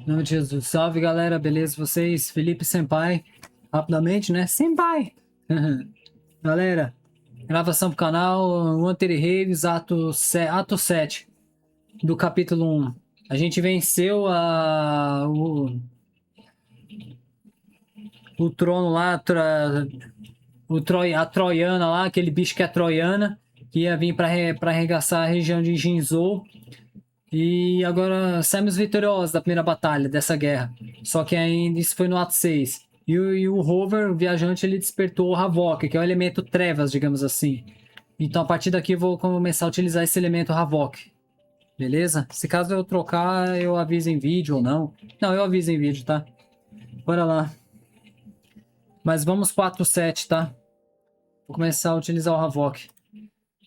Em nome de Jesus. Salve, galera. Beleza? Vocês? Felipe Senpai. Rapidamente, né? Senpai! Galera, gravação pro canal. Monte ato 7 do capítulo 1. A gente venceu o trono lá, a troiana lá, aquele bicho que é troiana, que ia vir para arregaçar a região de Jinzhou. E agora saímos vitoriosos da primeira batalha dessa guerra. Só que ainda isso foi no ato 6. E o rover, o viajante, ele despertou o Havok, que é o elemento trevas, digamos assim. Então a partir daqui eu vou começar a utilizar esse elemento Havok. Beleza? Se caso eu trocar, eu aviso em vídeo ou não. Não, eu aviso em vídeo, tá? Bora lá. Mas vamos 4-7, tá? Vou começar a utilizar o Havok.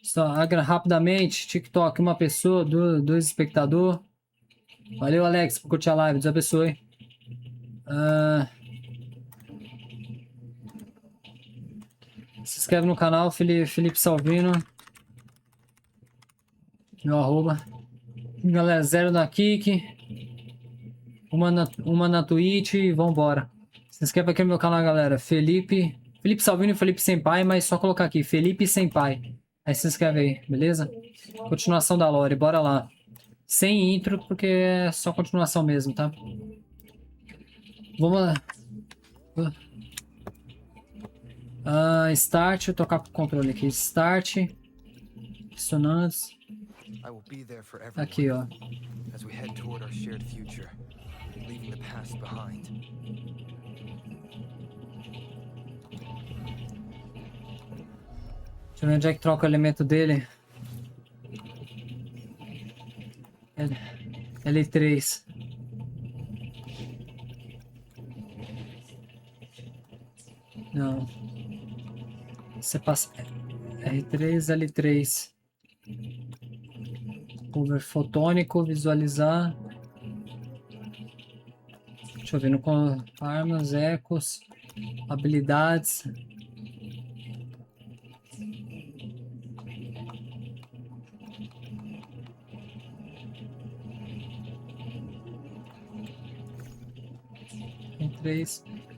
Só rapidamente, TikTok, uma pessoa, dois espectadores. Valeu, Alex, por curtir a live. Deus abençoe. Se inscreve no canal, Felipe Salvino. Meu arroba. Galera, 0 na Kik. Uma na Twitch e vambora. Se inscreve aqui no meu canal, galera. Felipe Salvino e Felipe Senpai, mas só colocar aqui, Felipe Senpai. Aí se inscreve aí, beleza? Continuação da lore, bora lá. Sem intro, porque é só continuação mesmo, tá? Vamos lá. Start, vou tocar com o controle aqui. Start. Dissonantes. Aqui, ó. Deixa eu ver onde é que troca o elemento dele. L3. Não. Você passa R3, L3. Cover fotônico, visualizar. Deixa eu ver no armas, ecos, habilidades.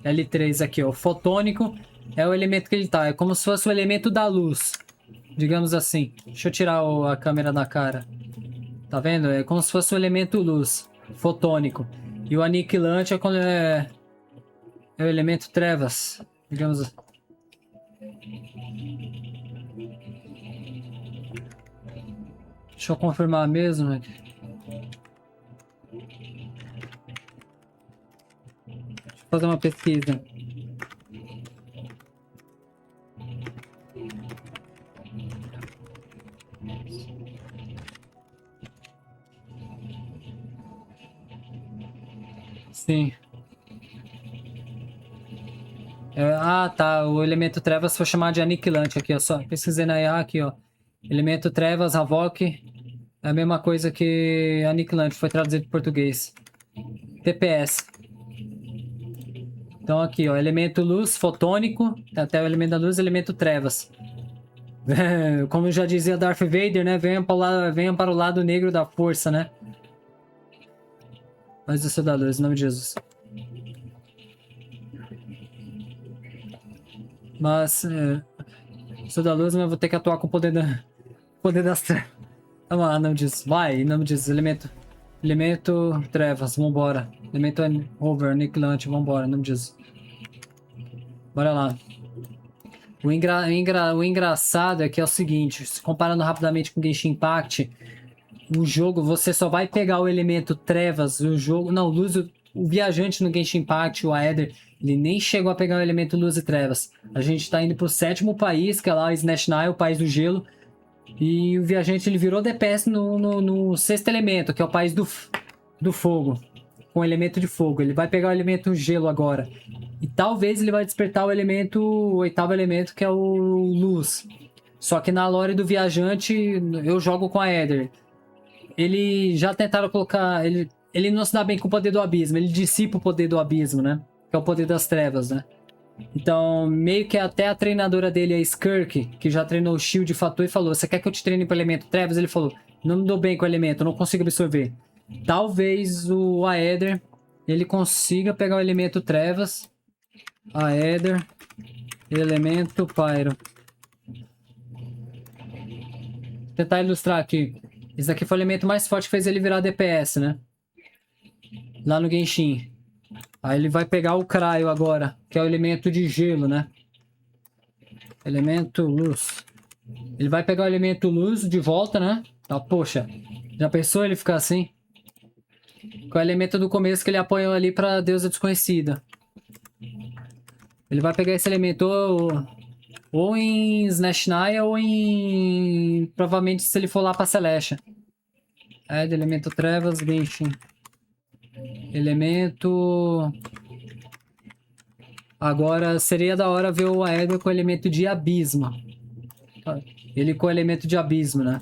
L3 aqui, ó. Fotônico é o elemento que ele tá. É como se fosse o elemento da luz. Digamos assim. Deixa eu tirar a câmera da cara. Tá vendo? É como se fosse o elemento luz. Fotônico. E o aniquilante é quando é o elemento trevas. Digamos assim. Deixa eu confirmar mesmo. Deixa eu fazer uma pesquisa. Sim. Tá. O elemento trevas foi chamado de aniquilante aqui, ó. Só pesquisei na IA aqui, ó. Elemento trevas, Havok. É a mesma coisa que aniquilante, foi traduzido para português. TPS. Então aqui, ó. Elemento luz, fotônico. Até o elemento da luz, elemento trevas. Como já dizia Darth Vader, né? Venham para o lado negro da força, né? Mas eu sou da luz, em nome de Jesus. Mas, sou da luz, mas vou ter que atuar com o poder das trevas. Vamos lá, em nome de Jesus. Vai, em nome de Jesus. Elemento trevas, vambora. Elemento over, aniquilante, vambora, em nome de Jesus. Bora lá. O engraçado é que é o seguinte, comparando rapidamente com Genshin Impact, o jogo, você só vai pegar o elemento trevas, luz, o viajante no Genshin Impact, o Aether, ele nem chegou a pegar o elemento luz e trevas. A gente tá indo pro 7º país, que é lá o Nasce, o país do gelo, e o viajante ele virou DPS no 6º elemento, que é o país do fogo, com o elemento de fogo. Ele vai pegar o elemento gelo agora. E talvez ele vai despertar o 8º elemento, que é o luz. Só que na lore do viajante, eu jogo com a Aether. Ele já tentaram colocar... Ele não se dá bem com o poder do abismo. Ele dissipa o poder do abismo, né? Que é o poder das trevas, né? Então, meio que até a treinadora dele, a Skirk, que já treinou o Shield, fatou e falou: você quer que eu te treine para o elemento trevas? Ele falou: não me dou bem com o elemento, eu não consigo absorver. Talvez o Aether ele consiga pegar o elemento trevas, a Ether, elemento pyro. Vou tentar ilustrar aqui. Esse daqui foi o elemento mais forte que fez ele virar DPS, né? Lá no Genshin. Aí ele vai pegar o Cryo agora, que é o elemento de gelo, né? Elemento luz. Ele vai pegar o elemento luz de volta, né? Tá, poxa, já pensou ele ficar assim? Com o elemento do começo que ele apoiou ali pra deusa desconhecida. Ele vai pegar esse elemento ou em Nasce ou em... provavelmente se ele for lá pra Celeste. É, de elemento trevas, Genshin. Elemento... Agora seria da hora ver o Aether com o elemento de abismo. Ele com o elemento de abismo, né?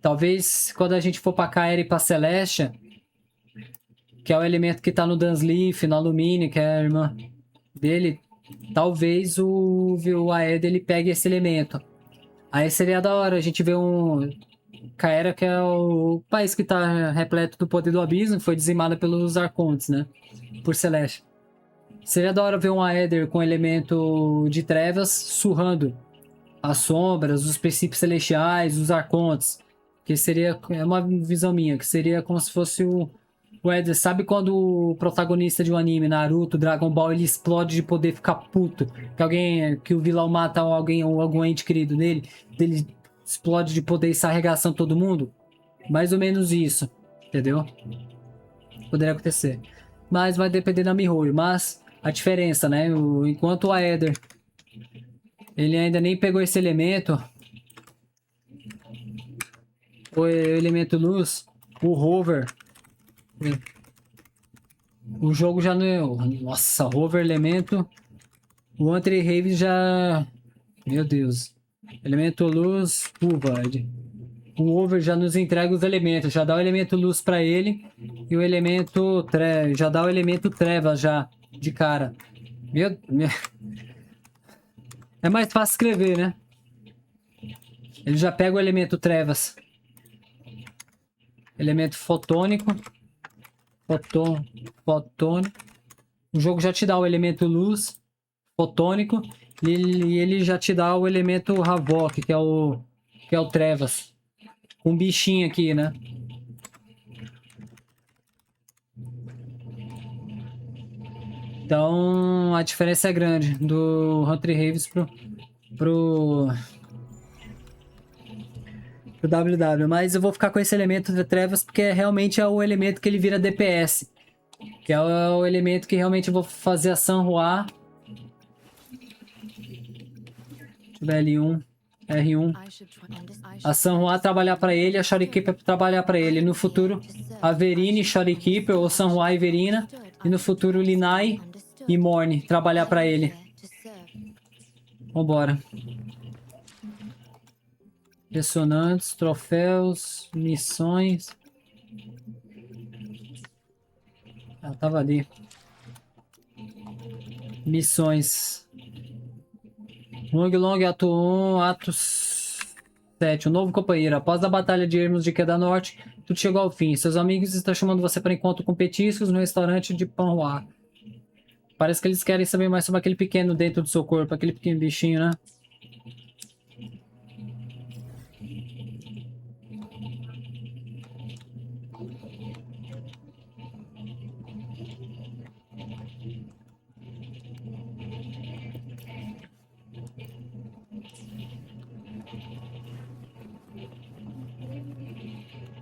Talvez quando a gente for pra Kairi e pra Celeste, que é o elemento que tá no Dunsleaf, no Alumínio, que é a irmã dele, talvez o Aether ele pegue esse elemento. Aí seria da hora a gente ver um... Kaera, que é o país que tá repleto do poder do abismo, foi dizimada pelos Arcontes, né? Por Celeste. Seria da hora ver um Aether com elemento de trevas surrando as sombras, os princípios celestiais, os arcontes. Que seria... É uma visão minha, que seria como se fosse o Aether. Sabe quando o protagonista de um anime, Naruto, Dragon Ball, ele explode de poder ficar puto? Que o vilão mata alguém ou algum ente querido nele, ele explode de poder e sai arregaçando todo mundo? Mais ou menos isso, entendeu? Poderia acontecer. Mas vai depender da Mihoyo. Mas a diferença, né? Enquanto o Aether ele ainda nem pegou esse elemento, o elemento luz, o Rover, o jogo já não... Nossa, Rover elemento, o Anti-Rave já... Meu Deus. Elemento luz, Pulvard. O Over já nos entrega os elementos, já dá o elemento luz pra ele e o elemento já dá o elemento trevas já de cara. Meu... É mais fácil escrever, né? Ele já pega o elemento trevas. Elemento fotônico. Fotônico. O jogo já te dá o elemento luz fotônico e ele já te dá o elemento Havok, que é o trevas. Um bichinho aqui, né? Então a diferença é grande do Hunter Raves pro WW. Mas eu vou ficar com esse elemento de trevas porque realmente é o elemento que ele vira DPS. Que é o elemento que realmente eu vou fazer a Sanhua. Deixa eu ver L1, R1. A Sanhua trabalhar pra ele, a Shorekeeper trabalhar pra ele. No futuro, a Verine, Shorekeeper, ou Sanhua e Verina. E no futuro, Linai e Morne trabalhar pra ele. Vambora. Ressonantes, troféus, missões. Ah, tava ali. Missões. Huanglong, ato 1, ato 7. Um novo companheiro. Após a batalha de Ermos de Queda Norte, tudo chegou ao fim. Seus amigos estão chamando você para encontro com petiscos no restaurante de Panhua. Parece que eles querem saber mais sobre aquele pequeno dentro do seu corpo. Aquele pequeno bichinho, né?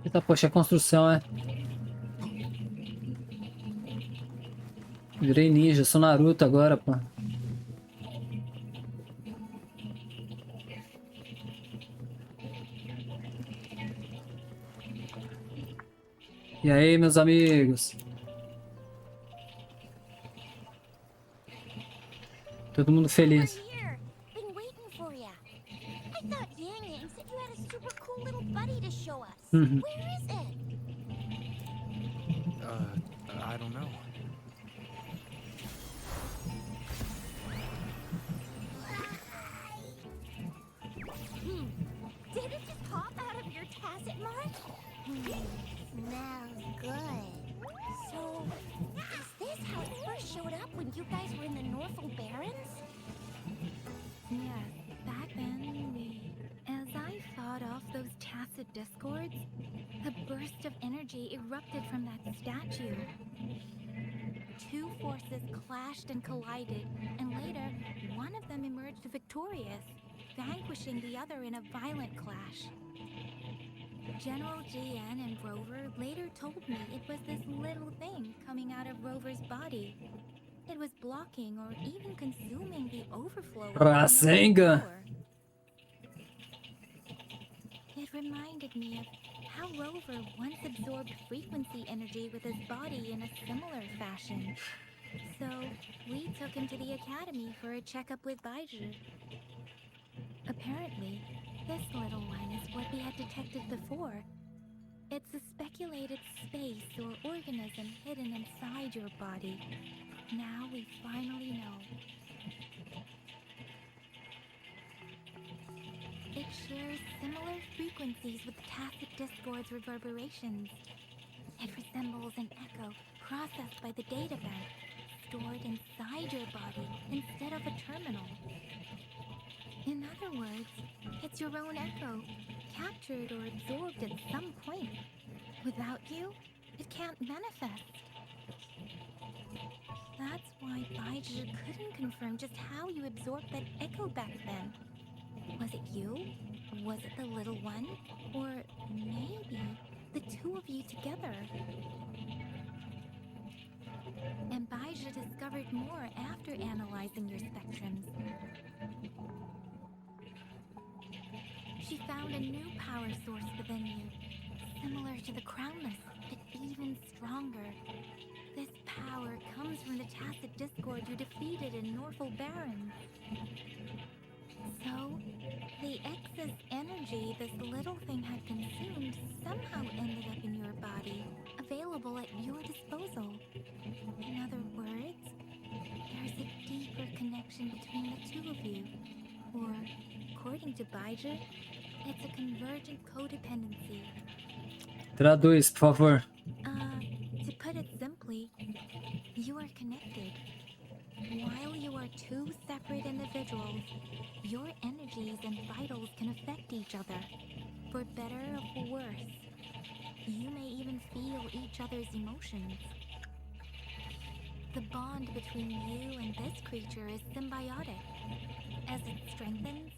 Eita, poxa, é construção, é. Virei ninja, sou Naruto agora, pô. E aí, meus amigos? Todo mundo feliz. Uhum. I don't know. Did it just pop out of your tacit mark? Smells good. So discords, a burst of energy erupted from that statue. Two forces clashed and collided, and later, one of them emerged victorious, vanquishing the other in a violent clash. General GN and Rover later told me it was this little thing coming out of Rover's body. It was blocking or even consuming the overflow of Rasengan. power. It reminded me of how Rover once absorbed frequency energy with his body in a similar fashion. So, we took him to the academy for a checkup with Baiju. Apparently, this little one is what we had detected before. It's a speculated space or organism hidden inside your body. Now we finally know. It shares similar frequencies with tacit discord's reverberations. It resembles an echo processed by the data bank, stored inside your body instead of a terminal. In other words, it's your own echo, captured or absorbed at some point. Without you, it can't manifest. That's why Baiju couldn't confirm just how you absorbed that echo back then. Was it you? Was it the little one? Or maybe the two of you together? And Baiju discovered more after analyzing your spectrums. She found a new power source within you, similar to the Crownless, but even stronger. This power comes from the tacit discord you defeated in Norfolk Barrens. So, the excess energy this little thing had consumed somehow ended up in your body, available at your disposal. In other words, there's a deeper connection between the two of you. Or, according to Baiju, it's a convergent codependency. Traduz, por favor. To put it simply, you are connected. While you are two separate individuals, your energies and vitals can affect each other, for better or for worse. You may even feel each other's emotions. The bond between you and this creature is symbiotic. As it strengthens,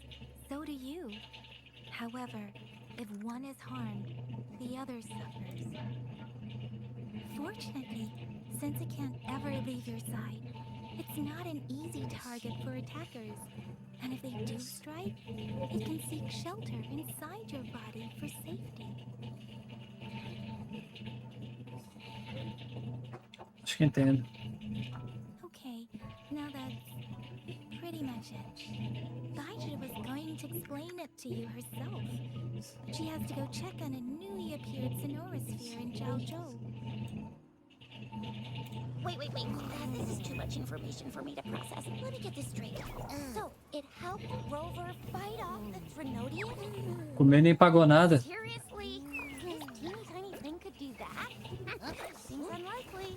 so do you. However, if one is harmed, the other suffers. Fortunately, since it can't ever leave your side, it's not an easy target for attackers. And if they do strike, it can seek shelter inside your body for safety. Acho que entendo. Okay, now that's pretty much it. Baiju was going to explain it to you herself, but she has to go check on a newly appeared sonorosphere in Jiaozhou. Wait. This is too much information for me to process. Let me get this straight. So, it helped Rover fight off the Trinodian? Comer nem pagou nada. Seriously? This teeny tiny thing could do that? Seems unlikely.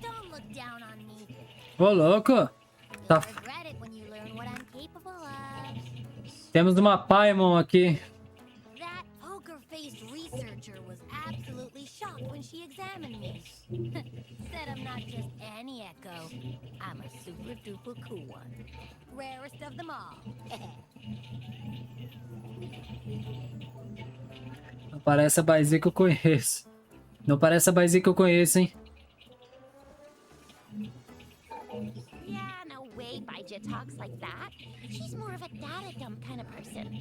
Don't look down on me. Ô, louco! Tá. You'll regret it when you learn what I'm capable of. Temos uma Paimon aqui. That poker-faced researcher was absolutely shocked when she examined me. Said I'm not just any echo. I'm a super-duper cool one. Rarest of them all. Não parece a Baizi que eu conheço. Não parece a Baizi que eu conheço, hein? Yeah, no way Baiju talks like that. She's more of a data dump kind of person.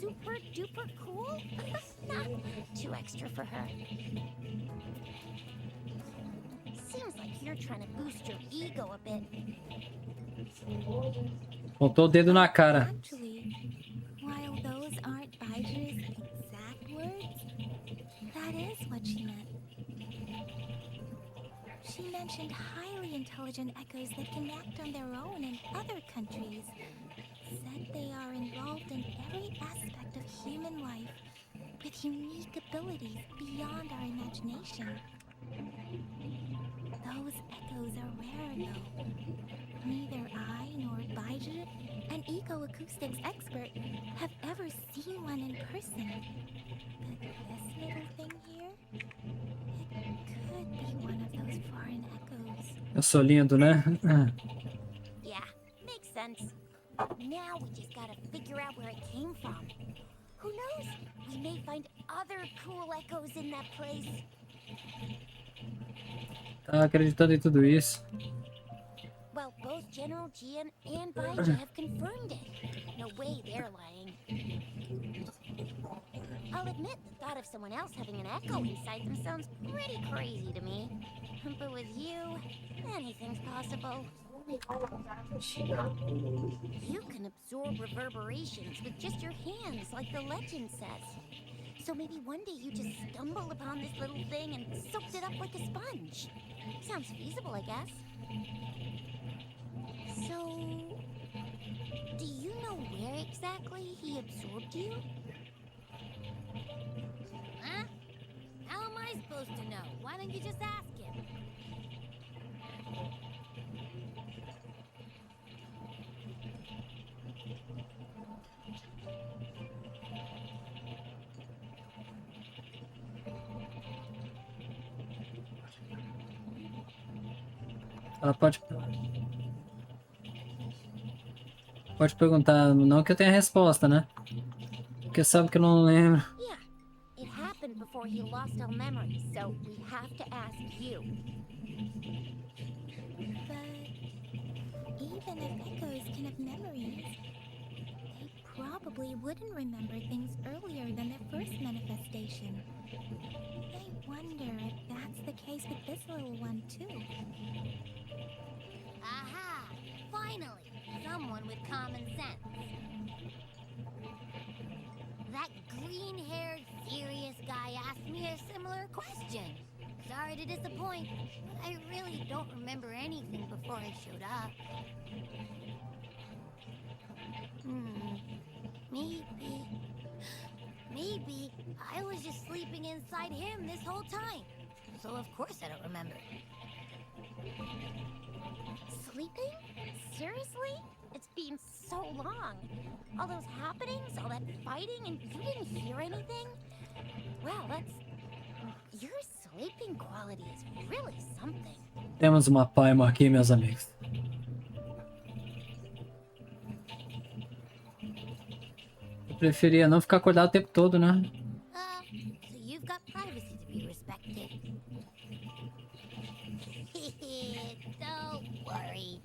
Super-duper cool? Nah, too extra for her. Seems like you're trying to boost your ego a bit. Botou o dedo na cara. Actually, while those aren't Baiju's exact words, that is what she meant. She mentioned highly intelligent echoes that can act on their own in other countries. Said they are involved in every aspect of human life, with unique abilities beyond our imagination. Those echoes are rare, though. Neither I nor Baiju, an eco-acoustics expert, have ever seen one in person. But this little thing here, it could be one of those foreign echoes. Eu sou lindo, né? Yeah, makes sense. Now we just gotta figure out where it came from. Who knows? We may find other cool echoes in that place. Tá acreditando em tudo isso. Well, both General Jian and Baiju have confirmed it. No way they're lying. I'll admit the thought of someone else having an echo inside them sounds pretty crazy to me. But with you, anything's possible. You can absorb reverberations with just your hands, like the legend says. So maybe one day you just stumbled upon this little thing and soaked it up like a sponge. Sounds feasible, I guess. So, do you know where exactly he absorbed you? Huh? How am I supposed to know? Why don't you just ask him? Ela pode perguntar, não que eu tenha a resposta, né? Porque sabe que eu não lembro. Yeah, it happened before he lost all memories, so we have to ask you. But even if echoes can have memories, they probably wouldn't remember things earlier than their first manifestation. I wonder if that's the case with this little one too. Aha! Finally, someone with common sense. That green-haired, serious guy asked me a similar question. Sorry to disappoint, but I really don't remember anything before I showed up. Maybe I was just sleeping inside him this whole time. So of course I don't remember. Sleeping? Seriously? It's been so long. All those happenings, all that fighting, and you didn't hear anything? Wow, that's... Your sleeping quality is really something. Temos uma paima aqui, meus amigos. Eu preferia não ficar acordado o tempo todo, né? So you've got privacy to be respected. Don't worry.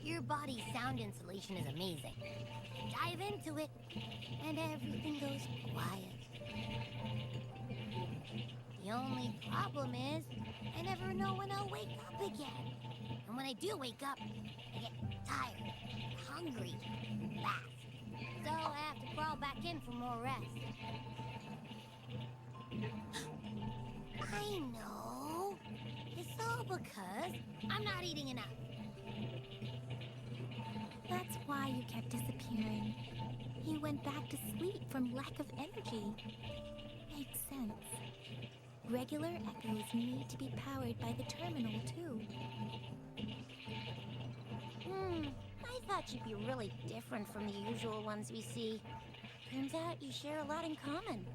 Your body's sound insulation is amazing. Dive into it, and everything goes quiet. The only problem is, I never know when I'll wake up again. And when I do wake up, I get tired, hungry, fast. So I have to crawl back in for more rest. I know. It's all because I'm not eating enough. That's why you kept disappearing. You went back to sleep from lack of energy. Makes sense. Regular echoes need to be powered by the terminal, too. I thought you'd be really different from the usual ones we see. Turns out you share a lot in common.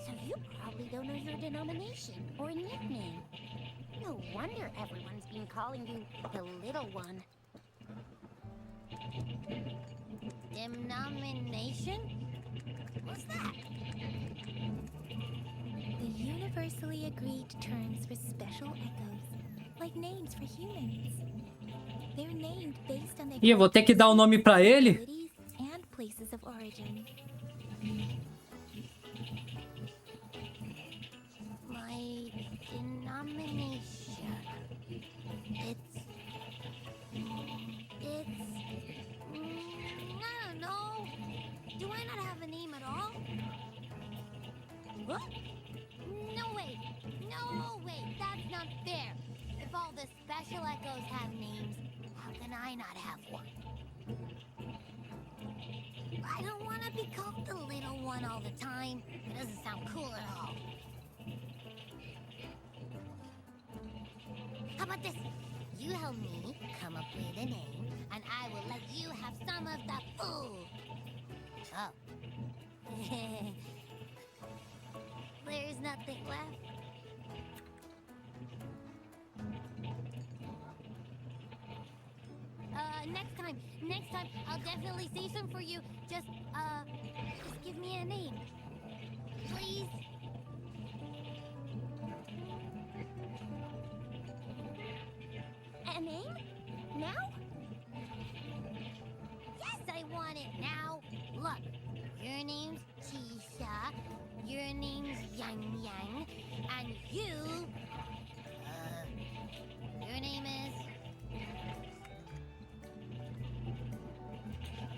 So you probably don't know your denomination or nickname. No wonder everyone's been calling you the Little One. Denomination? What's that? The universally agreed terms for special echoes, like names for humans. They're named based on their Ih, eu vou ter que dar o nome pra ele? abilities and places of origin. My denomination. I don't know. Do I not have a name at all? What? No way. No way. That's not fair. If all the special echoes have names, how can I not have one? I don't want to be called the little one all the time. It doesn't sound cool at all. How about this? You help me come up with a name, and I will let you have some of the food. Oh. There's nothing left. Next time, I'll definitely say some for you. Just give me a name. Please? A name? Now? Yes, I want it now. Look, your name's Tisha, your name's Yang Yang, and your name is...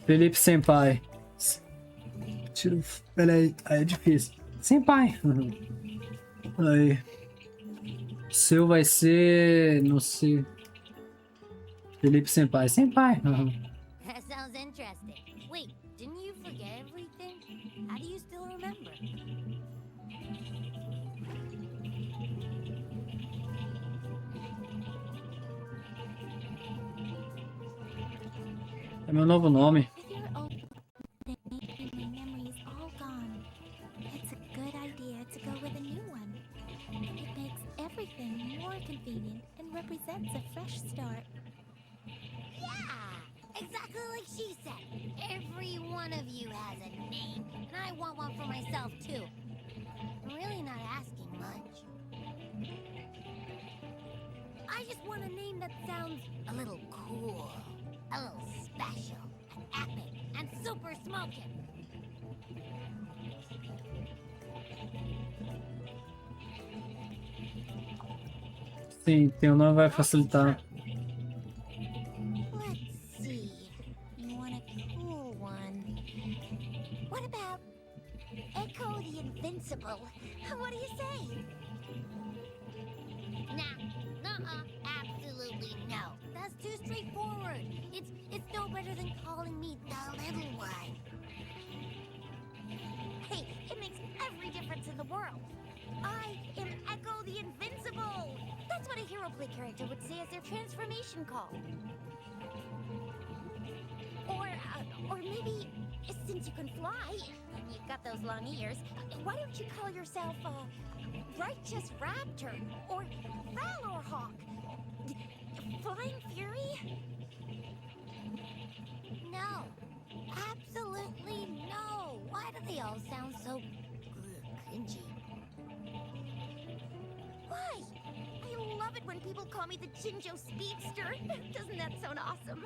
Felipe Senpai. Tiro. Peraí, aí é difícil. Senpai. Aí. O seu vai ser. Não sei. Felipe Senpai. Senpai. That sounds interesting. Wait, didn't you forget everything? How do you still remember? É meu novo nome. With your old name, my memory is all gone. It's a good idea to go with a new one. It makes everything more convenient and represents a fresh start. Yeah, exactly like she said. Every one of you has a name, and I want one for myself too. I'm really not asking much. I just want a name that sounds a little cool, a little special, and epic, and super smoking. Sim, teu nome vai facilitar. Let's see. You want a cool one. What about Echo the Invincible? What do you say? Nah, absolutely no. That's too straightforward. It's no better than calling me the little one. Hey, it makes every difference in the world. I am Echo the Invincible. That's what a hero play character would say as their transformation call. Or maybe, since you can fly, and you've got those long ears, why don't you call yourself, Righteous Raptor, or Valor Hawk? Flying Fury? No, absolutely no. Why do they all sound so cringy? Why? I love it when people call me the Jinjo Speedster. Doesn't that sound awesome?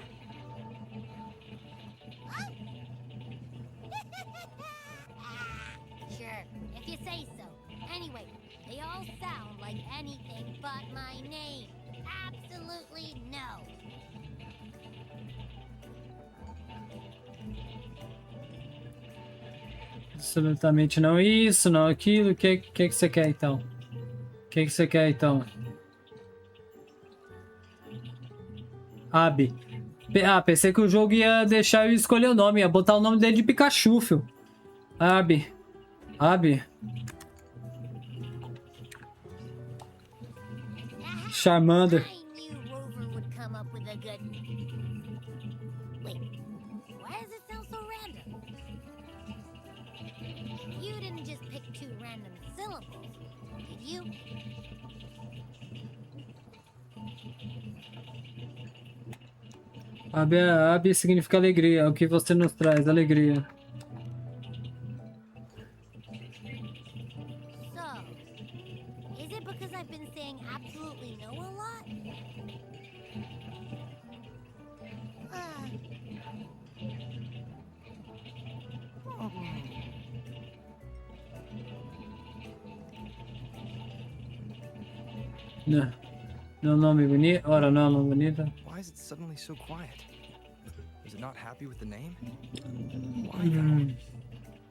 Sure, if you say so. Anyway, they all sound like anything but my name. Absolutely no. Absolutamente não isso, não aquilo. O que você quer então? O que você quer então? Abi. Ah, pensei que o jogo ia deixar eu escolher o nome, ia botar o nome dele de Pikachu, filho. Abi. Abi. Charmander. I knew Rover would come up with a good... Wait, why does it sound so random? You didn't just pick two random syllables, did you? Abi significa alegria, o que você nos traz, alegria. So, is it because I've been saying absolutely no a lot? Não. Não nome bonito? Ora, não, nome bonito. Why is it suddenly so quiet? Is it not happy with the name? Why though?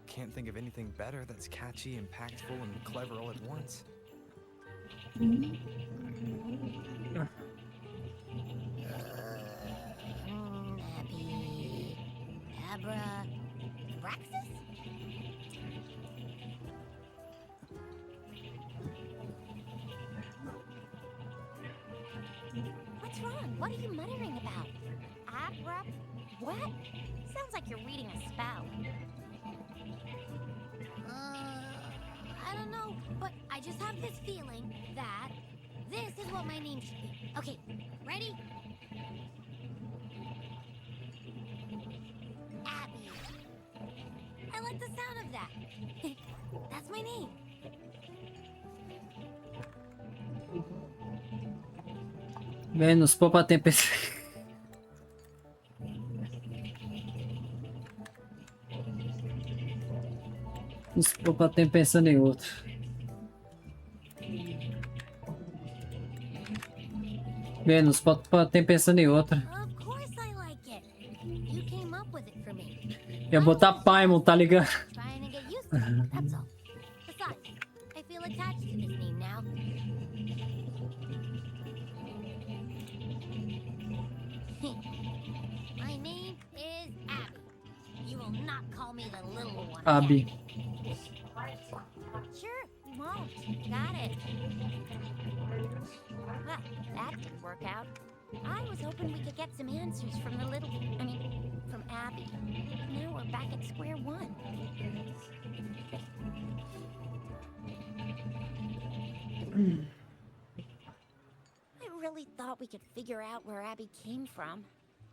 Can't think of anything better that's catchy, impactful, and clever all at once. Abby... Abra... Braxis? What are you muttering about? Abra? What? Sounds like you're reading a spell. I don't know, but I just have this feeling that this is what my name should be. Okay, ready? Abby. I like the sound of that. That's my name. Menos poupa tempo. Nos poupa tempo pensando em outro. Menos poupa tempo pensando em outra. Of course I like it. You came up with it for me. Ia botar Paimon, tá ligado? Trying to get used to it, that's all. Besides, I feel attached to this name now. My name is Abby. You will not call me the little one. Abby. Sure, won't. Got it. Well, that didn't work out. I was hoping we could get some answers from from Abby. Now we're back at square one. I really thought we could figure out where Abby came from.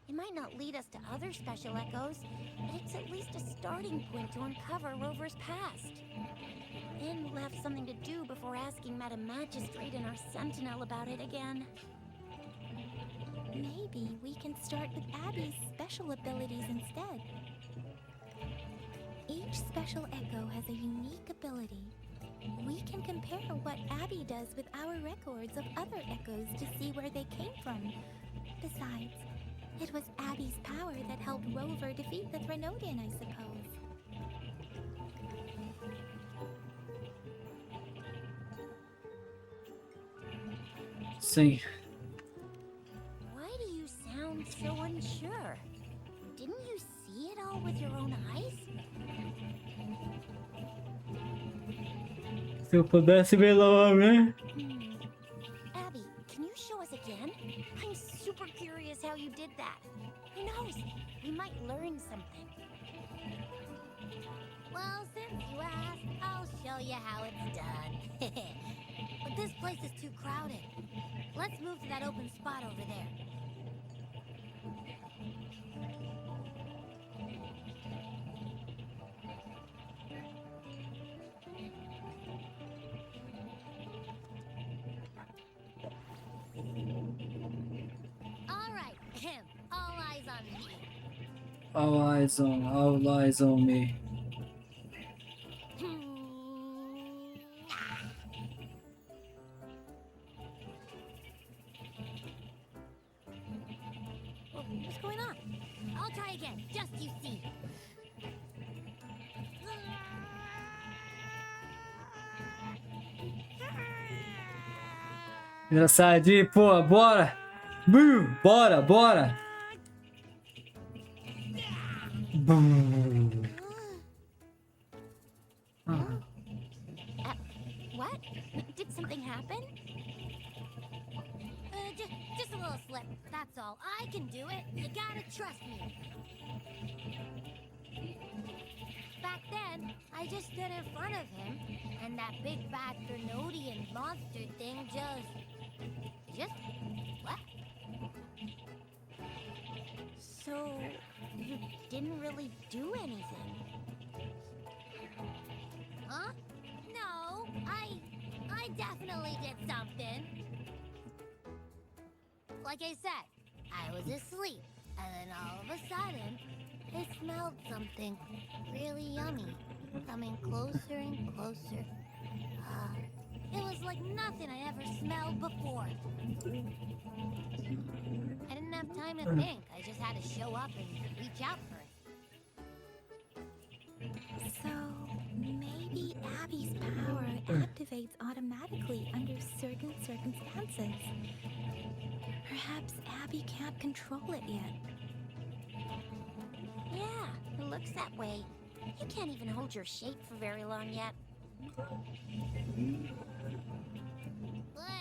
It might not lead us to other special echoes, but it's at least a starting point to uncover Rover's past. Then we'll have something to do before asking Madam Magistrate and our Sentinel about it again. Maybe we can start with Abby's special abilities instead. Each special echo has a unique ability. We can compare what Abby does with our records of other echoes to see where they came from. Besides, it was Abby's power that helped Rover defeat the Threnodian, I suppose. Sim. Why do you sound so unsure? Didn't you see it all with your own eyes? Se eu pudesse ver lá, né? Abby, can you show us again? I'm super curious how you did that. Who knows? We might learn something. Well, since you asked, I'll show you how it's done. But this place is too crowded. Let's move to that open spot over there. All right, him. All eyes on me. All eyes on me. What's going on? I'll try again, just you see. Engraçadinho, pô, bora! Bora, bora! What? Did something happen? Just a little slip, that's all. I can do it. You gotta trust me. Back then, I just stood in front of him, and that big bad Threnodian monster thing just left. So, you didn't really do anything? Huh? No, I definitely did something. Like I said, I was asleep, and then all of a sudden, I smelled something really yummy, coming closer and closer. It was like nothing I ever smelled before. I didn't have time to think. I just had to show up and reach out for it. So, maybe Abby's power activates automatically under certain circumstances. Perhaps Abby can't control it yet. Yeah, it looks that way. You can't even hold your shape for very long yet.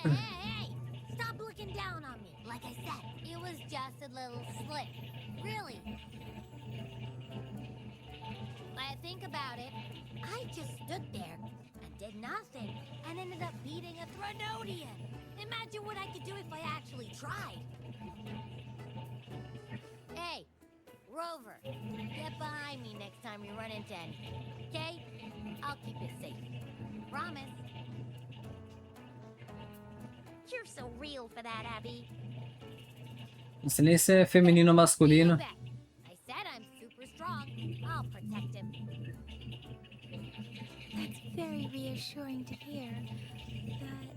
Hey, stop stop looking down on me. Like I said, it was just a little slip. Really. When I think about it, I just stood there and did nothing and ended up beating a Threnodian. Imagine what I could do if I actually tried. Hey, Rover, get behind me next time you run into anything, okay? I'll keep it safe. Promise. You're so real for that, Abby. Não sei nem se é feminino ou masculino. You bet. I said I'm super strong. I'll protect him. That's very reassuring to hear. But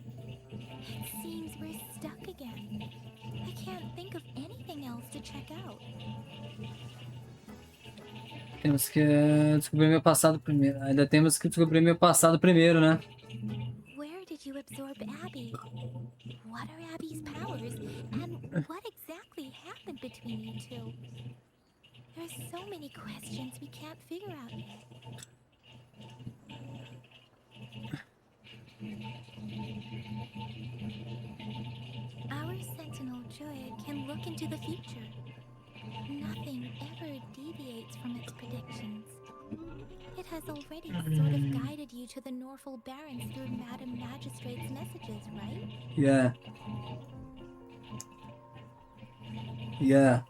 it seems we're stuck again. I can't think of anything else to check out. Temos que descobrir meu passado primeiro. Ainda temos que descobrir meu passado primeiro, né? Where did you absorb Abby? What are Abby's powers? And what exactly happened between you two? There's so many questions we can't figure out yet. Our Sentinel Joy can look into the future. Nothing ever deviates from its predictions. It has already sort of guided you to the Norfolk Barrens through Madam Magistrate's messages, right? Yeah. Yeah.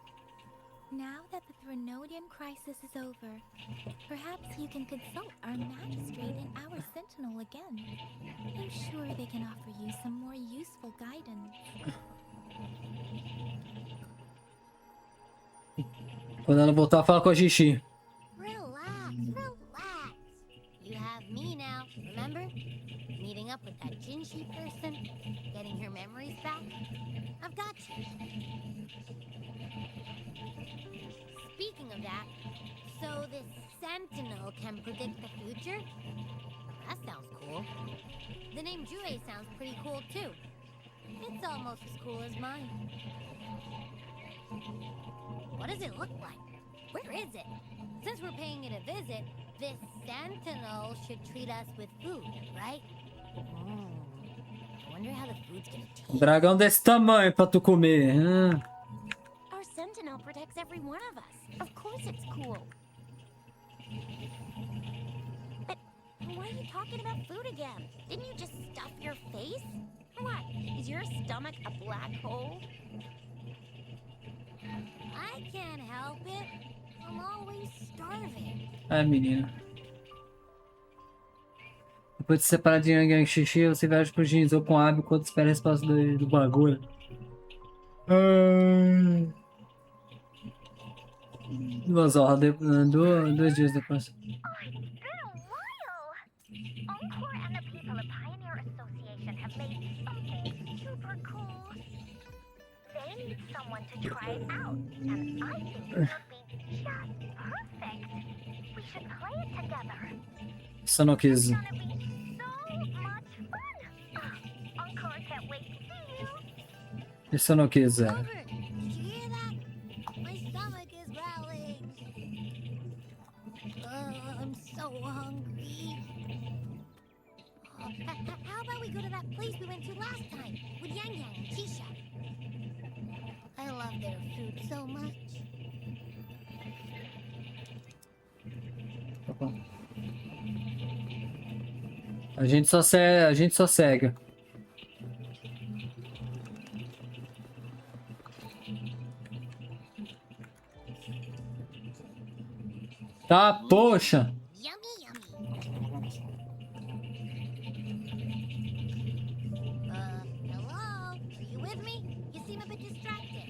Now that the Threnodian crisis is over, perhaps you can consult our Magistrate and our Sentinel again. I'm sure they can offer you some more useful guidance. Quando ela voltar, fala com a Jinshi. Relax, relax. You have me now, remember? Meeting up with that Jinshi person, getting her memories back. I've got you. Speaking of that, so this Sentinel can predict the future? That sounds cool. The name Jue sounds pretty cool too. It's almost as cool as mine. What does it look like? Where is it? Since we're paying it a visit, this Sentinel should treat us with food, right? I wonder how the food's gonna taste. Dragão desse tamanho pra tu comer. Our Sentinel protects every one of us. Of course it's cool. But why are you talking about food again? Didn't you just stuff your face? What? Is your stomach a black hole? I can't help it. I'm always starving. Ai, menina. Depois de se separar de Yang Xixi, você viaja pro Jinzou com Abby enquanto espera a resposta do bagulho. 2 horas, 2 dias depois. It's been a while. Encore and the people of Pioneer Association have made something super cool. They need someone to try it out, and I think it would be just perfect. We should play it together. Só não quis. It's gonna be so much fun. Encore can't wait to see you. Isso eu não quis. Over! Did you hear that? My stomach is growling. I'm so hungry. How about we go to that place we went to last time with Yang Yang and Tisha? I love their food so much. Tá bom. A gente só segue. Tá, poxa! Yummy, yummy. Hello? Are you with me? You seem a bit distracted.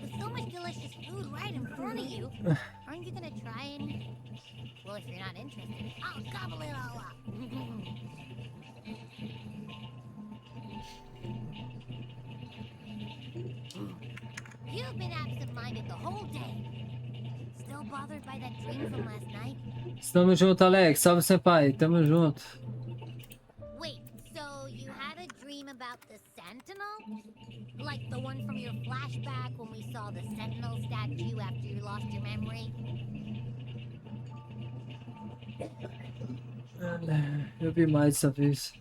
With so much delicious food right in front of you, aren't you gonna try any? Well, if you're not interested, I'll gobble it all up. You've been absent-minded the whole day. Still bothered by that dream from last night? Estamos junto, Alex. Salve, Senpai. Tamo junto. Wait, so you had a dream about the Sentinel? Like the one from your flashback when we saw the Sentinel statue after you lost your memory? Eu vi mais dessa vez.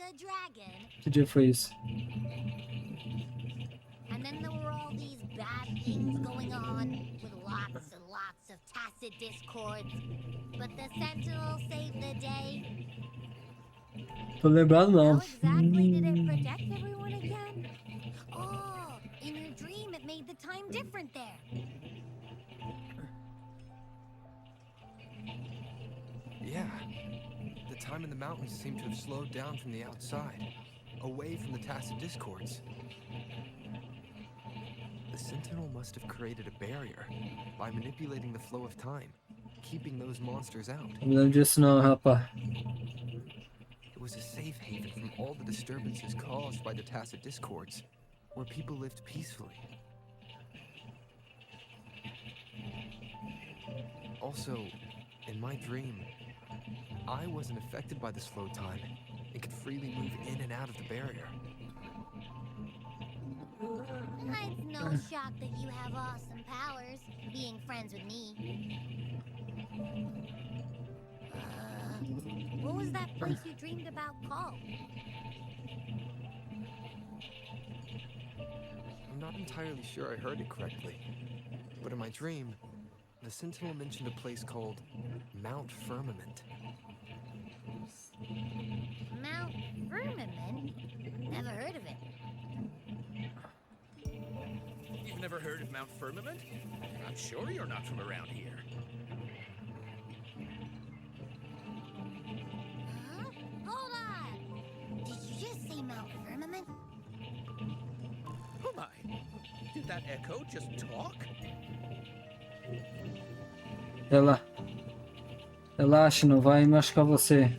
a dragon. Que dia foi isso? And then there were all these bad things going on with lots and lots of tacit discords. But the Sentinel saved the day. Tô lembrado How não. exactly did it protect everyone again? Oh, in your dream it made the time different there. Yeah. The time in the mountains seemed to have slowed down from the outside, away from the tacit discords. The Sentinel must have created a barrier by manipulating the flow of time, keeping those monsters out. Não me lembro disso não, rapaz. It was a safe haven from all the disturbances caused by the tacit discords, where people lived peacefully. Also, in my dream, I wasn't affected by the slow time and could freely move in and out of the barrier. It's no shock that you have awesome powers, being friends with me. What was that place you dreamed about called? I'm not entirely sure I heard it correctly, but in my dream, the Sentinel mentioned a place called Mount Firmament. Mount Firmament? Never heard of it. You've never heard of Mount Firmament? I'm sure you're not from around here. Huh? Hold on! Did you just say Mount Firmament? Oh my! Did that echo just talk? Relaxa, não vai machucar você.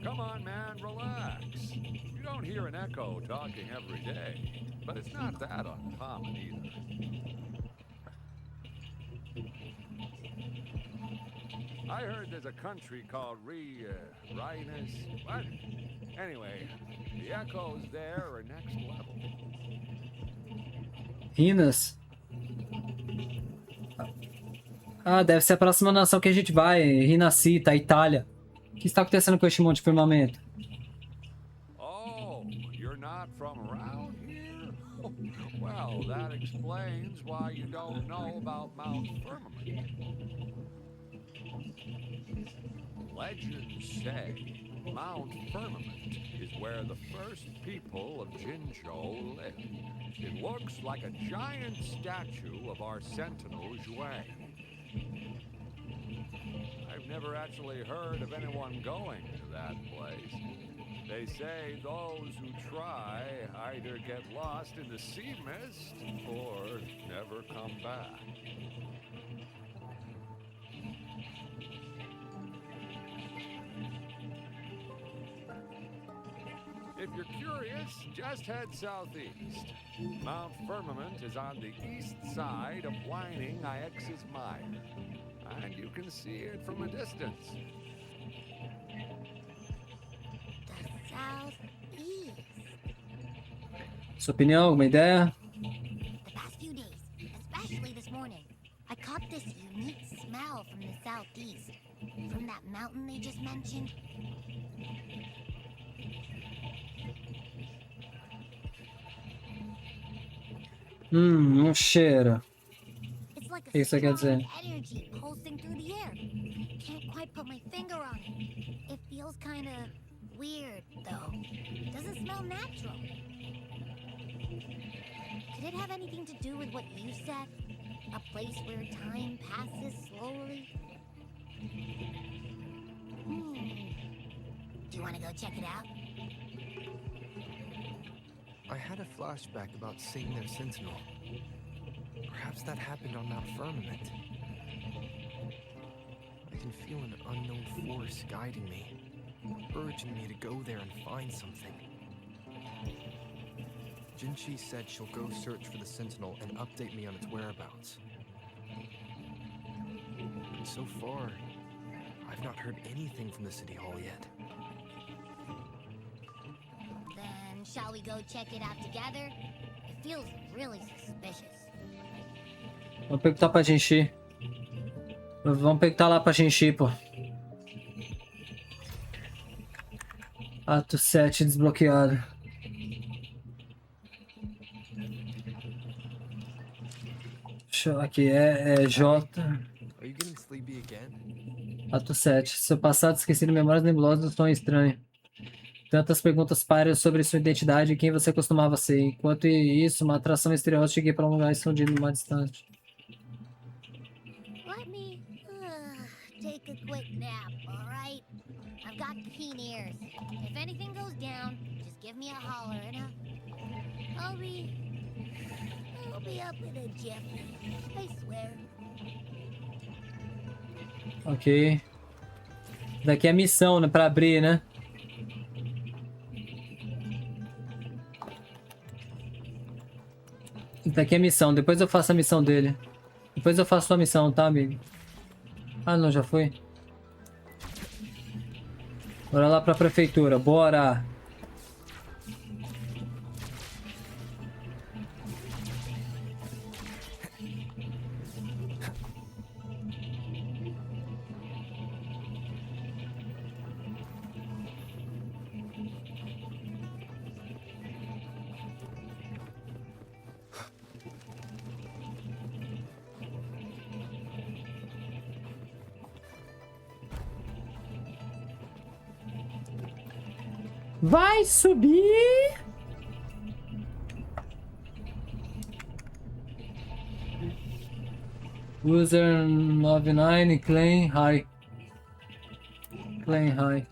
Come on, man, relax. You don't hear an echo talking every day, but it's not that uncommon either. I heard there's a country called Rhinus. What? Anyway, the echoes there are next level. Rinas? Ah, deve ser a próxima nação que a gente vai. Rinascita, Itália. O que está acontecendo com este monte de firmamento? Oh, you're not from around here? Well, that explains why you don't know about Mount Firmament. Legends say Mount Firmament is where the first people of Jinshi lived. It looks like a giant statue of our Sentinel Zhuang. I've never actually heard of anyone going to that place. They say those who try either get lost in the sea mist or never come back. If you're curious, just head southeast. Mount Firmament is on the east side of Whining Ix's Mire, and you can see it from a distance. The southeast. Sua opinião, alguma ideia? The past few days, especially this morning, I caught this unique smell from the southeast. From that mountain they just mentioned. Não cheira. It's like O que isso a quer strong dizer? energy pulsing through the air. Can't quite put my finger on it. It feels kind of weird, though. Doesn't smell natural. Could it have anything to do with what you said? A place where time passes slowly? Do you want to go check it out? I had a flashback about seeing their sentinel. Perhaps that happened on Mount Firmament. I can feel an unknown force guiding me, urging me to go there and find something. Jinshi said she'll go search for the sentinel and update me on its whereabouts. And so far, I've not heard anything from the City Hall yet. Then shall we go check it out together? It feels really suspicious. Vamos perguntar pra Jinshi. Vamos perguntar lá pra Jinshi, pô. Ato 7 desbloqueado. Aqui é J. Are you getting sleepy again? Ato 7. Seu passado esquecido, memórias nebulosas do sonho estranho. Tantas perguntas páreas sobre sua identidade e quem você costumava ser. Enquanto isso, uma atração misteriosa cheguei para um lugar escondido mais distante. Let me take a quick nap, alright? I've got keen ears. If anything goes down, just give me a holler and I'll be up in a jiffy. I swear. Ok. Daqui é a missão, né? Pra abrir, né? Daqui é a missão. Depois eu faço a missão dele. Depois eu faço a missão, tá, amigo? Ah, não, já foi. Bora lá pra prefeitura. Bora! Vai subir! User 99 claim high. Claim high.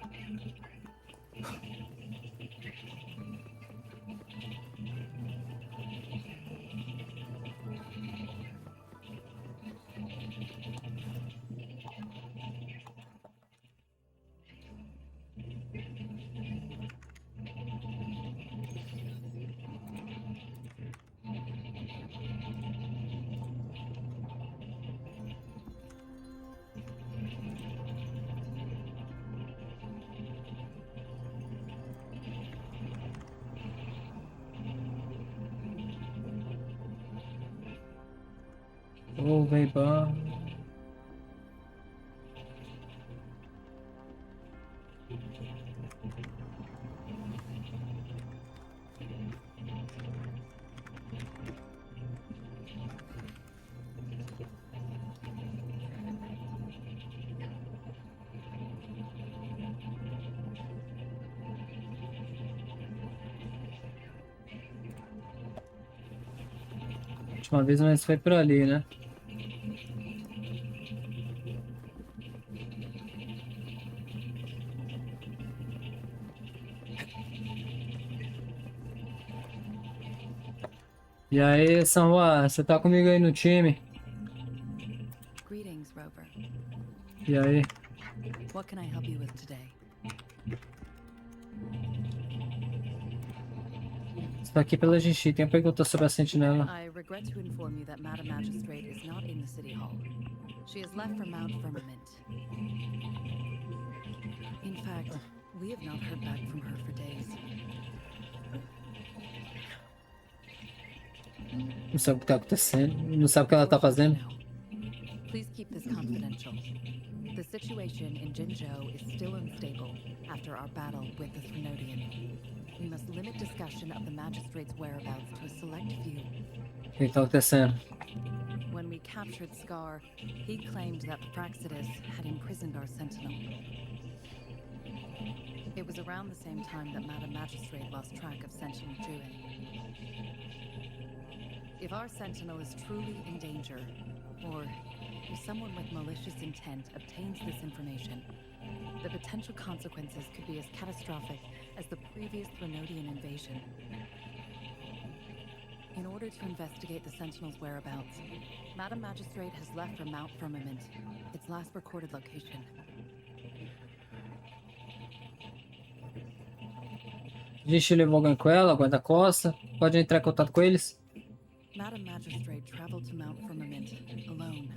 Oh, vem bom. Última vez nós foi por ali, né? E aí, São Juan, você tá comigo aí no time? Greetings, Rover. E aí? What can I help you with today? Estou aqui pela Jinshi. Tem uma pergunta sobre a sentinela. I regret to inform you that Madam Magistrate is not in the City Hall. She has left for Mount Firmament. In fact, we have not heard back from her for days. Não sabe o que tá acontecendo. Não sabe o que ela tá fazendo. Please keep this confidential. The situation in Jinzhou is still unstable after our battle with the Threnodian. We must limit discussion of the magistrate's whereabouts to a select few. O que tá acontecendo? When we captured Scar, he claimed that Praxidus had imprisoned our sentinel. It was around the same time that Madam Magistrate lost track of Sentinel Druid. If our sentinel is truly in danger, or if someone with malicious intent obtains this information, the potential consequences could be as catastrophic as the previous Threnodian invasion. In order to investigate the Sentinel's whereabouts, Madam Magistrate has left for Mount Firmament, its last recorded location. Jinshi levou alguém com ela, guarda-costa. Pode entrar em contato com eles? Madam Magistrate traveled to Mount Firmament alone.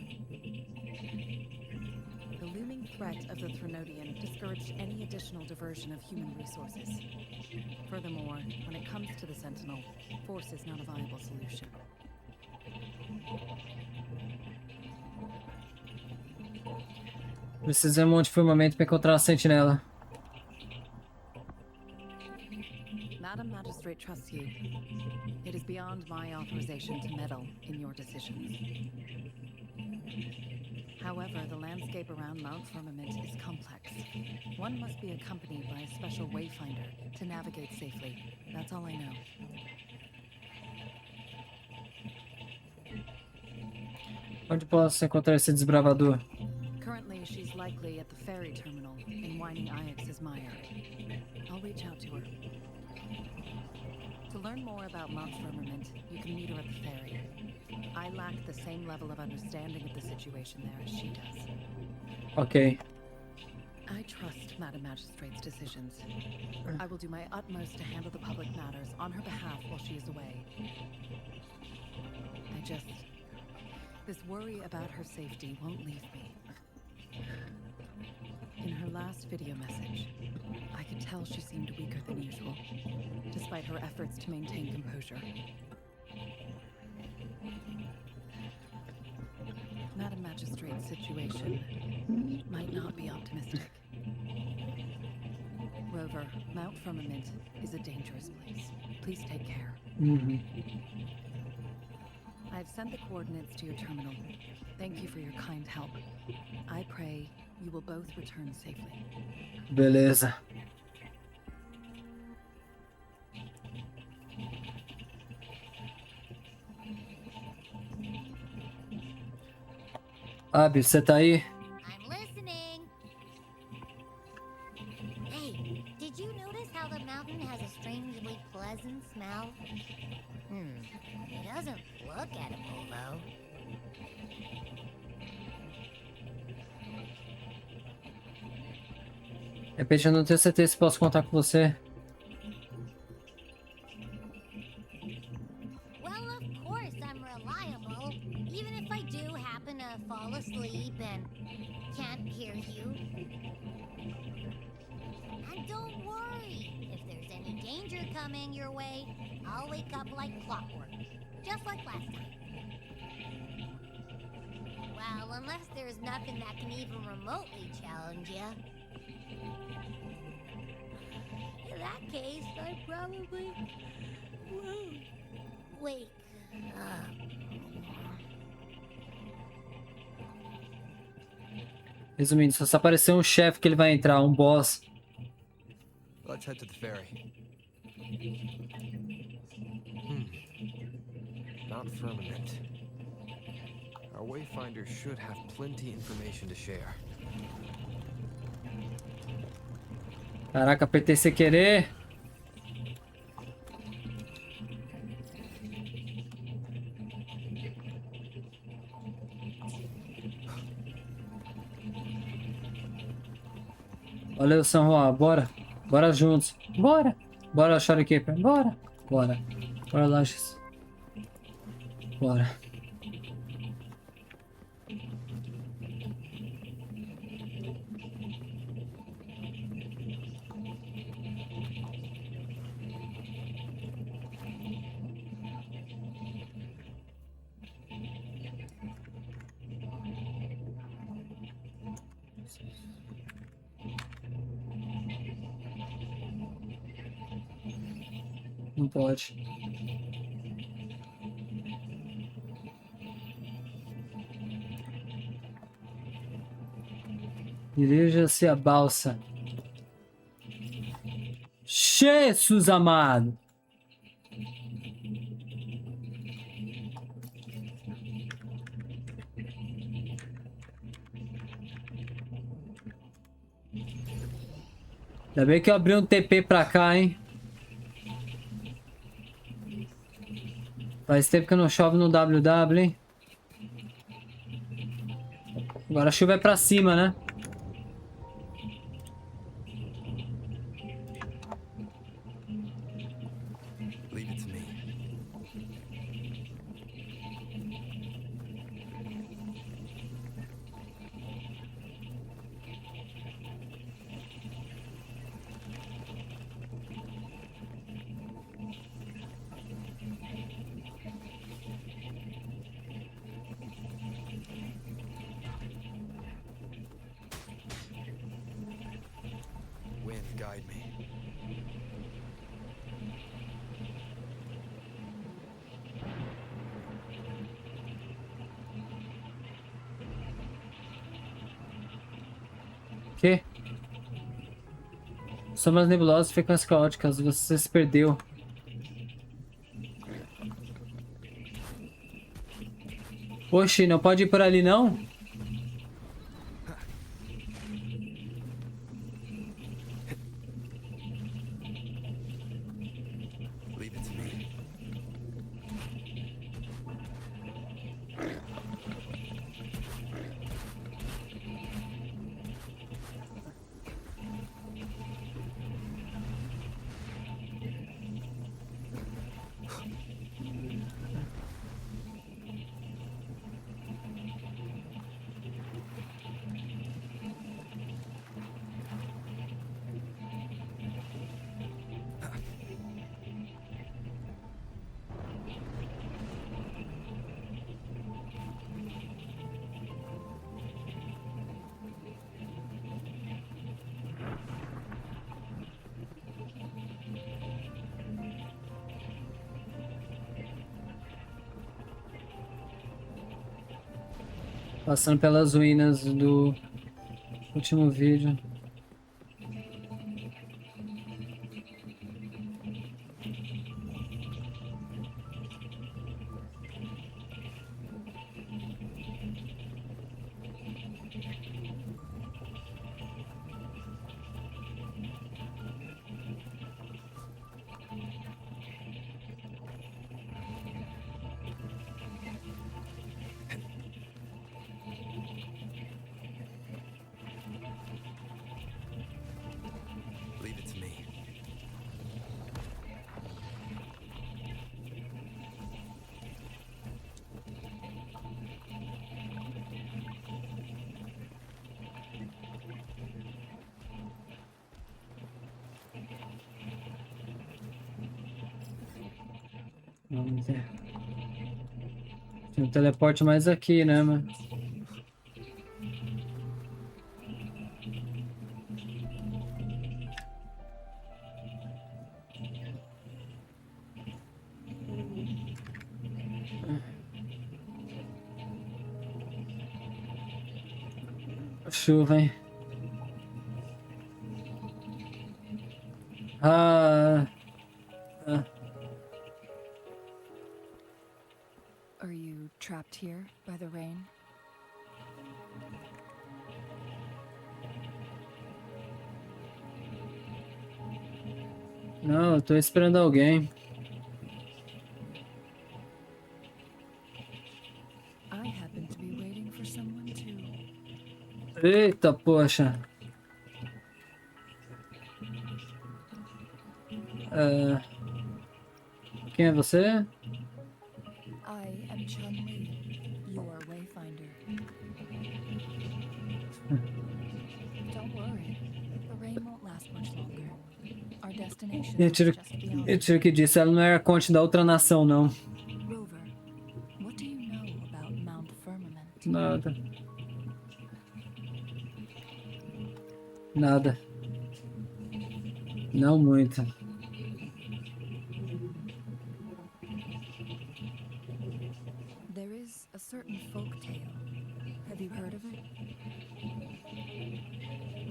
The looming threat of the Threnodian discouraged any additional diversion of human resources. Furthermore, when it comes to the Sentinel, force is not a viable solution. Precisamos de firmamento para encontrar a sentinela. magistrate trusts you. It is beyond my authorization to meddle in your decisions. However, the landscape around Mount Firmament is complex. One must be accompanied by a special wayfinder to navigate safely. That's all I know. Onde posso encontrar esse desbravador? Currently, she's likely at the ferry terminal in Whining Ix's mire. I'll reach out to her. To learn more about Mount Firmament, you can meet her at the ferry. I lack the same level of understanding of the situation there as she does. Ok. I trust Madam Magistrate's decisions. I will do my utmost to handle the public matters on her behalf while she is away. This worry about her safety won't leave me. In her last video message, I could tell she seemed weaker than usual, despite her efforts to maintain composure. Madam Magistrate's situation might not be optimistic. Rover, Mount Firmament is a dangerous place. Please take care. I've sent the coordinates to your terminal. Thank you for your kind help. I pray you will both return safely. Beleza. Abi, você tá aí? I'm listening. Hey, did you notice how the mountain has a strangely pleasant smell? It doesn't look edible, though. De repente eu não tenho certeza se posso contar com você. Well, of course I'm reliable, even if I do happen to fall asleep and can't hear you. And don't worry, if there's any danger coming your way, I'll wake up like clockwork, just like last time. Well, unless there's nothing that can even remotely challenge you. In that case, I probably won't wake up. Resumindo, se aparecer um chefe que ele vai entrar, um boss. Let's head to the ferry. Mount Firmament. Our wayfinder should have plenty information to share. Caraca, apertei sem querer. Valeu, São Juan. Bora. Bora juntos. Bora. Bora, Shorekeeper. Bora. Bora. Bora, Lanches. Bora. Não pode. Dirija-se à balsa. Jesus amado! Ainda bem que eu abri um TP pra cá, hein? Faz tempo que não chove no WW, hein? Agora a chuva é pra cima, né? Leave it to me. Sombras nebulosas, frequências caóticas. Você se perdeu. Oxi, não pode ir por ali, não? Leave it to me. Passando pelas ruínas do último vídeo. Leave it to me. Vamos ver. Tem um teleporte mais aqui, né, mano? Chuva, hein? Ah. Are you trapped here by the rain? Não, eu tô esperando alguém. I happen to be waiting for someone too. Eita, poxa. Quem é você? I am Chun-Li, your wayfinder. Don't worry, the rain won't last much longer. Our destination is just beyond. Eu tiro que disse, ela não é a conte da outra nação, não. Rover, what do you know about Mount Firmament? Nada. Nada. Não muito. There is a certain folk tale. Have you heard of it?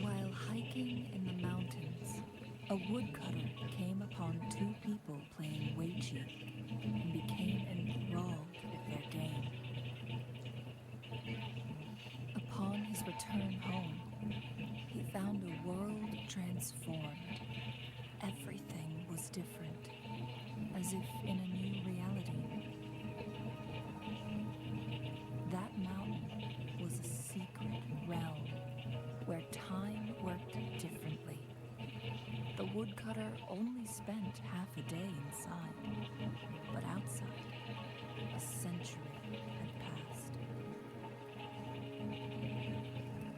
While hiking in the mountains, a woodcutter came upon two people playing Weiqi and became enthralled with their game. Upon his return home, he found a world transformed. Everything was different, as if in a new reality. That mountain was a secret realm where time worked differently. The woodcutter only spent half a day inside, but outside, a century had passed.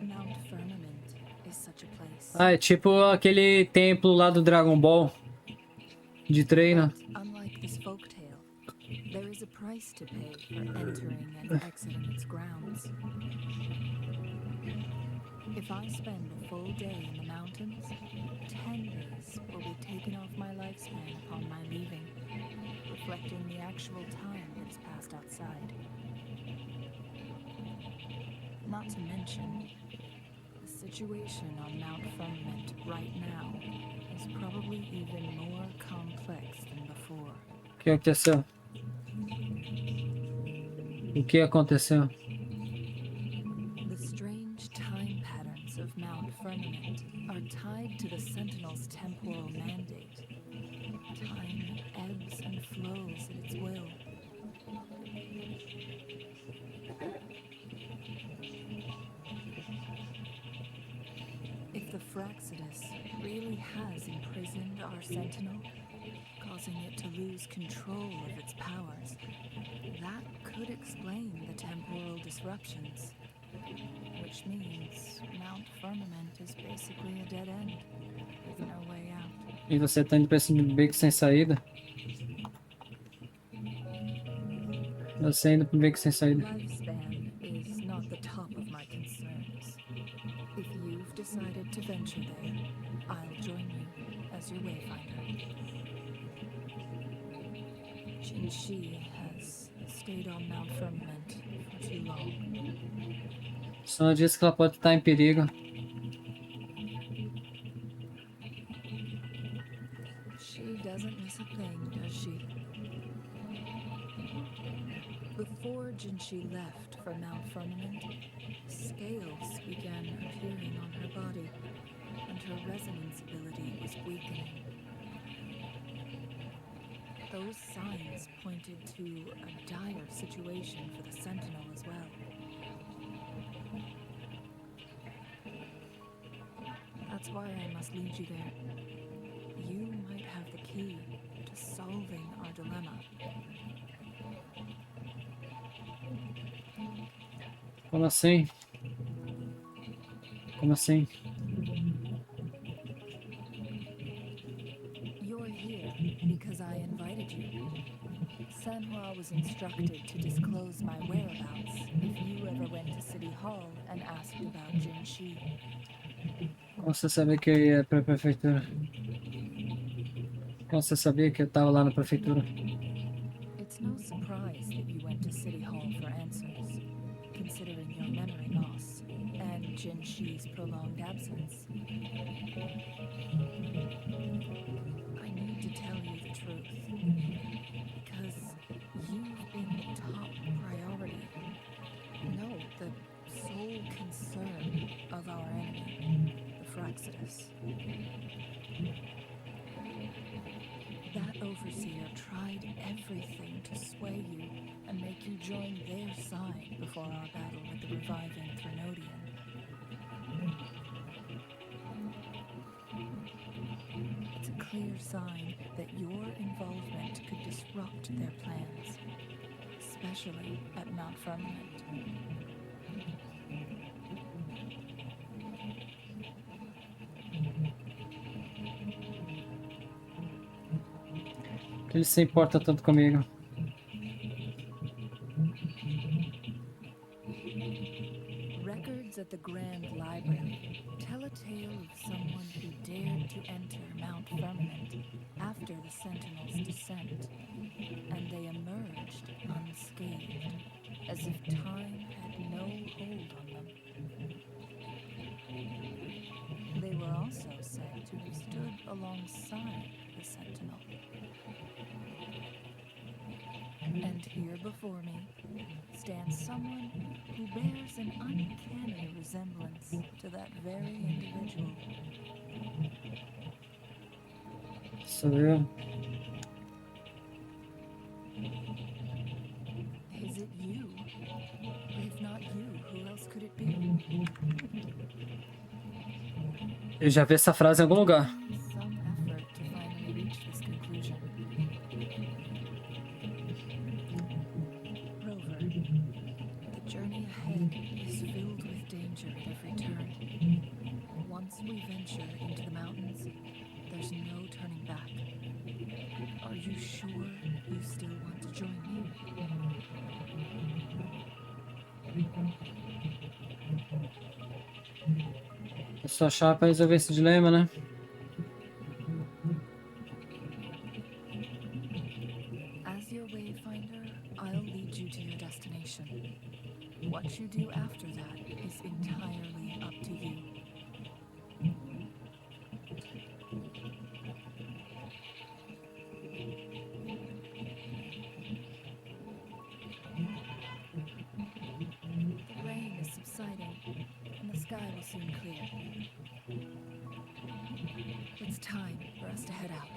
Mount Firmament is such a place. Ah, é tipo aquele templo lá do Dragon Ball. De treino. But unlike this folktale, there is a price to pay for entering and exiting its grounds. If I spend a full day in the mountains, 10 days will be taken off my lifespan upon my leaving, reflecting the actual time that is passed outside. Not to mention, the situation on Mount Firmament right now is probably even more complex than before. O que aconteceu? O que aconteceu? The strange time patterns of Mount Firmament are tied to the Sentinel's temporal mandate. Time ebbs and flows at its will. If the Fraxidus really has imprisoned our Sentinel, causing it to lose control of its powers, that could explain the temporal disruptions. Which means Mount Firmament is basically a dead end, with no way out. E você tá indo pra esse beco sem saída? Você indo pro beco sem saída. Lifespan is not the top of my concerns. If you've decided to venture there, I'll join you as your wayfinder. Jinshi has stayed on Mount Firmament for too long. Só diz que ela pode estar em perigo. She doesn't miss a thing, does she? Before Jinshi left for Mount Firmament, scales began appearing on her body, and her resonance ability was weakening. Those signs pointed to a dire situation for the Sentinel as well. That's why I must lead you there. You might have the key to solving our dilemma. Como assim? Como assim? You're here because I invited you. Sanhua was instructed to disclose my whereabouts if you ever went to City Hall and asked about Jinshi. Como você sabia que eu ia pra prefeitura? Como você sabia que eu tava lá na prefeitura? It's no surprise that you went to City Hall for answers, considering your memory loss and Jinshi's prolonged absence. I need to tell you the truth, because you've been the top priority. No, the sole concern of our enemy, the Fraxidus. That overseer tried everything to sway you and make you join their side before our battle with the reviving Threnodian. It's a clear sign that your involvement could disrupt their plans, especially at Mount Firmament. Que ele se importa tanto comigo. Records at the Grand Library tell a tale of someone who dared to enter Mount Firmament after the Sentinel's descent, and they emerged unscathed, as if time had no hold on them. They were also said to have stood alongside the Sentinel. And here before me stands someone who bears an uncanny resemblance to that very individual. Sou eu. Is it you? If not you, who else could it be? Eu já vi essa frase em algum lugar. Some effort to finally reach this conclusion. Rover, the journey ahead is filled with danger at every turn. Once we venture into the mountains, there's no turning back. Are you sure you still want to join me? É só achar pra resolver esse dilema, né? As your wayfinder, I'll lead you to your destination. What you do after that is entirely up to you. clear. It's time for us to head out.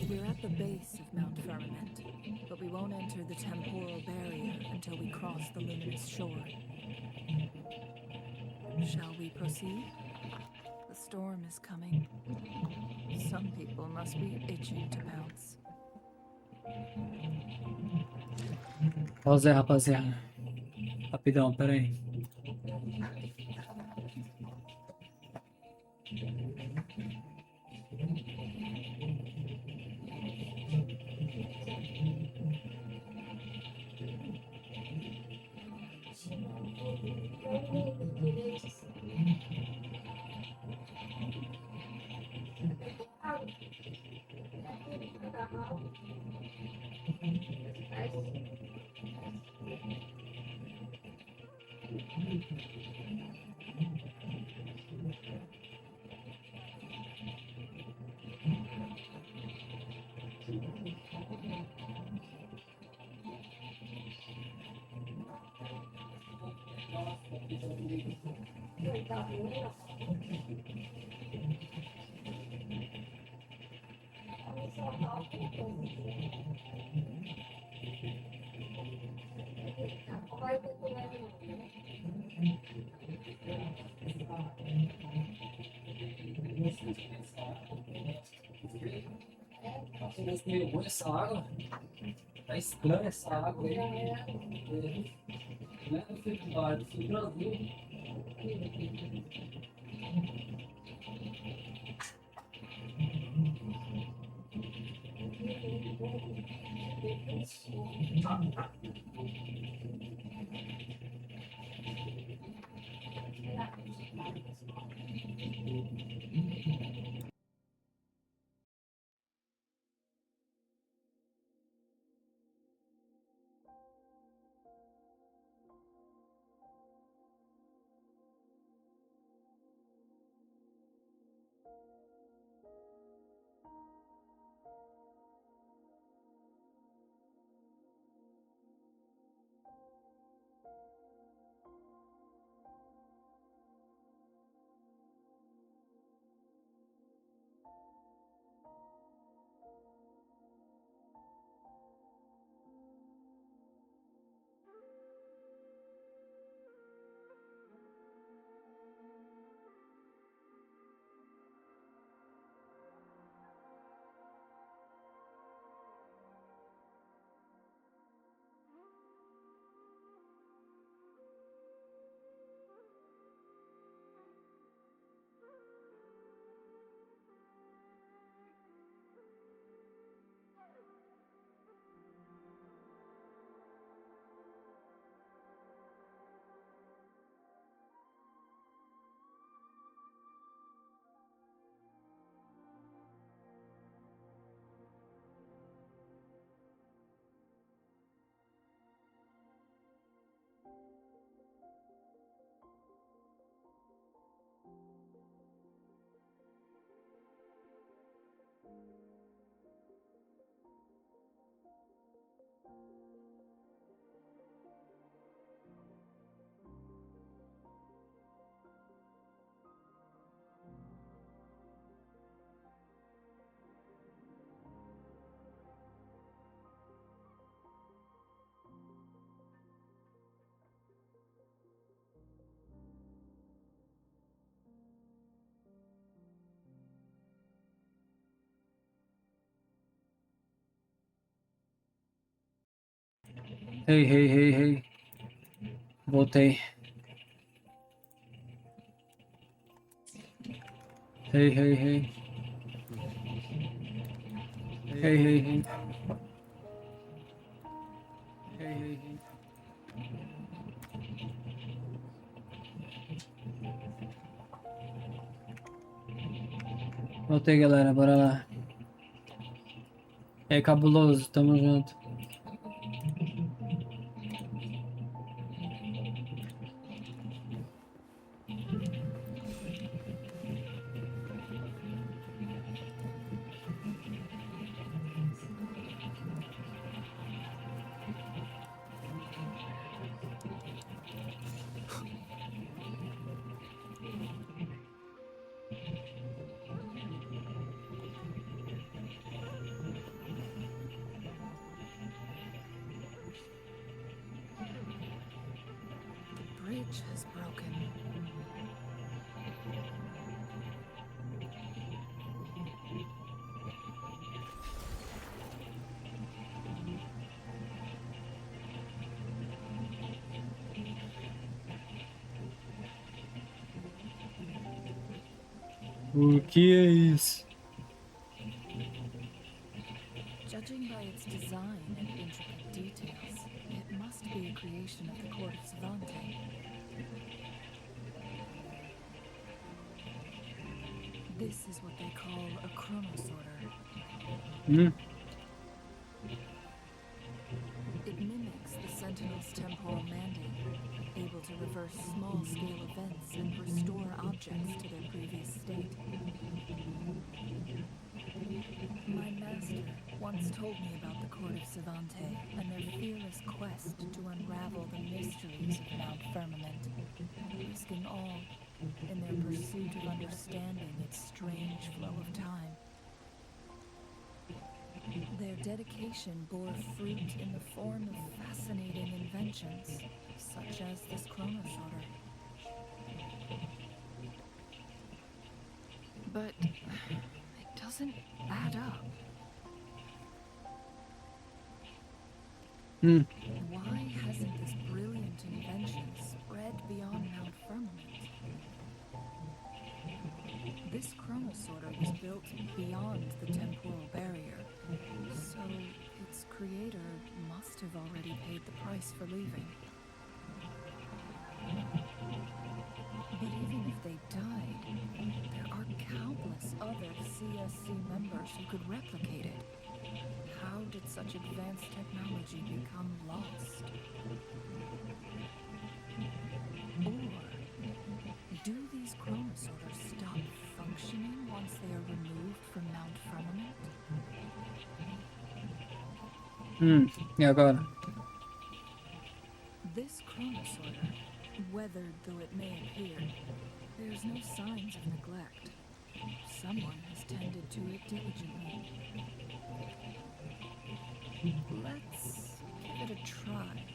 We're at the base of Mount Firmament, but we won't enter the temporal barrier until we cross the luminous shore. Shall we proceed? The storm is coming. Some people must be itching to pounce. Pausa aí, rapaziada. Rapidão, pera aí. Meio ruim essa água. Tá estranha essa água aí. Não é do fio de bar, é do fio do Brasil. Hey, hey, hey, hey. Voltei. Hey, hey, hey. Hey, hey, hey. Hey, hey, hey. Voltei, galera. Bora lá. É cabuloso. Tamo junto. The bridge has broken. O que é isso? Judging by its design and intricate details, it must be a creation of the court of Savante. This is what they call a chronosorter. It mimics the Sentinel's temporal mandate, able to reverse small-scale events and restore objects to their previous state. My master once told me about the court of Savante and their fearless quest to unravel the mysteries of Mount Firmament, risking all in their pursuit of understanding its strange flow of time. Their dedication bore fruit in the form of fascinating inventions, such as this chronosorter. But it doesn't add up. Why hasn't this brilliant invention spread beyond Mount Firmament? This chronosorter was built beyond the temporal barrier, so its creator must have already paid the price for leaving. But even if they died, there are countless other CSC members who could replicate it. How did such advanced technology become lost? Or do these chronosorters stop functioning once they are removed from Mount Firmament? E agora? This chronosorter, weathered though it may appear, bears no signs of neglect. Someone has tended to it diligently. Let's give it a try.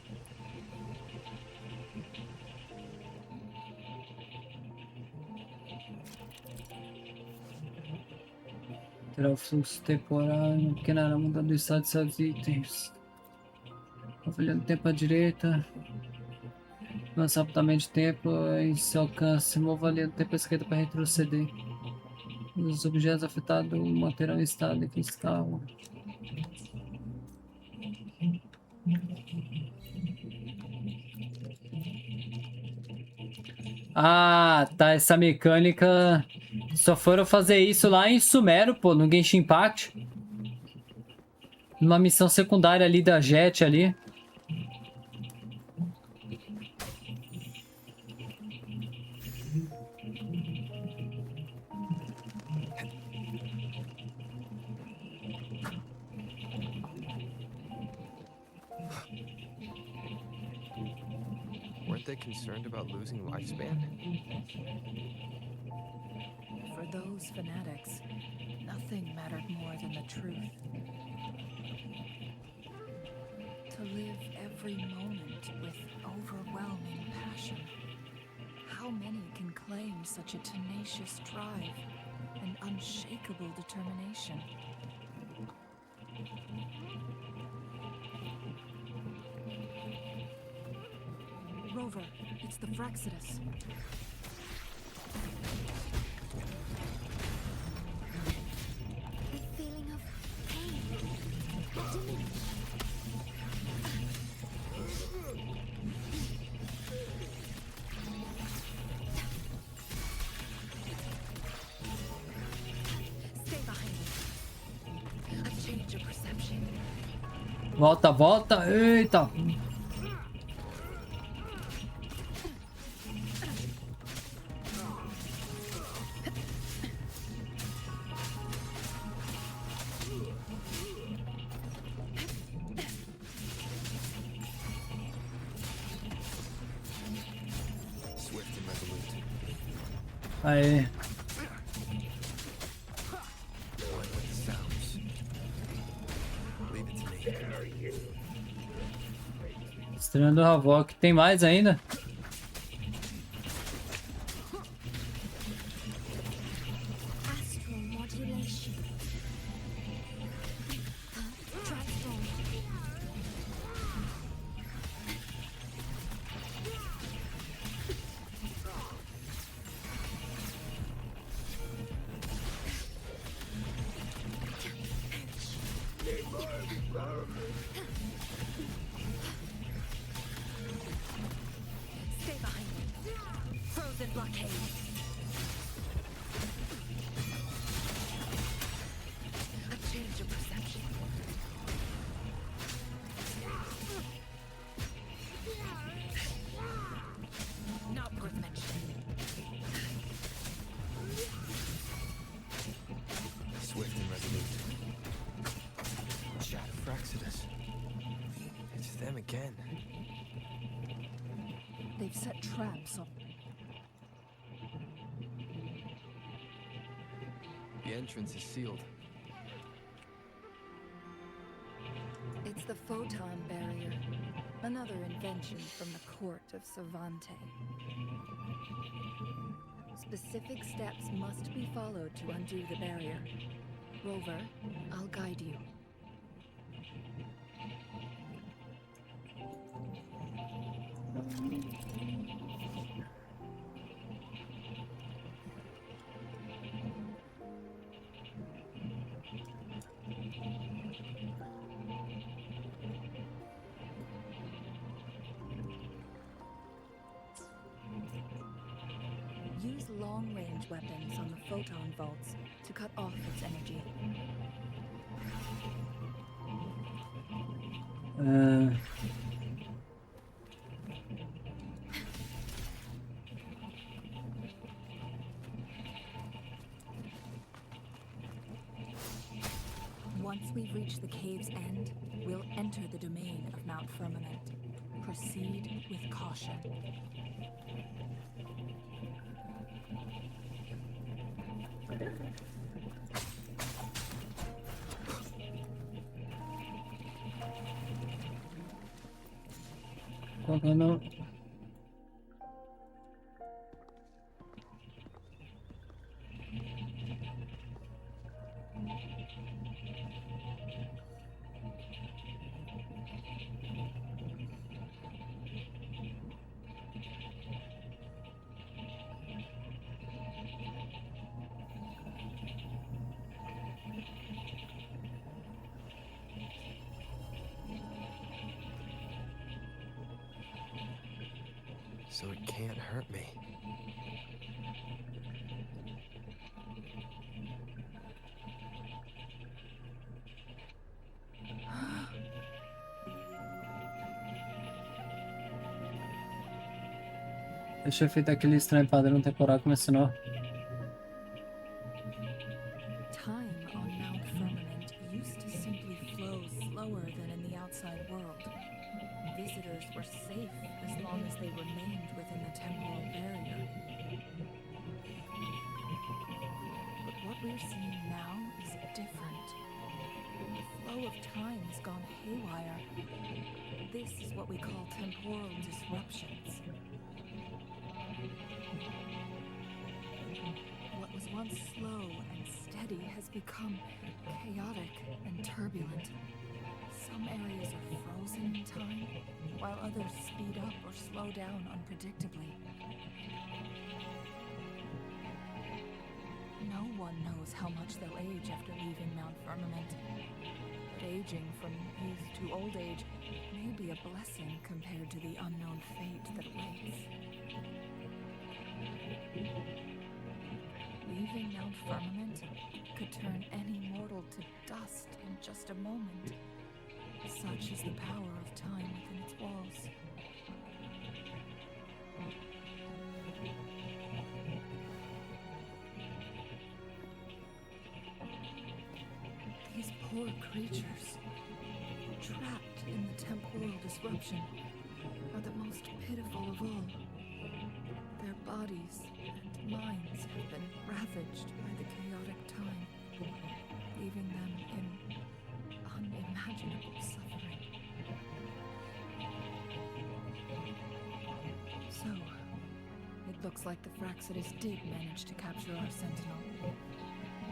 Terá o fluxo temporal, que nada mudando o estado de seus itens. Avaliando o tempo à direita. Lança rapidamente o tempo em seu alcance. Mova ali o tempo à esquerda para retroceder. Os objetos afetados manterão o estado fiscal. Ah, tá. Essa mecânica. Só foram fazer isso lá em Sumero, pô, no Genshin Impact. Numa missão secundária ali da Jet ali. Weren't they concerned about losing lifespan? For those fanatics, nothing mattered more than the truth. To live every moment with overwhelming passion. How many can claim such a tenacious drive and unshakable determination? Rover, it's the Frexodus. The feeling of pain. Diminish. Stay behind me. A change of perception. Volta, volta. Eita. Swift and resolute. Aí. One with the sounds. Leave it to me. Estreando o Havok. Tem mais ainda? Astral modulation. Transform. Stay behind me. Frozen blockade. A change of perception. Not worth mentioning. Swift and resolute. Shadow Frexodus. It's them again. They've set traps on. The entrance is sealed. It's the photon barrier, another invention from the court of Savante. Specific steps must be followed to undo the barrier. Rover, I'll guide you. Use long-range weapons on the photon vaults to cut off its energy. Once we've reached the cave's end, we'll enter the domain of Mount Firmament. Proceed with caution. Colocando. So it can't hurt me. Deixa eu efeito aquele estranho padrão temporal que mencionou. Time on Mount Firmament used to simply flow slower than in the outside world. Visitors were safe as long as they remained within the temporal barrier. But what we're seeing now is different. The flow of time has gone haywire. This is what we call temporal disruptions. What was once slow and steady has become chaotic and turbulent. Some areas are frozen in time, while others speed up or slow down unpredictably. No one knows how much they'll age after leaving Mount Firmament. But aging from youth to old age may be a blessing compared to the unknown fate that awaits. Leaving Mount Firmament could turn any mortal to dust in just a moment. Such is the power of time within its walls. These poor creatures, trapped in the temporal disruption, are the most pitiful of all. Their bodies and minds have been ravaged by the chaotic time, leaving them in unimaginable suffering. So, it looks like the Fraxidus did manage to capture our Sentinel,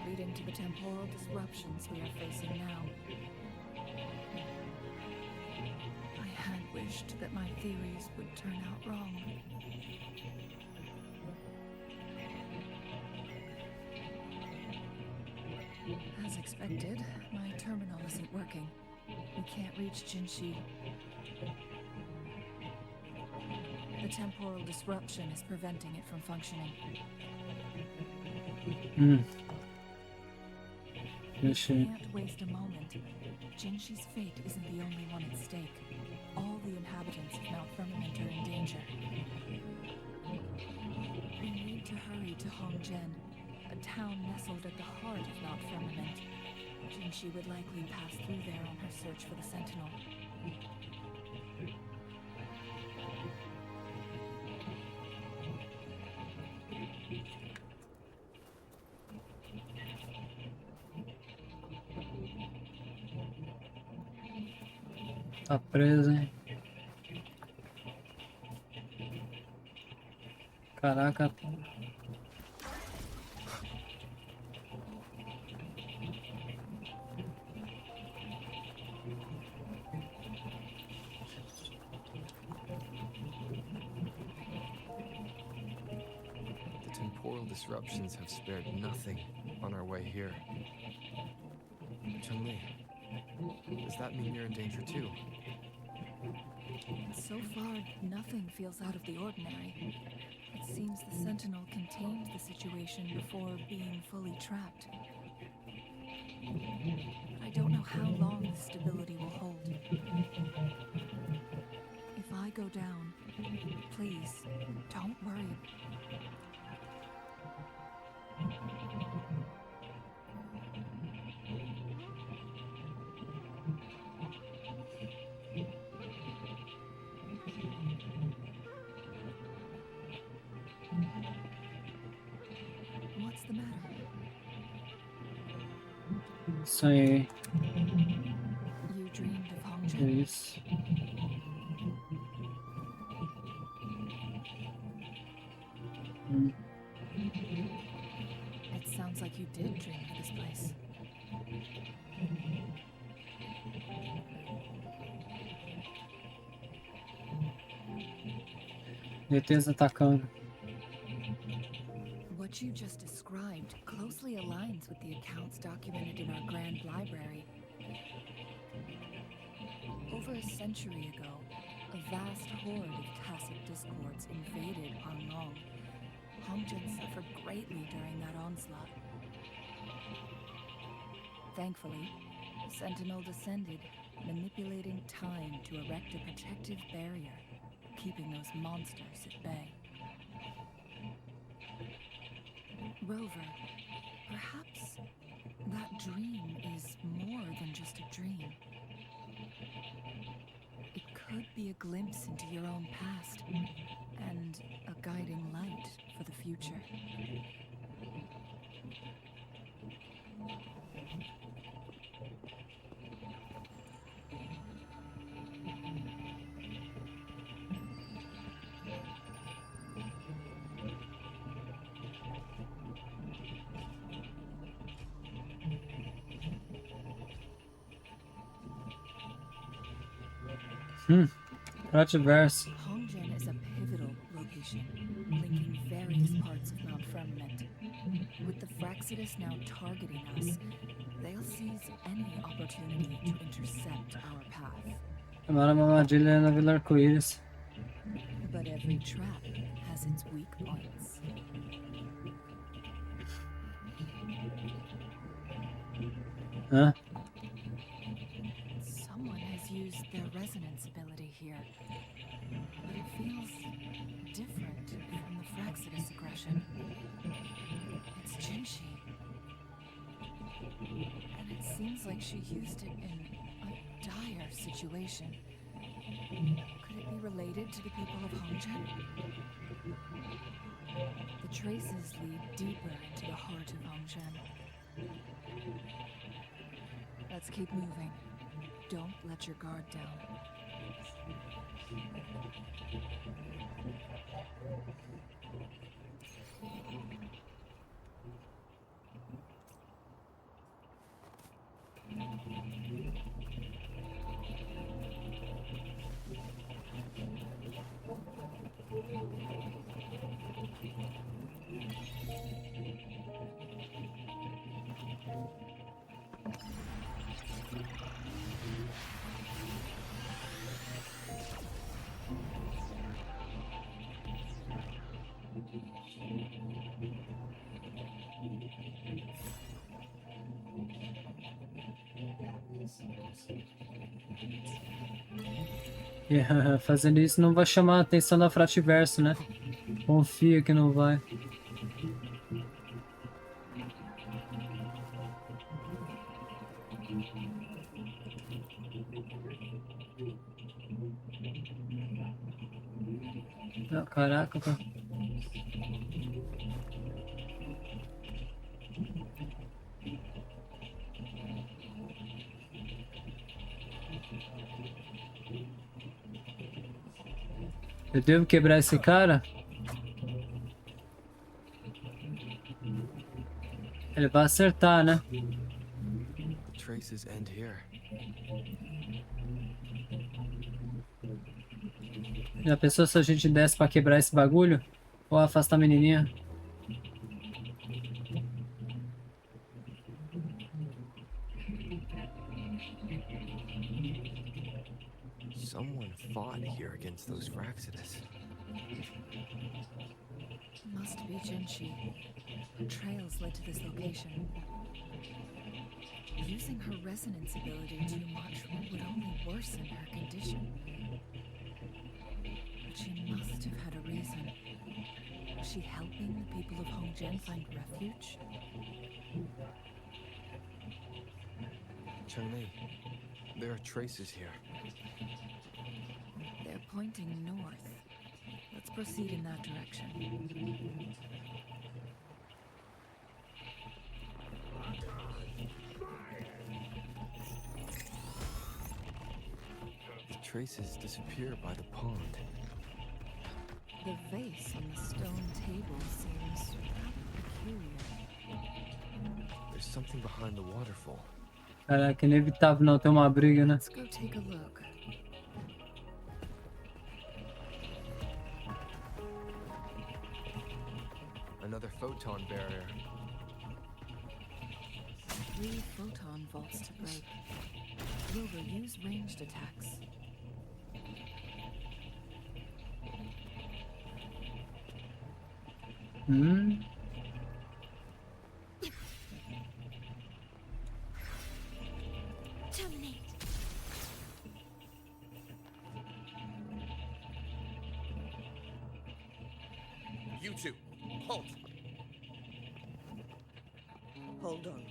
leading to the temporal disruptions we are facing now. I had wished that my theories would turn out wrong. As expected, my terminal isn't working. We can't reach Jinshi. The temporal disruption is preventing it from functioning. Can't waste a moment. Jinshi's fate isn't the only one at stake. All the inhabitants of Mount Firmament are in danger. We need to hurry to Hongjian, a town nestled at the heart of Mount Firmament. Jinshi would likely pass through there on her search for the Sentinel. Tá preso, hein? Caraca. The temporal disruptions have spared nothing on our way here. Chun-Li, does that mean you're in danger too? So far, nothing feels out of the ordinary. It seems the Sentinel contained the situation before being fully trapped. But I don't know how long the stability will hold. If I go down, please, don't worry. What's the matter? Isso aí. You dreamed of É Hongjian? isso. It sounds like you did dream of this place. ETs atacando. What you just described closely aligns with the accounts documented in our Grand Library. Over a century ago, a vast horde of tacit discords invaded Huanglong. Hongjian suffered greatly during that onslaught. Thankfully, the Sentinel descended, manipulating time to erect a protective barrier, keeping those monsters at bay. Rover, perhaps that dream is more than just a dream. It could be a glimpse into your own past and a guiding light for the future. Frativerso. Hongjian is a pivotal location, linking various parts of Mount Firmament. With the Fraxidus now targeting us, they'll seize any opportunity to intercept our path. Chamaram uma armadilha na Vila Arco-Íris. But every trap has its weak points. Hã? Someone has used their resonance ability here, but it feels different from the Fraxidus aggression. It's Jinshi, and it seems like she used it in a dire situation. Could it be related to the people of Hongjian? The traces lead deeper into the heart of Hongjian. Let's keep moving. Don't let your guard down. E, fazendo isso não vai chamar a atenção da Frativerso, né? Confia que não vai. Não, caraca, cara. Eu devo quebrar esse cara? Ele vai acertar, né? The traces end here. Já pensou se a gente desce pra quebrar esse bagulho? Ou afastar a menininha? Someone fought here against those Fraxidus. Must be Jinshi. Trails led to this location. Using her resonance ability too much would only worsen her condition. But she must have had a reason. Was she helping the people of Hongjian find refuge? Chun-Li, there are traces here. They're pointing north. Let's proceed in that direction. The traces disappear by the pond. The vase on the stone table seems rather peculiar. There's something behind the waterfall. Caraca, inevitável não ter uma briga, né? Let's go take a look. Another photon barrier. 3 photon vaults to break. Rover, use ranged attacks. Terminate. You two, halt! Hold on.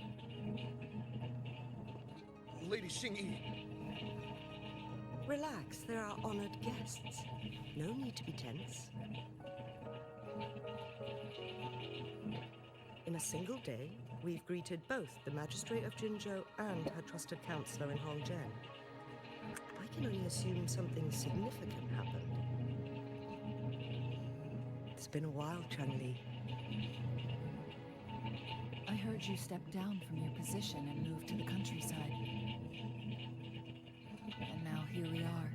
Lady Xing-Yi, Relax, there are honored guests. No need to be tense. In a single day, we've greeted both the Magistrate of Jinzhou and her trusted counselor in Hongjian. I can only assume something significant happened. It's been a while, Chun-Li. I heard you step down from your position and move to the countryside. And now here we are,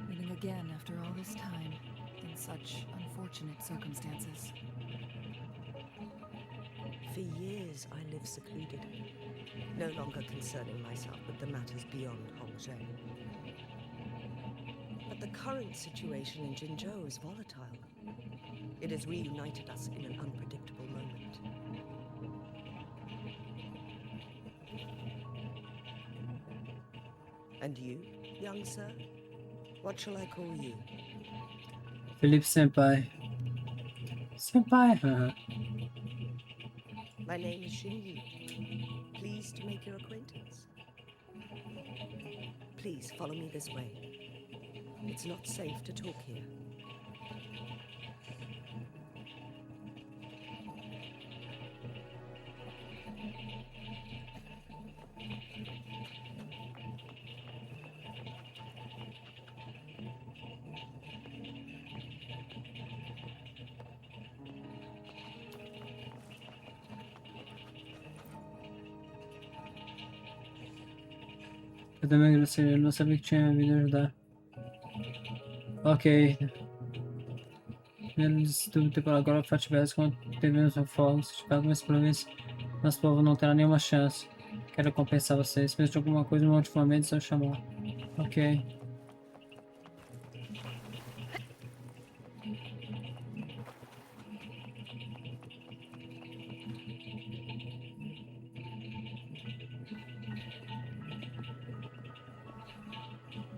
meeting again after all this time, in such unfortunate circumstances. For years, I lived secluded, no longer concerning myself with the matters beyond Hongzhen. But the current situation in Jinzhou is volatile. It has reunited us in an unpredictable moment. And you, young sir? What shall I call you? Felipe Senpai. Senpai, haha. My name is Xinyi. Pleased to make your acquaintance. Please follow me this way. It's not safe to talk here. Eu também agradeceria, eu não sabia que tinha vindo ajudar. Ok. Menos do tempo agora para tivesse quando devemos um fogo, se tiver algumas províncias, nosso povo não terá nenhuma chance. Quero compensar vocês. Se precisar de alguma coisa, ultimamente, só chamar. Ok.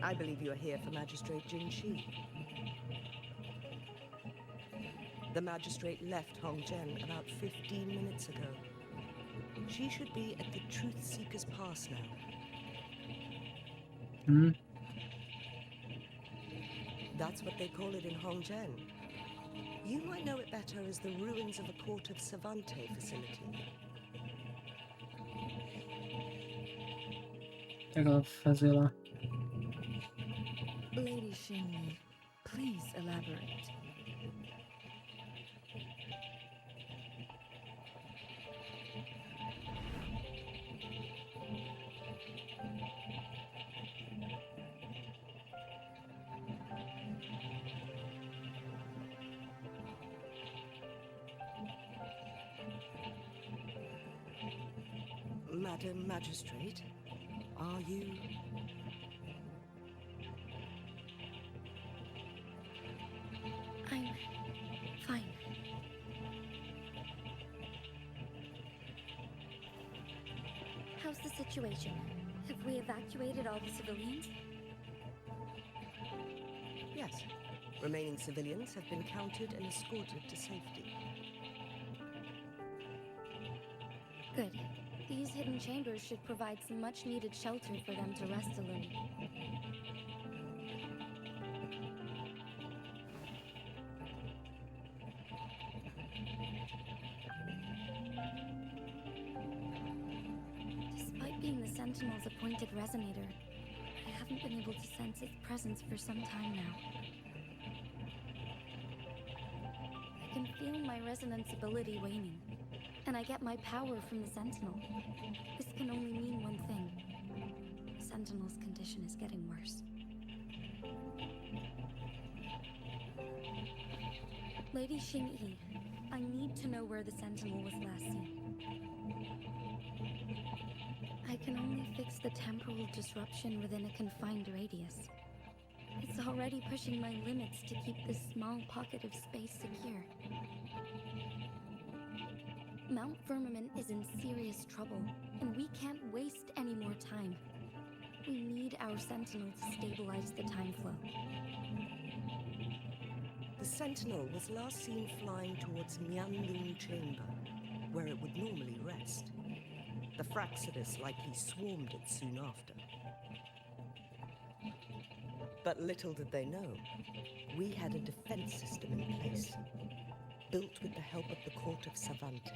I believe you are here for Magistrate Jinshi. The magistrate left Hongzhen about 15 minutes ago. She should be at the Truth Seeker's Pass now. Hmm. That's what they call it in Hongzhen. You might know it better as the ruins of a Court of Savante facility. O que ela vai fazer lá? Lady Xinyi, please elaborate. Madam Magistrate, are you... I'm fine. How's the situation? Have we evacuated all the civilians? Yes. Remaining civilians have been counted and escorted to safety. Good. These hidden chambers should provide some much-needed shelter for them to rest a little. Despite being the Sentinel's appointed resonator, I haven't been able to sense its presence for some time now. I can feel my resonance ability waning, and I get my power from the Sentinel. This can only mean one thing. The Sentinel's condition is getting worse. Lady Xinyi, I need to know where the Sentinel was last seen. I can only fix the temporal disruption within a confined radius. It's already pushing my limits to keep this small pocket of space secure. Mount Firmament is in serious trouble, and we can't waste any more time. We need our Sentinel to stabilize the time flow. The Sentinel was last seen flying towards Huanglong Chamber, where it would normally rest. The Fraxidus likely swarmed it soon after. But little did they know, we had a defense system in place, built with the help of the Court of Savante.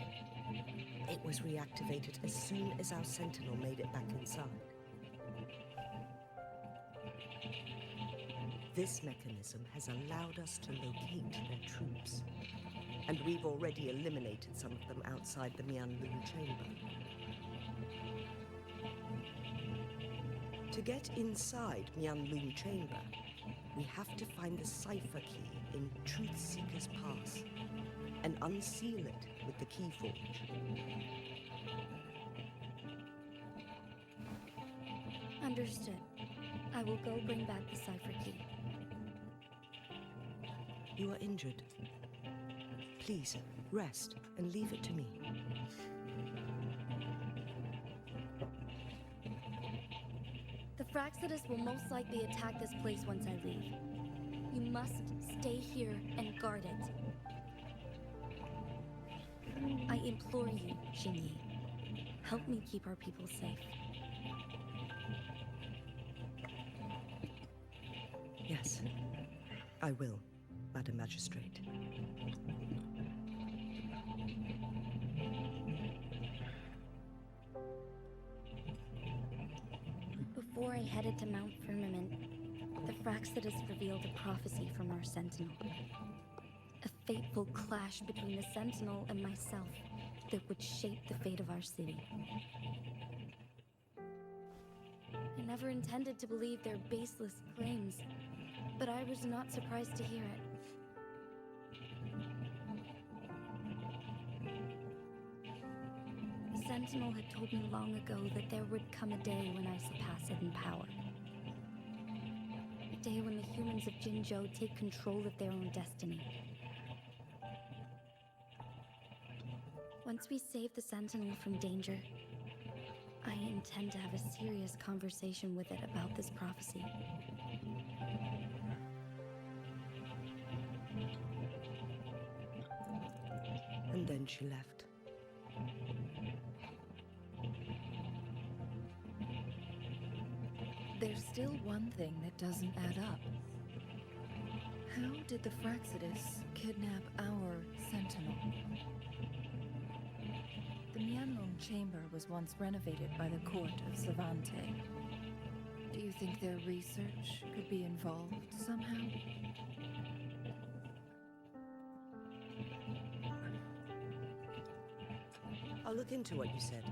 It was reactivated as soon as our Sentinel made it back inside. This mechanism has allowed us to locate their troops, and we've already eliminated some of them outside the Huanglong Chamber. To get inside Huanglong chamber, we have to find the cipher key in Truth Seeker's Pass and unseal it with the Keyforge. Understood. I will go bring back the cipher key. You are injured. Please, rest and leave it to me. The Fraxidus will most likely attack this place once I leave. You must stay here and guard it. I implore you, Jinyi. Help me keep our people safe. Yes, I will, Madam Magistrate. Before I headed to Mount Firmament, the Fraxidus revealed a prophecy from our Sentinel. A fateful clash between the Sentinel and myself that would shape the fate of our city. I never intended to believe their baseless claims, but I was not surprised to hear it. The Sentinel had told me long ago that there would come a day when I surpass it in power. A day when the humans of Jinzhou take control of their own destiny. Once we save the Sentinel from danger, I intend to have a serious conversation with it about this prophecy. And then she left. There's still one thing that doesn't add up. How did the Fraxidus kidnap our Sentinel? The Huanglong chamber was once renovated by the court of Savante. Do you think their research could be involved somehow? I'll look into what you said.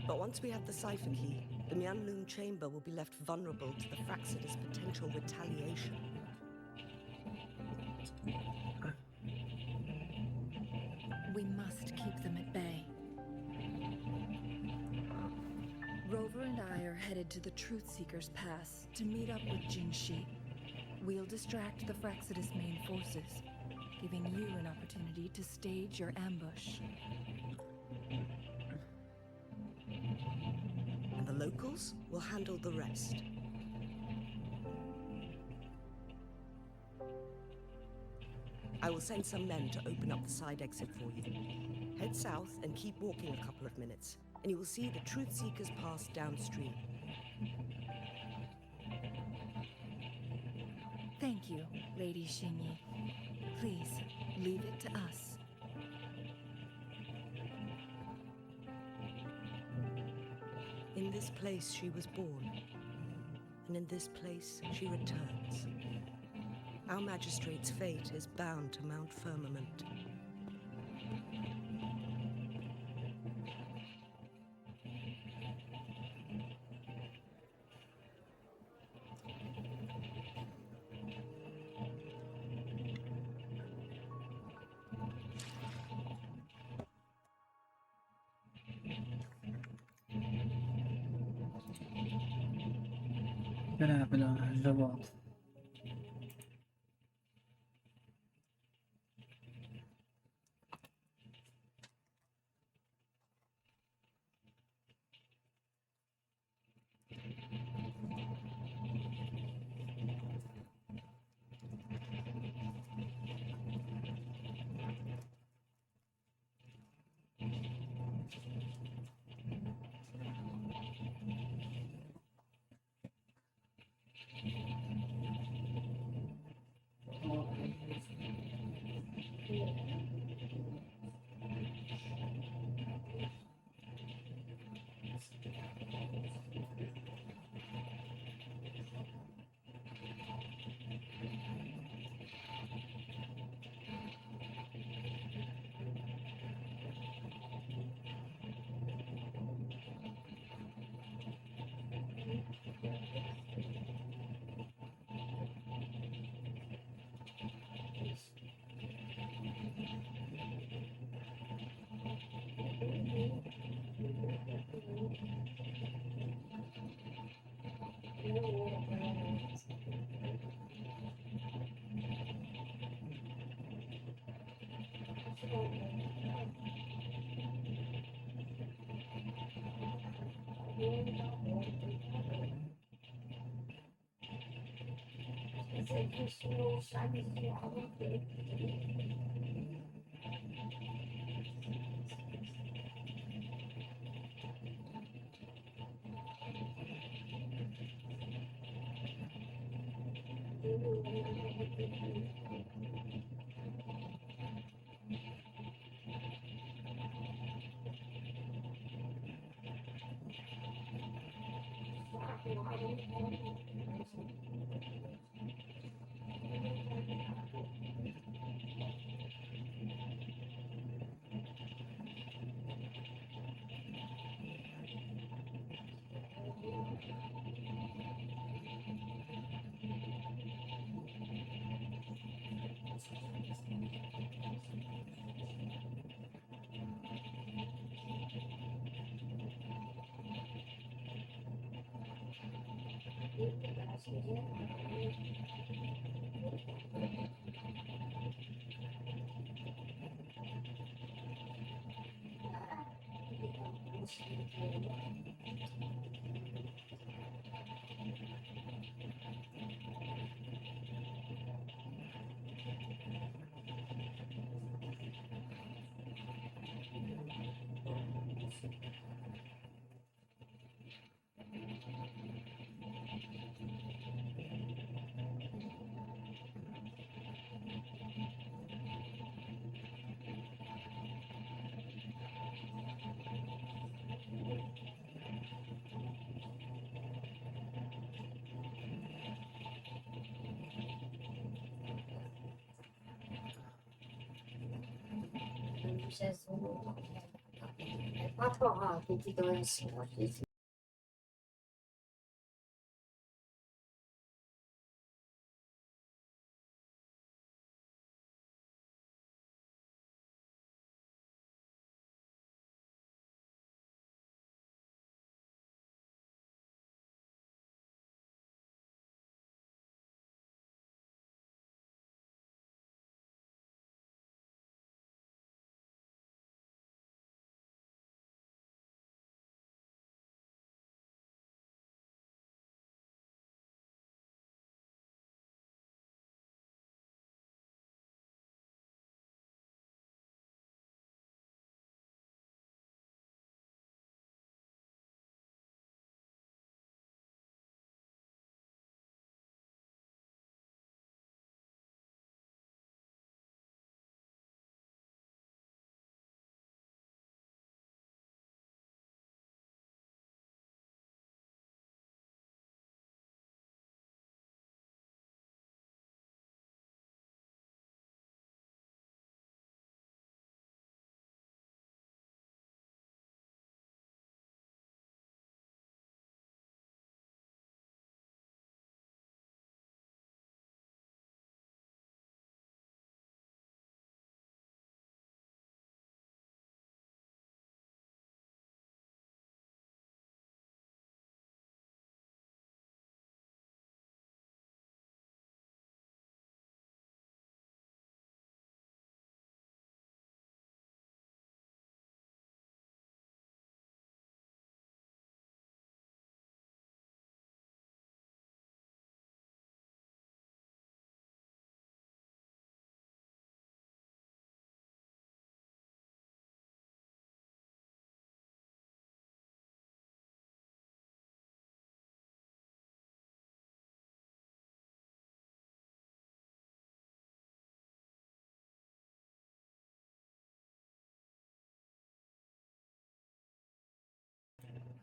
But once we have the cipher key, the Huanglong chamber will be left vulnerable to the Fraxidus' potential retaliation. We must keep them at bay. Rover and I are headed to the Truth Seeker's Pass to meet up with Jinshi. We'll distract the Fraxidus' main forces, giving you an opportunity to stage your ambush. And the locals will handle the rest. I will send some men to open up the side exit for you. Head south and keep walking a couple of minutes, and you will see the Truth Seeker's Pass downstream. Thank you, Lady Xingyi. Please, leave it to us. In this place she was born, and in this place she returns. Our magistrate's fate is bound to Mount Firmament. Pera, já volto.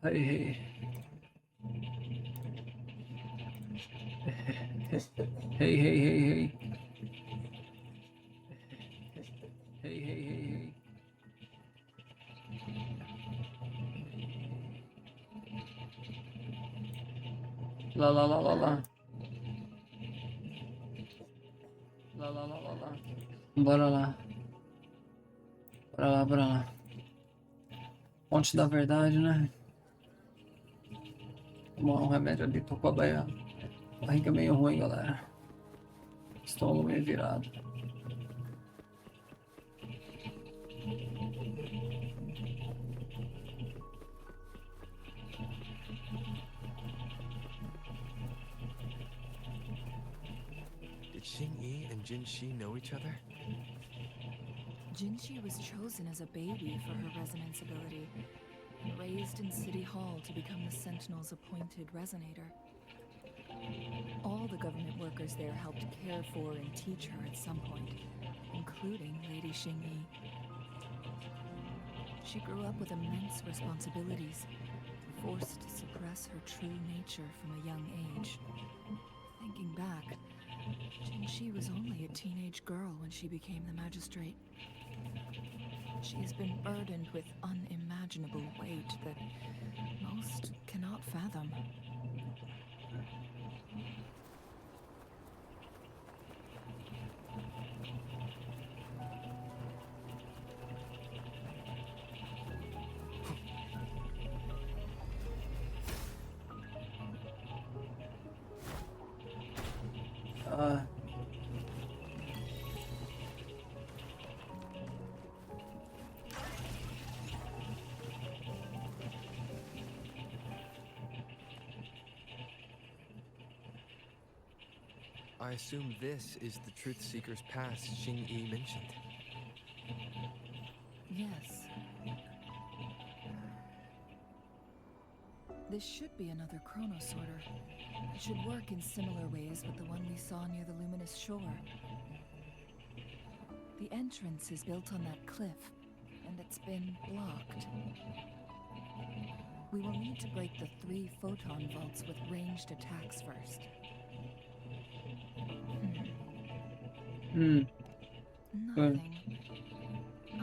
Hey, hey. Hey, hey, hey, hey. Hey, hey, hey, hey. Lá, lá, lá, lá, lá. Lá, lá, lá, lá, lá. Bora lá. Bora lá, bora lá. Fonte da verdade, né? Tomar um remédio ali, tô com a barriga meio ruim, galera. Estômago meio virado. Xingyi and Jinshi know each other? Jinshi was chosen as a baby for her resonance ability, raised in City Hall to become the Sentinel's appointed resonator. All the government workers there helped care for and teach her at some point, including Lady Xingyi. She grew up with immense responsibilities, forced to suppress her true nature from a young age. Thinking back, Jinshi was only a teenage girl when she became the magistrate. She has been burdened with unimaginable weight that most cannot fathom. I assume this is the Truth Seeker's Pass Xingyi mentioned. Yes. This should be another chronosorter. It should work in similar ways with the one we saw near the luminous shore. The entrance is built on that cliff, and it's been blocked. We will need to break the 3 photon vaults with ranged attacks first. Nothing.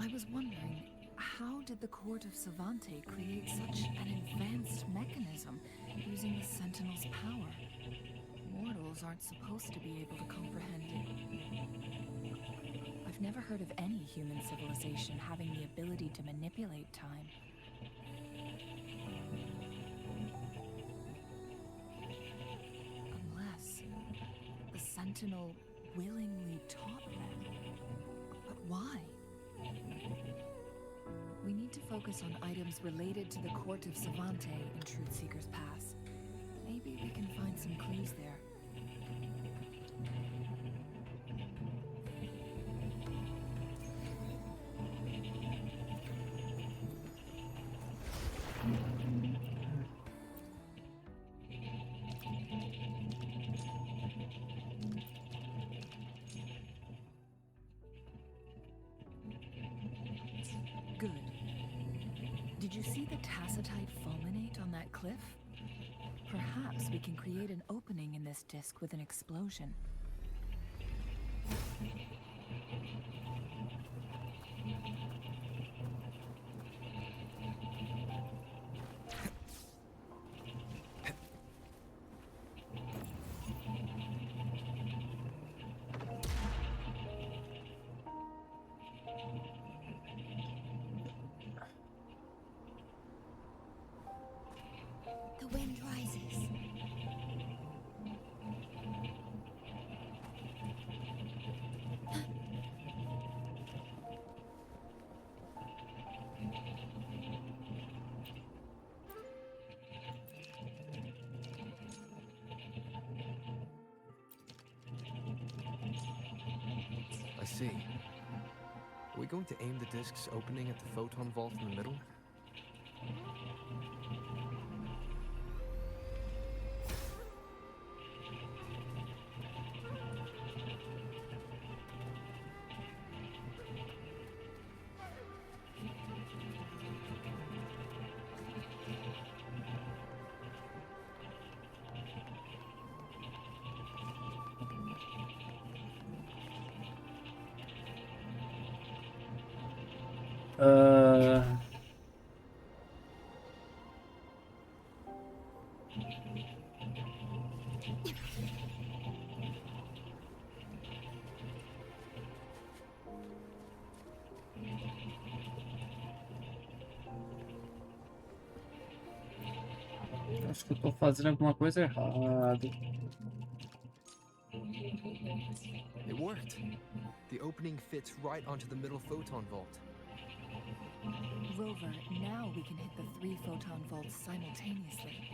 I was wondering, how did the Court of Savante create such an advanced mechanism using the Sentinel's power? Mortals aren't supposed to be able to comprehend it. I've never heard of any human civilization having the ability to manipulate time. Unless the Sentinel willingly taught them. But why? We need to focus on items related to the Court of Savante in Truth Seeker's Pass. Maybe we can find some clues there. Good. Did you see the tacitite fulminate on that cliff? Perhaps we can create an opening in this disk with an explosion. The wind rises. I see. Are we going to aim the disk's opening at the photon vault in the middle? Acho que eu tô fazendo alguma coisa errada. It worked. The opening fits right onto the middle photon vault. Rover, now we can hit the 3 photon vaults simultaneously.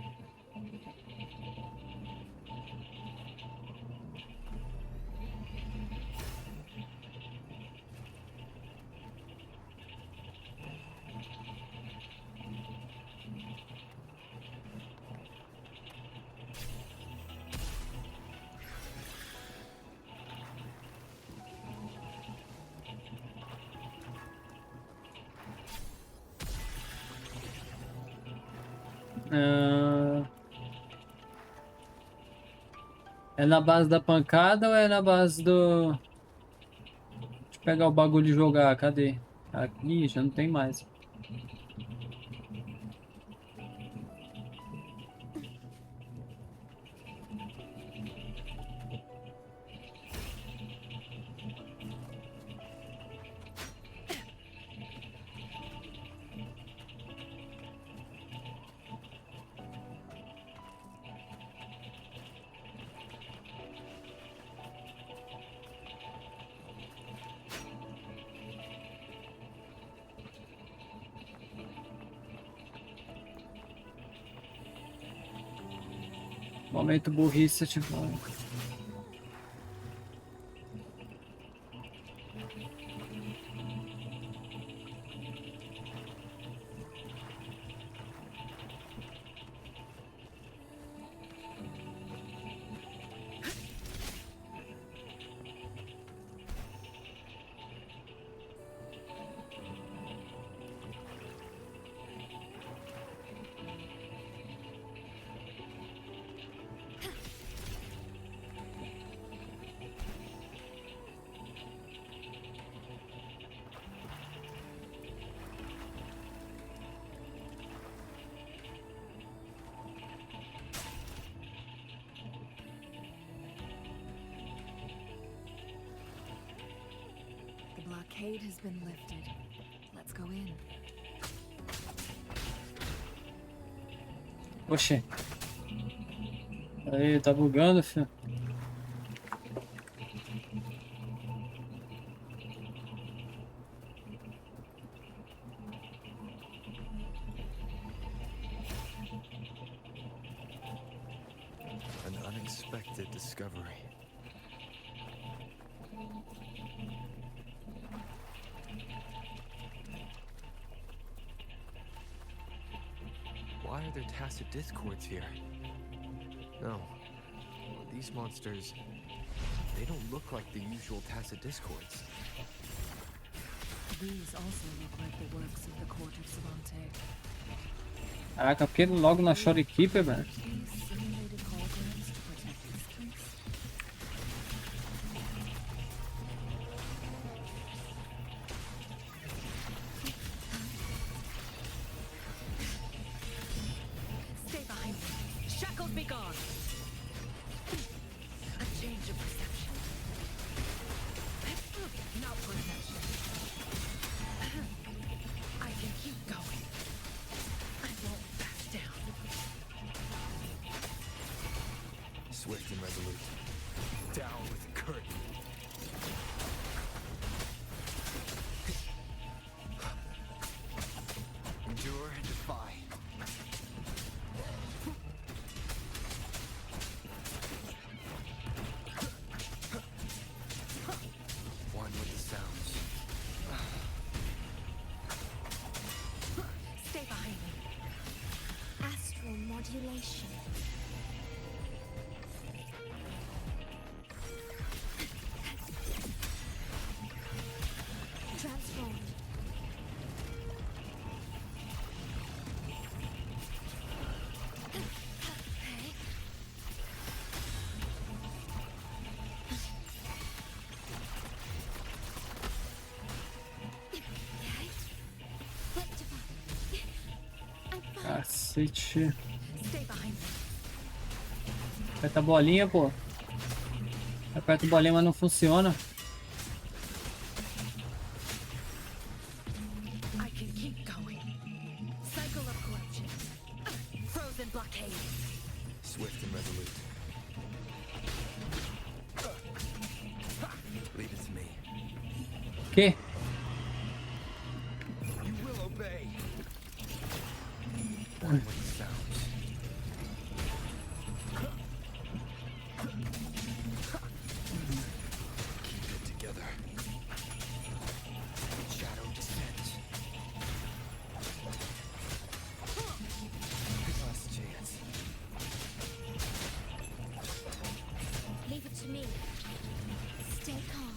É na base da pancada ou é na base do... Deixa eu pegar o bagulho e jogar, cadê? Aqui já não tem mais. Momento burrice, tipo... The blockade has been lifted. Let's go in. Oxê. Aí, tá bugando, filho. An unexpected discovery. Why are there tacit discords here? No. These monsters, they don't look like the usual tacit discords. These also look like the works of the court of Savante. Caraca, porque logo na Shorekeeper, velho. These simulated holograms to protect this place. Stay behind me. Shackles be gone. A change of perception. Not perception. I can keep going. I won't back down. Swift and resolute. Down with the curtain. Endure and defy. One with the sounds. Stay behind me. Astral modulation. Transformed. Cacete. Stay behind me. Aperta a bolinha, pô. Aperta a bolinha, mas não funciona. I can keep going. Cycle of corruption. Frozen blockade. Swift and resolute. Leave it to me. Que? You will obey. One with the sounds. Keep it together. Shadow descends. Last chance. Leave it to me. Stay calm.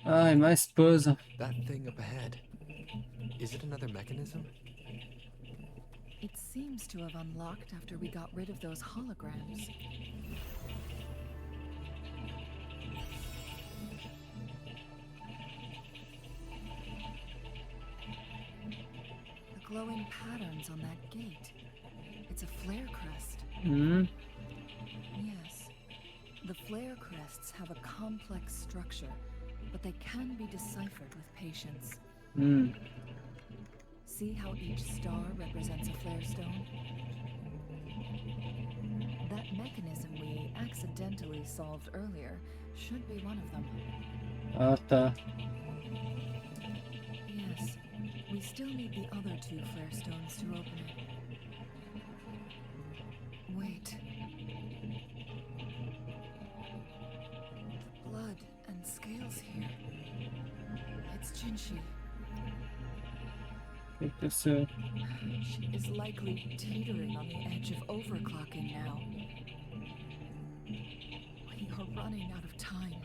Ai, mais puzzle. That thing up ahead. Is it another mechanism? It seems to have unlocked after we got rid of those holograms. The glowing patterns on that gate. It's a flare crest. Yes. The flare crests have a complex structure, but they can be deciphered with patience. See how each star represents a flare stone? That mechanism we accidentally solved earlier should be one of them. Ah, tá. Yes, we still need the other two flare stones to open it. Wait. The blood and scales here. It's Jinshi. So, She is likely teetering on the edge of overclocking now. We are running out of time.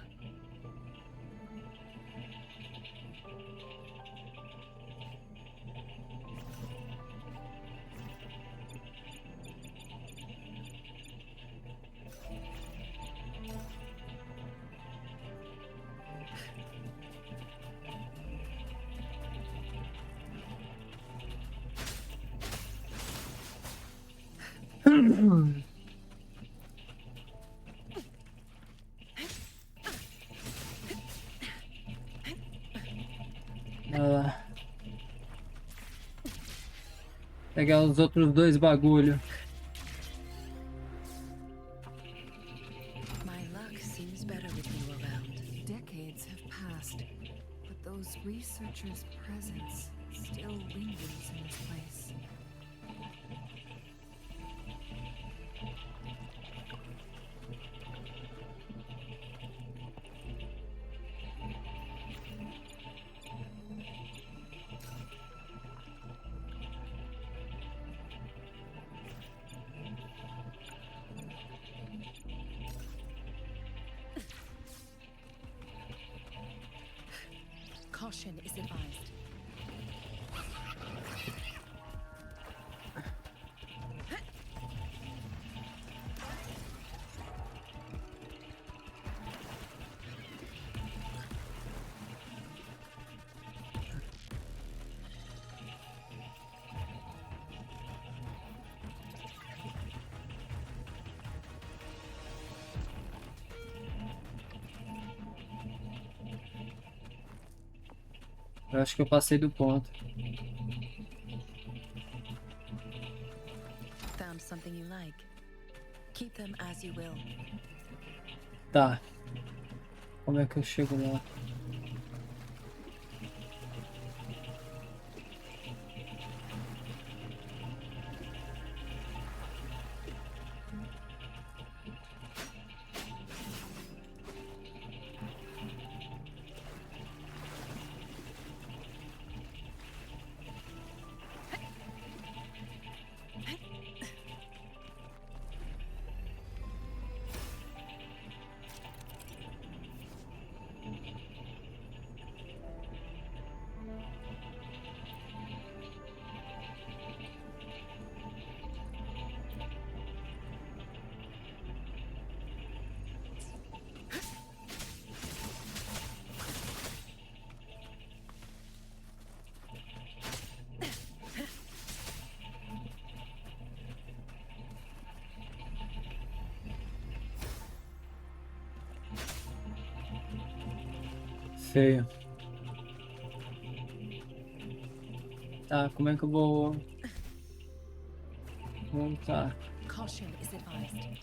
Pegar os outros dois bagulho. My luck seems better with you around. Decades have passed, but those researchers' presence still lingers in this place. Caution is advised. Eu acho que eu passei do ponto. Found something you like. Keep them as you will. Tá. Como é que eu chego lá? Feio. Tá, como é que eu vou voltar? Caution is advised.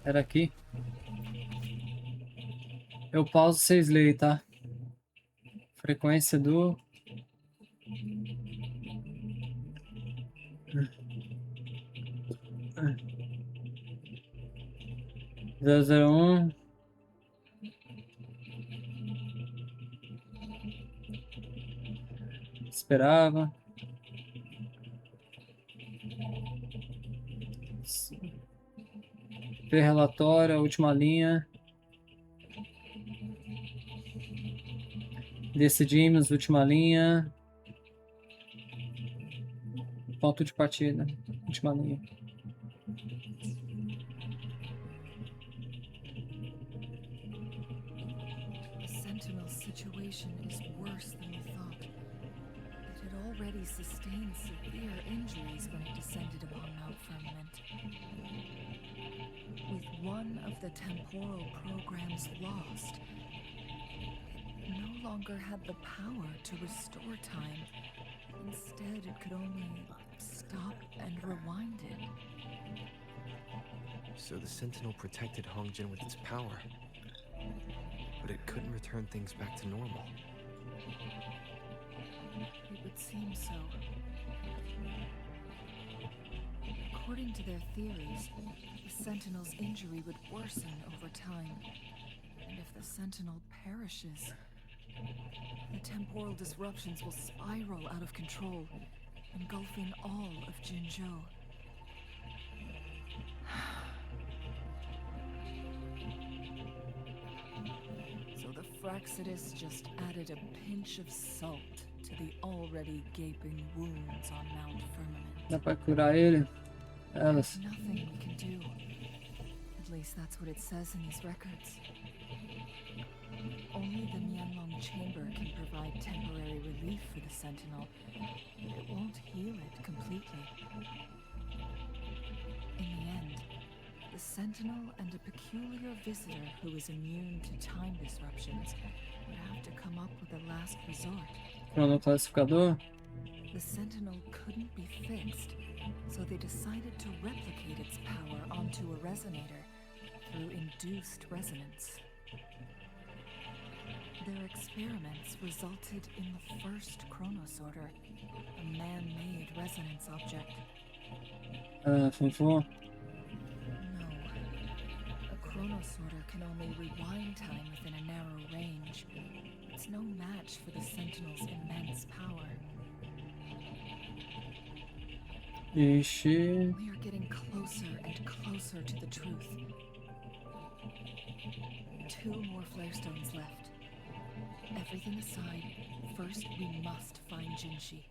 Era aqui? Eu pauso, vocês leem, tá? Frequência do... esperava. Ver relatório, a última linha. Decidimos, última linha. Ponto de partida, última linha. The Sentinel's situation is worse than we thought. It had already sustained severe injuries when it descended upon Mount Firmament. With one of the temporal programs lost, it no longer had the power to restore time. Instead, it could only stop and rewind it. So the Sentinel protected Hongjin with its power, but it couldn't return things back to normal. It would seem so. According to their theories, the Sentinel's injury would worsen over time. And if the Sentinel perishes, the temporal disruptions will spiral out of control, engulfing all of Jinzhou. So the Fraxidus just added a pinch of salt to the already gaping wounds on Mount Firmament. Dá pra curar ele? Elas. There's nothing we can do. At least that's what it says in these records. Only the Huanglong chamber can provide temporary relief for the Sentinel, but it won't heal it completely. In the end, the Sentinel and a peculiar visitor who is immune to time disruptions would have to come up with a last resort. Cronoclassificador? The Sentinel couldn't be fixed, so they decided to replicate its power onto a resonator through induced resonance. Their experiments resulted in the first chronosorter, a man-made resonance object. Funfun. No. A chronosorter can only rewind time within a narrow range. It's no match for the Sentinel's immense power. Jinshi. We are getting closer and closer to the truth. 2 more flare stones left. Everything aside, first we must find Jinshi.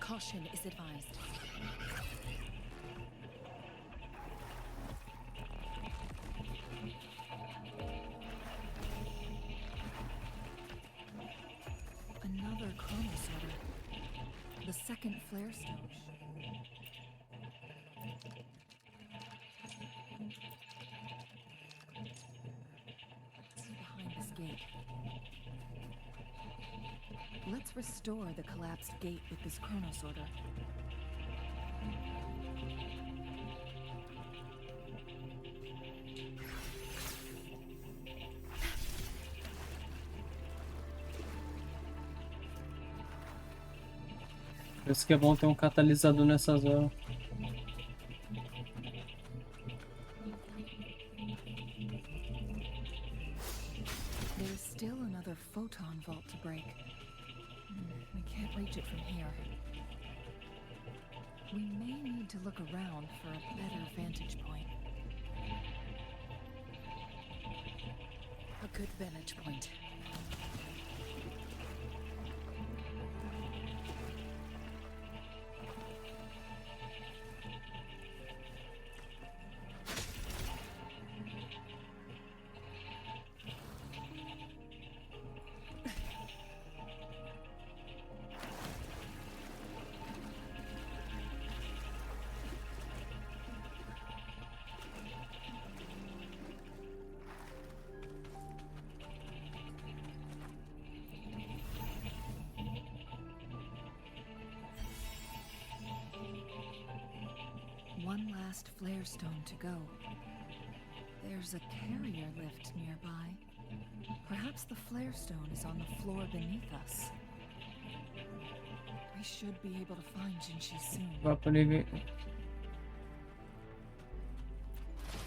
Caution is advised. Another chronosorter. The second flare stone. Behind this gate. Let's restore the collapsed gate with this chronosorter. Por isso que é bom ter um catalisador nessas horas. There is still another photon vault to break. We can't reach it from here. We may need to look around for a better vantage point. A good vantage point. One last flare stone to go. There's a carrier lift nearby. Perhaps the flare stone is on the floor beneath us. I should be able to find Jinshi soon. Mapa nível.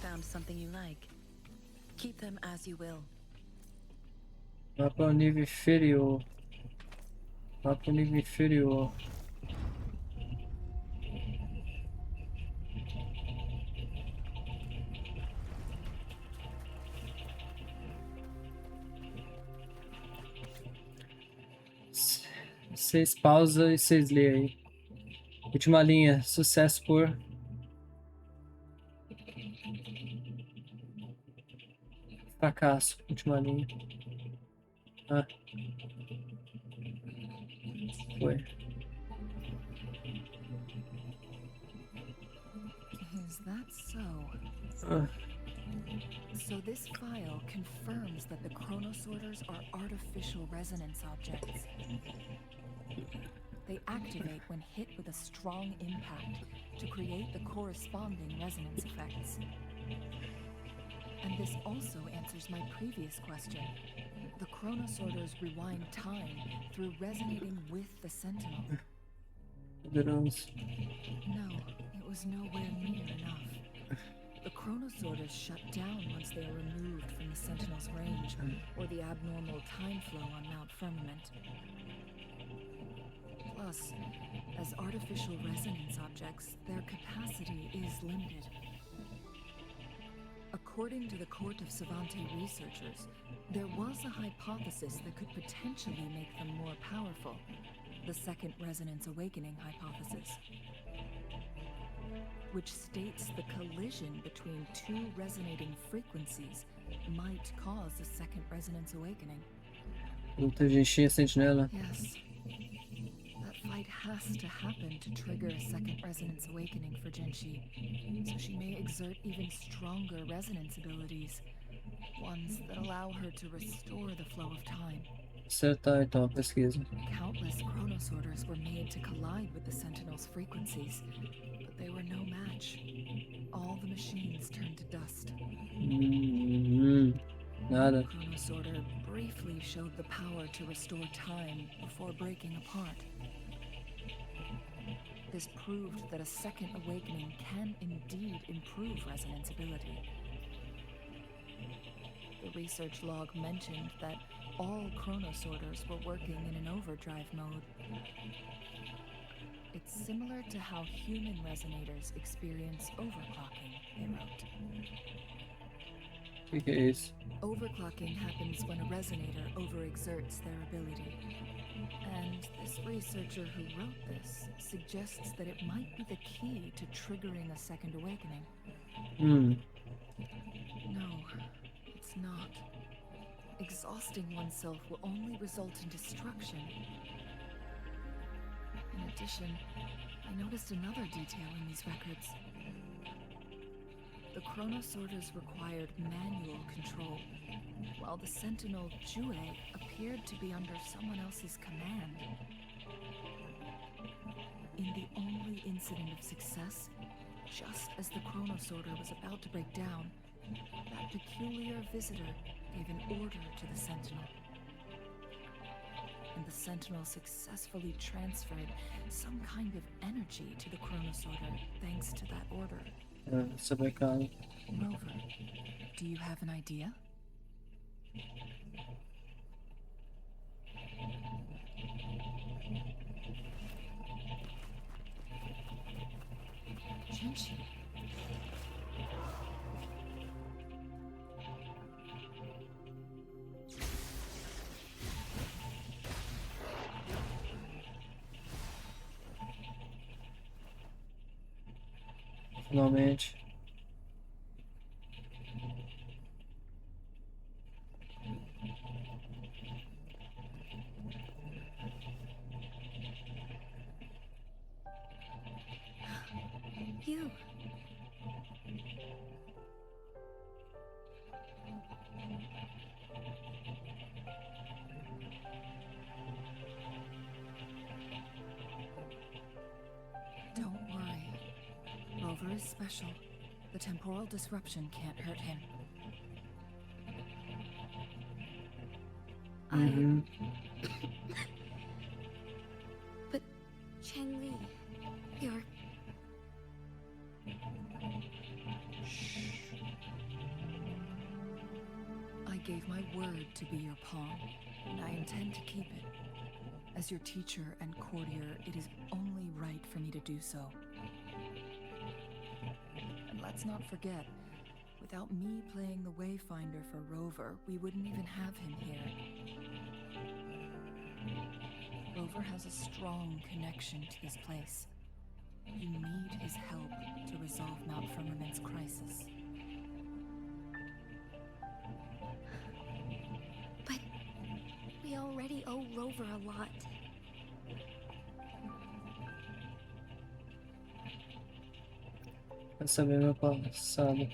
Found something you like. Keep them as you will. Mapa nível inferior. Mapa nível inferior. Vocês pausa e vocês lê aí. Última linha. Sucesso por... fracasso. Última linha. Ah. Foi. Is that so? Ah. So this file confirms that the chronosorters are artificial resonance objects. They activate when hit with a strong impact to create the corresponding resonance effects. And this also answers my previous question. The chronosorters rewind time through resonating with the sentinel. Poderoso. No, it was nowhere near enough. The chronosorters shut down once they are removed from the sentinel's range, or the abnormal time flow on Mount Firmament. Plus, as artificial resonance objects, their capacity is limited. According to the Court of Savante researchers, there was a hypothesis that could potentially make them more powerful, the Second Resonance Awakening hypothesis, which states the collision between two resonating frequencies might cause a Second Resonance Awakening. Luta Jinshi e Sentinela. Yes. That fight has to happen to trigger a Second Resonance Awakening for Jinshi, so she may exert even stronger resonance abilities, ones that allow her to restore the flow of time. Acertar então a pesquisa. Countless chronosorters were made to collide with the Sentinel's frequencies, but they were no match. All the machines turned to dust. Nada. Chronosorter briefly showed the power to restore time before breaking apart. This proved that a second awakening can indeed improve resonance ability. The research log mentioned that all chronosorters were working in an overdrive mode. It's similar to how human resonators experience overclocking, they wrote. O que é isso? Overclocking happens when a resonator overexerts their ability. And this researcher who wrote this suggests that it might be the key to triggering a second awakening. No, it's not. Exhausting oneself will only result in destruction. In addition, I noticed another detail in these records. The chronosorters required manual control, while the sentinel Jue appeared to be under someone else's command. In the only incident of success, just as the chronosorter was about to break down, that peculiar visitor gave an order to the sentinel. And the sentinel successfully transferred some kind of energy to the chronosorter thanks to that order. Sobrecado. Rover, do you have an idea? Jinshi. Finalmente. You. Don't worry. Rover is special. The temporal disruption can't hurt him. Uhum. But gave my word to be your pawn, and I intend to keep it. As your teacher and courtier, it is only right for me to do so. And let's not forget, without me playing the Wayfinder for Rover, we wouldn't even have him here. Rover has a strong connection to this place. You need his help to resolve Mount Firmament's crisis. But we already owe Rover a lot. Quero saber meu passado.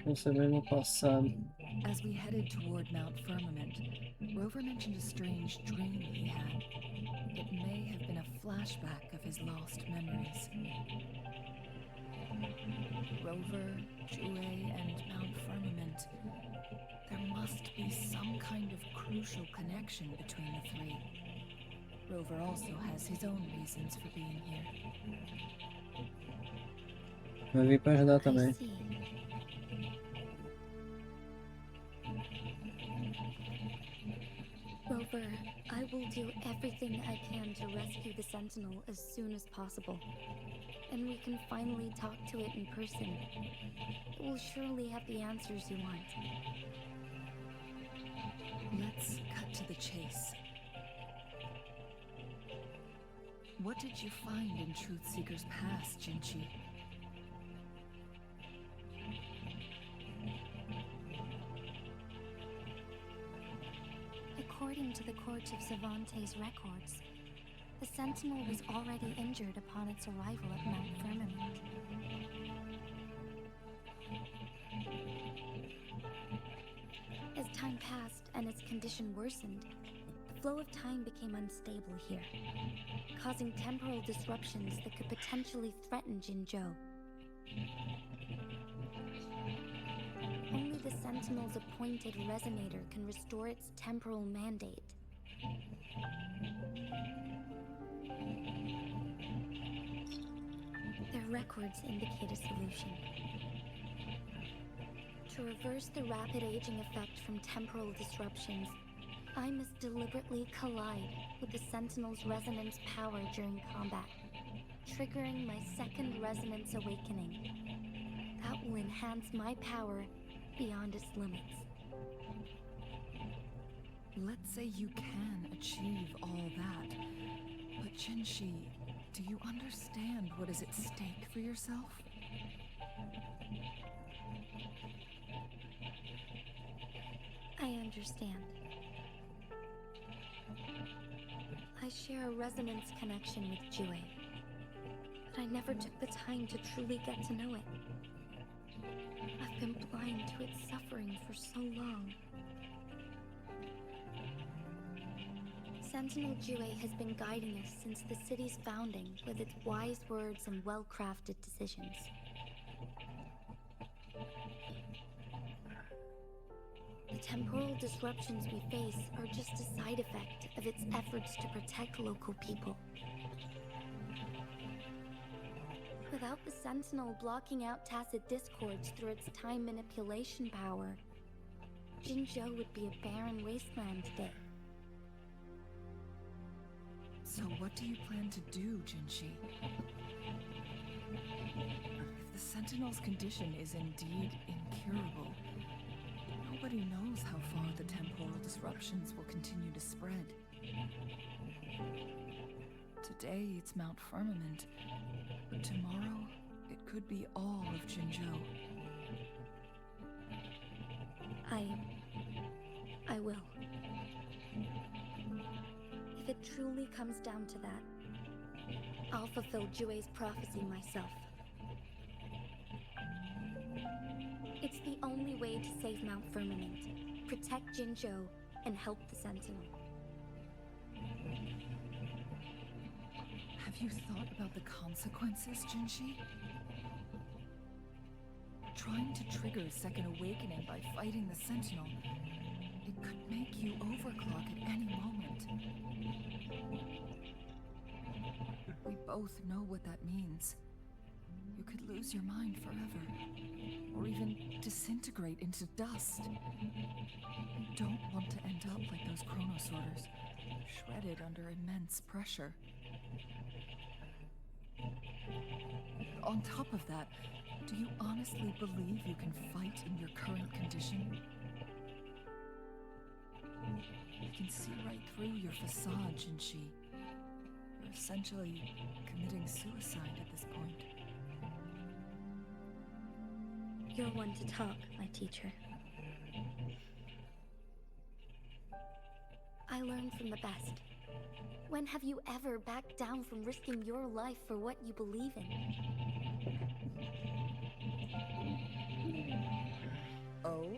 Quero saber meu passado. As we headed toward Mount Firmament, Rover mentioned a strange dream he had. It may have been a flashback of his lost memories. Rover, Jue, and Mount Firmament. There must be some kind of crucial connection between the three. Rover also has his own reasons for being here. Vai vir pra ajudar também. I see. Rover, I will do everything I can to rescue the Sentinel as soon as possible. And we can finally talk to it in person. It will surely have the answers you want. Let's cut to the chase. What did you find in Truthseeker's past, Jinshi? According to the Court of Savante's records, the Sentinel was already injured upon its arrival at Mount Firmament. As time passed and its condition worsened, the flow of time became unstable here, causing temporal disruptions that could potentially threaten Jinzhou. Only the Sentinel's appointed resonator can restore its temporal mandate. Their records indicate a solution. To reverse the rapid aging effect from temporal disruptions, I must deliberately collide with the Sentinel's resonance power during combat, triggering my second resonance awakening. That will enhance my power beyond its limits. Let's say you can achieve all that, but Jinshi, do you understand what is at stake for yourself? I understand. I share a resonance connection with Jue, but I never took the time to truly get to know it. I've been blind to its suffering for so long. Sentinel Jue has been guiding us since the city's founding with its wise words and well-crafted decisions. The temporal disruptions we face are just a side effect of its efforts to protect local people. Without the Sentinel blocking out tacit discords through its time manipulation power, Jinzhou would be a barren wasteland today. So what do you plan to do, Jinshi? If the Sentinel's condition is indeed incurable, nobody knows how far the temporal disruptions will continue to spread. Today it's Mount Firmament, but tomorrow it could be all of Jinzhou. I will. If it truly comes down to that, I'll fulfill Jue's prophecy myself. It's the only way to save Mount Firmament, protect Jinzhou, and help the Sentinel. Have you thought about the consequences, Jinshi? Trying to trigger a second awakening by fighting the Sentinel, it could make you overclock at any moment. We both know what that means. you could lose your mind forever, or even disintegrate into dust. You don't want to end up like those chronosorters, shredded under immense pressure. On top of that, do you honestly believe you can fight in your current condition? You can see right through your facade, Jinshi. You're essentially committing suicide at this point. You're one to talk, my teacher. I learned from the best. When have you ever backed down from risking your life for what you believe in? Oh?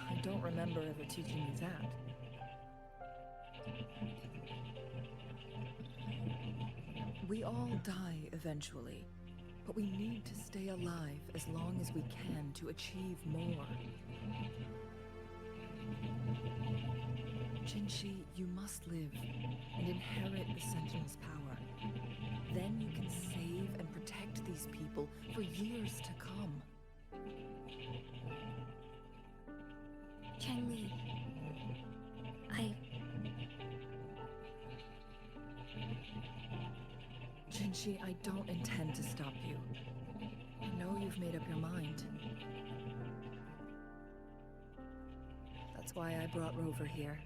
I don't remember ever teaching you that. We all die eventually, but we need to stay alive as long as we can to achieve more. Jinshi, you must live and inherit the Sentinel's power. Then you can save and protect these people for years to come. Changli, Jinshi, I don't intend to stop you. I know you've made up your mind. That's why I brought Rover here.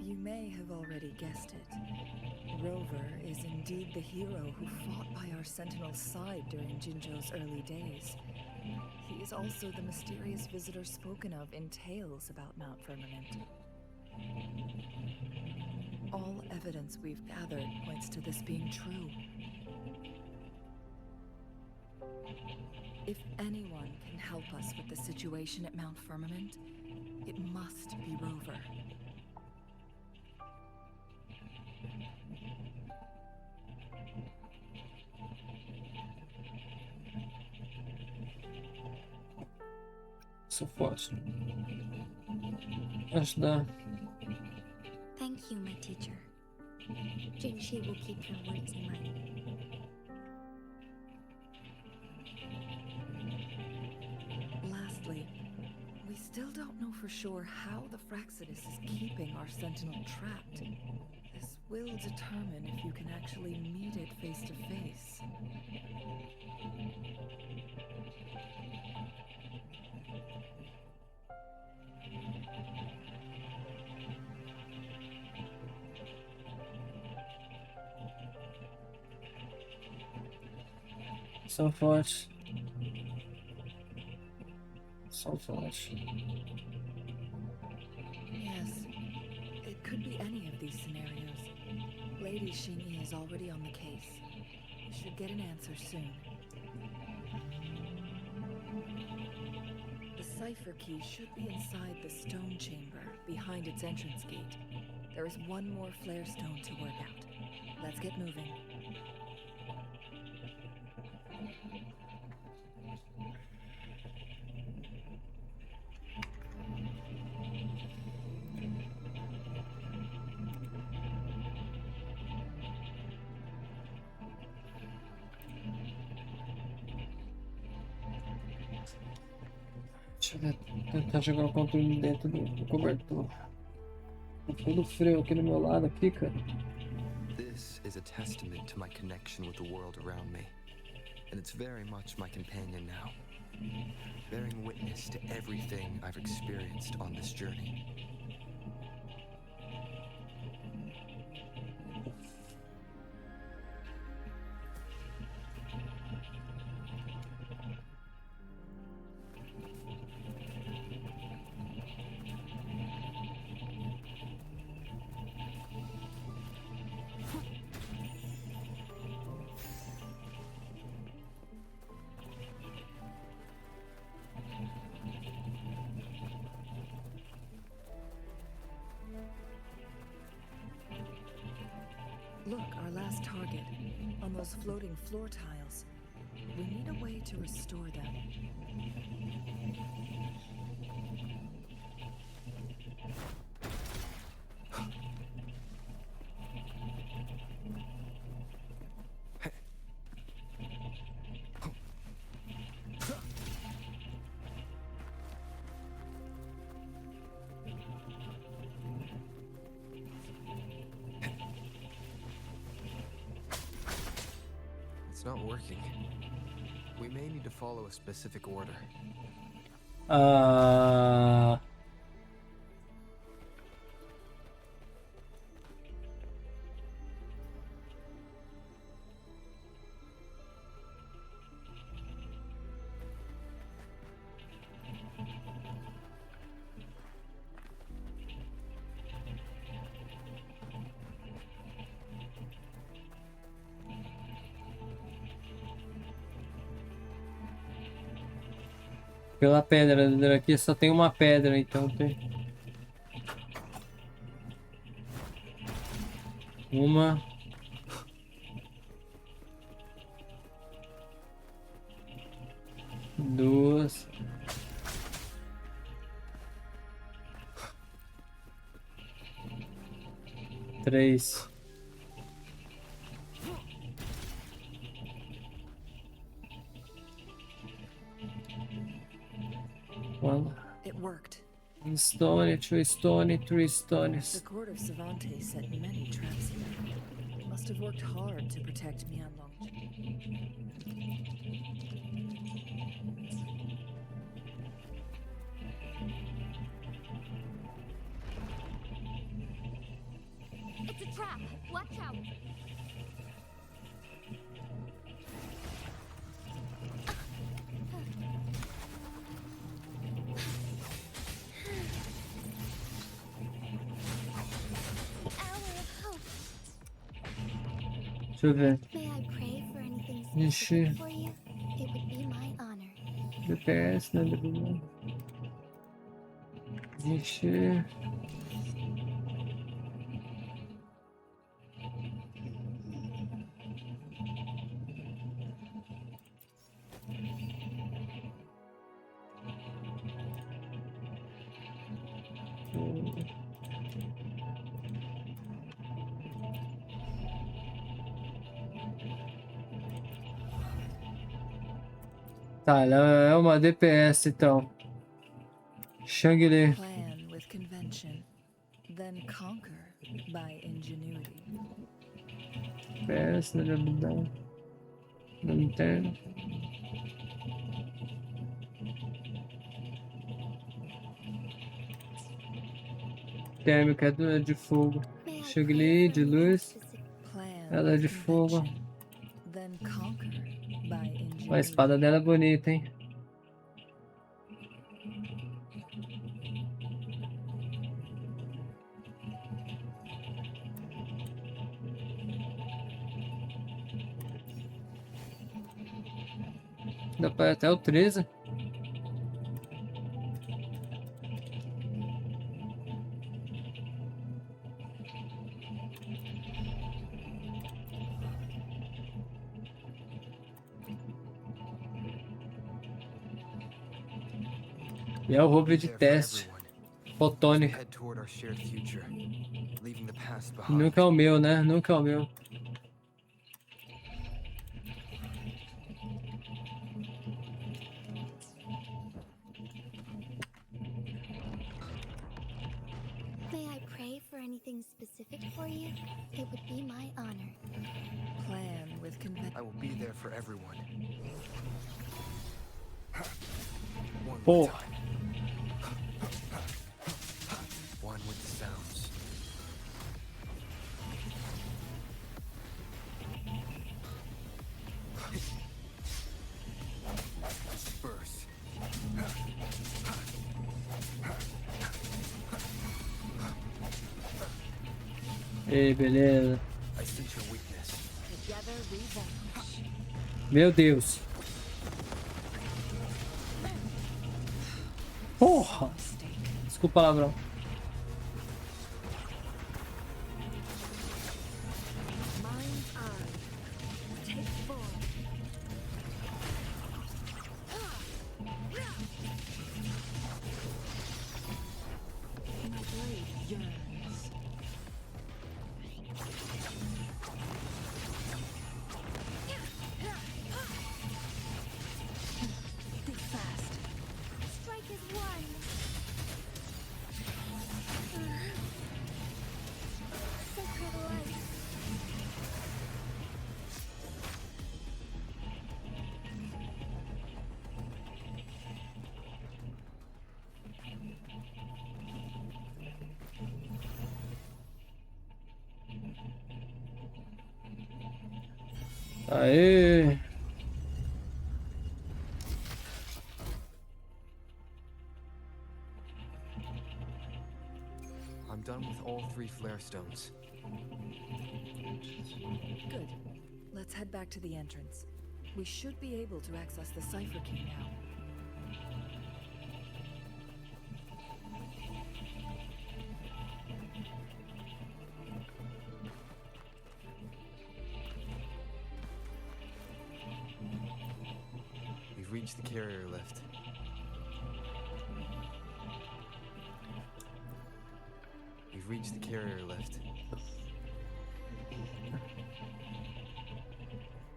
You may have already guessed it. Rover is indeed the hero who fought by our Sentinel's side during Jinzhou's early days. He is also the mysterious visitor spoken of in tales about Mount Firmament. All evidence we've gathered points to this being true. If anyone can help us with the situation at Mount Firmament, it must be Rover. So forte. Ajudar. thank you, my teacher. Jinshi will keep your words in mind. Lastly, we still don't know for sure how the Fraxidus is keeping our Sentinel trapped. This will determine if you can actually meet it face to face. So forte. So forte. Yes, it could be any of these scenarios. Lady Xingyi is already on the case. We should get an answer soon. The cipher key should be inside the stone chamber, behind its entrance gate. There is one more flare stone to work out. Let's get moving. Deixa eu ver, tentar jogar o controle dentro do cobertor. Tá todo frio aqui no meu lado, aqui, cara. This is a testament to my connection with the world around me, and it's very much my companion now, bearing witness to everything I've experienced on this journey. Look, our last target, on those floating floor tiles. We need a way to restore them. It's not working. We may need to follow a specific order. Pela pedra, aqui só tem uma pedra, então tem uma, duas, três. One It worked. stone, two stone, three stones. The court of Savante set many traps here. It must have worked hard to protect Huanglong. It's a trap. Watch out. Deixa eu ver. May I pray for anything Jinshi. specific for you? It would be my honor. DPS, né? Jinshi. Tá, ela é uma DPS então. Shangli. Plan with convention, then conquer by ingenuity. DPS, né? Não entendo. Térmica de fogo. May I Shangli pray for de anything luz. specific? Plan Ela é with de fogo. convention, then conquer by ingenuity. A espada dela é bonita, hein? Dá pra ir até o 13. E é o roubo de teste. Fotônico. Head toward our shared future, leaving the past behind. Nunca é o meu, né? Nunca é o meu. May I pray for anything specific for you? It would be my honor. Plan with convention. I will be there for everyone. One Oh. more time. One with the sounds. Disperse. Ei, beleza. I sense your weakness. Together we vanish. Meu Deus. Porra! Desculpa o palavrão. Mind's eye. Take form. My blade yearns. Think fast. Strike is one. Aê! I'm done with all 3 flare stones. Good. Let's head back to the entrance. We should be able to access the cipher key now. We've reached the carrier lift. We've reached the carrier lift.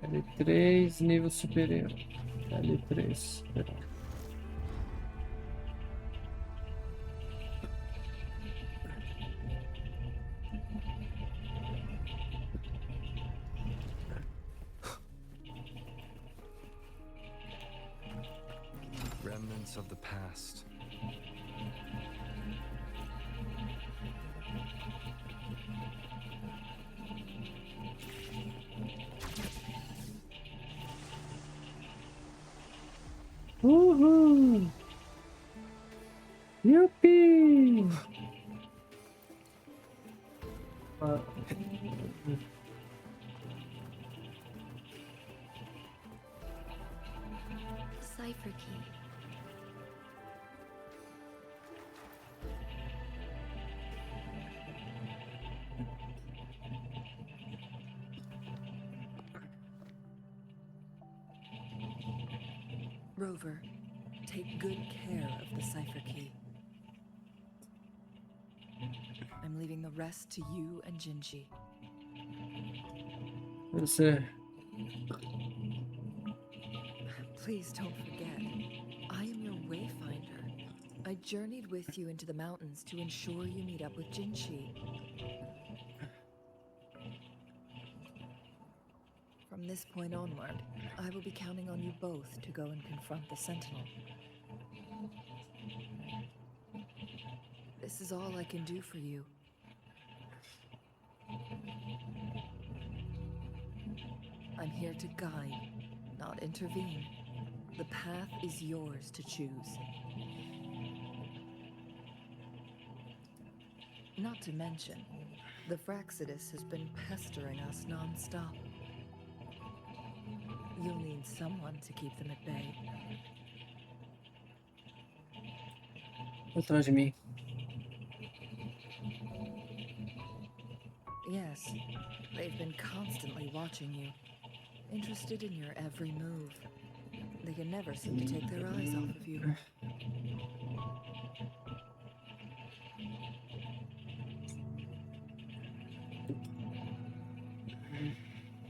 L3, nível superior. L3. Remnants of the past. Uhul! Yupi! Cipher key. Rover, take good care of the cipher key. I'm leaving the rest to you and Jinshi. Você. Please don't forget, I am your wayfinder. I journeyed with you into the mountains to ensure you meet up with Jinshi. From this point onward, I will be counting on you both to go and confront the Sentinel. This is all I can do for you. I'm here to guide, not intervene. The path is yours to choose. Not to mention, the Fraxidus has been pestering us non-stop. You'll need someone to keep them at bay. Atrás de mim. Yes, they've been constantly watching you, interested in your every move. They can never seem to take their eyes off of you.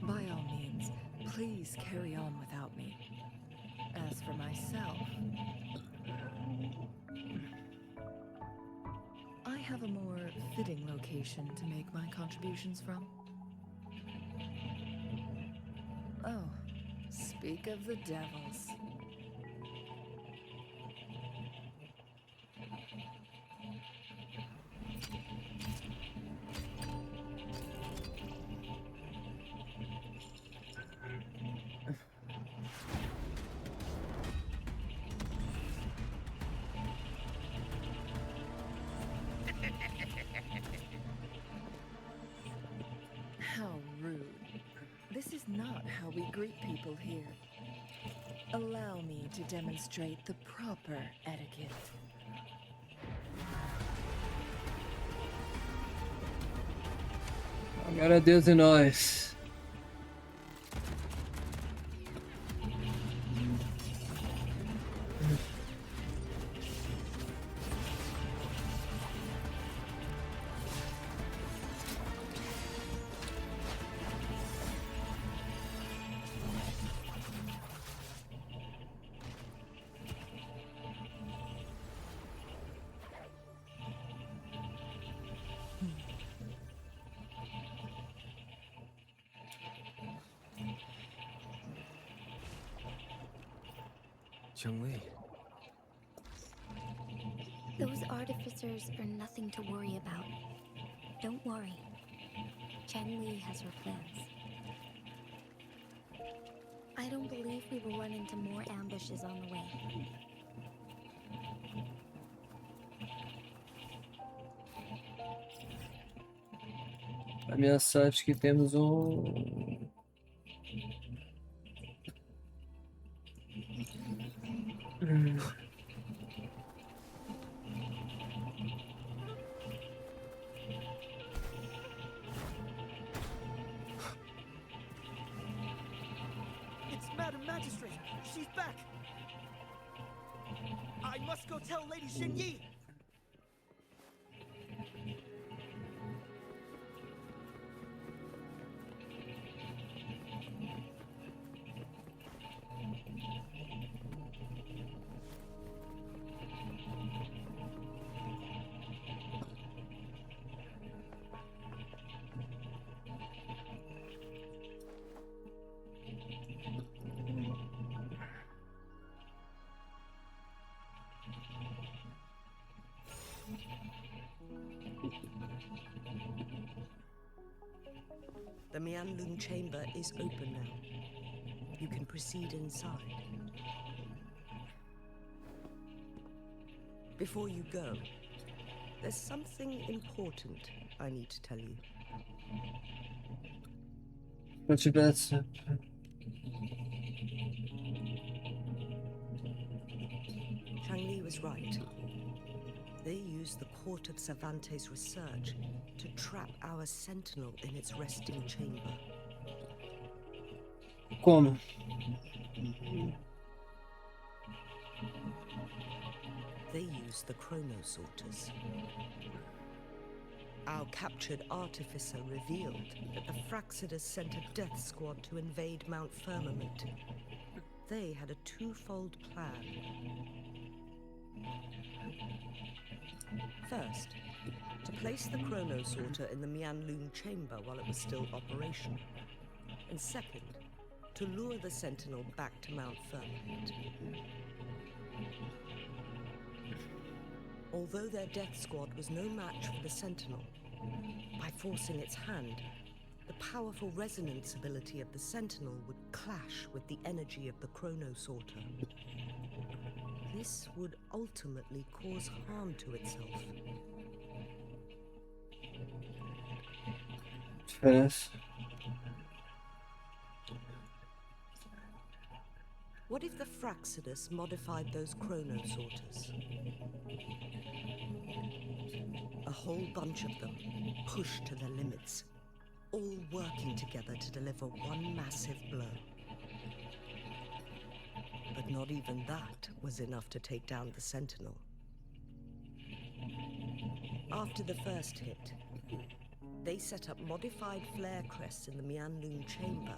By all means, please carry on without me. As for myself, I have a more fitting location to make my contributions from. Oh, speak of the devils. How rude. This is not how we greet people here. Allow me to demonstrate the proper etiquette. Agora é Deus e nós. Chun-Li. Those artificers are nothing to worry about. Don't worry. Chun-Li has her plans. I don't believe we will run into more ambushes on the way. Ameaçar que temos um... It's Madam Magistrate. She's back. I must go tell Lady Xinyi. The Mianlung chamber is open now. You can proceed inside. Before you go, there's something important I need to tell you. Se eu tivesse... Changli was right. They used the Court of Cervantes' research to trap our sentinel in its resting chamber. Como? They used the chronosorters. Our captured artificer revealed that the Fraxidus sent a death squad to invade Mount Firmament. They had a twofold plan. First, to place the chronosorter in the Mianlung chamber while it was still operational. And second, to lure the sentinel back to Mount Firmament. Although their death squad was no match for the sentinel, by forcing its hand, the powerful resonance ability of the sentinel would clash with the energy of the chronosorter. This would ultimately cause harm to itself. Diferença. What if the Fraxidus modified those chronosorters? A whole bunch of them, pushed to their limits, all working together to deliver one massive blow. But not even that was enough to take down the Sentinel. After the first hit, they set up modified flare crests in the Mianlung chamber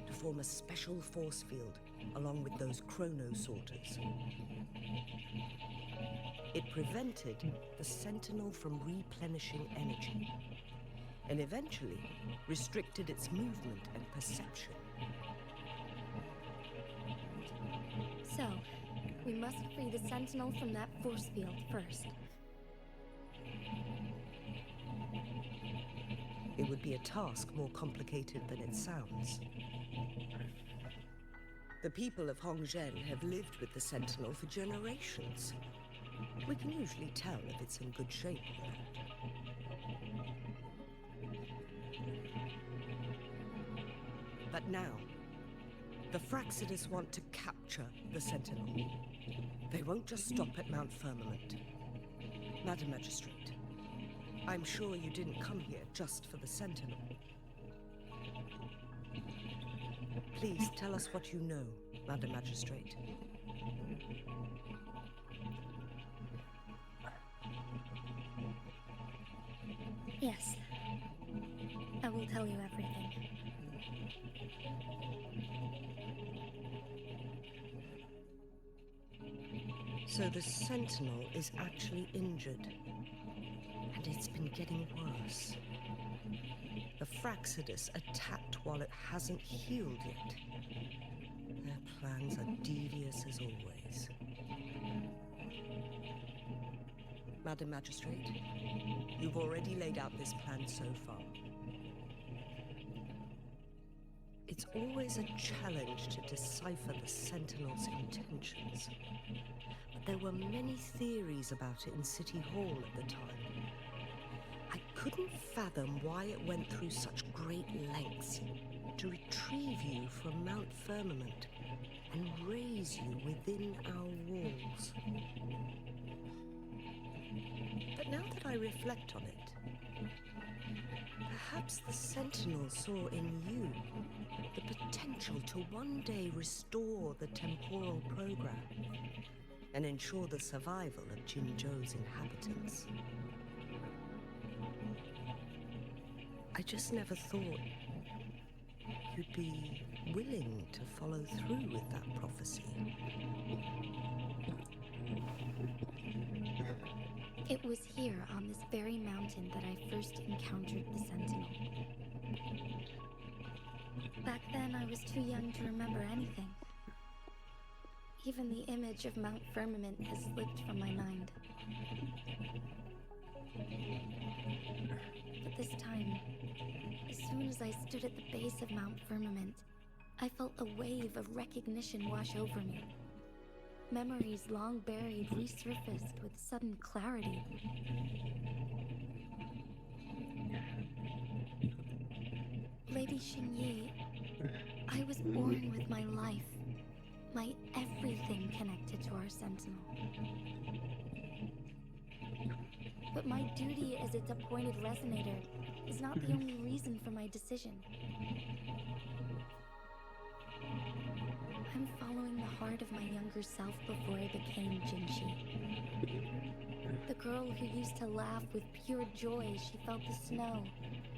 to form a special force field along with those chronosorters. It prevented the Sentinel from replenishing energy, and eventually restricted its movement and perception. So, we must free the Sentinel from that force field first. It would be a task more complicated than it sounds. The people of Hongzhen have lived with the Sentinel for generations. We can usually tell if it's in good shape or not. But now, the Fraxidus want to capture the Sentinel. They won't just stop at Mount Firmament. Madam Magistrate, I'm sure you didn't come here just for the Sentinel. Please tell us what you know, Madam Magistrate. Yes. I will tell you everything. So the Sentinel is actually injured. And it's been getting worse. The Fraxidus attacked while it hasn't healed yet. Their plans are devious as always. Madam Magistrate, you've already laid out this plan so far. It's always a challenge to decipher the Sentinel's intentions. But there were many theories about it in City Hall at the time. I couldn't fathom why it went through such great lengths to retrieve you from Mount Firmament and raise you within our walls. But now that I reflect on it, perhaps the Sentinel saw in you the potential to one day restore the temporal program and ensure the survival of Jinzhou's inhabitants. I just never thought you'd be willing to follow through with that prophecy. It was here, on this very mountain, that I first encountered the Sentinel. Back then, I was too young to remember anything. Even the image of Mount Firmament has slipped from my mind. But this time, as soon as I stood at the base of Mount Firmament, I felt a wave of recognition wash over me. Memories long buried resurfaced with sudden clarity. Lady Xingyi, I was born with my life, my everything connected to our Sentinel. But my duty as its appointed resonator is not the only reason for my decision. I'm following the heart of my younger self before I became Jinshi. The girl who used to laugh with pure joy as she felt the snow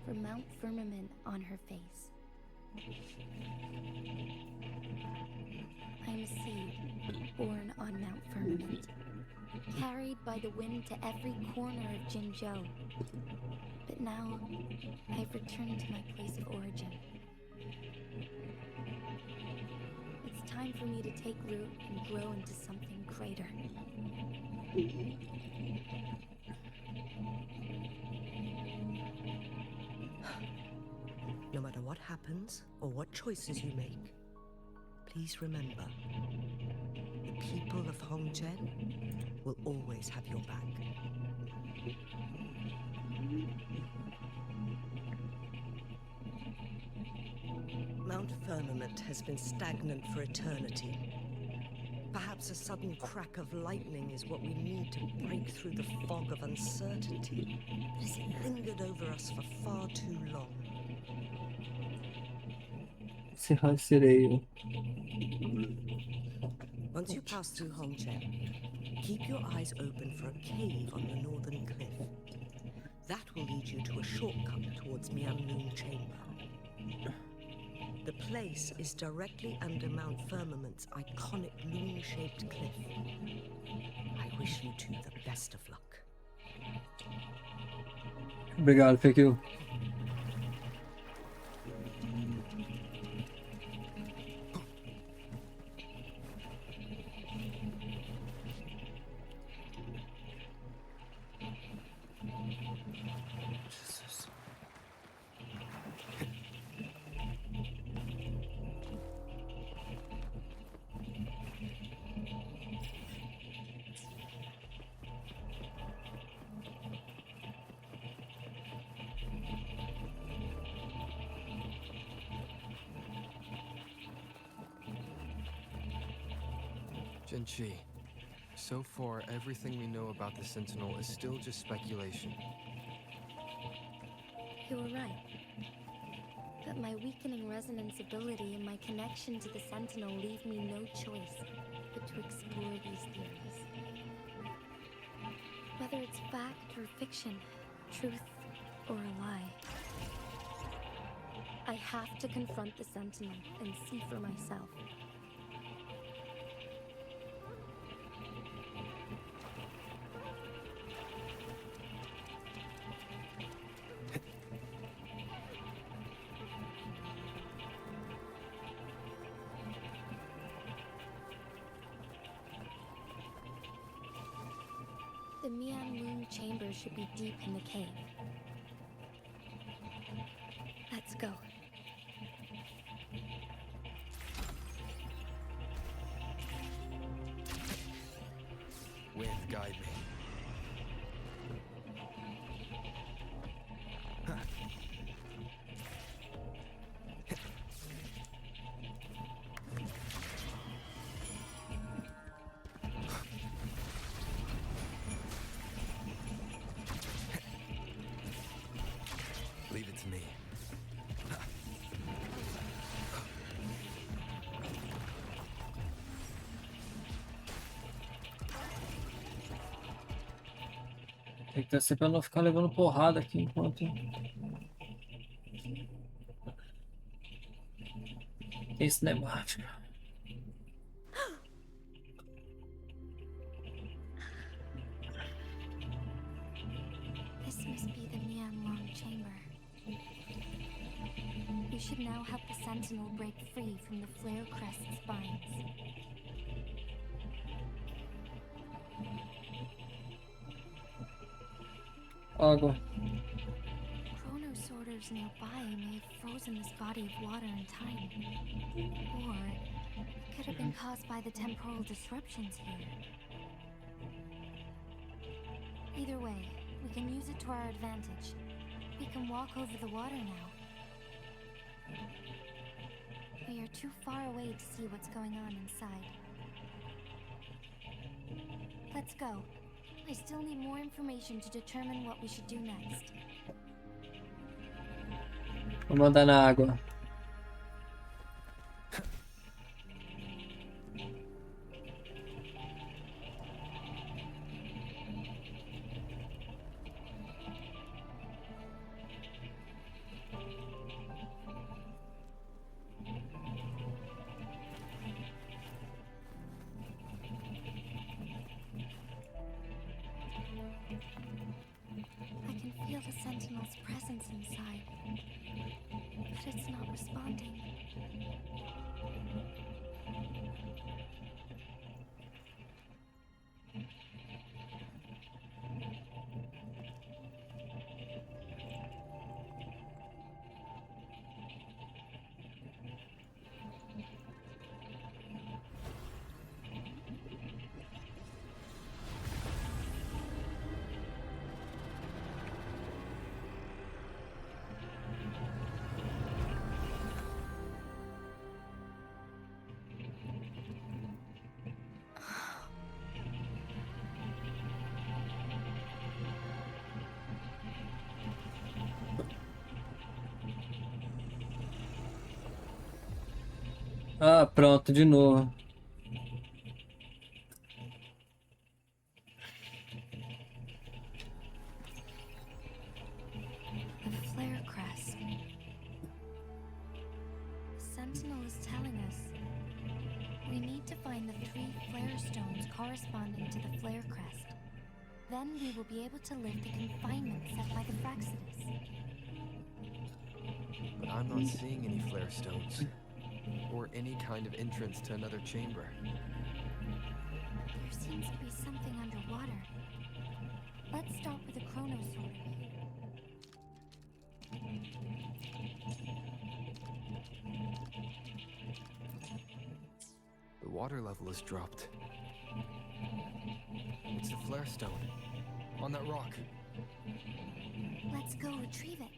from Mount Firmament on her face. I'm a seed born on Mount Firmament, carried by the wind to every corner of Jinzhou. But now, I've returned to my place of origin. It's time for me to take root and grow into something greater. No matter what happens or what choices you make, please remember, the people of Hongzhen will always have your back. Mount Firmament has been stagnant for eternity. Perhaps a sudden crack of lightning is what we need to break through the fog of uncertainty that has lingered over us for far too long. Once you pass through Hongzhen, keep your eyes open for a cave on the northern cliff. That will lead you to a shortcut towards Mianlun Chamber. The place is directly under Mount Firmament's iconic loon-shaped cliff. I wish you two the best of luck. Obrigado, Curtiu. Jinshi, so far everything we know about the Sentinel is still just speculation. You were right. But my weakening resonance ability and my connection to the Sentinel leave me no choice but to explore these theories. Whether it's fact or fiction, truth or a lie, I have to confront the Sentinel and see for myself. The Mianlun Chamber should be deep in the cave. Let's go. guide me. Leave it to me. Tem que descer pra não ficar levando porrada aqui enquanto. Tem cinemática. This must be the Huanglong chamber. We should now help the sentinel break free from the flare crest spines. Água. Chrono sorters nearby may have frozen this body of water in time. Or it could have been caused by the temporal disruptions here. Either way, we can use it to our advantage. We can walk over the water now. We are too far away to see what's going on inside. Let's go. I still need more information to determine what we should do next. Vou mandar na água. I can feel the sentinel's presence inside, but it's not responding. Ah, pronto, de novo. The flare crest. The sentinel is telling us we need to find the 3 flare stones corresponding to the flare crest. Then we will be able to lift the confinement set by the Fraxidus. But I'm not seeing any flare stones. Or any kind of entrance to another chamber. There seems to be something underwater. Let's start with the chrono sorter. The water level has dropped. It's the flare stone. On that rock. Let's go retrieve it.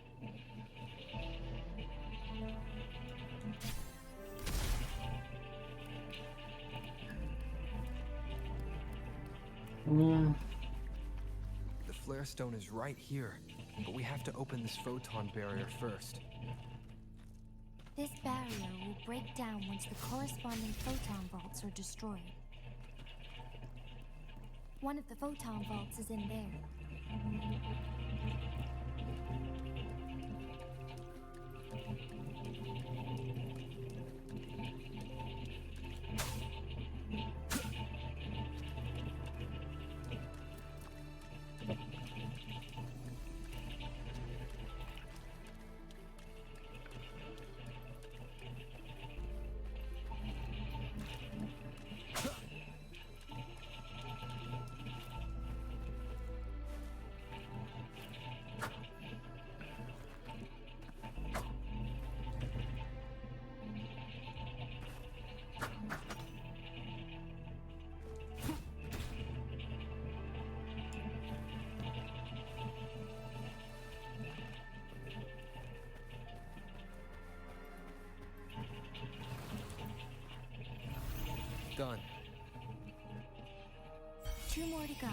The flare stone is right here, but we have to open this photon barrier first. This barrier will break down once the corresponding photon vaults are destroyed. One of the photon vaults is in there. Done. 2 more to go.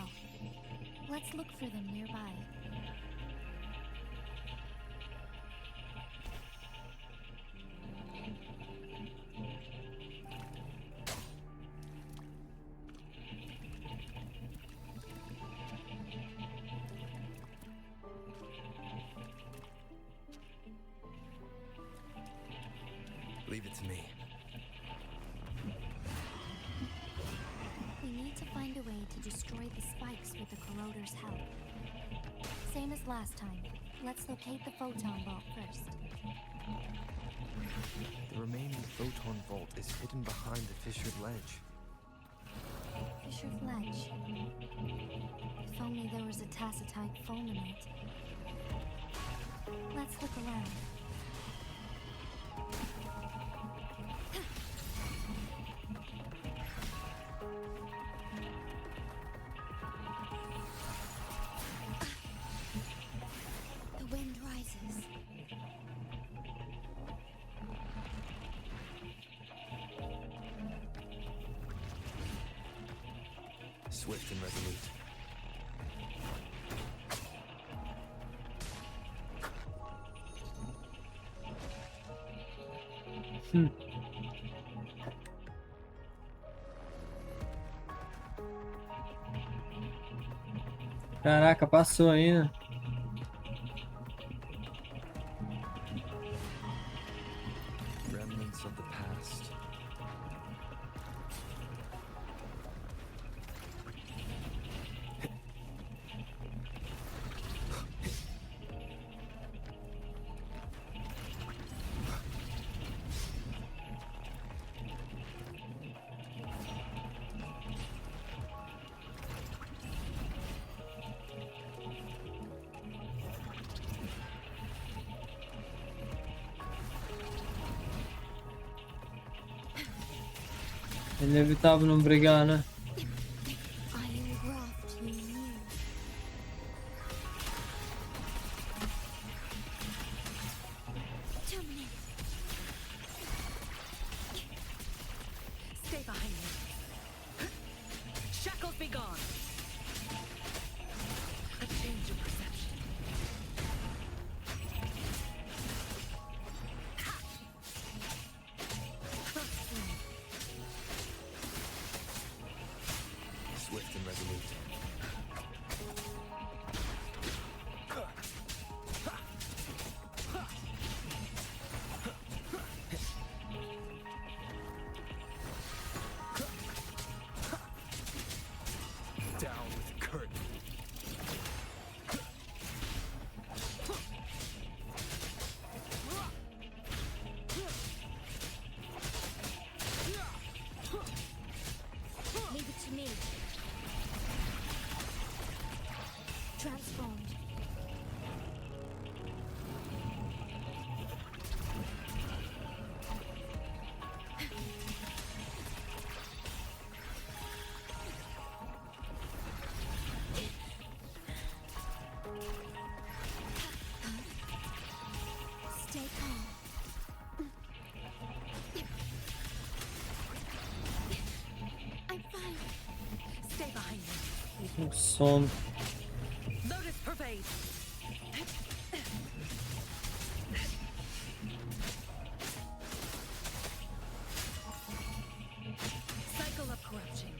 Let's look for them nearby. Leave it to me. We need to find a way to destroy the spikes with the corroder's help. Same as last time. Let's locate the photon vault first. The remaining photon vault is hidden behind the fissured ledge. Fissured ledge. If only there was a tacitite fulminate. Let's look around. The wind rises. Swift and resolute. Caraca, passou ainda. Remnants of the past. Inevitável não brigar, né? Iron graft you knew. Terminate. Stay behind me. Shackles be gone. A change of perception. Swift and resolute. Down with the curtain. Leave it to me. Transformed. Stay calm. I'm fine. Stay behind me. Sono. Lotus pervade. Cycle of corruption.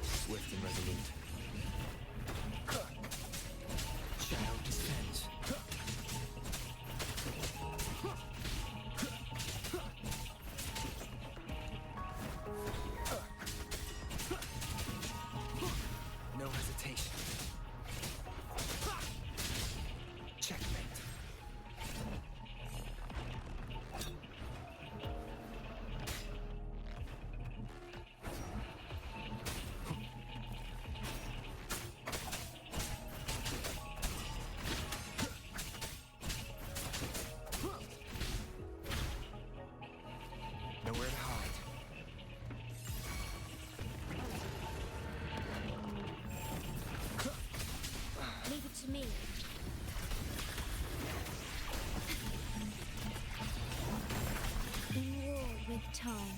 Swift and resolute. Shadow descends. No hesitation. Checkmate. Nowhere to hide. Leave it to me. In war with time.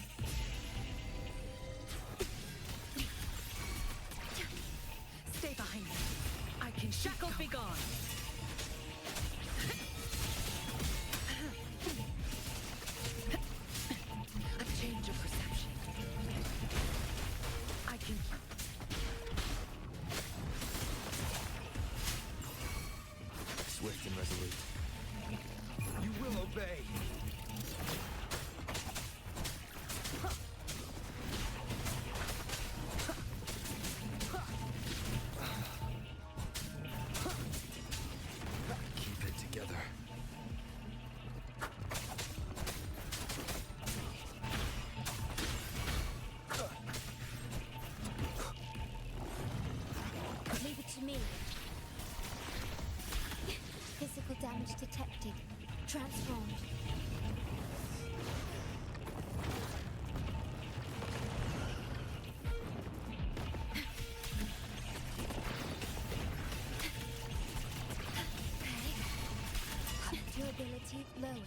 teeth lowered.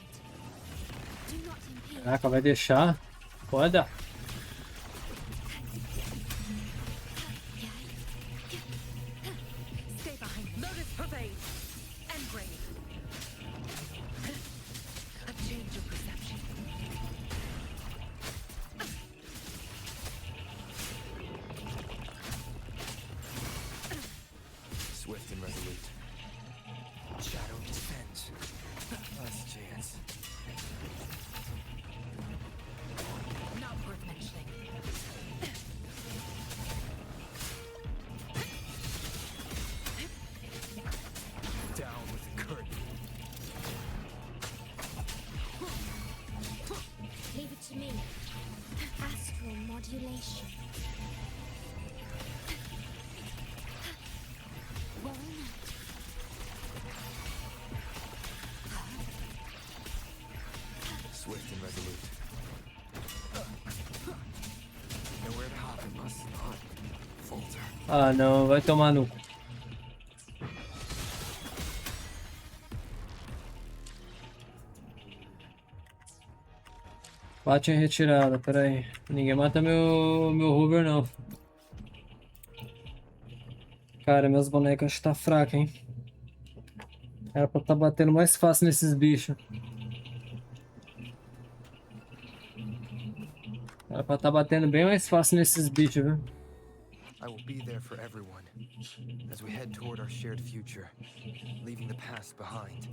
Do not impede. Caraca, vai deixar? Foda. Stay behind me. Lotus pervade. Engrave. A change of perception. Swift and resolute. Shadow descends. Last chance. Not worth mentioning. Down with the curtain. Leave it to me. Astral modulation. Why not? Swift and resolute. Nowhere to hop and must not falter. Ah, não, vai tomar no. Bate em retirada, pera aí. Ninguém mata meu Hoover, não. Cara, meus bonecos acho que tá fraco, hein? Era pra tá batendo mais fácil nesses bichos. Era pra tá batendo bem mais fácil nesses bichos, viu? I will be there for everyone as we head toward our shared future, leaving the past behind.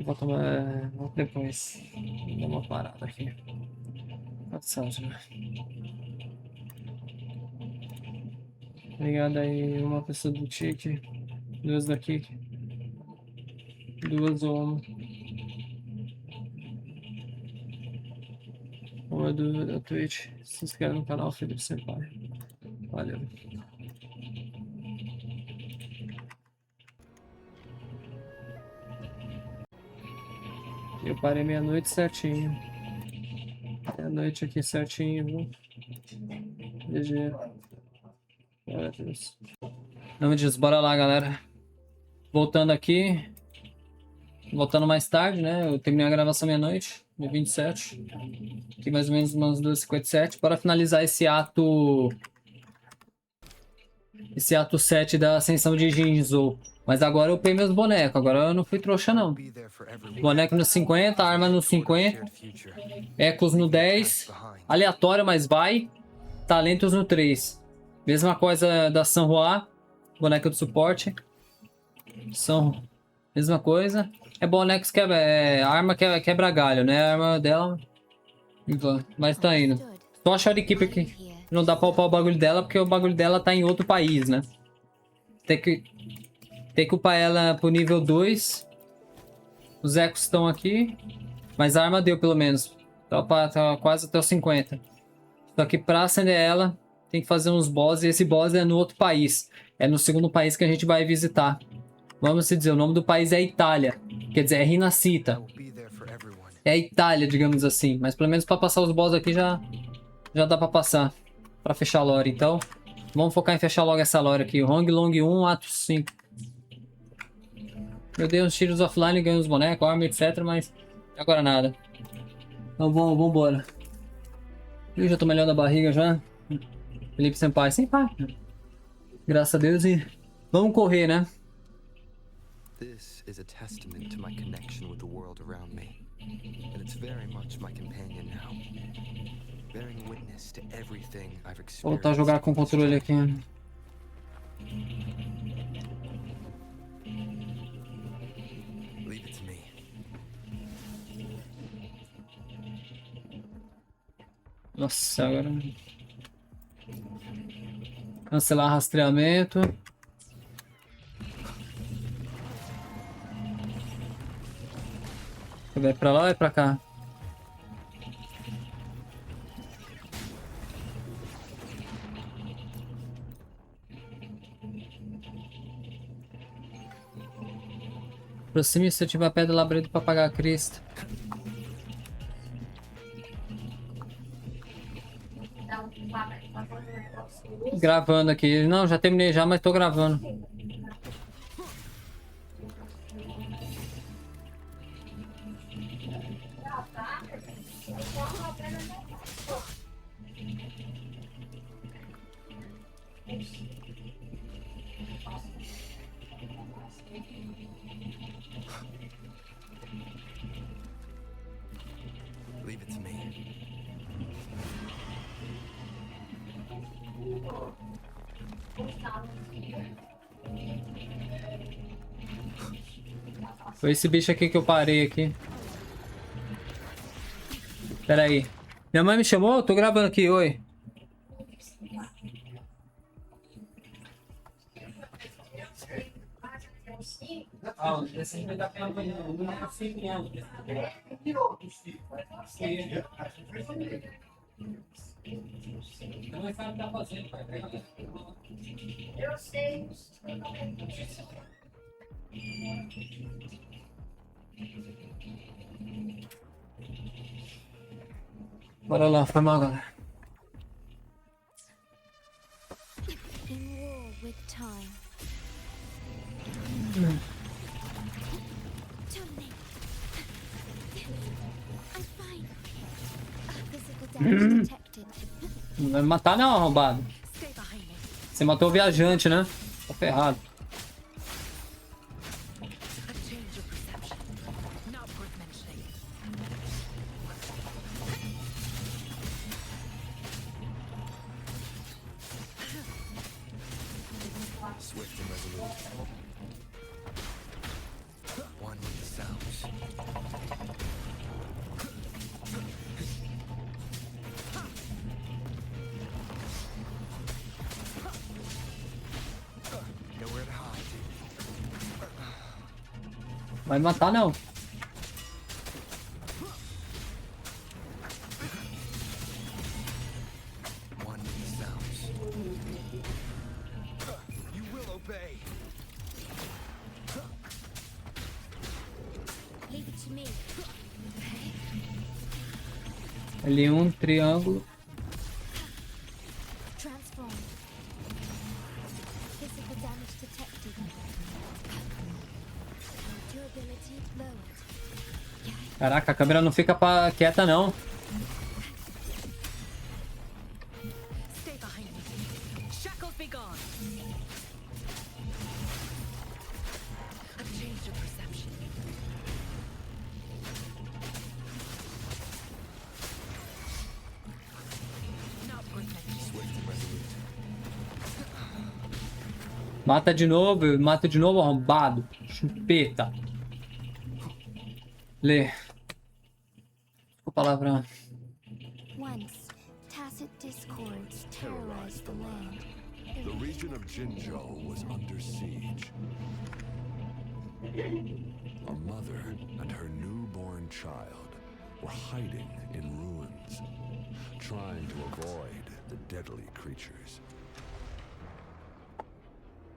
Vou tomar depois. Vou dar uma parada aqui. Passagem. Obrigado aí, uma pessoa do Tique. Duas daqui. Duas ou uma. Uma da Twitch. Se inscreve no canal Felipe Senpai. Valeu. Eu parei meia-noite certinho. Meia-noite aqui certinho, viu? GG. Meu Deus. Não me diz, bora lá, galera. Voltando aqui. Voltando mais tarde, né? Eu terminei a gravação meia-noite, dia 27. Aqui mais ou menos umas 2h57. Bora finalizar esse ato. Esse ato 7 da ascensão de JINHSI. Mas agora eu upei meus bonecos. Agora eu não fui trouxa, não. Boneco no 50, arma no 50. Ecos no 10. Aleatório, mas vai. Talentos no 3. Mesma coisa da Sanhua. Boneco de suporte. São. Mesma coisa. É bonecos que arma quebra galho, né? A arma dela. Mas tá indo. Só a SHOREKEEPER que não dá pra upar o bagulho dela, porque o bagulho dela tá em outro país, né? Tem que upar ela pro nível 2. Os ecos estão aqui. Mas a arma deu pelo menos. Tá quase até os 50. Só que pra acender ela, tem que fazer uns bosses. E esse boss é no outro país. É no segundo país que a gente vai visitar. Vamos dizer, o nome do país é Itália. Quer dizer, é Rinascita. É Itália, digamos assim. Mas pelo menos pra passar os boss aqui já dá pra passar. Pra fechar a lore. Então, vamos focar em fechar logo essa lore aqui. Huanglong 1, ato 5. Eu dei uns tiros offline, ganhei uns bonecos, arma, etc. Mas agora nada. Então vambora. Eu já tô melhor da barriga já. Felipe Senpai. Graças a Deus e vamos correr, né? This is a testament to my connection with the world around me, and it's very much my companion now, bearing witness to everything I've experienced. Vou voltar a jogar com o controle aqui. Leave it to me. Nossa, agora... Cancelar rastreamento. Vai pra lá ou vai pra cá? Aproxime se eu tiver perto do labirinto pra apagar a crista. Gravando aqui. Não, já terminei já, mas tô gravando. Leave it to me. Foi esse bicho aqui que eu parei aqui. Pera aí. Minha mãe me chamou? Eu tô gravando aqui, oi. Eu sei. Bora lá, foi mal, galera. In war with time. Terminate. I'm fine. Physical damage detected. Não vai me matar não, arrombado. Stay behind me. Você matou o viajante, né? Tá ferrado. A change of perception. Not worth mentioning. Swift and resolute. One with the sounds. Nowhere to hide. Vai me matar não. One with the sounds. You will obey. Leave it to me. Ali um triângulo. Transform. Physical damage detected. Durability lowered. Caraca, a câmera não fica quieta não. Stay behind me. Shackles be gone. A change of perception. Not worth mentioning. Swift and resolute. Mata de novo, arrombado. Chupeta. Lê. O palavrão. Once, tacit discords terrorized the land. The region of Jinzhou was under siege. A mother and her newborn child were hiding in ruins, trying to avoid the deadly creatures.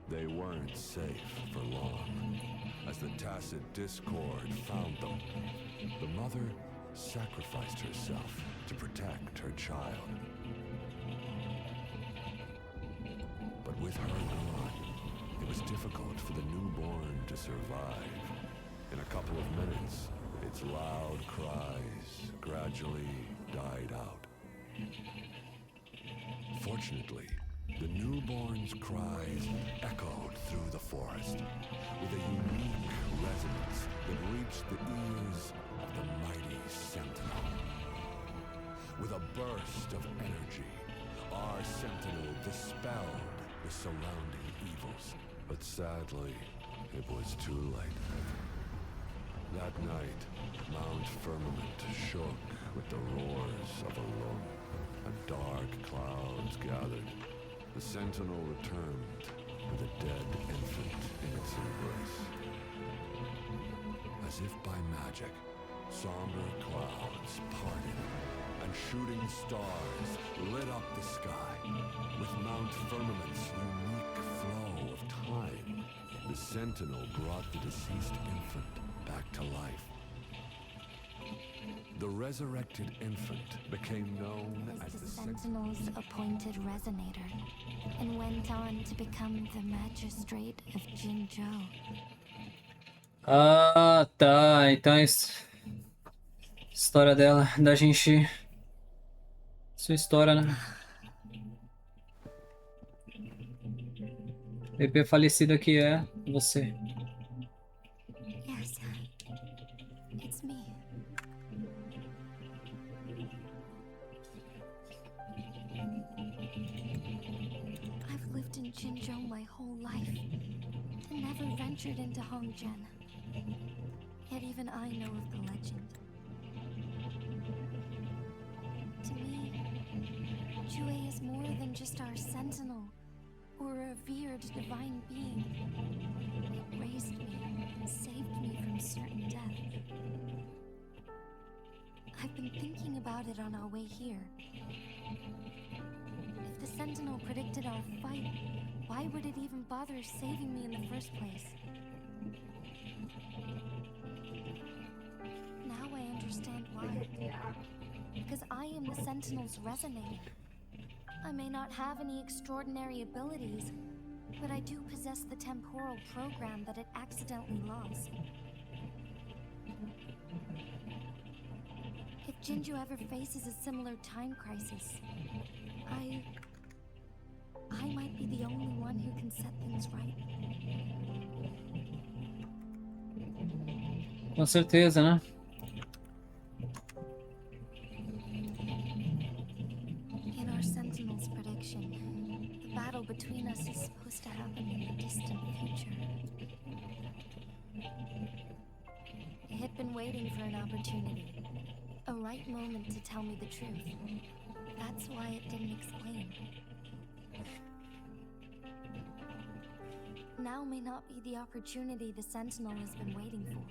They weren't safe for long. As the tacit discord found them, the mother sacrificed herself to protect her child. But with her gone, it was difficult for the newborn to survive. In a couple of minutes, its loud cries gradually died out. Fortunately, the newborn's cries echoed through the forest with a unique resonance that reached the ears of the mighty sentinel. With a burst of energy, our sentinel dispelled the surrounding evils. But sadly, it was too late. That night, Mount Firmament shook with the roars of a loon. and dark clouds gathered. The sentinel returned with a dead infant in its embrace. As if by magic, somber clouds parted, and shooting stars lit up the sky. With Mount Firmament's unique flow of time, the sentinel brought the deceased infant back to life. The resurrected infant became known as the Sentinel's appointed resonator, and went on to become the magistrate of Jinzhou. Ah, tá. Então é isso. História dela, da Jinshi. Sua história, né? Bebê falecido aqui é você. Yes, it's me. I've lived in Jinzhou my whole life, and never ventured into Hongzhen. Yet even I know of the legend. To me, Jue is more than just our sentinel, or a revered divine being. It raised me and saved me from certain death. I've been thinking about it on our way here. If the sentinel predicted our fight, why would it even bother saving me in the first place? Now I understand why. Because I am the sentinel's resonator. I may not have any extraordinary abilities, but I do possess the temporal program that it accidentally lost. If Jinzhou ever faces a similar time crisis, I might be the only one who can set things right. Com certeza, né? In our Sentinel's prediction, the battle between us is supposed to happen in the distant future. It had been waiting for an opportunity, a right moment to tell me the truth. That's why it didn't explain. Now may not be the opportunity the Sentinel has been waiting for.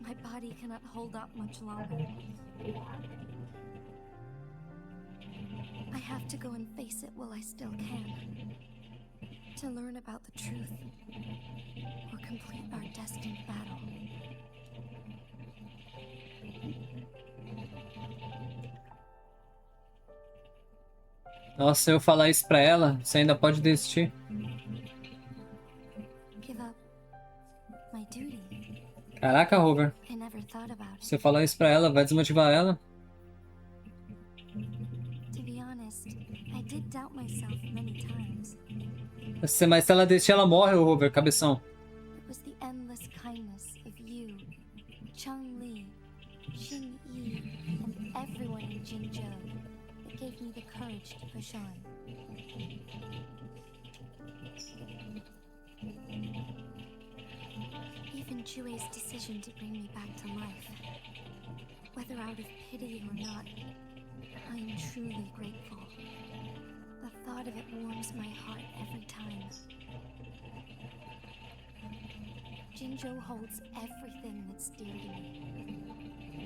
My body cannot hold up much longer. I have to go and face it while I still can. To learn about the truth, or complete our destined battle. Nossa, se eu falar isso pra ela, você ainda pode desistir. Give up my duty. Caraca, Rover. I never thought about it. Se eu falar isso pra ela, vai desmotivar ela. To be honest, I did doubt myself many times. Mas se ela desistir, ela morre, Rover, cabeção. It was the endless kindness of you, Chang-Li, Xin-Yi, and everyone in Jinzhou that gave me the courage to push on. Even Jue's decision to bring me back to life, whether out of pity or not, I am truly grateful. The thought of it warms my heart every time. Jinzhou holds everything that's dear to me.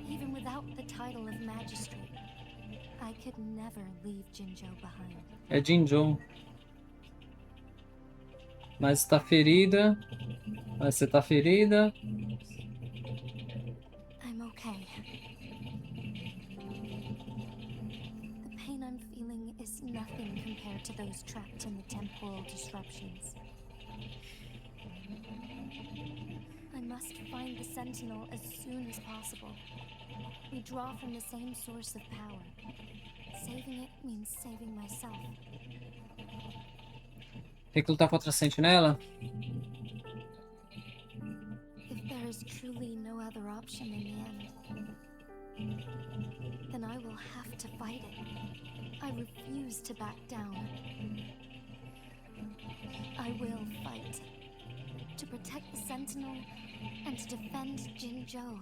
Even without the title of magistrate, I could never leave Jinzhou behind. É Jinzhou. Mas tá ferida. Mas você tá ferida. I'm okay. The pain I'm feeling is nothing compared to those trapped in the temporal disruptions. I must find the Sentinel as soon as possible. We draw from the same source of power. Saving it means saving myself. Tem que lutar contra a sentinela? If there is truly no other option in the end, then I will have to fight it. I refuse to back down. I will fight. To protect the Sentinel and to defend Jinzhou.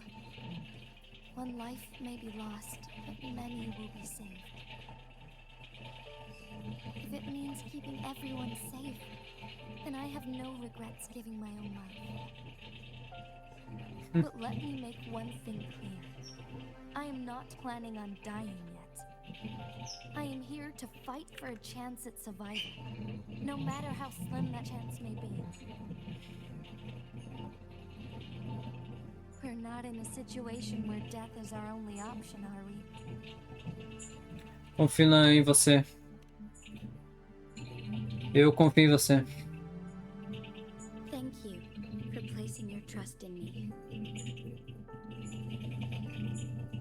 One life may be lost, but many will be saved. If it means keeping everyone safe, then I have no regrets giving my own life. But let me make one thing clear. I am not planning on dying yet. I am here to fight for a chance at survival, no matter how slim that chance may be. We're not in a situation where death is our only option, are we? Confio em você. Eu confio em você. Thank you for placing your trust in me.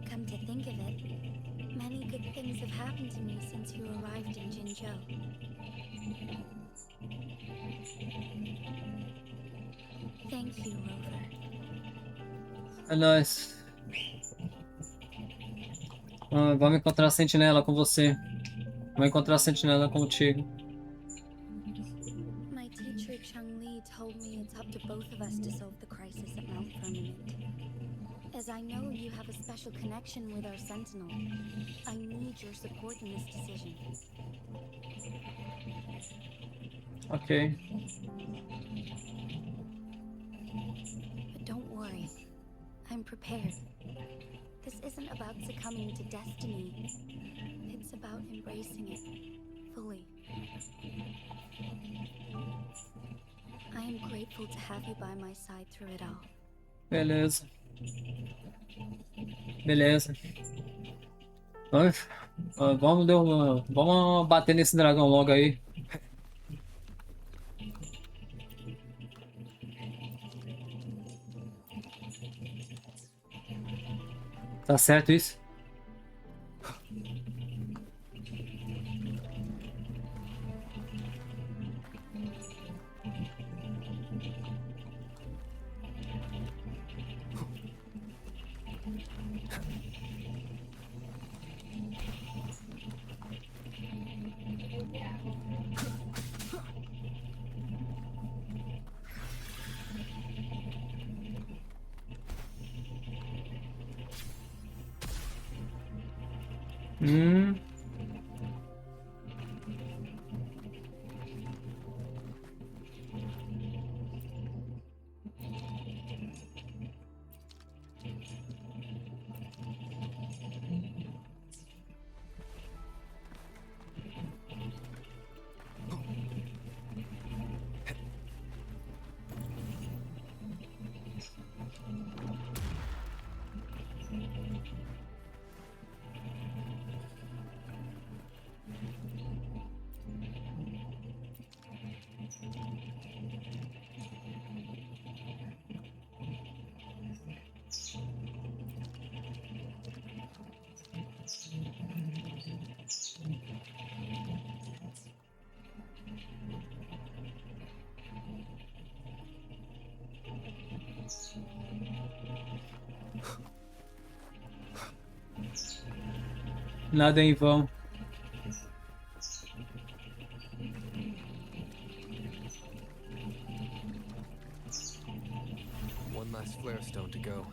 Come to think of it, many good things have happened to me since you arrived in Jinzhou. Thank you, Rover. É nóis. Vamos encontrar a sentinela com você. Vamos encontrar a sentinela contigo. My teacher Chang-Li told me it's up to both of us to solve the crisis at Mount Firmament. As I know you have a special connection with our Sentinel, I need your support in this decision. Ok. But don't worry, I'm prepared. This isn't about succumbing to destiny. It's about embracing it fully. I am grateful to have you by my side through it all. Beleza. Beleza. Vamos bater nesse dragão logo aí. Tá certo isso? Nada em vão. One last flare stone to go.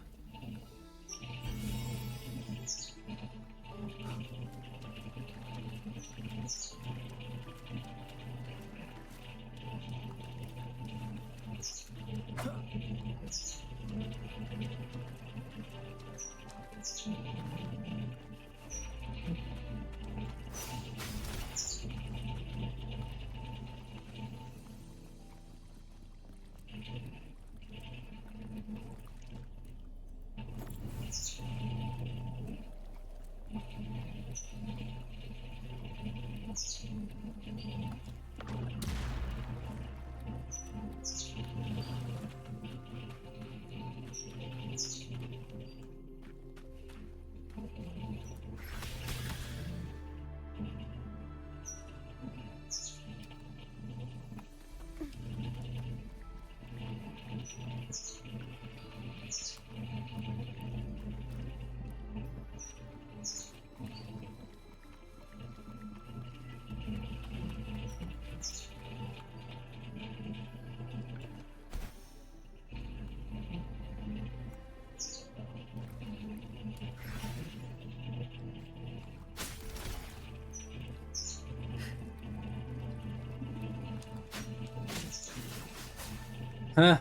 Hã?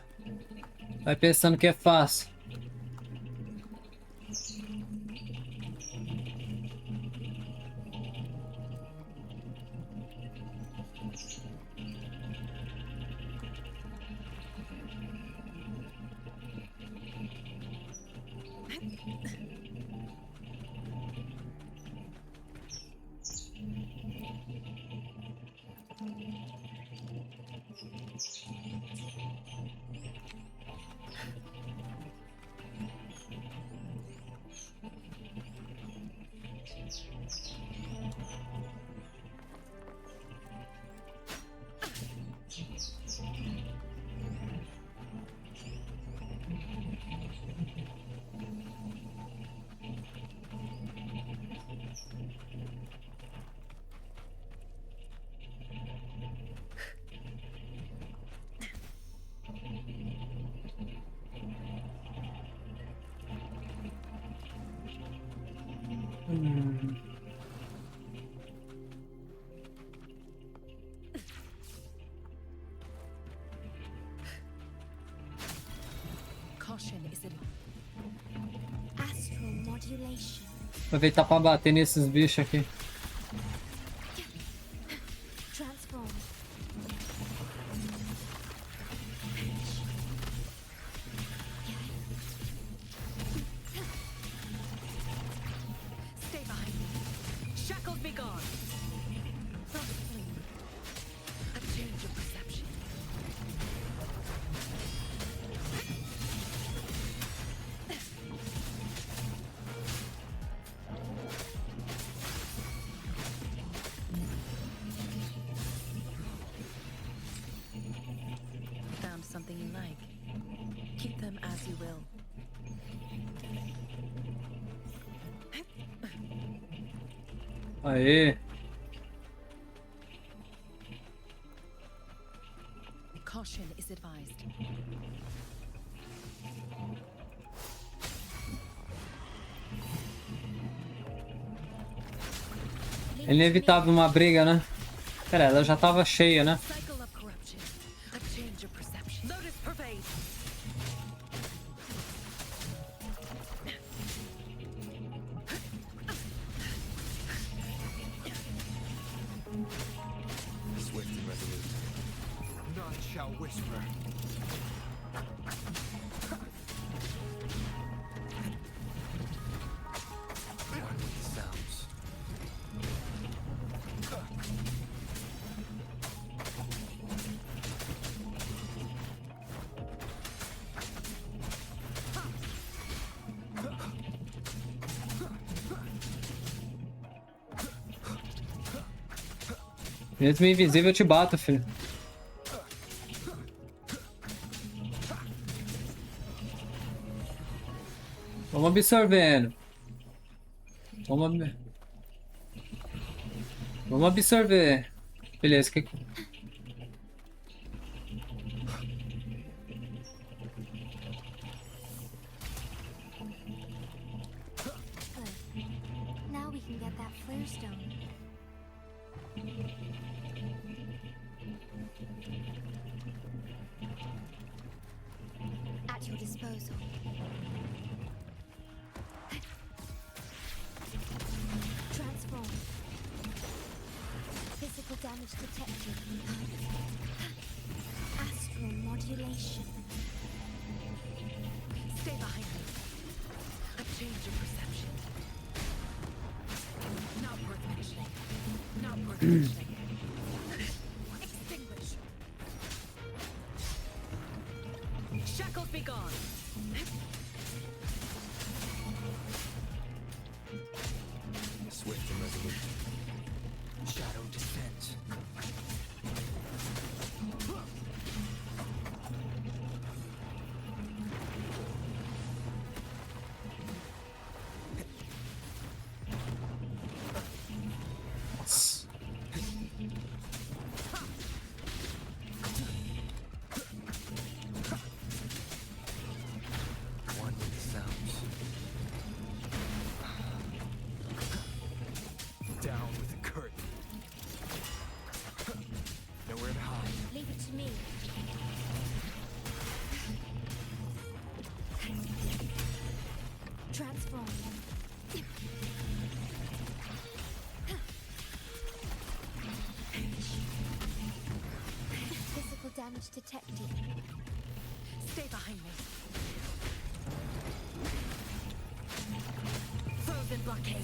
Vai pensando que é fácil. Astral modulation. Aproveitar pra bater nesses bichos aqui. Transform. Stay behind me. Shackles be gone. Don't flee. A change of perception. Found something you like. Keep them as you will. Aê. Caution is advised. É inevitável uma briga, né? Pera, ela já tava cheia, né? Cycle of corruption. A change of perception. Lotus pervade. Swift and resolute. None shall whisper. One with the sounds. Mesmo invisível eu te bato, filho. Vamos absorvendo. Vamos absorver. Beleza, que... Now we can get that flare stone. At your disposal. Transform. Physical damage detected. Astral modulation. Stay behind me. A change of perception. Not worth mentioning. Not worth mentioning. Extinguish. Shackles be gone. Swift and resolute. Shadow descends. One with the sounds. Down with the curtain. control. Physical damage detected. Stay behind me. Frozen blockade.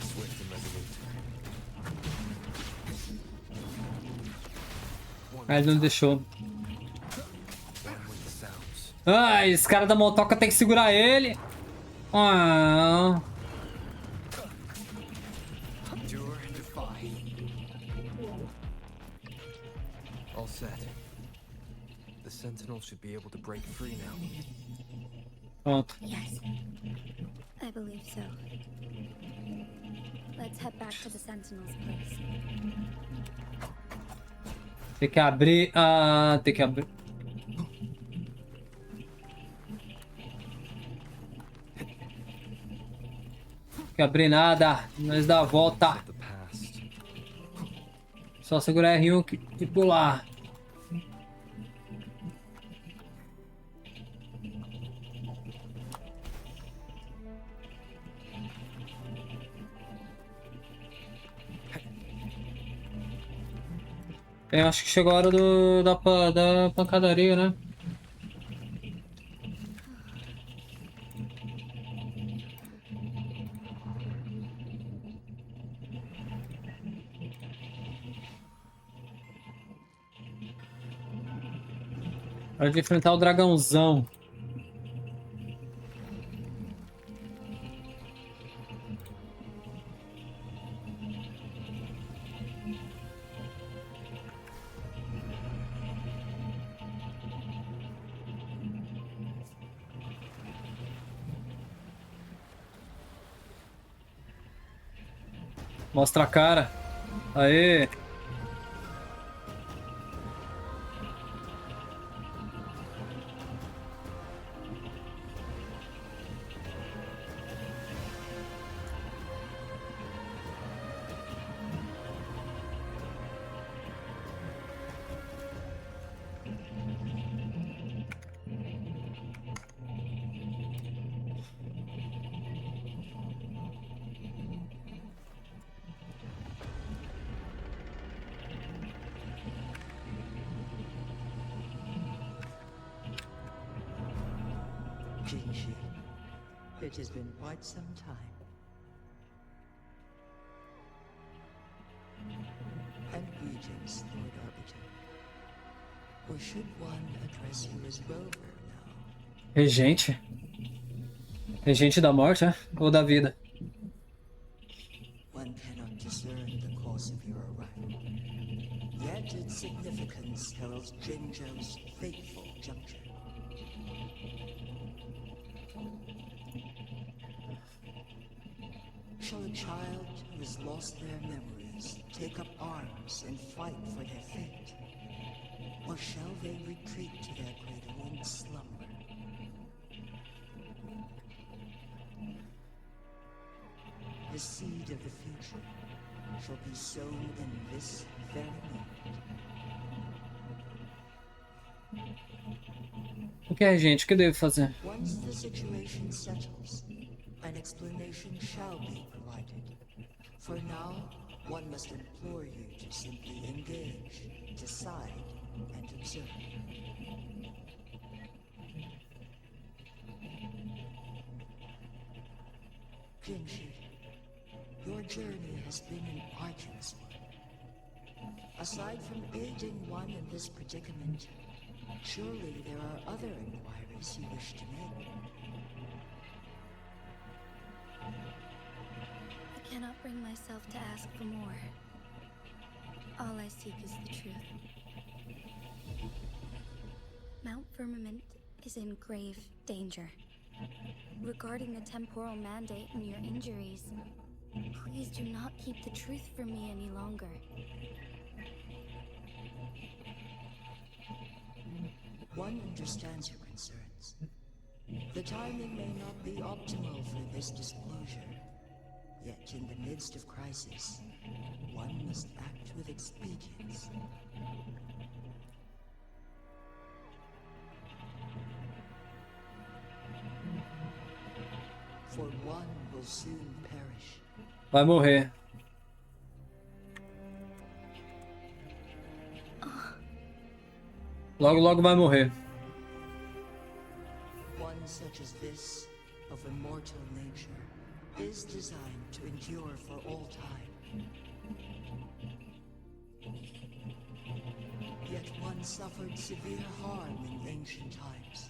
Swift and resolute. Ah, ele não deixou. One with the sounds. Ai, esse cara da motoca tem que segurar ele. Ah. Endure, defy. All set. The Sentinel should be able to break free now. Pronto. Yes. I believe so. Let's head back to the Sentinel's place. Tem que abrir. Ah, tem que abrir. Tem que abrir nada. Nós dá a volta. Of the past. Só segurar R1 e pular. Eu acho que chegou a hora da pancadaria, né? Hora de enfrentar o dragãozão. Mostra a cara. Aê! Jinshi, it has been quite some time. And greetings, Lord Arbiter. Or should one address you as Rover now? Regente? Regente da morte, é? Ou da vida? One cannot discern the cause of your arrival. Yet its significance heralds Jinzhou's fateful juncture. Shall a child who has lost their memories take up arms and fight for their fate? Or shall they retreat to their cradle in slumber? The seed of the future shall be sown in this very moment. O que é, gente? O que eu devo fazer? Once the situation settles, an explanation shall be provided. For now, one must implore you to simply engage, decide, and observe. Jinshi, your journey has been an arduous one. Aside from aiding one in this predicament, surely there are other inquiries you wish to make. I cannot bring myself to ask for more. All I seek is the truth. Mount Firmament is in grave danger. Regarding the temporal mandate and your injuries, please do not keep the truth from me any longer. One understands your concerns. The timing may not be optimal for this disclosure. Yet in the midst of crisis, one must act with expedience. For one will soon perish. Vai morrer. Logo, logo vai morrer. One such as this, of immortal nature, is designed to endure for all time. Yet one suffered severe harm in ancient times,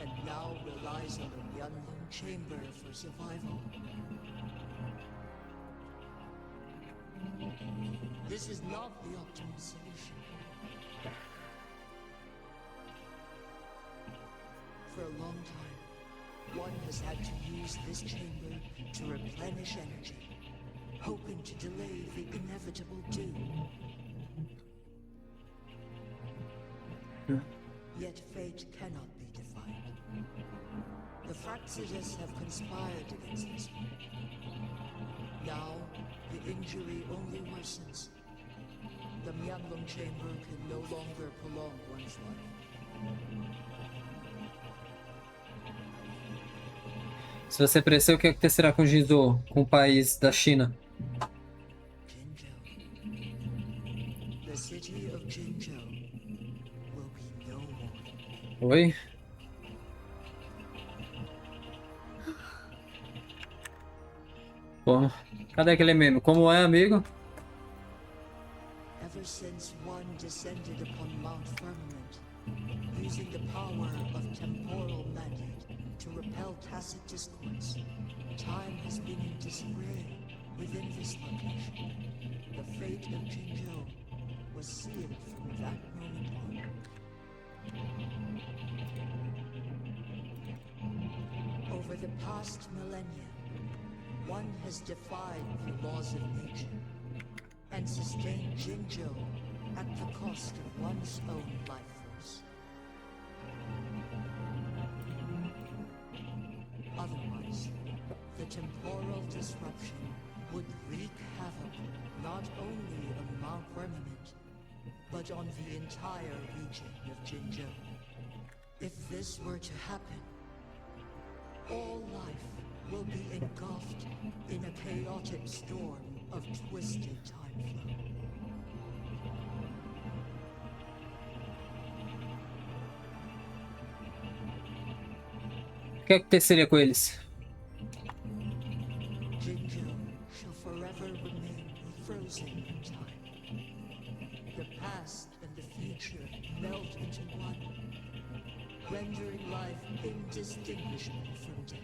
and now relies on the Huanglong chamber for survival. This is not the optimal solution. For a long time, one has had to use this chamber to replenish energy, hoping to delay the inevitable doom. Yet fate cannot be defied. The Fractitus have conspired against us. Now, the injury only worsens. The Huanglong chamber can no longer prolong one's life. Se você crescer, o que acontecerá com Jinzhou, com o país da China? The city of Jinzhou will be no more. Oi? Bom, cadê aquele meme? Como é, amigo? Ever since one descended upon Mount Firmament, using the power of temporal mandate to repel tacit discourse, time has been in disarray within this location. The fate of Jinzhou was sealed from that moment on. Over the past millennia, one has defied the laws of nature and sustained Jinzhou at the cost of one's own life force. Otherwise, the temporal disruption would wreak havoc not only on Mount Firmament, but on the entire region of Jinzhou. If this were to happen, all life will be engulfed in a chaotic storm of twisted time flow. O que aconteceria com eles? Jinzhou shall forever remain frozen in time. The past and the future melt into one, rendering life indistinguishable from death.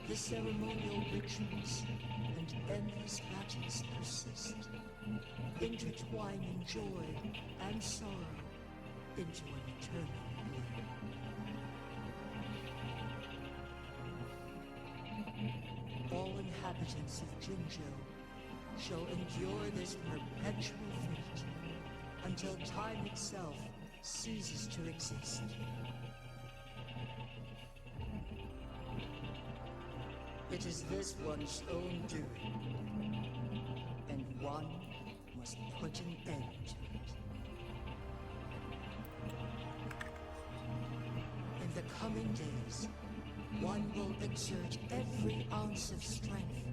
The ceremonial rituals and endless battles persist, intertwining joy and sorrow into an eternal blur. All inhabitants of Jinzhou shall endure this perpetual fate until time itself ceases to exist. It is this one's own doing, and one must put an end to it. In the coming days, one will exert every ounce of strength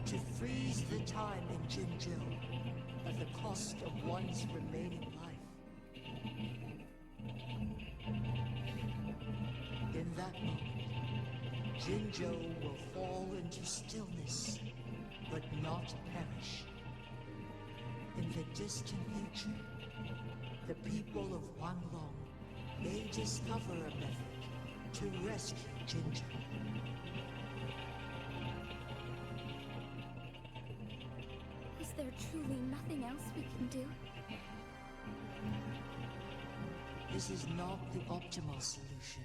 to freeze the time in Jinzhou at the cost of one's remaining life. In that moment, Jinzhou will fall into stillness, but not perish. In the distant future, the people of Huanglong may discover a method to rescue Jinzhou. Is there truly nothing else we can do? This is not the optimal solution,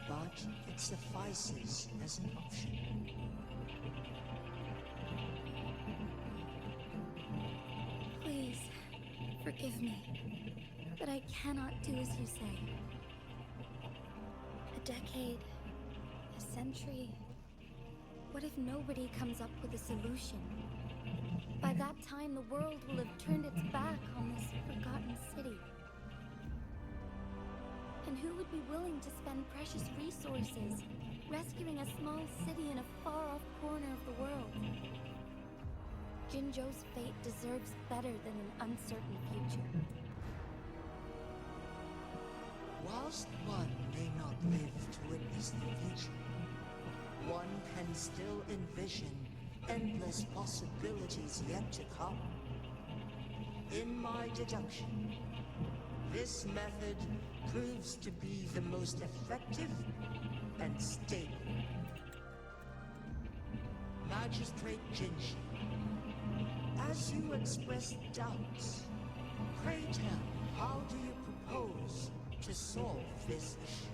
but it suffices as an option. Please, forgive me, but I cannot do as you say. A decade, a century, What if nobody comes up with a solution? By that time, the world will have turned its back on this forgotten city. And who would be willing to spend precious resources rescuing a small city in a far-off corner of the world? Jinzhou's fate deserves better than an uncertain future. Whilst one may not live to witness the future, one can still envision endless possibilities yet to come. In my deduction, this method proves to be the most effective and stable. Magistrate Jinshi, as you expressed doubts, pray tell, how do you propose to solve this issue?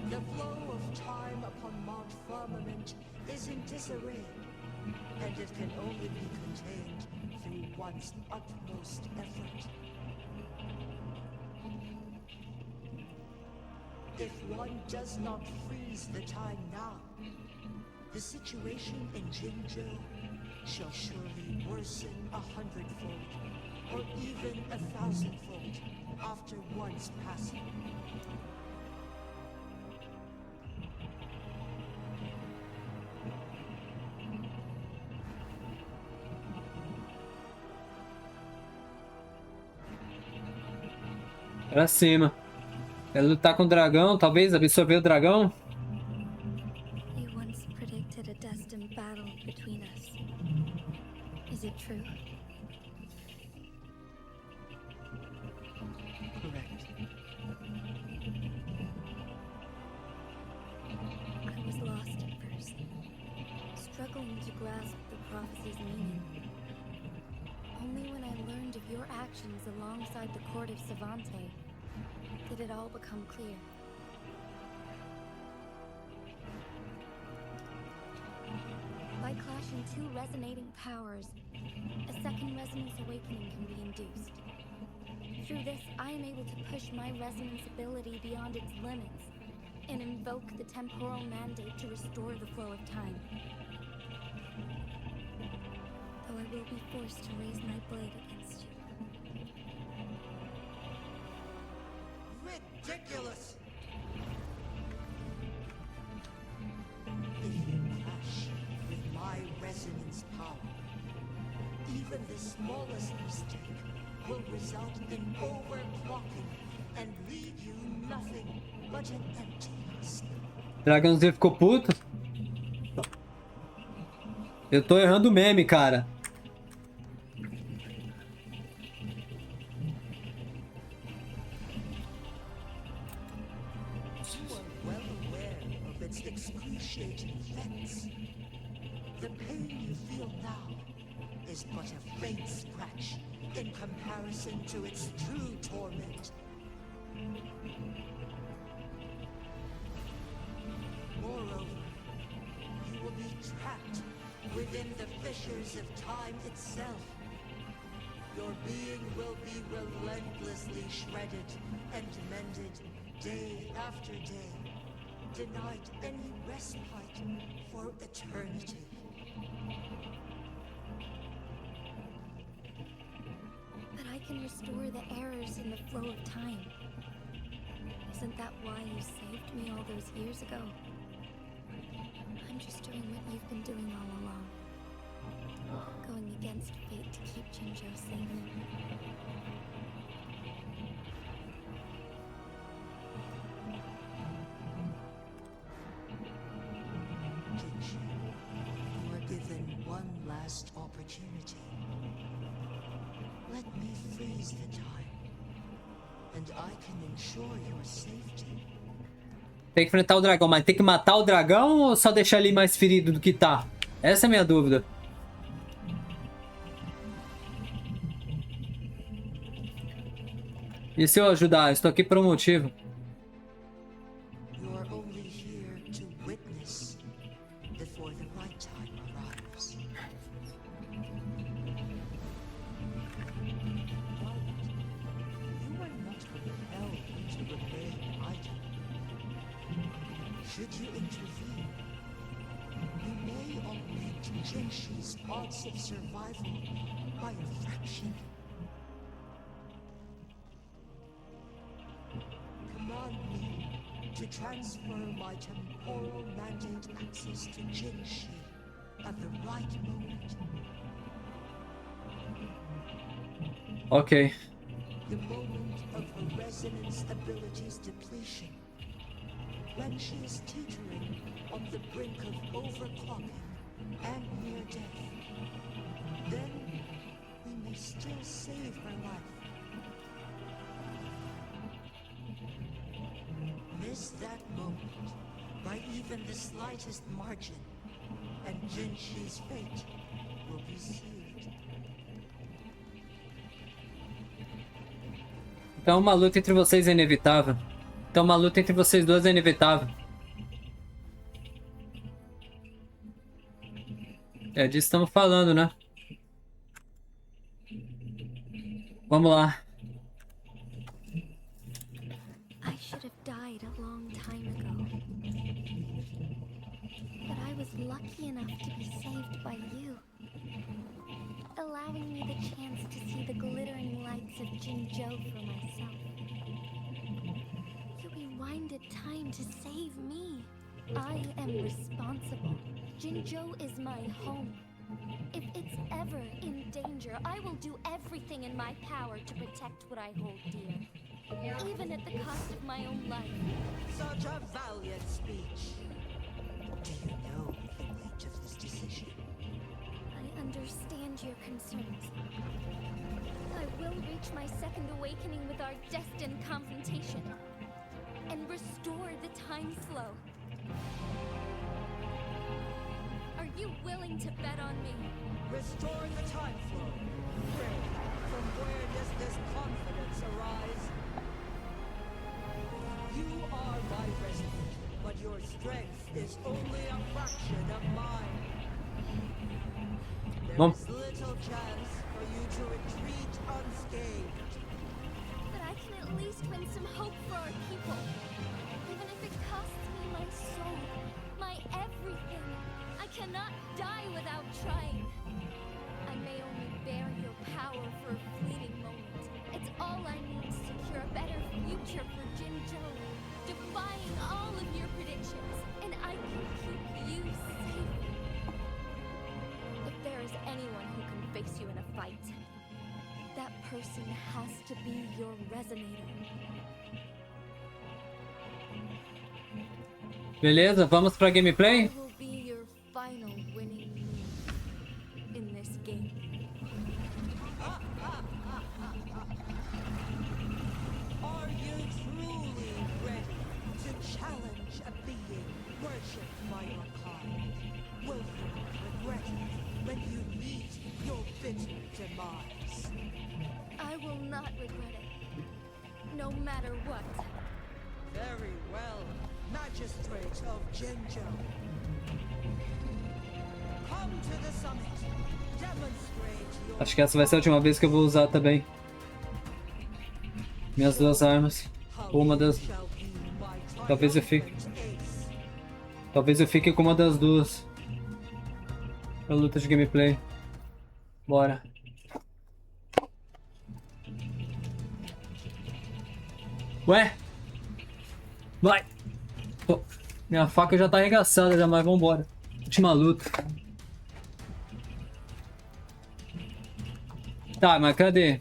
The flow of time upon Mount Firmament is in disarray, and it can only be contained through one's utmost effort. If one does not freeze the time now, the situation in Jinzhou shall surely worsen 100-fold, or even 1,000-fold, after one's passing. Pra cima. Quero lutar com o dragão, talvez absorver o dragão. You once predicted a destined battle between us. Is it true? Correct. I was lost at first, struggling to grasp the prophecy's meaning. Only when I learned of your actions alongside the court of Savante did it all become clear. By clashing two resonating powers, a second resonance awakening can be induced. Through this, I am able to push my resonance ability beyond its limits and invoke the temporal mandate to restore the flow of time. Though I will be forced to raise my blade against you. Ridiculous! If you clash with my resonance power, even the smallest mistake will result in overclocking and leave you nothing but an empty husk. Dragãozinho ficou puto. Eu tô errando o meme, cara. Excruciating effects. The pain you feel now is but a faint scratch in comparison to its true torment. Moreover, you will be trapped within the fissures of time itself. Your being will be relentlessly shredded and mended day after day, denied any respite for eternity. But I can restore the errors in the flow of time. Isn't that why you saved me all those years ago? I'm just doing what you've been doing all along. Going against fate to keep Jinzhou safe. Jinshi, you are given one last opportunity. Let me freeze the time, and I can ensure your safety. Tem que enfrentar o dragão, mas tem que matar o dragão ou só deixar ele mais ferido do que tá? Essa é a minha dúvida. E se eu ajudar? Estou aqui por um motivo. You are only here to witness before the right time arrives. You are not compelled to remain idle. Should you intervene, you may augment Jinshi's odds of survival by a fraction. Command me to transfer my temporal mandate access to Jinshi at the right moment. Ok. The moment of her resonance ability's depletion. When she is teetering on the brink of overclocking and near death. Then we may still save her life. Miss that moment by even the slightest margin, and Jinshi's fate will be sealed. Então uma luta entre vocês é inevitável. Então uma luta entre vocês dois é inevitável. É disso que estamos falando, né? Vamos lá. I should have died a long time ago. But I was lucky enough to be saved by you, allowing me the chance to see the glittering lights of Jinzhou for myself. You rewinded time to save me. I am responsible. Jinzhou is my home. If it's ever in danger, I will do everything in my power to protect what I hold dear, even at the cost of my own life. Such a valiant speech. Do you know the weight of this decision? I understand your concerns. I will reach my second awakening with our destined confrontation and restore the time flow. Are you willing to bet on me? Restore the time flow. From where does this confidence arise? You are my resident, but your strength is only a fraction of mine. There is little chance for you to retreat unscathed. But I can at least win some hope for our people. Even if it costs me my soul, my everything. I cannot die without trying. I may only bear your power for a fleeting moment. It's all I need to secure a better future for Jinzhou, defying all of your predictions, and I can keep you safe. If there is anyone who can face you in a fight, that person has to be your resonator. Beleza, vamos pra gameplay? I will be your final winning move in this game. Are you truly ready to challenge a being worshipped by your kind? Will you regret it when you meet your bitter demise? I will not regret it, no matter what. Very well, Magistrate of Jinzhou. Come to the summit. Demonstrate your Acho que essa vai ser a última vez que eu vou usar também minhas duas armas. Uma das... Talvez eu fique... Talvez eu fique com uma das duas pra luta de gameplay. Bora. Ué? Vai! Pô, minha faca já tá arregaçada já, mas vambora. Última luta. Tá, mas cadê?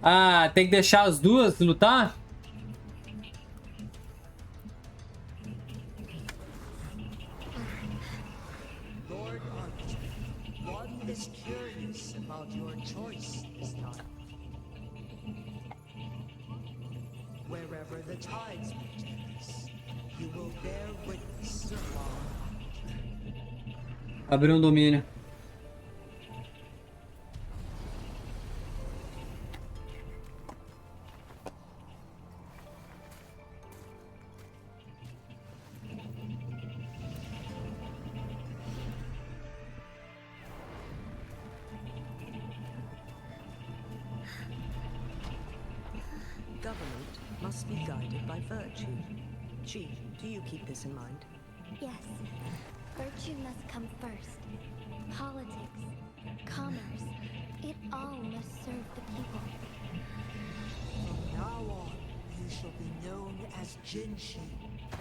Ah, tem que deixar as duas lutar? Lord Arbiter, one is curious about your choice this time. Wherever the tides may take us, you will bear witness along. Abrir um domínio. must be guided by virtue. Chi, do you keep this in mind? Yes. Virtue must come first. Politics, commerce, it all must serve the people. From now on, you shall be known as Jinshi,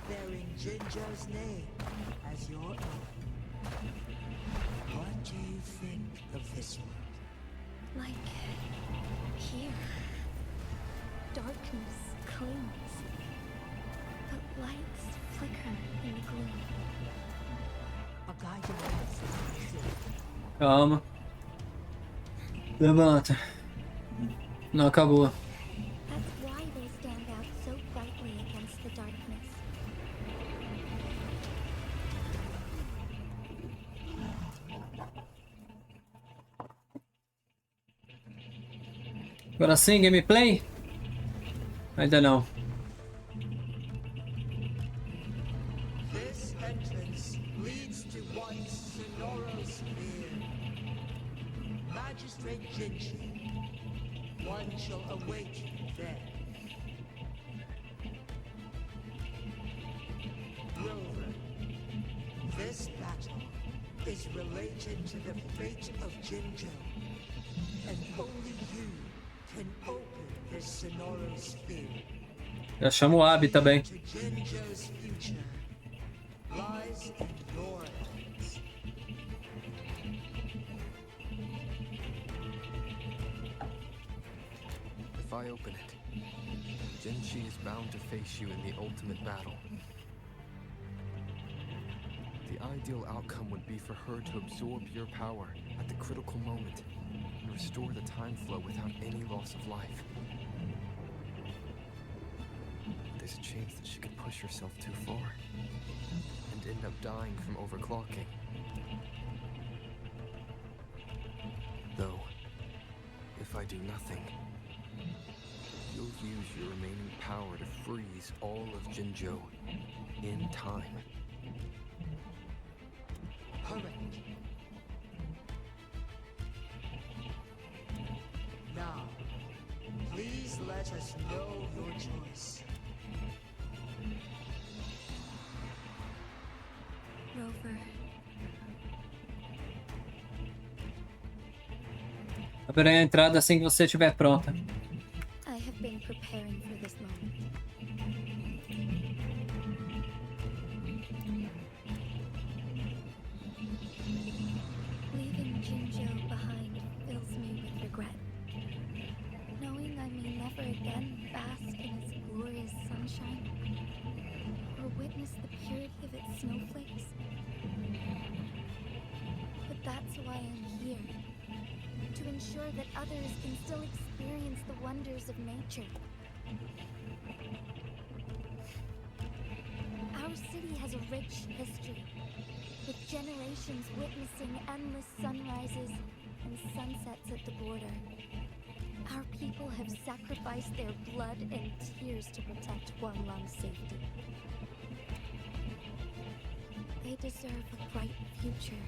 bearing Jinzhou's name as your own. What do you think of this one? Like here. Darkness clings, but lights flicker in the gloom. A guiding light. Calma. Levanta. Não acabou. That's why they stand out so brightly against the darkness. Agora sim, gameplay? Ainda não. This entrance leads to one Sonoro Sphere. Magistrate Jinshi, one shall await you there. Rover, this battle is related to the fate of Jinzhou, and only you can open this Sonoro Sphere. Já chamo o Abi também. To Jinzhou's future lies in your hands. If I open it, Jinshi is bound to face you in the ultimate battle. The ideal outcome would be for her to absorb your power at the critical moment and restore the time flow without any loss of life. There's a chance that she could push herself too far and end up dying from overclocking. Though, if I do nothing, you'll use your remaining power to freeze all of Jinzhou in time. Correct. Now, please let us know your choice. Rover, Abrirei a entrada assim que você estiver pronta. I have been preparing for this moment. Leaving Jinzhou behind fills me with regret. Knowing I may never again bask in its glorious sunshine, or witness the purity of its snowflakes. But that's why I'm here. To ensure that others can still experience the wonders of nature. Our city has a rich history, with generations witnessing endless sunrises and sunsets at the border. Our people have sacrificed their blood and tears to protect Huanglong's safety. They deserve a bright future.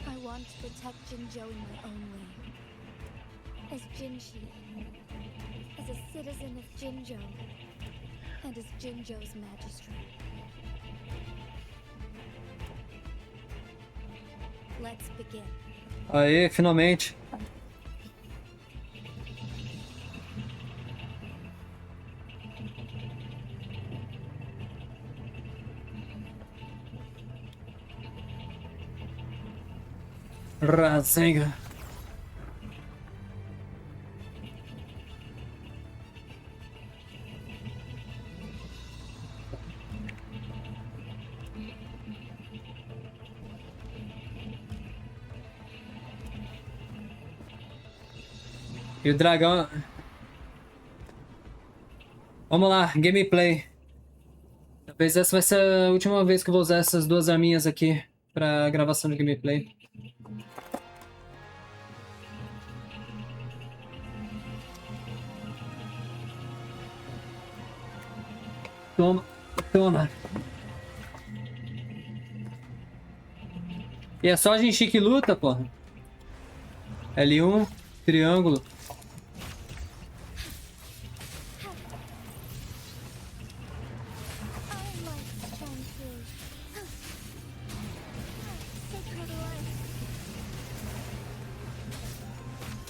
I want to protect Jinzhou in my own way. As Jinshi, as a citizen of Jinzhou, and as Jinzhou's magistrate. Let's begin. Aê, finalmente. Rasenga. E o dragão... Vamos lá, gameplay. Talvez essa vai ser a última vez que eu vou usar essas duas arminhas aqui pra gravação de gameplay. Toma, toma. E é só a Jinshi que luta, porra. L1, triângulo.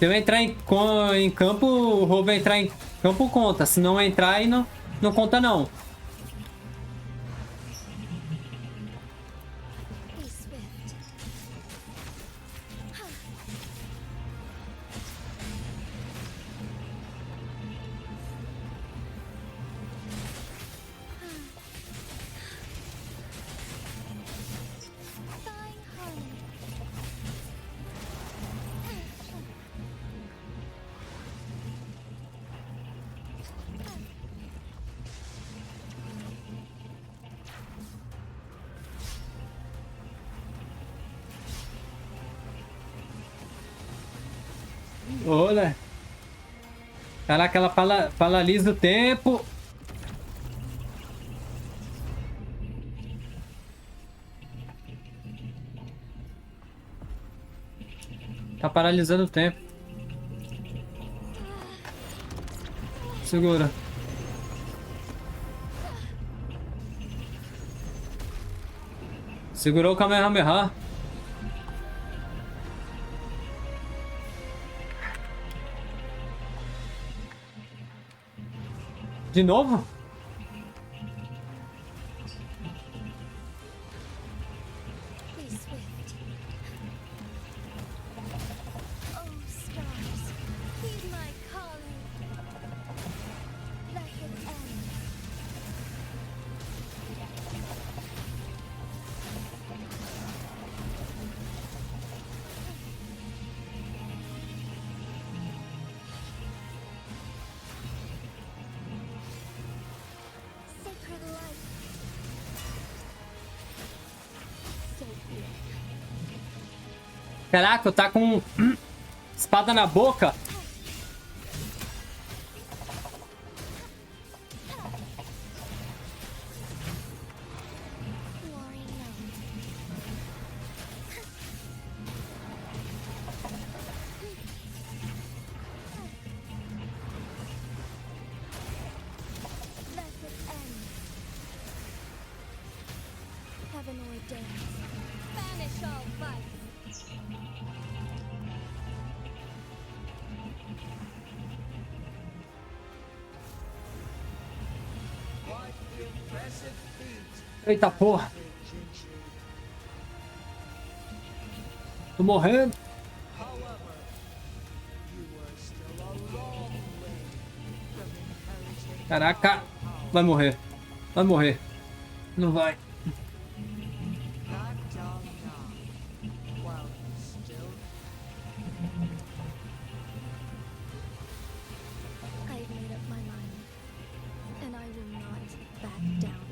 Se eu entrar em campo, o roubo entrar em campo conta. Se não entrar, aí não conta não. Be swift. Fine harmony. Olha. Caraca, ela paralisa o tempo. Tá paralisando o tempo. Segura. Segurou o Kamehameha. De novo? Be swift. Oh, stars, heed my calling. Let it end. Sacred light. So good. Caraca, tá com espada na boca. Glory known. Let it end. Heaven ordains. Banish all vice. Eita porra. Tô morrendo. Caraca. Vai morrer. Vai morrer. Não vai. I've made up my mind, and I will not back down.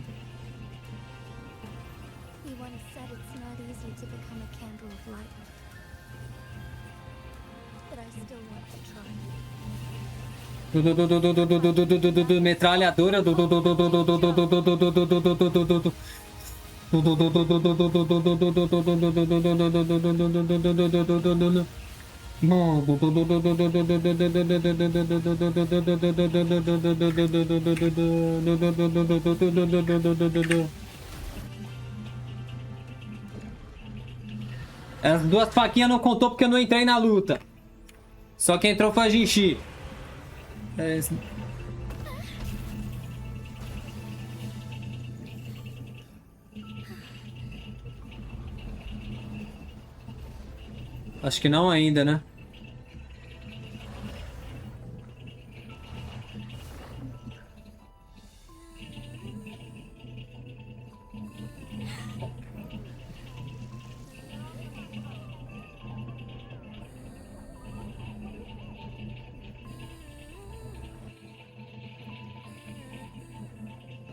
We once said it's not easy to become a candle of light, but I still want to try. Metralhadora. As duas faquinhas não contou porque eu não entrei na luta. Só quem entrou foi a Jinshi. Acho que não ainda, né?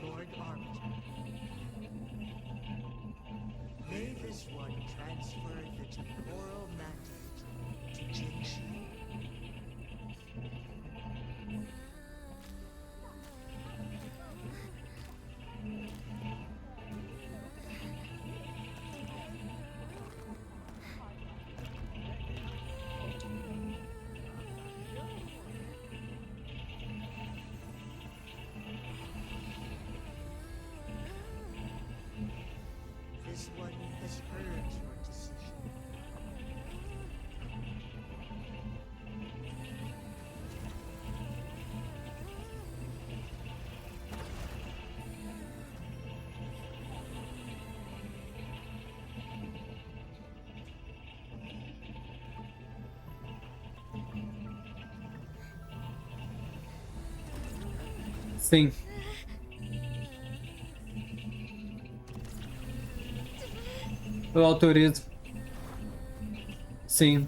Lord Arbiter, may this one transfer the temporal mandate to Jinshi. This one has heard your decision. Sim. Eu autorizo. Sim.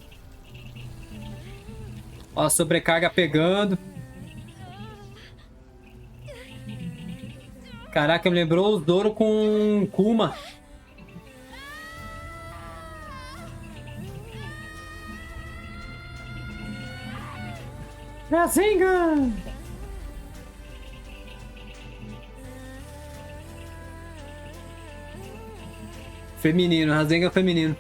Ó, a sobrecarga pegando. Caraca, me lembrou o Zoro com Kuma. Rasengan! Feminino, Rasengan feminino.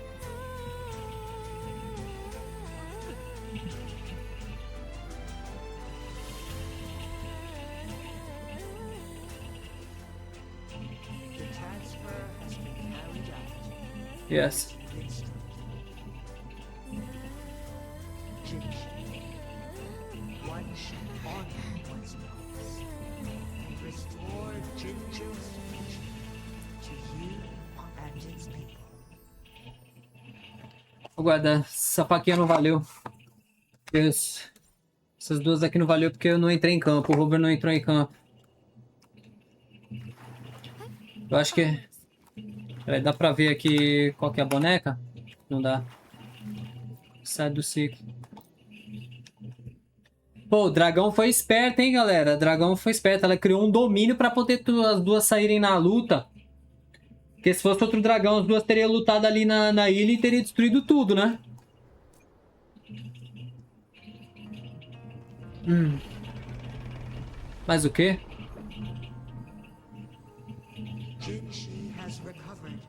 Yes. Vou guardar. Essa faquinha não valeu. Isso. Essas duas aqui não valeu porque eu não entrei em campo. O Robert não entrou em campo. Eu acho que... Peraí, dá pra ver aqui qual que é a boneca? Não dá. Sai do ciclo. Pô, o dragão foi esperto, hein, galera? O dragão foi esperto. Ela criou um domínio pra poder as duas saírem na luta. Porque se fosse outro dragão, as duas teriam lutado ali na ilha e teriam destruído tudo, né? Mas o quê? Jinshi has recovered.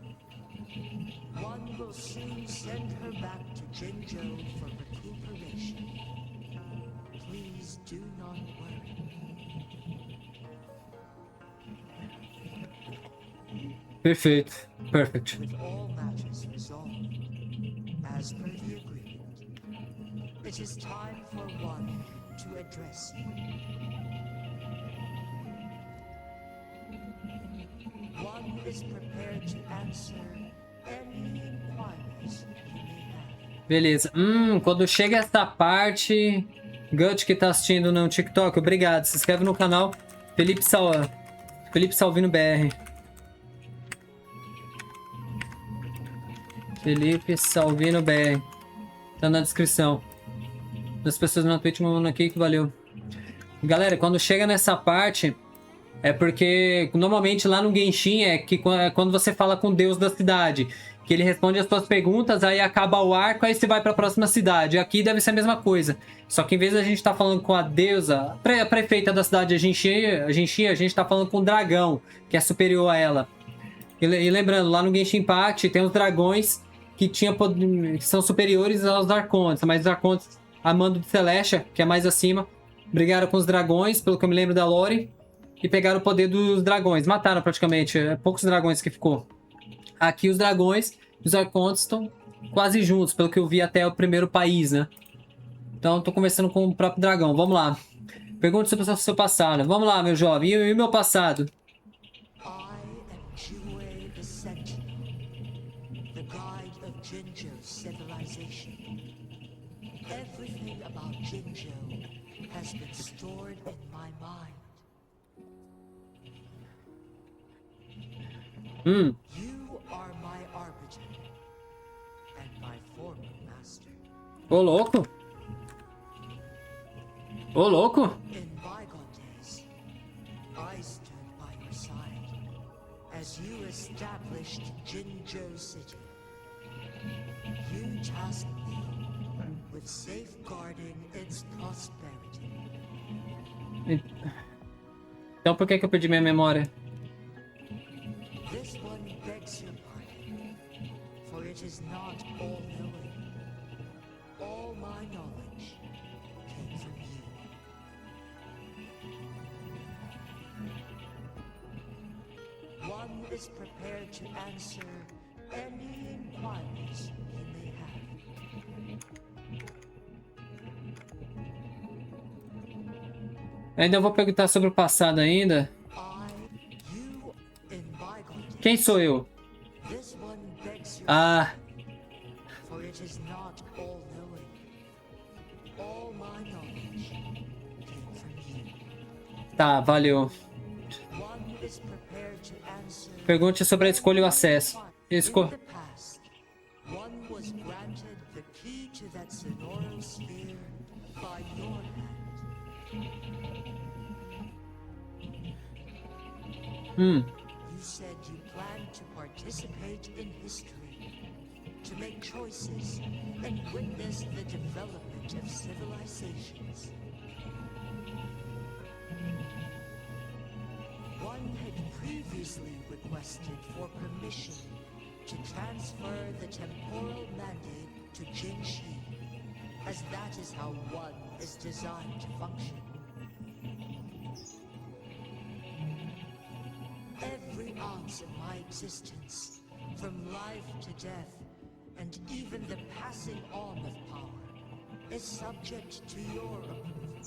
One will soon send her back to Jinzhou for recuperation. Please do not worry. Perfeito. Perfect. With all matters resolved, as per the agreement, it is time for one to address you. One is prepared to answer any inquiries you may have. Beleza. Quando chega essa parte... Gut que tá assistindo no TikTok, obrigado. Se inscreve no canal. Felipe Salvino BR. Felipe Salvino BR. Tá na descrição. Das pessoas na Twitch mandando aqui que valeu. Galera, quando chega nessa parte... É porque normalmente lá no Genshin é que quando você fala com o deus da cidade, que ele responde as suas perguntas, aí acaba o arco, aí você vai para a próxima cidade. Aqui deve ser a mesma coisa. Só que em vez de a gente estar falando com a deusa, a prefeita da cidade, a gente está falando com o dragão, que é superior a ela. E lembrando, lá no Genshin Impact tem os dragões que são superiores aos Arcontes, mas os Arcontes, a mando de Celestia, que é mais acima, brigaram com os dragões, pelo que eu me lembro da lore. E pegaram o poder dos dragões. Mataram praticamente. Poucos dragões que ficou. Aqui os dragões e os arcontes estão quase juntos. Pelo que eu vi até o primeiro país, né? Então estou conversando com o próprio dragão. Vamos lá. Pergunte sobre o seu passado. Vamos lá, meu jovem. E o meu passado? I am Jue the Sentinel, the guide of Jinzhou's civilization. Everything about Jinzhou has been stored in my mind. You are my arbiter and my former master. Ô, louco. Ô, louco. In bygone days, I stood by your side as you established Jinzhou City. You tasked me with safeguarding its prosperity. Então por que eu perdi minha memória? This one begs your pardon, for it is not all-knowing. All my knowledge came from you. One is prepared to answer any inquiries you may have. Ainda vou perguntar sobre o passado ainda. Quem sou eu? Ah. Tá, valeu. One is prepared to answer. Pergunte sobre a escolha e o acesso. In the past, one was granted the key to that sonoral sphere by your hand. You said you planned to participate in history, to make choices, and witness the development of civilizations. One had previously requested for permission to transfer the temporal mandate to Jinshi, as that is how one is designed to function. Every ounce of my existence, from life to death, and even the passing on of power, is subject to your approval.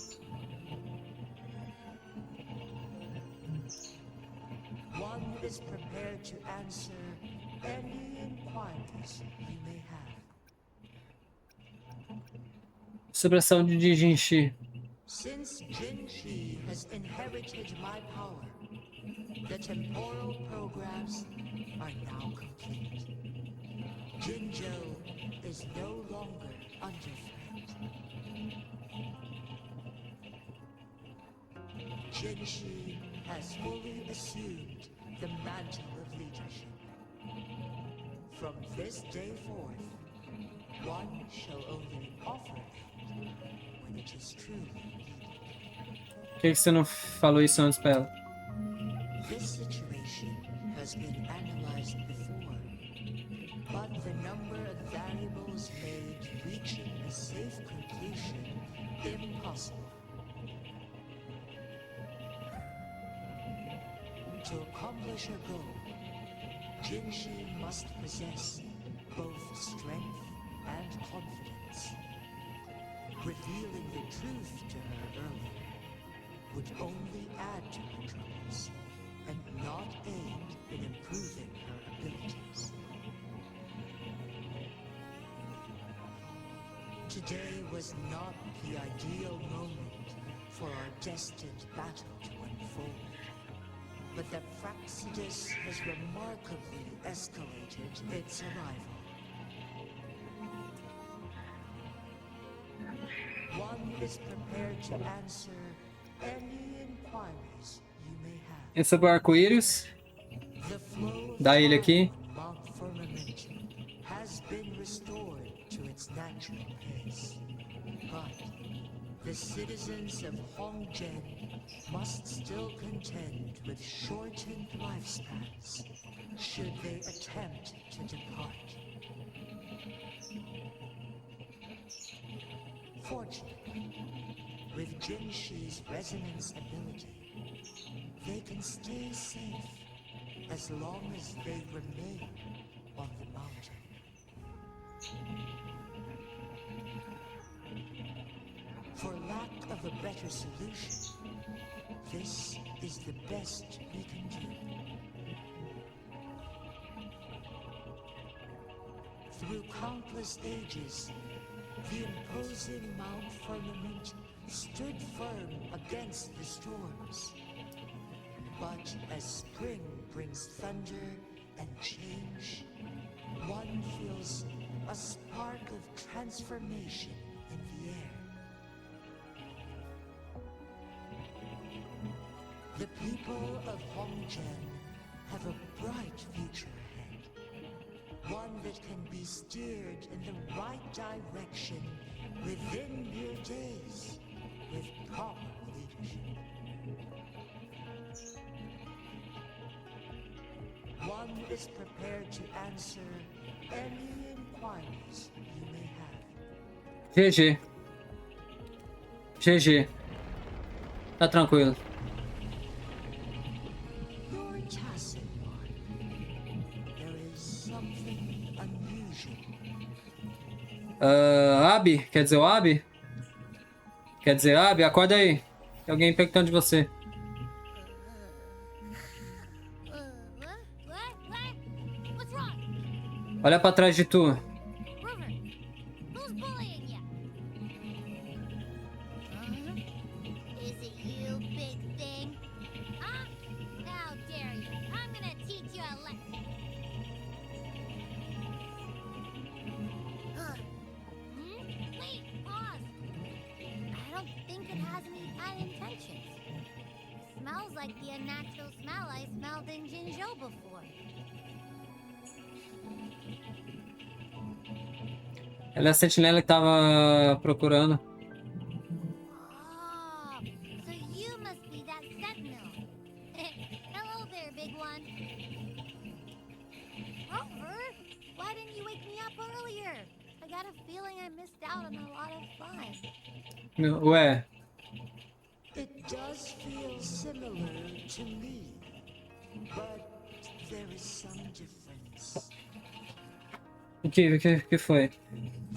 One is prepared to answer any inquiries you may have. Sobre a saúde de Jinshi. Since Jinshi has inherited my power, the temporal programs are now complete. Jinzhou is no longer under threat. Jinshi has fully assumed the mantle of leadership. From this day forth, one shall only offer aid when it is truly needed. Por que você não falou isso antes pra ela? This situation has been analyzed before, but the number of variables made reaching a safe conclusion impossible. To accomplish her goal, Jinshi must possess both strength and confidence. Revealing the truth to her earlier would only add to her troubles and not aid in improving her abilities. Today was not the ideal moment for our destined battle to unfold. But the Praxidus has remarkably escalated its arrival. One is prepared to answer any inquiries you may have. É sobre o arco-íris The flow da ilha aqui. of Mount Firmamento has been restored to its natural pace. But the citizens of Huanglong must still contend with shortened lifespans should they attempt to depart. Fortunately, with Jinshi's resonance ability, they can stay safe as long as they remain on the mountain. For lack of a better solution, this is the best we can do. Through countless ages, the imposing Mount Firmament stood firm against the storms. But as spring brings thunder and change, one feels a spark of transformation in the air. The people of Huanglong have a bright future ahead. One that can be steered in the right direction within mere days with proper leadership. One is prepared to answer any inquiries you may have. GG. GG. Tá tranquilo. Your tacit one. There is something unusual. Abi? Quer dizer o Abi? Quer dizer Abi? Acorda aí. Tem alguém perguntando de você. What's wrong? Olha pra trás de tu. River, who's bullying you? Is it you, big thing? intentions. Smells like the unnatural smell I smelled in Jinzhou before. Ela é a sentinela que tava procurando. Oh, so you must be that sentinel. Hello there, big one. Rover, why didn't you wake me up earlier? I got a feeling I missed out on a lot of fun. Ué. It does feel similar to me, but there is some difference. O que foi?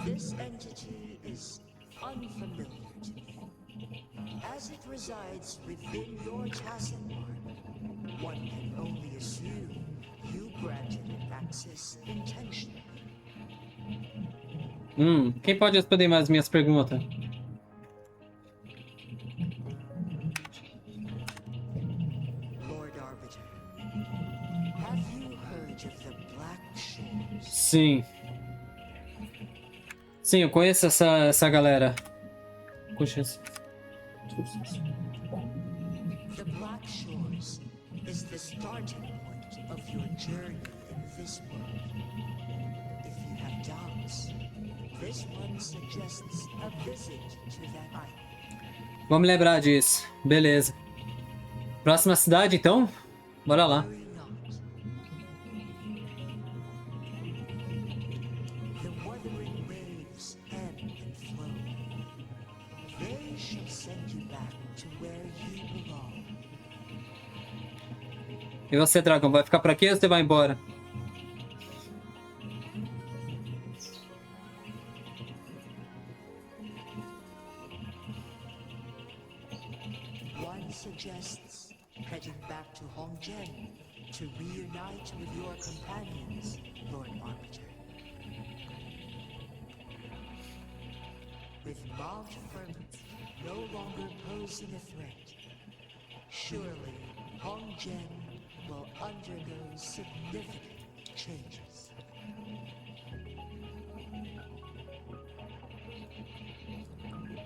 This entity is unfamiliar to me. As it resides within your chasm mark, one can only assume you granted it access intentionally. Quem pode responder mais minhas perguntas? Lord Arbiter, have you heard of the Black Shores? Sim. Sim, eu conheço essa galera. Puxa isso. The Black Shores is the starting point of your journey in this world. If you have doubts, this one suggests a visit to that island. Vamos lembrar disso. Beleza. Próxima cidade, então? Bora lá. Worry not. The wuthering waves ebb and flow. They shall send you back to where you belong. E você, dragão, vai ficar por aqui ou você vai embora? One suggests heading back to Hongjian to reunite with your companions, Lord Arbiter. With Mount Firmamento no longer posing a threat, surely Hongjian will undergo significant changes.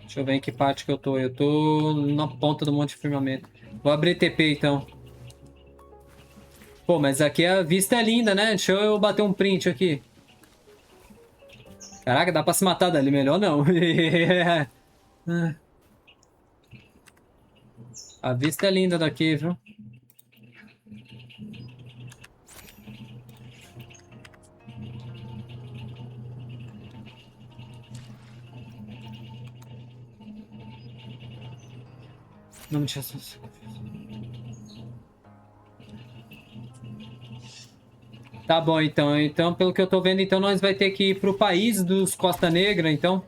Deixa eu ver em que parte que eu tô. Eu tô na ponta do Monte Firmamento. Vou abrir TP, então. Pô, mas aqui a vista é linda, né? Deixa eu bater um print aqui. Caraca, dá pra se matar dali. Melhor não. A vista é linda daqui, viu? Não me tinha... Tá bom, então. Então, pelo que eu tô vendo, então nós vai ter que ir pro país dos Costa Negra, então.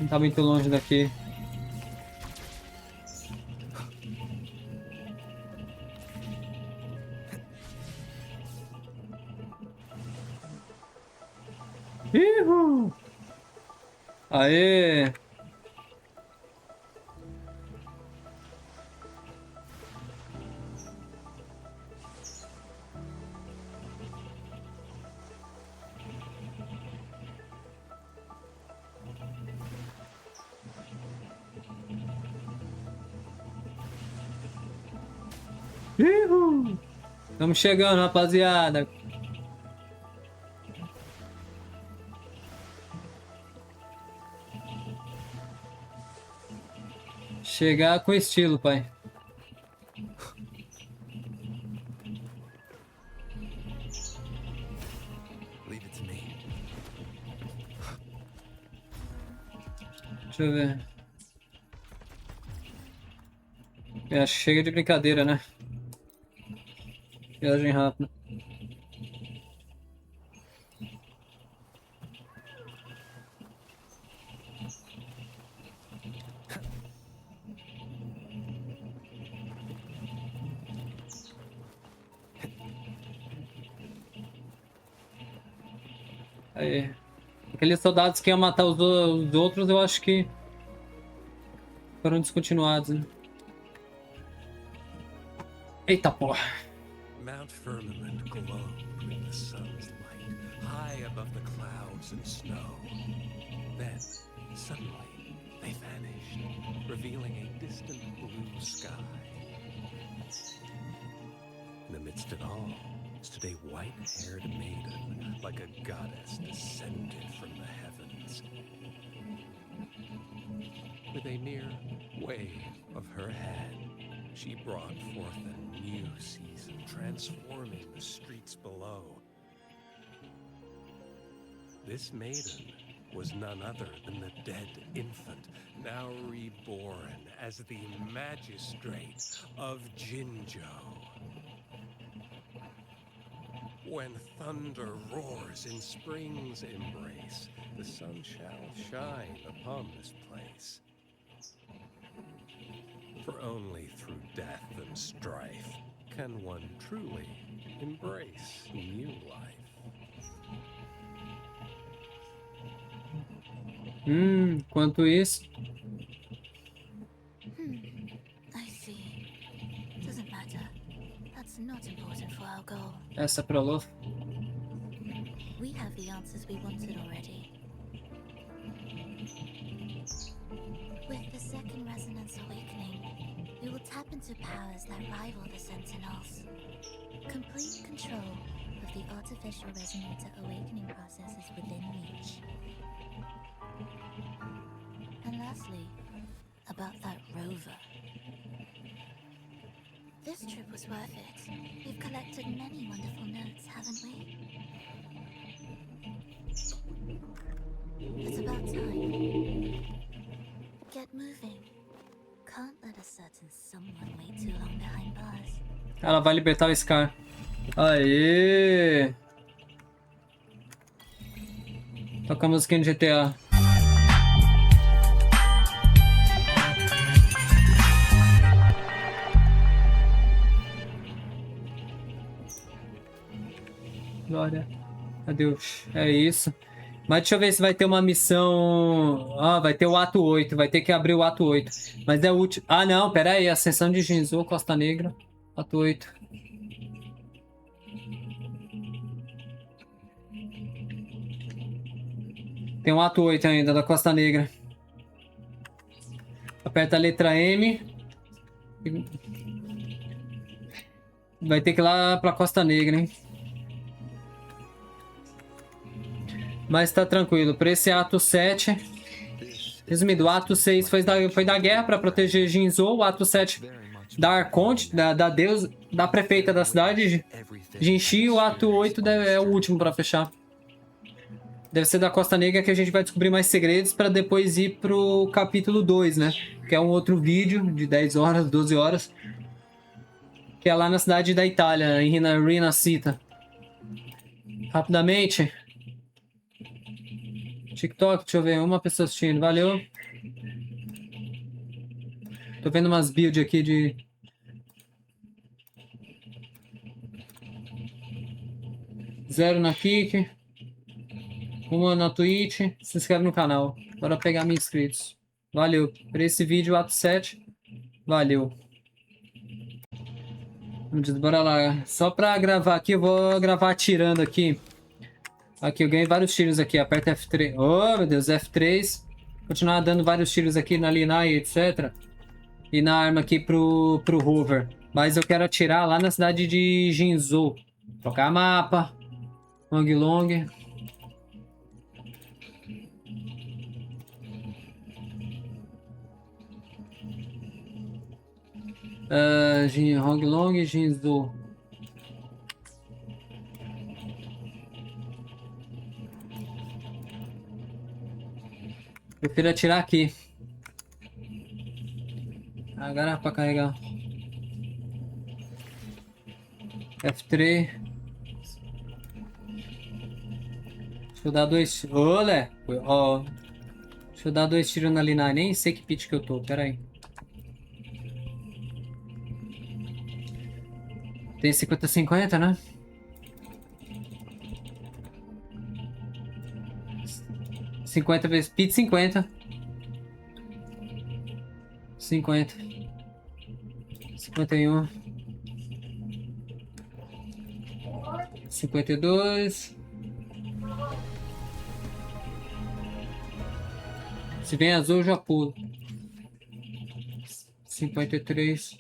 Não tá muito longe daqui. Uhul! Aê! Uhul! Estamos chegando, rapaziada. Chegar com estilo, pai. Leave it to me. Deixa eu ver. Eu acho que chega de brincadeira, né? Viagem rápida. Aí. Aqueles soldados que iam matar os outros, eu acho que foram descontinuados, né? Eita porra. Mount Firmament glowed with the sun's light, high above the clouds and snow. Then, suddenly, they vanished, revealing a distant blue sky. In the midst of it all stood a white-haired maiden, like a goddess descended from the heavens. With a mere wave of her hand, she brought forth a new season, transforming the streets below. This maiden was none other than the dead infant, now reborn as the magistrate of Jinzhou. When thunder roars in spring's embrace, the sun shall shine upon this place. For only through death and strife can one truly embrace new life. Enquanto isso... I see. Doesn't matter. That's not important for our goal. Essa é pra Lu. We have the answers we wanted already. With the second resonance awakening, we will tap into powers that rival the Sentinels. Complete control of the artificial resonator awakening process is within reach. And lastly, about that rover. This trip was worth it. We've collected many wonderful notes, haven't we? It's about time. Get moving. Can't let a certain someone wait too long behind bars. Ela vai libertar o Scar. Aê! Toca a musiquinha de GTA. Glória a Deus. É isso. Mas deixa eu ver se vai ter uma missão... Ah, vai ter o ato 8. Vai ter que abrir o ato 8. Mas é o último... Ah, não. Pera aí. Ascensão de Jinzhou, Costa Negra. Ato 8. Tem um ato 8 ainda, da Costa Negra. Aperta a letra M. Vai ter que ir lá pra Costa Negra, hein? Mas tá tranquilo. Pra esse ato 7... Resumindo, o ato 6 foi da guerra pra proteger Jinzhou. O ato 7 da Arconte, da deusa, da prefeita da cidade, Jinshi. O ato 8 é o último pra fechar. Deve ser da Costa Negra, que a gente vai descobrir mais segredos pra depois ir pro capítulo 2, né? Que é um outro vídeo de 10 horas, 12 horas. Que é lá na cidade da Itália, em Rinascita. Rapidamente... TikTok, deixa eu ver, uma pessoa assistindo, valeu. Tô vendo umas builds aqui de... Zero na Kik. Uma na Twitch. Se inscreve no canal. Bora pegar mil inscritos. Valeu. Por esse vídeo, ato 7. Valeu. Bora lá. Só pra gravar aqui, eu vou gravar atirando aqui. Aqui, eu ganhei vários tiros aqui. Aperta F3. Oh, meu Deus, F3. Continuar dando vários tiros aqui na Linai, etc. E na arma aqui pro Hover. Mas eu quero atirar lá na cidade de Jinzhou. Trocar mapa. Huanglong. Huanglong e Jinzhou. Prefiro atirar aqui. Agora pra carregar. F3. Deixa eu dar 2... Olé! Ó. Deixa eu dar 2 tiros na Linai. Nem sei que pitch que eu tô. Pera aí. Tem 50-50, né? 50 vezes pit 50. 50. 51. 52. Se vem azul, eu já pulo. 53.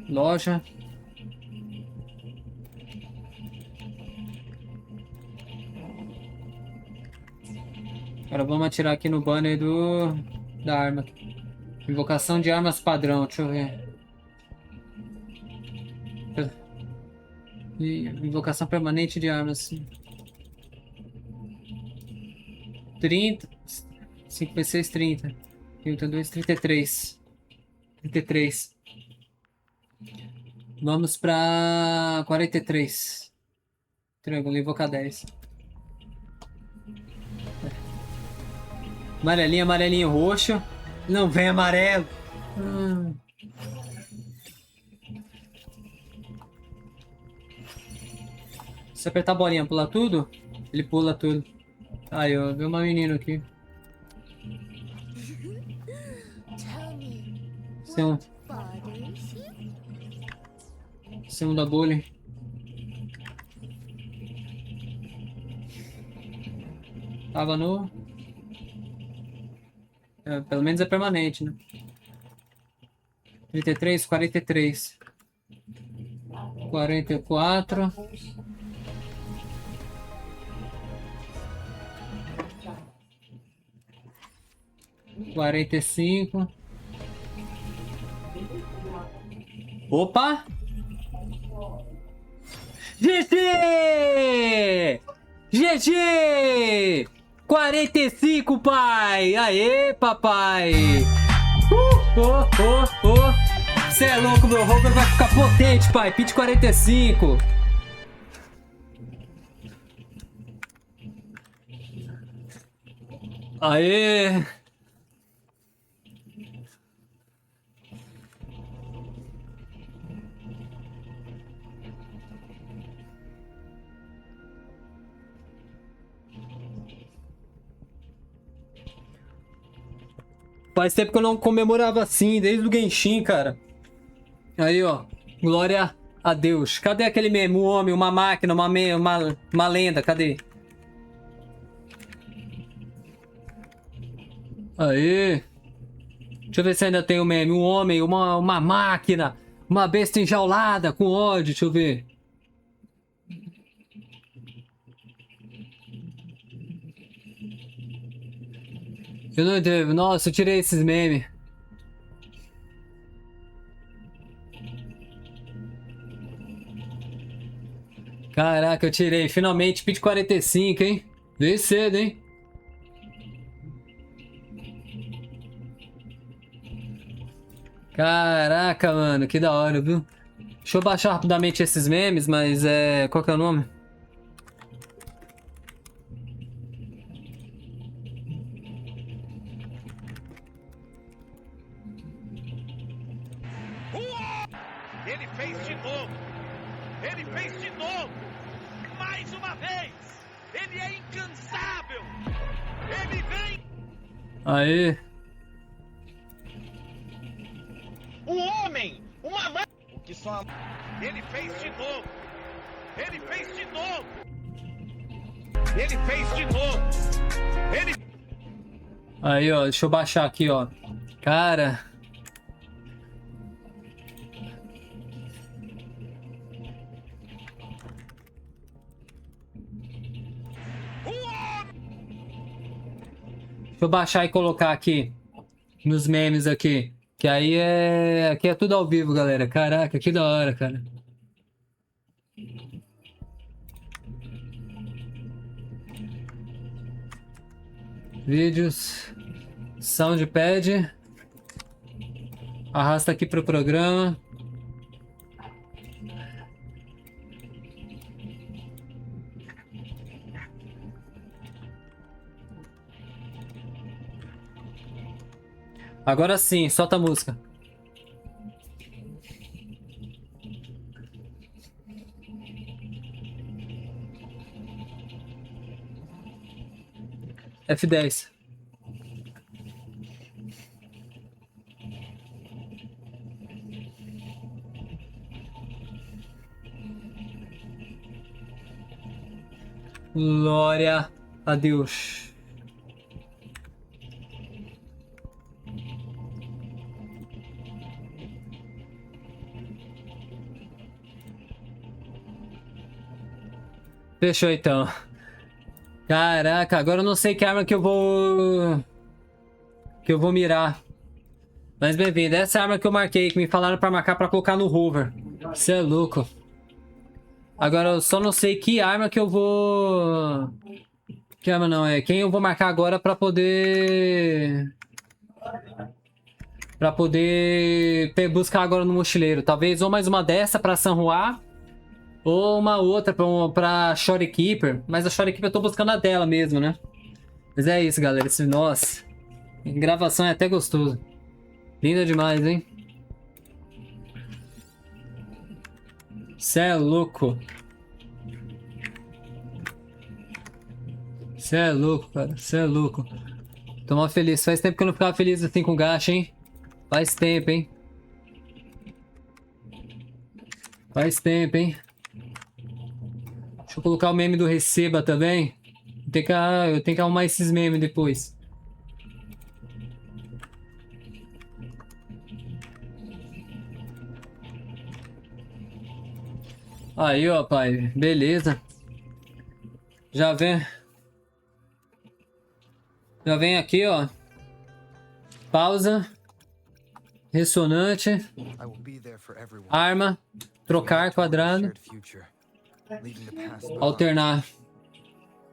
Loja. Agora vamos atirar aqui no banner da arma. Invocação de armas padrão, deixa eu ver. Invocação permanente de armas. 30. 56, 30. 32, 33. 33. Vamos pra 43. Triângulo, invocar 10. Amarelinho, amarelinho, roxo. Não vem amarelo. Se apertar a bolinha, pular tudo? Ele pula tudo. Aí, ó, vi uma menina aqui. Segunda bullying. Tava no... pelo menos é permanente, né? 33, 43. 44. Quarenta e cinco. Opa! GG! GG! 45, pai! Aê, papai! Cê é louco, meu Rover vai ficar potente, pai! Pit 45! Aê! Faz tempo que eu não comemorava assim, desde o Genshin, cara. Aí, ó. Glória a Deus. Cadê aquele meme? Um homem, uma máquina, uma lenda. Cadê? Aí. Deixa eu ver se ainda tem o meme. Um homem, uma máquina, uma besta enjaulada com ódio. Deixa eu ver. Eu não entendo. Nossa, eu tirei esses memes. Caraca, eu tirei. Finalmente, Pit 45, hein? Veio cedo, hein? Caraca, mano, que da hora, viu? Deixa eu baixar rapidamente esses memes, mas qual que é o nome? Ele fez de novo! Ele fez de novo! Mais uma vez! Ele é incansável! Ele vem! Aê! Um homem! Uma... O que só... Ele fez de novo! Ele fez de novo! Ele fez de novo! Ele... Aí, ó, deixa eu baixar aqui, ó. Cara... Deixa eu baixar e colocar aqui nos memes aqui. Que aí aqui é tudo ao vivo, galera. Caraca, que da hora, cara. Vídeos. Soundpad. Arrasta aqui pro programa. Agora sim, solta a música. F10. Glória a Deus. Fechou então. Caraca, agora eu não sei que arma que eu vou mirar. Mas bem-vindo. Essa é a arma que eu marquei, que me falaram pra marcar pra colocar no hover. Você é louco. Agora eu só não sei que arma que eu vou... Que arma não, é quem eu vou marcar agora pra poder... buscar agora no mochileiro. Talvez ou mais uma dessa pra San Juan, ou uma outra pra Shorekeeper. Mas a Shorekeeper eu tô buscando a dela mesmo, né? Mas é isso, galera. Nossa. Gravação é até gostoso. Linda demais, hein? Cê é louco. Cê é louco, cara. Cê é louco. Tô mal feliz. Faz tempo que eu não ficava feliz assim com gacha, hein? Faz tempo, hein? Faz tempo, hein? Deixa eu colocar o meme do receba também. Eu tenho que arrumar esses memes depois. Aí, ó, pai. Beleza. Já vem aqui, ó. Pausa. Ressonante. Arma. Trocar quadrado. Alternar.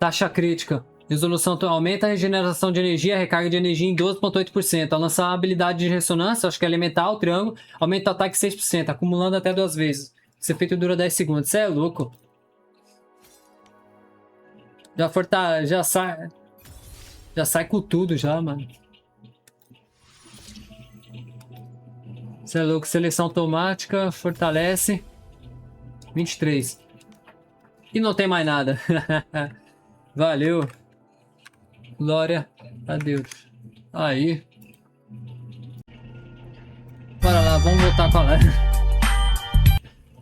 Taxa crítica. Resolução aumenta a regeneração de energia, recarga de energia em 12,8%. Ao lançar a habilidade de ressonância, acho que é elemental, triângulo, aumenta o ataque 6%, acumulando até 2 vezes. Esse efeito dura 10 segundos. Você é louco. Já sai com tudo já, mano. Você é louco. Seleção automática, fortalece. 23. E não tem mais nada. Valeu. Glória a Deus. Aí. Bora lá, vamos voltar com a live.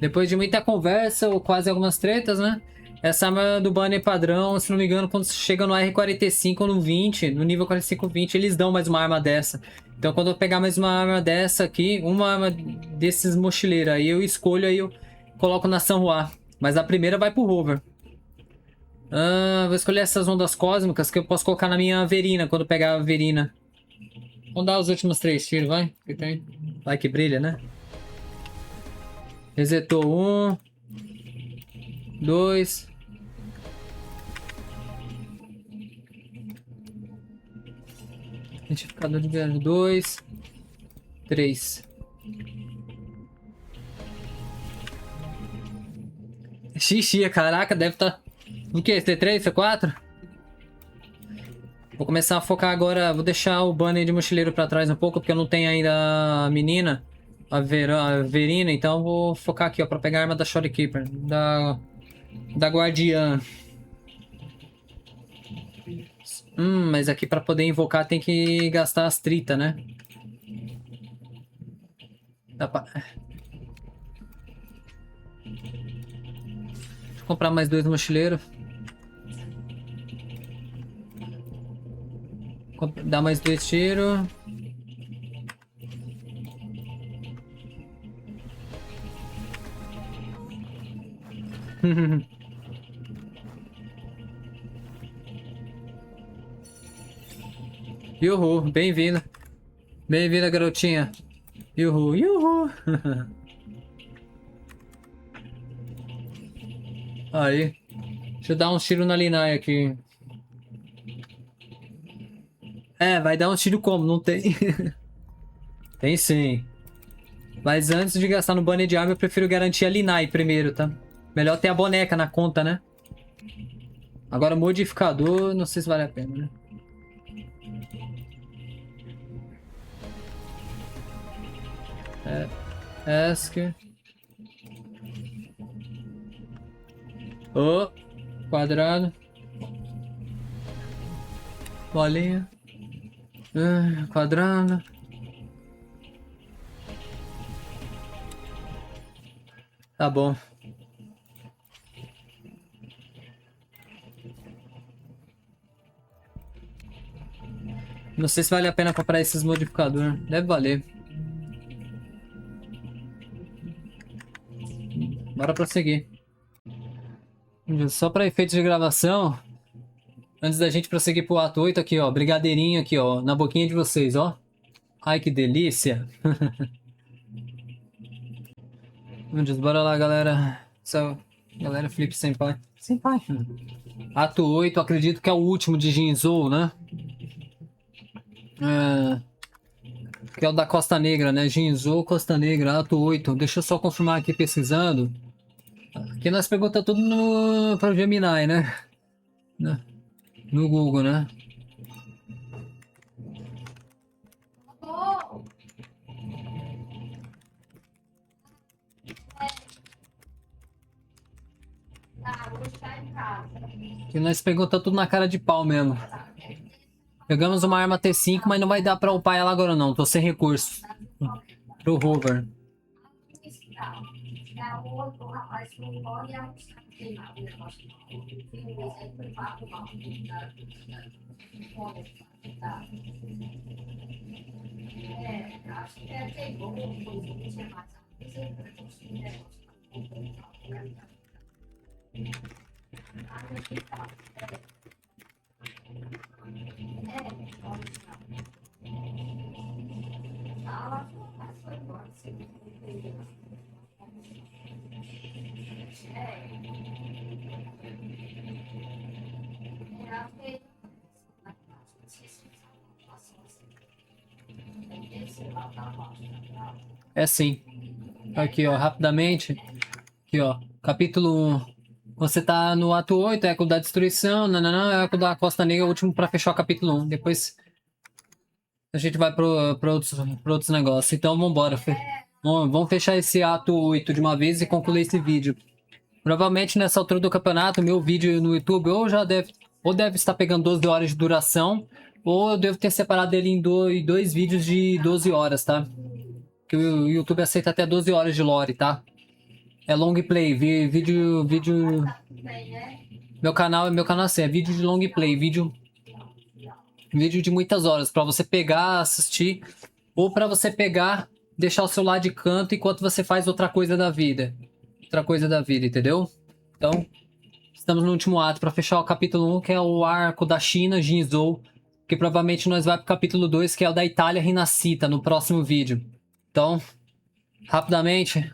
Depois de muita conversa, ou quase algumas tretas, né? Essa arma do banner padrão, se não me engano, quando chega no R45 ou no 20, no nível 45-20, eles dão mais uma arma dessa. Então quando eu pegar mais uma arma dessa aqui, uma arma desses mochileiros, aí eu escolho, aí eu coloco na San Juan. Mas a primeira vai pro hover. Vou escolher essas ondas cósmicas que eu posso colocar na minha verina, quando pegar a verina. Vamos dar os últimos 3 tiros, vai. Vai que brilha, né? Resetou 1. 2. Identificador de viagem 2. 3. Xixi, caraca, deve estar... O que? C3, C4? Vou começar a focar agora. Vou deixar o banner de mochileiro pra trás um pouco, porque eu não tenho ainda a menina, a Verina, então vou focar aqui, ó, pra pegar a arma da Shorekeeper, da Guardiã. Mas aqui pra poder invocar tem que gastar as tritas, né? Dá pra... Deixa eu comprar mais 2 mochileiros. Dá mais 2 tiros. Yuhu, bem-vinda. Bem-vinda, garotinha. Yuhu, yuhu. Aí. Deixa eu dar um tiro na Linai aqui. Vai dar um tiro como? Não tem. Tem sim. Mas antes de gastar no banner de arma, eu prefiro garantir a Linai primeiro, tá? Melhor ter a boneca na conta, né? Agora, modificador, não sei se vale a pena, né? ESC. Quadrado. Bolinha. Quadrado. Tá bom. Não sei se vale a pena comprar esses modificadores. Deve valer. Bora prosseguir. Só para efeitos de gravação, antes da gente prosseguir pro ato 8 aqui, ó, brigadeirinho aqui, ó, na boquinha de vocês, ó. Ai, que delícia. Bora lá, galera. Galera, Felipe Senpai. Senpai. Ato 8, acredito que é o último de JINHSI, né? Que é o da Costa Negra, né? JINHSI, Costa Negra, ato 8. Deixa eu só confirmar aqui pesquisando. Aqui nós perguntamos tudo para Gemini, né? No Google, né? Aqui nós perguntamos tudo na cara de pau mesmo. Pegamos uma arma T5, mas não vai dar para upar ela agora não. Tô sem recursos. Pro rover. É sim. Aqui, ó, rapidamente. Aqui, ó, capítulo 1. Você tá no ato 8, Eco da Destruição, Eco da Costa Negra, o último pra fechar o capítulo 1. Depois a gente vai pro outros negócios. Então vambora. Vamos fechar esse ato 8 de uma vez e concluir esse vídeo. Provavelmente nessa altura do campeonato, meu vídeo no YouTube ou deve estar pegando 12 horas de duração, ou eu devo ter separado ele em dois vídeos de 12 horas, tá? Que o YouTube aceita até 12 horas de lore, tá? É long play, vídeo... Meu canal assim, é vídeo de long play, vídeo de muitas horas, pra você pegar, assistir, ou pra você pegar, deixar o celular de canto enquanto você faz outra coisa da vida. Entendeu? Então, estamos no último ato pra fechar o capítulo 1, que é o arco da China, JINHSI, que provavelmente nós vai pro capítulo 2, que é o da Itália, Renascita, no próximo vídeo. Então, rapidamente...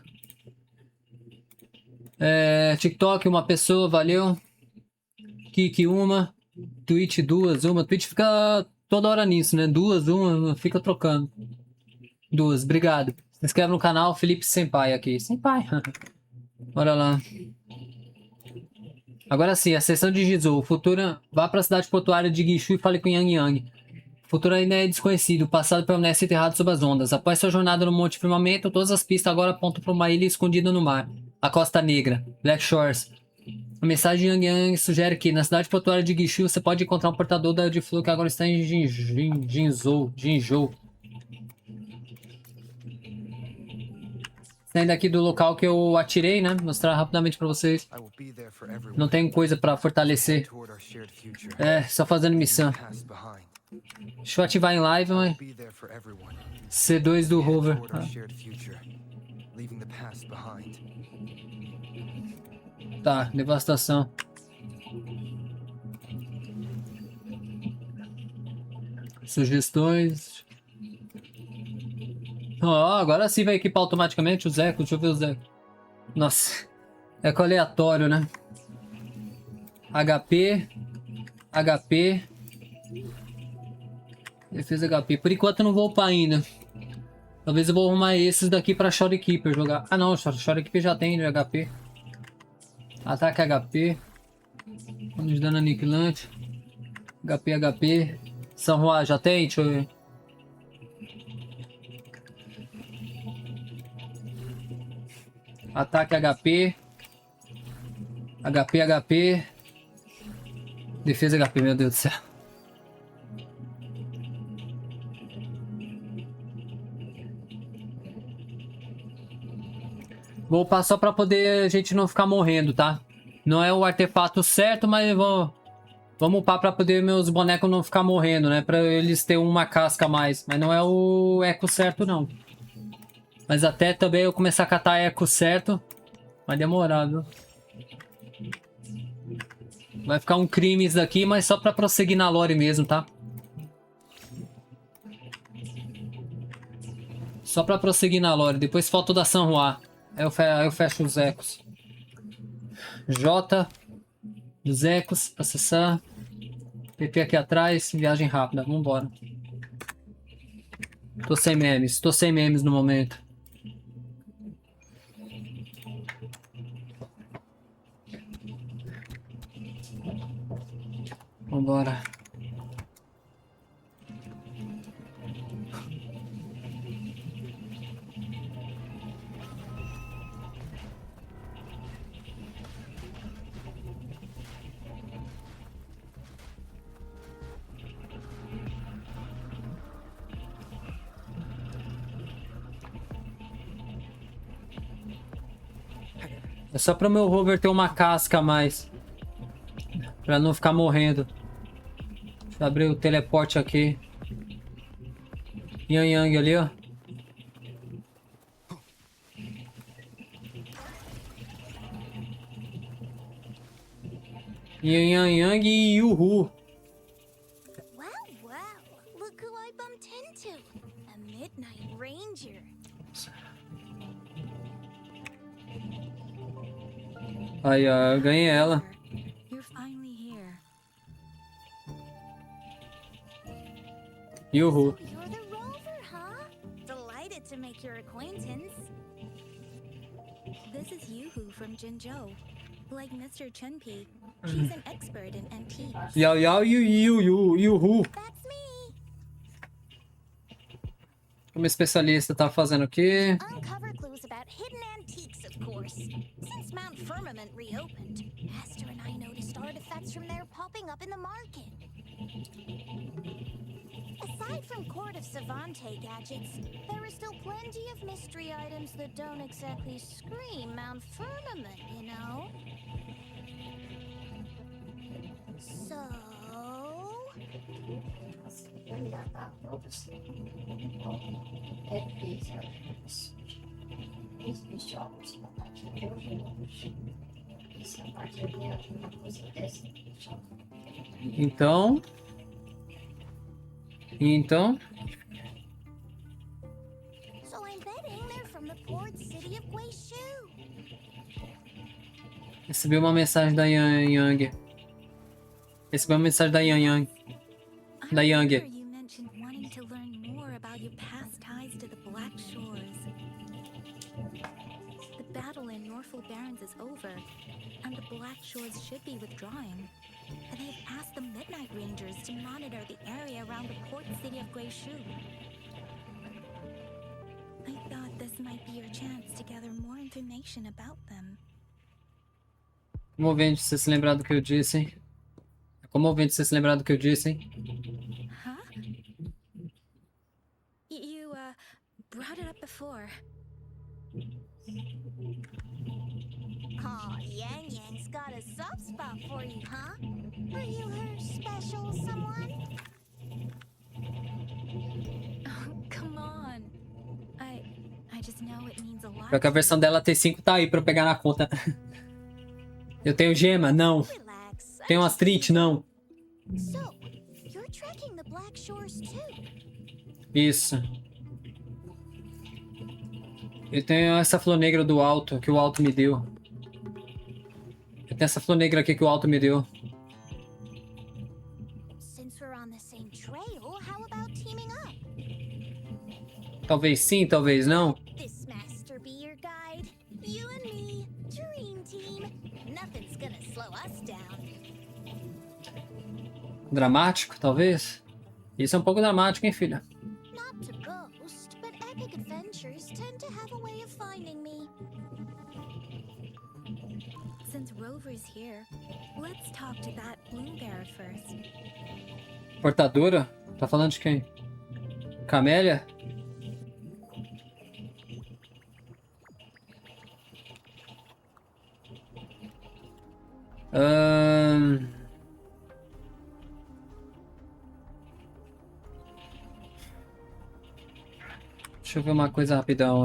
TikTok, uma pessoa, valeu. Kik, uma. Twitch, duas, uma. Twitch fica toda hora nisso, né? Duas, uma, fica trocando. Duas, obrigado. Se inscreve no canal, Felipe Senpai aqui. Senpai. Bora lá. Agora sim, a sessão de JINHSI. Futura, vá para a cidade portuária de Gishu e fale com Yang. O futuro ainda é desconhecido, o passado permanece enterrado sob as ondas. Após sua jornada no Monte Firmamento, todas as pistas agora apontam para uma ilha escondida no mar. A Costa Negra, Black Shores. A mensagem de Yang sugere que na cidade portuária de Gishu você pode encontrar um portador de flor que agora está em JINHSI. Saindo aqui do local que eu atirei, né? Mostrar rapidamente pra vocês. Não tem coisa pra fortalecer. Só fazendo missão. Deixa eu ativar em live, mas... C2 do rover. Tá, devastação. Sugestões. Agora sim vai equipar automaticamente o Zeco. Deixa eu ver o Zeco. Nossa. Eco aleatório, né? HP. Defesa HP. Por enquanto eu não vou upar ainda. Talvez eu vou arrumar esses daqui pra SHOREKEEPER jogar. Ah não, SHOREKEEPER já tem de HP. Ataque HP. Vamos dano aniquilante. HP. São Juan já tem? Deixa eu ver. Ataque HP. HP. Defesa HP, meu Deus do céu. Vou upar só pra poder a gente não ficar morrendo, tá? Não é o artefato certo, mas eu vou Vamos upar pra poder meus bonecos não ficar morrendo, né? Pra eles terem uma casca a mais. Mas não é o eco certo, não. Mas até também eu começar a catar eco certo, vai demorar, viu? Vai ficar um crime isso daqui, mas só pra prosseguir na lore mesmo, tá? Só pra prosseguir na lore. Depois falta o da San Juan. Aí eu fecho os ecos. J dos ecos, acessar. PP aqui atrás, viagem rápida, vambora. Tô sem memes no momento. Vambora. É só para o meu rover ter uma casca a mais. Pra não ficar morrendo. Deixa eu abrir o teleporte aqui. Yang Yang ali, ó. Yang Yang e Yuhu. Wow, wow. Look who I bumped into. A Midnight Ranger. Aí, ó, eu ganhei ela. You're finally here. Yuhu. You're the rover, huh? Delighted to make your acquaintance. This is Yuhu from Jinzhou. Like Mr. Chunpei, she's an expert in antiques. Yao Yao Yuhu. That's me. Como especialista tá fazendo aqui? Uncover clues about hidden antiques, of course. Since Mount Firmament reopened, Esther and I noticed artifacts from there popping up in the market. Aside from Court of Savante gadgets, there are still plenty of mystery items that don't exactly scream Mount Firmament, you know? So... Então... So I'm betting they're from the port city of Guizhou. Recebi uma mensagem da Yang Yang. Recebi uma mensagem da Yang Yang. Da Yang. You mentioned wanting to learn more about your past ties to the Black Shores. The battle in Norfolk Barrens is over, and the Black Shores should be withdrawing. And they've asked the Midnight Rangers to monitor the area around the port city of Guizhou. I thought this might be your chance to gather more information about them. Comovente você se lembrar do que eu disse, hein? É comovente você se lembrar do que eu disse, hein? Huh? You, brought it up before. Aw, Yang Yang's got a soft spot for you, huh? Are you her special someone? Oh, come on. I just know it means a lot. Pior que a versão dela T5 tá aí pra eu pegar na conta. Eu tenho gema? Não. Tenho astrite? Não. So, you're tracking the Black Shores too? Isso. Eu tenho essa flor negra do alto, que o alto me deu. Eu tenho essa flor negra aqui que o alto me deu. Since we're on the same trail, how about teaming up? Talvez sim, talvez não. This master be your guide. You and me, dream team. Nothing's gonna slow us down. Dramático, talvez? Isso é um pouco dramático, hein, filha? Not to ghost, but epic adventures tend to have a way of finding me. Since Rover's here, let's talk to that blue bear first. Portadora? Tá falando de quem? Camélia? Deixa eu ver uma coisa rapidão.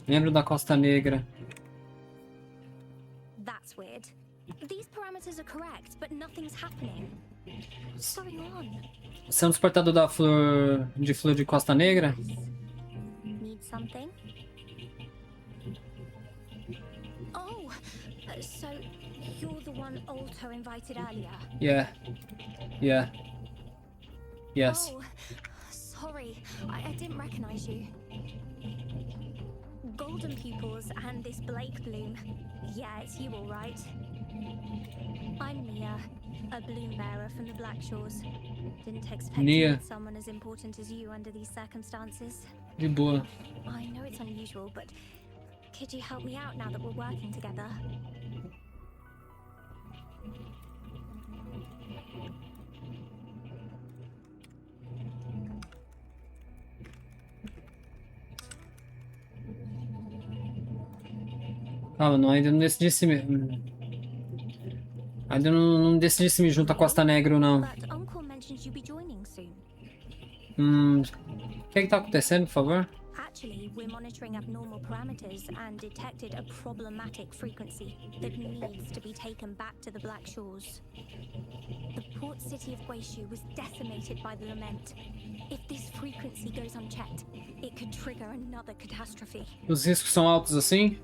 Lembro da Costa Negra. That's weird. These parameters are correct, but nothing's happening. What's going on? Você é um transportador da flor de Costa Negra? Need something? Oh, so you're the one Alto invited earlier? Yeah. Yeah. Yes. Oh, sorry. I didn't recognize you. Golden pupils and this Blake bloom. Yeah, it's you all right. I'm Mia, a bloom bearer from the Black Shores. Didn't expect to meet someone as important as you under these circumstances. De boa. I know it's unusual, but could you help me out now that we're working together? Calma, ainda não decidi se me... Ainda não decidi se me junto a Costa Negra ou não. But Uncle mentioned you'll be joining soon. O que tá acontecendo, por favor? Actually, we're monitoring abnormal parameters and detected a problematic frequency that needs to be taken back to the Black Shores. The port city of Guishu was decimated by the lament. If this frequency goes unchecked, it could trigger another catastrophe. Os riscos são altos assim?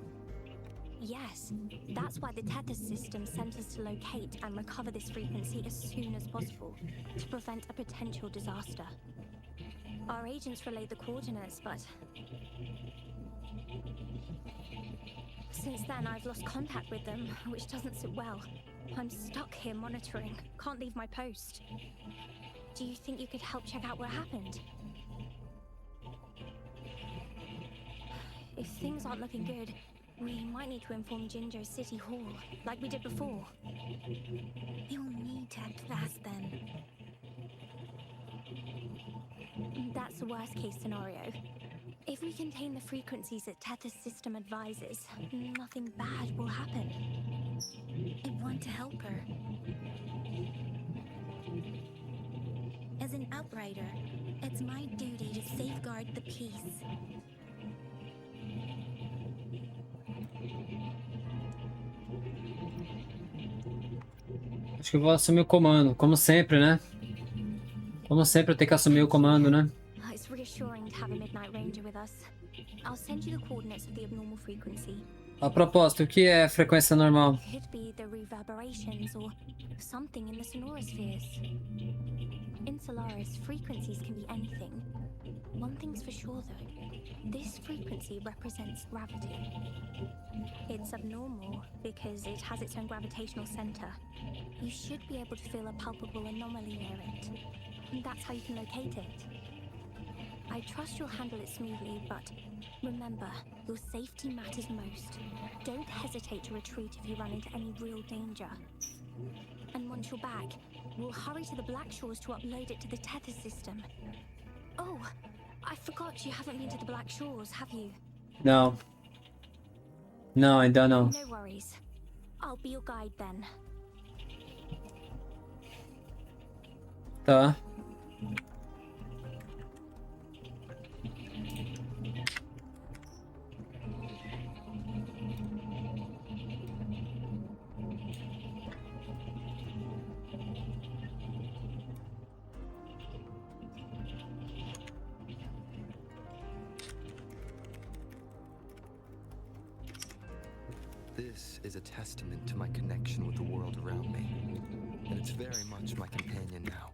Yes, that's why the Tethys system sent us to locate and recover this frequency as soon as possible, to prevent a potential disaster. Our agents relayed the coordinates, but since then I've lost contact with them, which doesn't sit well. I'm stuck here monitoring, can't leave my post. Do you think you could help check out what happened? If things aren't looking good, we might need to inform Jinjo City Hall, like we did before. You'll need to act fast then. That's the worst case scenario. If we contain the frequencies that Tethys system advises, nothing bad will happen. I want to help her. As an outrider, it's my duty to safeguard the peace. Acho que eu vou assumir o comando, como sempre, né? Como sempre eu tenho que assumir o comando, né? It's reassuring to have a Midnight Ranger with us. I'll send you the coordinates of the abnormal frequency. A propósito, o que é frequência normal? Could be the reverberations or something in the sonorospheres. In Solaris, frequencies can be anything. One thing's for sure though, this frequency represents gravity. It's abnormal because it has its own gravitational center. You should be able to feel a palpable anomaly near it. That's how you can locate it. I trust you'll handle it smoothly, but remember, your safety matters most. Don't hesitate to retreat if you run into any real danger. And once you're back, we'll hurry to the Black Shores to upload it to the Tethys system. Oh, I forgot you haven't been to the Black Shores, have you? No. No, ainda não. No worries. I'll be your guide then. Tá. This is a testament to my connection with the world around me, and it's very much my companion now,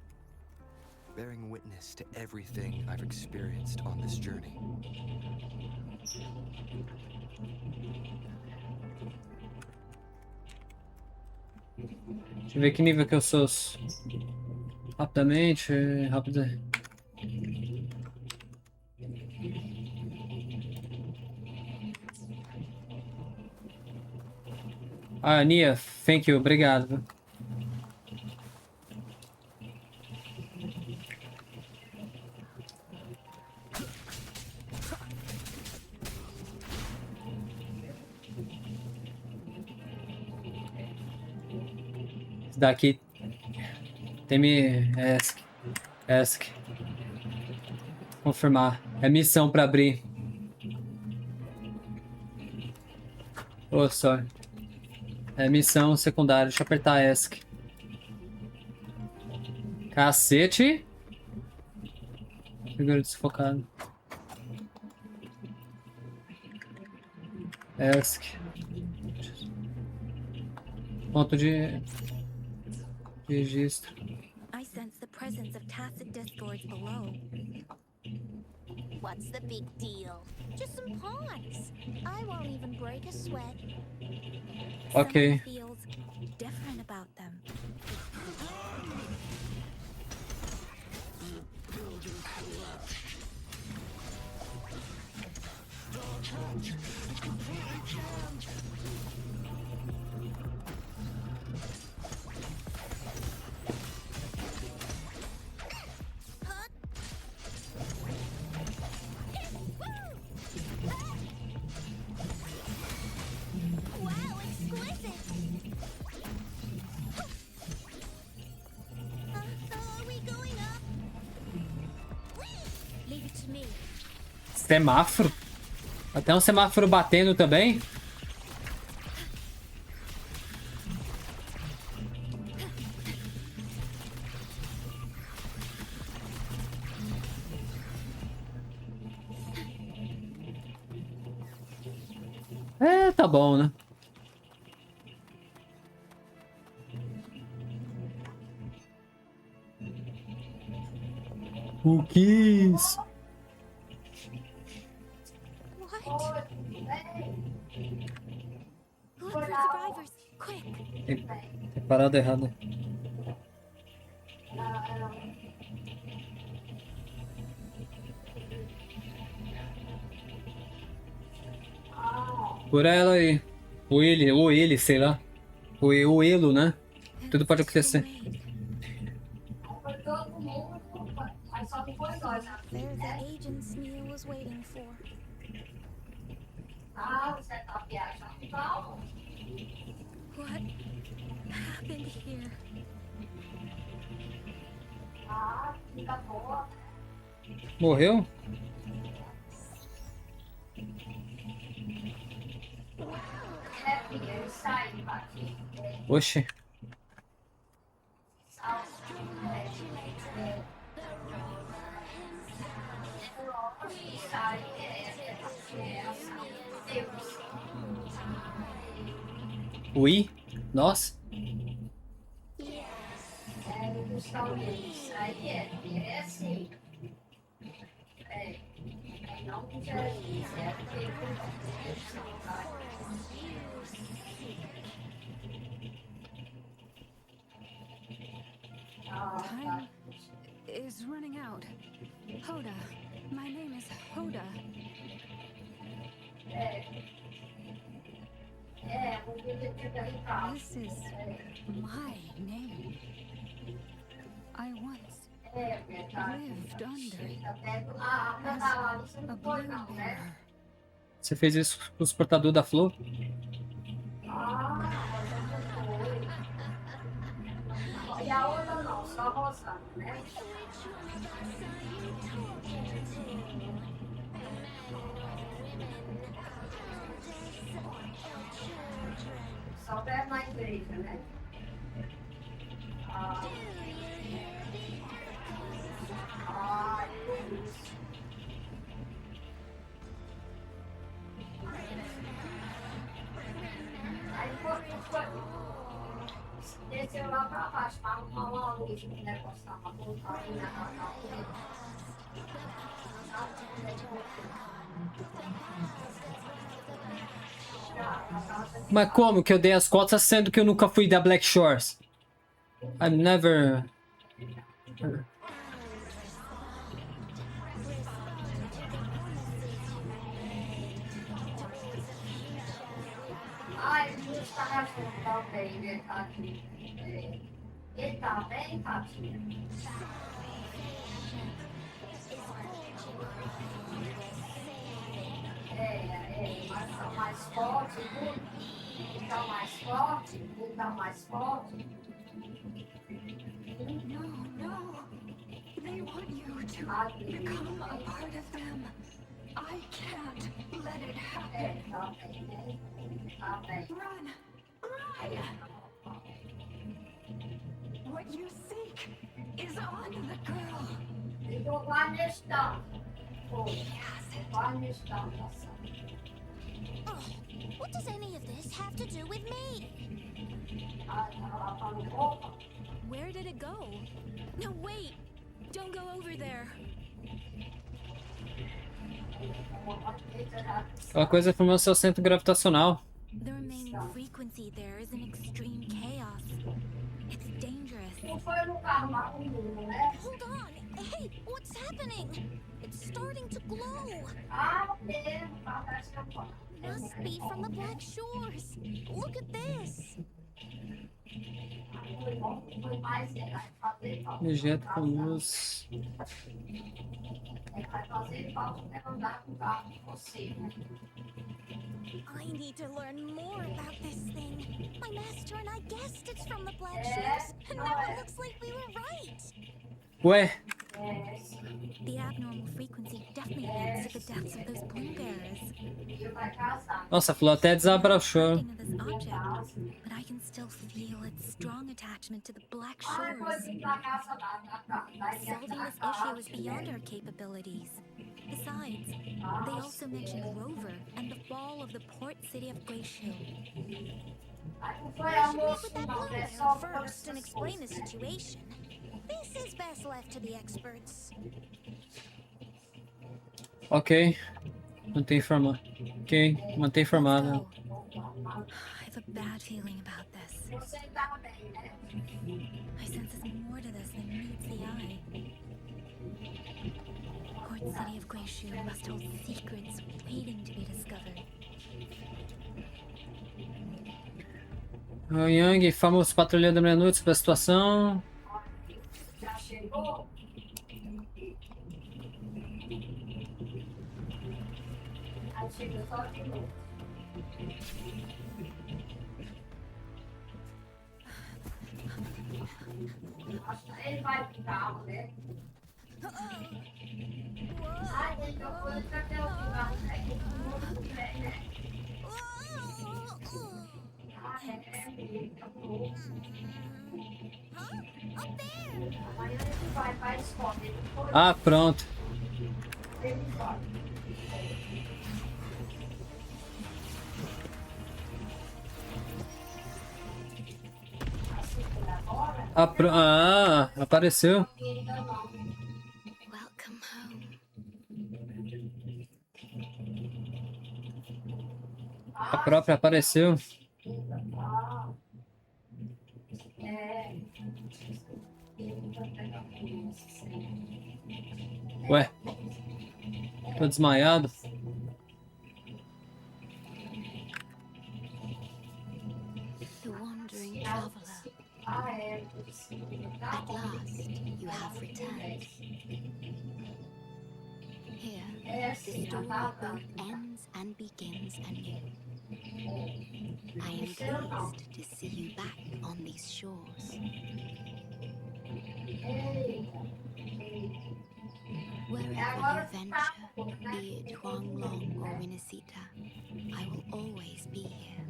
bearing witness to everything I've experienced on this journey. Deixa eu ver que nível que eu sou. Rapidamente, rápido. Ah, Nia, thank you, obrigado. Esse daqui tem me ask. Confirmar. É missão pra abrir. Oh, sorry. É missão secundária. Deixa eu apertar ask. Cacete. Figura desfocado. Ask. Ponto de registro. I sense the presence of tacit discords below. What's the big deal? Just some pawns. I won't even break a sweat. Ok. Something feels different about them. Wow, exquisite! Are we going up? Leave it to me. Semáforo? Até um semáforo batendo também? É, tá bom, né? O que é isso? What? Look for survivors, quick! Tem parada errada. Por ela aí. Ou ele, sei lá. Ou elo, né? Tudo pode acontecer. They're the agents Neil was waiting for. What happened here? Morreu? Oxe. Ui? Nossa. Time is running out. Hoda. My name is Hoda. This is my name. I once lived under it as a blue bear. Você fez isso com os portadores da flor? Só pra mais direita, né? Isso. desceu lá pra baixo pra arrumar uma luz, um negócio lá pra colocar ali na casa. Mas como que eu dei as cotas sendo que eu nunca fui da Black Shores? I've never... Ai, o Luiz tá achando também, né, Tadinho? Ele tá bem, Tadinho? Mas tá mais forte, viu? Tá mais forte, tá mais forte. No. They want you to become a part of them. I can't let it happen. Run! What you seek is on the girl. You don't want this stuff. Oh, want this stuff. Oh, what does any of this have to do with me? Where did it go? No, wait! Don't go over there. Aquela coisa foi o seu centro gravitacional. The remaining frequency there is in extreme chaos. It's dangerous. Hold on! Hey, what's happening? It's starting to glow. Must be from the Black Shores. Look at this. Objeto com luz. I need to learn more about this thing. My master and I guessed it's from the Black Shores, and now it looks like we were right. Ué? The abnormal frequency definitely leads to the deaths of those plume bearers. Nossa, falou até desabrochou. But I can still feel its strong attachment to the Black Shores. Solving this issue is beyond our capabilities. Besides, they also mentioned Rover and the fall of the port city of Glacial. We should meet with that plume bearer first and explain the situation. This is best left to the experts. Ok. Mantém informado. Ok, mantém informado. I have a bad feeling about this. I sense there's more to this than meets the eye. Port city of Glacial must hold secrets waiting to be discovered. Yang, famoso patrulheiro da meia-noite sobre a situação. Já chegou? Aí chegou só de novo. Acho que ele vai pro carro, né? Ai, ele não foi até o carro, né? Muito bem, né? Ah, pronto. Apareceu. Welcome home. A própria apareceu. Ué, tô desmaiado. The wandering traveler. At last, you have returned. Here, the story both ends and begins anew. I am pleased to see you back on these shores. Wherever you venture, be it Huanglong or Winnacita, I will always be here,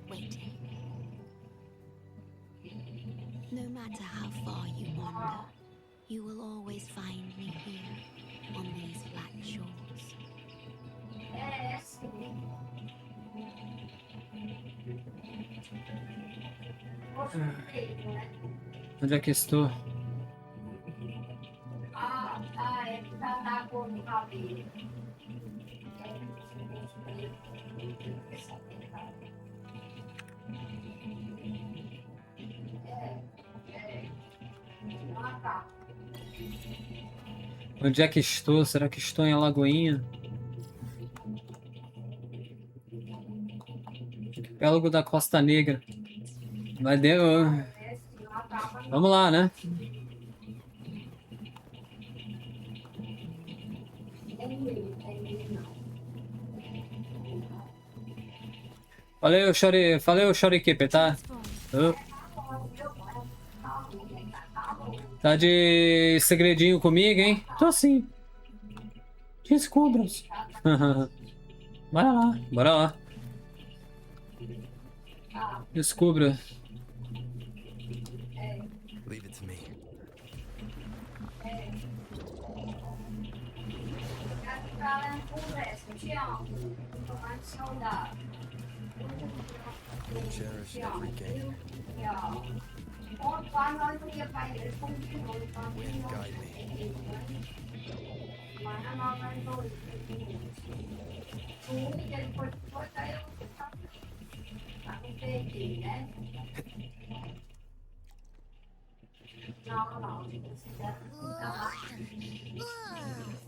waiting. No matter how far you wander, you will always find me here, on these black shores. Onde é que estou? Onde é que estou? Será que estou em Alagoinha? Arquipélago da Costa Negra. Mas deu. Vamos lá, né? Valeu, Shorekeeper, tá? Tá de segredinho comigo, hein? Tô sim. Descubra-se. Bora lá, bora lá. Descubra. Leave it to me. Cherish every gain. Wind guide me.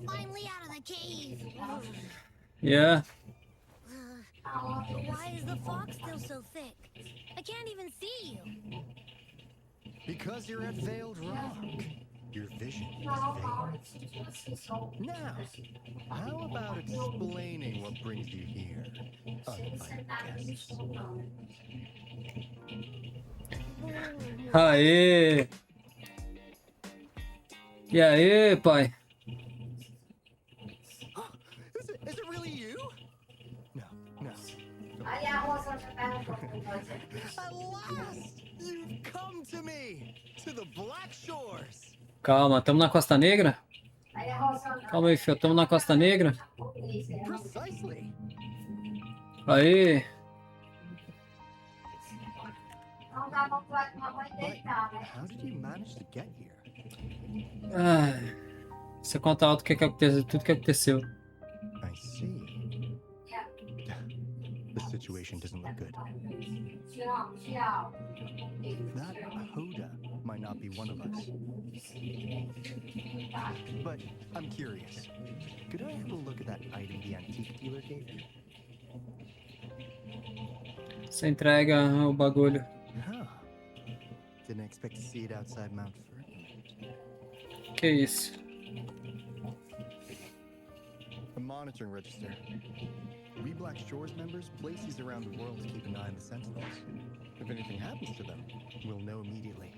Finally out of the cave. Yeah. Why is the fog still so thick? I can't even see you. Because you're at Veiled Rock. Your vision is veiled. Now, how about explaining what brings you here, uninvited guests? Aê! E aí, pai? Is it really you? No. At last, you've come to me, to the Black Shores. Calma, tamo na Costa Negra? Calma aí, filho, tamo na Costa Negra? Precisely. Aí. But how did you manage to get here? Você conta alto o que aconteceu, tudo que aconteceu. I see. The situation doesn't look good. That Hoda might not be one of us. But I'm curious. Could I have a look at that item the antique dealer gave you? Você entrega o bagulho. Huh. Didn't expect to see it outside Mount Firmamento. Que isso? A monitoring register. We Black Shores members place these around the world to keep an eye on the sentinels. If anything happens to them, we'll know immediately.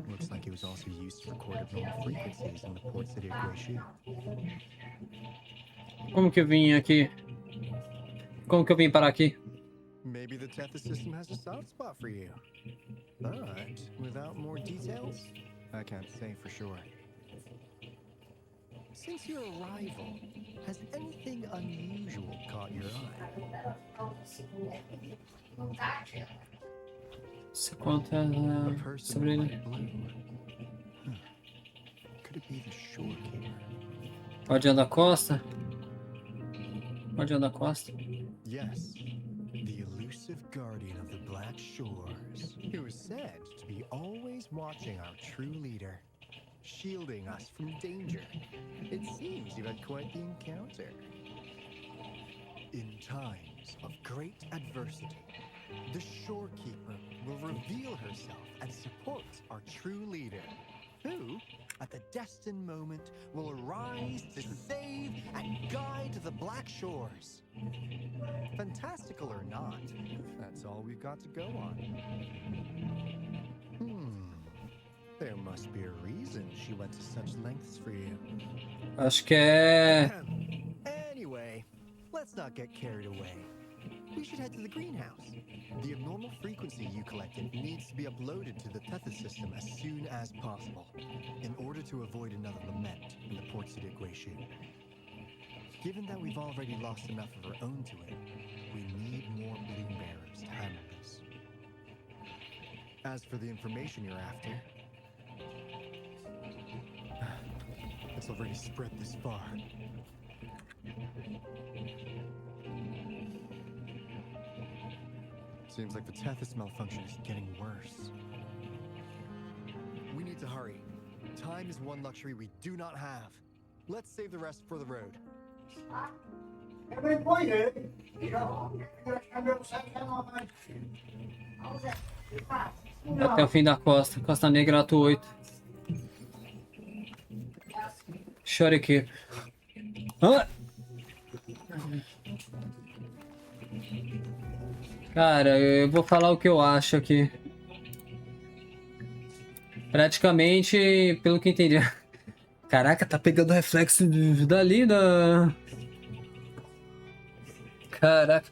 Looks like it was also used to record abnormal frequencies in the port city of Curtiu. Como que eu vim aqui? Como que eu vim parar aqui? Maybe the Tethys system has a soft spot for you. But without more details, I can't say for sure. Since your arrival, has anything unusual caught your eye? Você conta sobre ele. Could it be the Shorekeeper? Guardião da Costa? Guardião da Costa? Yes, the elusive guardian of the Black Shores, who is said to be always watching our true leader, shielding us from danger. It seems you had quite the encounter. In times of great adversity, the Shorekeeper will reveal herself and support our true leader, who, at the destined moment, will arise to save and guide the Black Shores. Fantastical or not, that's all we've got to go on. There must be a reason she went to such lengths for you. Acho que é... Anyway, let's not get carried away. We should head to the greenhouse. The abnormal frequency you collected needs to be uploaded to the Tethys system as soon as possible, in order to avoid another lament in the port city of Curtiu. Given that we've already lost enough of our own to it, we need more bloom bearers to handle this. As for the information you're after, it's already spread this far. Seems like the Tethys malfunction is getting worse. We need to hurry. Time is one luxury we do not have. Let's save the rest for the road. Até o fim da costa. Costa Negra, ato 8. Shorekeeper. Ah! Cara, eu vou falar o que eu acho aqui. Praticamente, pelo que eu entendi. Caraca, tá pegando reflexo dali da... Caraca.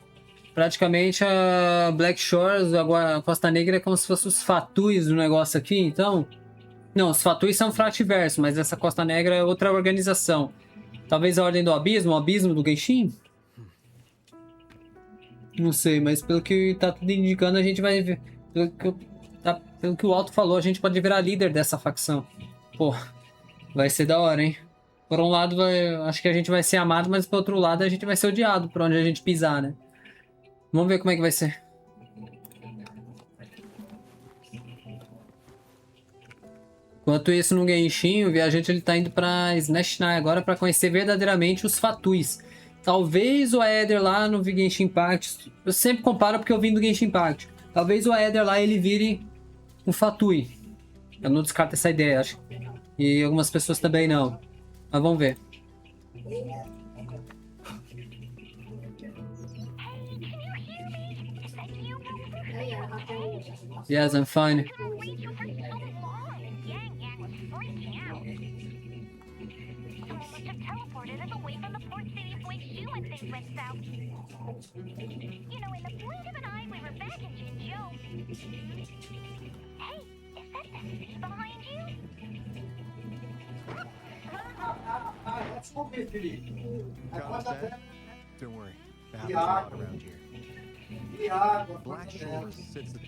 Praticamente a Black Shores, a Costa Negra é como se fosse os fatuis do negócio aqui, então... Não, os fatuis são Frativerso, mas essa Costa Negra é outra organização. Talvez a Ordem do Abismo, o Abismo do Genshin? Não sei, mas pelo que tá tudo indicando, a gente vai ver. Pelo que o Alto falou, a gente pode virar líder dessa facção. Pô, vai ser da hora, hein? Por um lado, acho que a gente vai ser amado, mas por outro lado, a gente vai ser odiado por onde a gente pisar, né? Vamos ver como é que vai ser. Enquanto isso, no Genshin, o viajante ele tá indo pra Nasce agora para conhecer verdadeiramente os fatuis. Talvez o Aether lá no Genshin Impact... Eu sempre comparo porque eu vim do Genshin Impact. Talvez o Aether lá ele vire um fatui. Eu não descarto essa ideia, acho. E algumas pessoas também não. Mas vamos ver. Yes, I'm fine. You know, in the blink of an eye, we were back in Jinzhou. Hey, is that the sea behind you? Don't worry. It happens a lot around here. Black Shore sits at...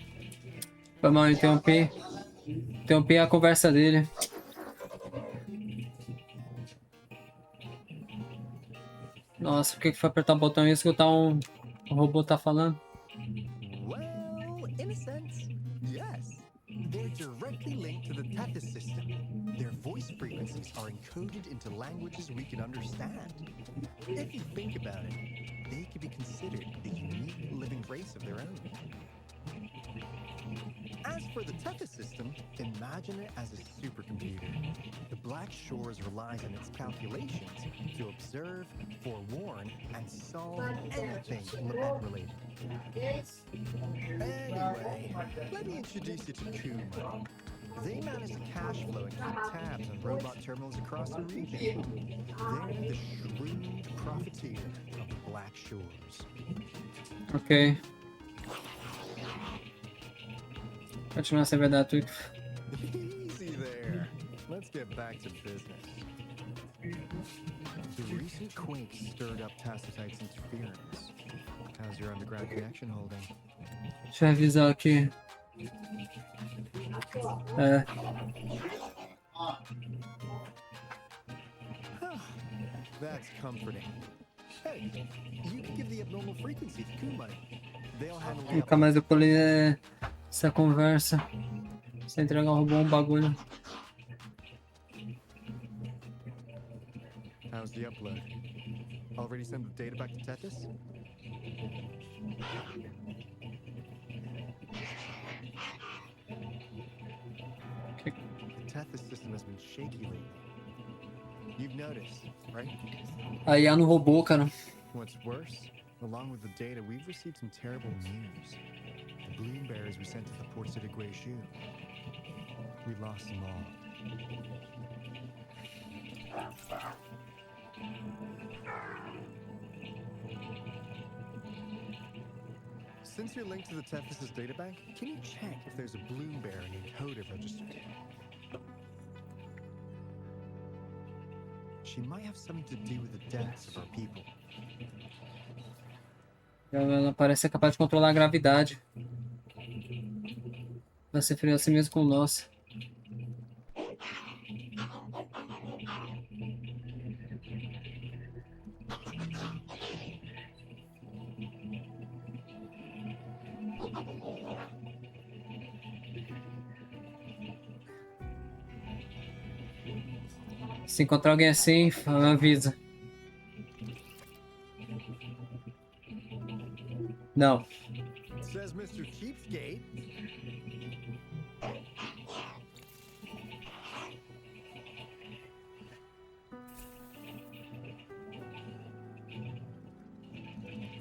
Foi mal, interrompi a conversa dele. Nossa, por que foi apertar o botão e escutar um robô tá falando? Well, in a sense, yes. They're directly linked to the Tethys system. Their voice frequencies are encoded into languages we can understand. If you think about it, they could be considered a unique living race of their own. As for the Tethys system, imagine it as a supercomputer. The Black Shores relies on its calculations to observe, forewarn, and solve anything Levant-related. Anyway, let me introduce you to Kuma. They manage the cash flow and keep tabs on robot terminals across the region. They're the shrewd profiteer of the Black Shores. Ok. Continua sem verdade tudo. Easy there. Let's get back to business. The recent quake stirred up Tacitite's interference. How's your underground connection holding? Deixa eu revisar aqui. É. That's comforting. Hey, you can give the abnormal frequency to Kuma. They'll handle the... Nunca mais eu pulei essa conversa. Você entregar um robô um bagulho. How's the upload? Already sent the data back to Tethys? Okay. The Tethys system has been shaky lately. You've noticed, right? Aí no robô, cara. What's worse, along with the data, we've received some terrible news. The bloom bearers we sent to the port city Guizhou. We lost them all. Since you're linked to the Tethys' databank, can you check if there's a bloom bearer named Hoda registered? She might have something to do with the deaths of our people. Ela parece ser capaz de controlar a gravidade. Vai ser frio assim mesmo com o nosso. Se encontrar alguém assim, avisa. Não. Says Mr. Cheapskate.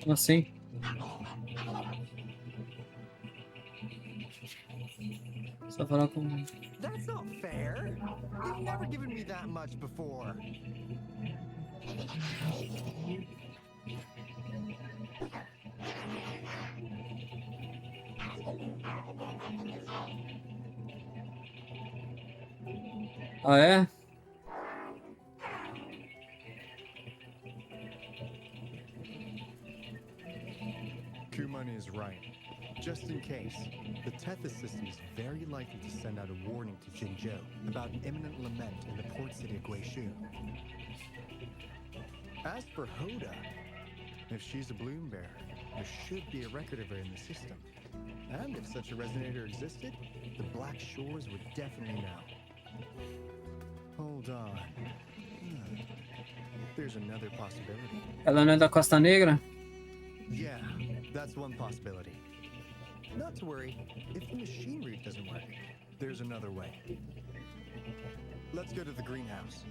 Como assim? Só falar com... That's not fair. You've never given me that much before. Ah, é? Kumani is right. Just in case, the Tethys system is very likely to send out a warning to Jinzhou about an imminent lament in the port city of Guishu. As for Hoda, if she's a bloom bearer, there should be a record of her in the system. And if such a resonator existed, the Black Shores would definitely know. Hold on. There's another possibility. Ela não é da Costa Negra? Yeah, that's one possibility. Not to worry, if the machine route doesn't work, there's another way. Let's go to the greenhouse.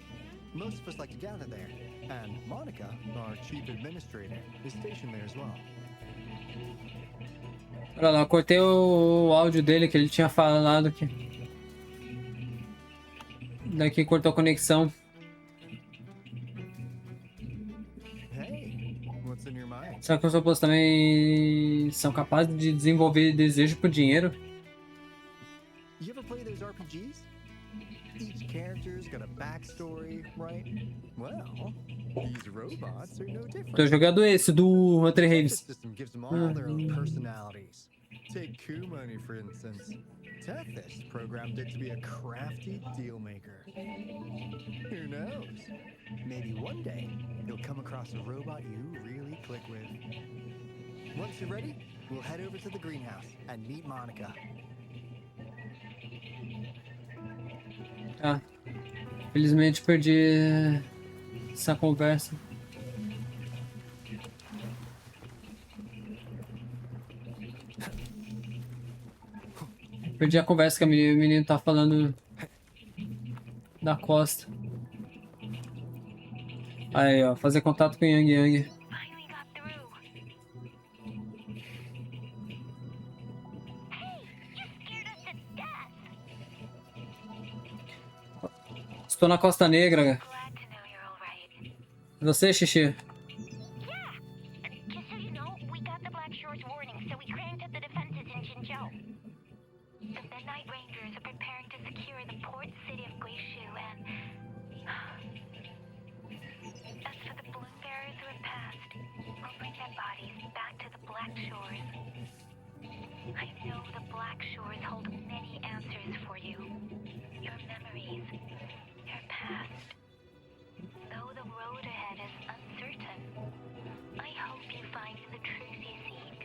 Most of us like to gather there, and Monica, our chief administrator, is stationed there as well. Olha lá, eu cortei o áudio dele que ele tinha falado que... Daqui cortou a conexão. Será que os robôs também são capazes de desenvolver desejo por dinheiro? You ever play those RPGs? Each character's got a backstory, right? Well, these robots are no different. Tô jogando esse do Wuthering. The system gives them all their own personalities. Take Kumani, for instance. Tethys programmed it to be a crafty deal maker. Who knows? Maybe one day you'll come across a robot you really click with. Once you're ready, we'll head over to the greenhouse and meet Monica. Ah, felizmente perdi essa conversa. Perdi a conversa que o menino tá falando da costa. Aí, ó, fazer contato com o Yang Yang. Estou na Costa Negra. Você, Xixi? Just so you know, we got the Black Shore's warning, so we granted the defenses in Jinzhou. The Midnight Rangers are preparing to secure the port city of Guishu, and as for the balloon bearers who have passed, we'll bring their bodies back to the Black Shores. I know the Black Shores hold many answers for you. Your memories, your past. Though the road ahead is uncertain, I hope you find the truth you seek.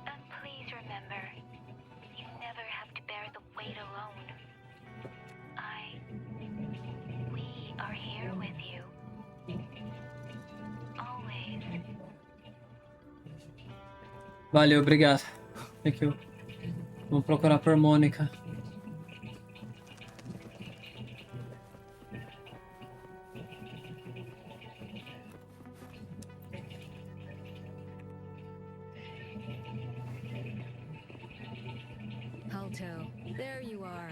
And please remember, you never have to bear the weight alone. We are here with you. Always. Valeu, obrigado. Thank you. Vamos procurar por Mônica. Alto, there you are.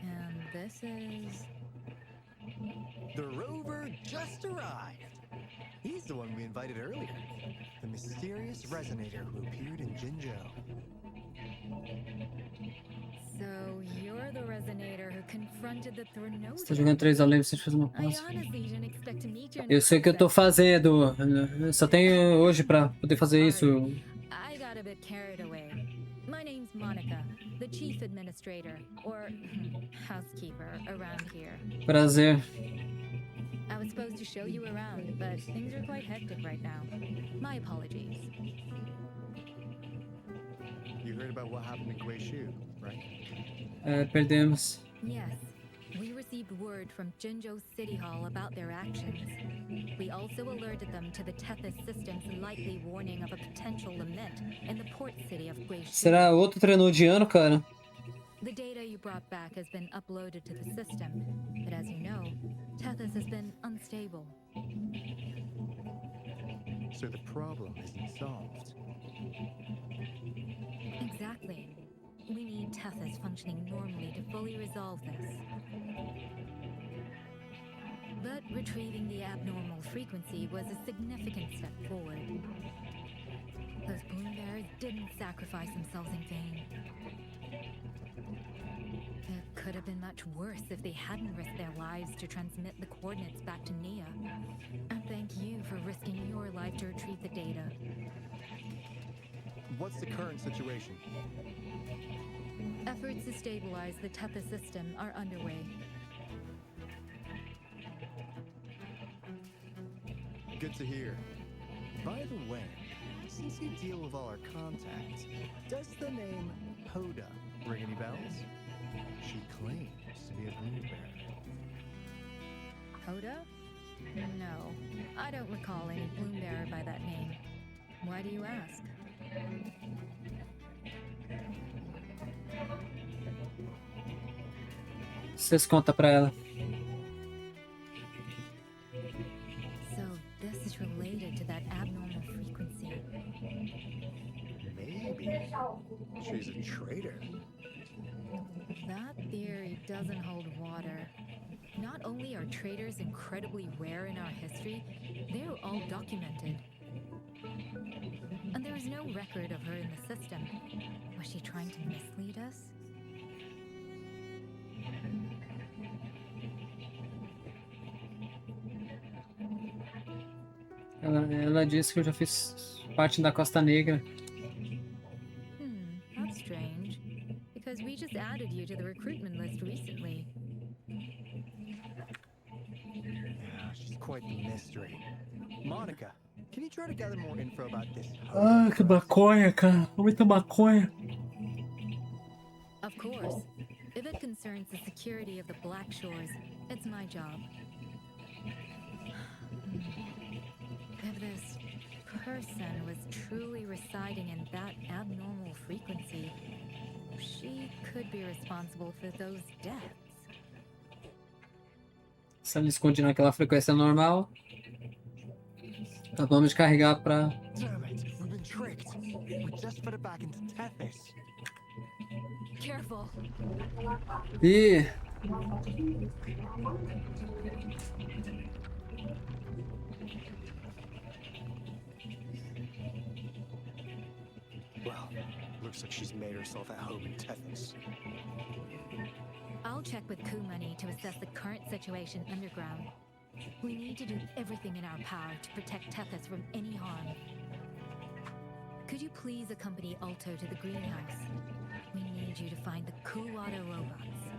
And this is... The rover just arrived. He's the one we invited earlier. The mysterious resonator who appeared in Jinzhou. So you're the resonator who confronted the Threnodian. Você tá jogando 3 ao leve, você faz uma I pausa. honestly didn't expect to meet you in Eu sei o que eu tô fazendo. Eu só tenho hoje pra poder fazer isso. I got a bit carried away. My name's Monica, the chief administrator, or housekeeper around here. Prazer. I was supposed to show you around, but things are quite hectic right now. My apologies. You heard about what happened in Guishu, right? Perdemos. Yes, we received word from Jinzhou City Hall about their actions. We also alerted them to the Tethys system's likely warning of a potential lament in the port city of Guishu. Será outro Threnodiano, cara? The data you brought back has been uploaded to the system, but as you know, Tethys has been unstable. So the problem isn't solved. Exactly. We need Tethys functioning normally to fully resolve this. But retrieving the abnormal frequency was a significant step forward. Those bloom bearers didn't sacrifice themselves in vain. It could have been much worse if they hadn't risked their lives to transmit the coordinates back to Nia. And thank you for risking your life to retrieve the data. What's the current situation? Efforts to stabilize the Tethys system are underway. Good to hear. By the way, since you deal with all our contacts, does the name Hoda ring any bells? She claims to be a bloom bearer. Hoda? No, I don't recall any bloom bearer by that name. Why do you ask? Vocês contam pra ela. So this is related to that abnormal frequency. Maybe she's a traitor. That theory doesn't hold water. Not only are traitors incredibly rare in our history, they're all documented. And there is no record of her in the system. Was she trying to mislead us? Ela disse que eu já fiz parte da Costa Negra. That's strange. Because we just added you to the recruitment list recently. Yeah, she's quite the mystery. Monica, can you try to gather more info about this? Ah, que maconha, cara. Muita maconha. Of course. If it concerns the security of the Black Shores, it's my job. If this person was truly residing in that abnormal frequency, she could be responsible for those deaths. Se ela esconde naquela frequência normal, vamos carregar pra... Damn it, we've been tricked. We just put it back into Tethys. Careful. Ih! Well, looks like she's made herself at home in Tethys. I'll check with Coup Money to assess the current situation underground. We need to do everything in our power to protect Tethys from any harm. Could you please accompany Alto to the greenhouse? We need you to find the Kuwata robots.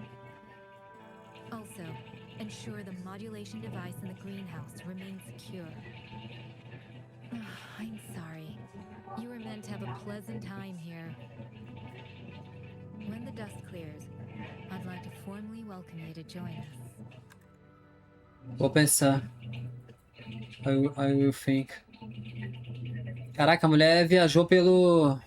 Also, ensure the modulation device in the greenhouse remains secure. I'm sorry. You were meant to have a pleasant time here. When the dust clears, I'd like to formally welcome you to join us. Vou pensar. I will think. Caraca, a mulher viajou pelo...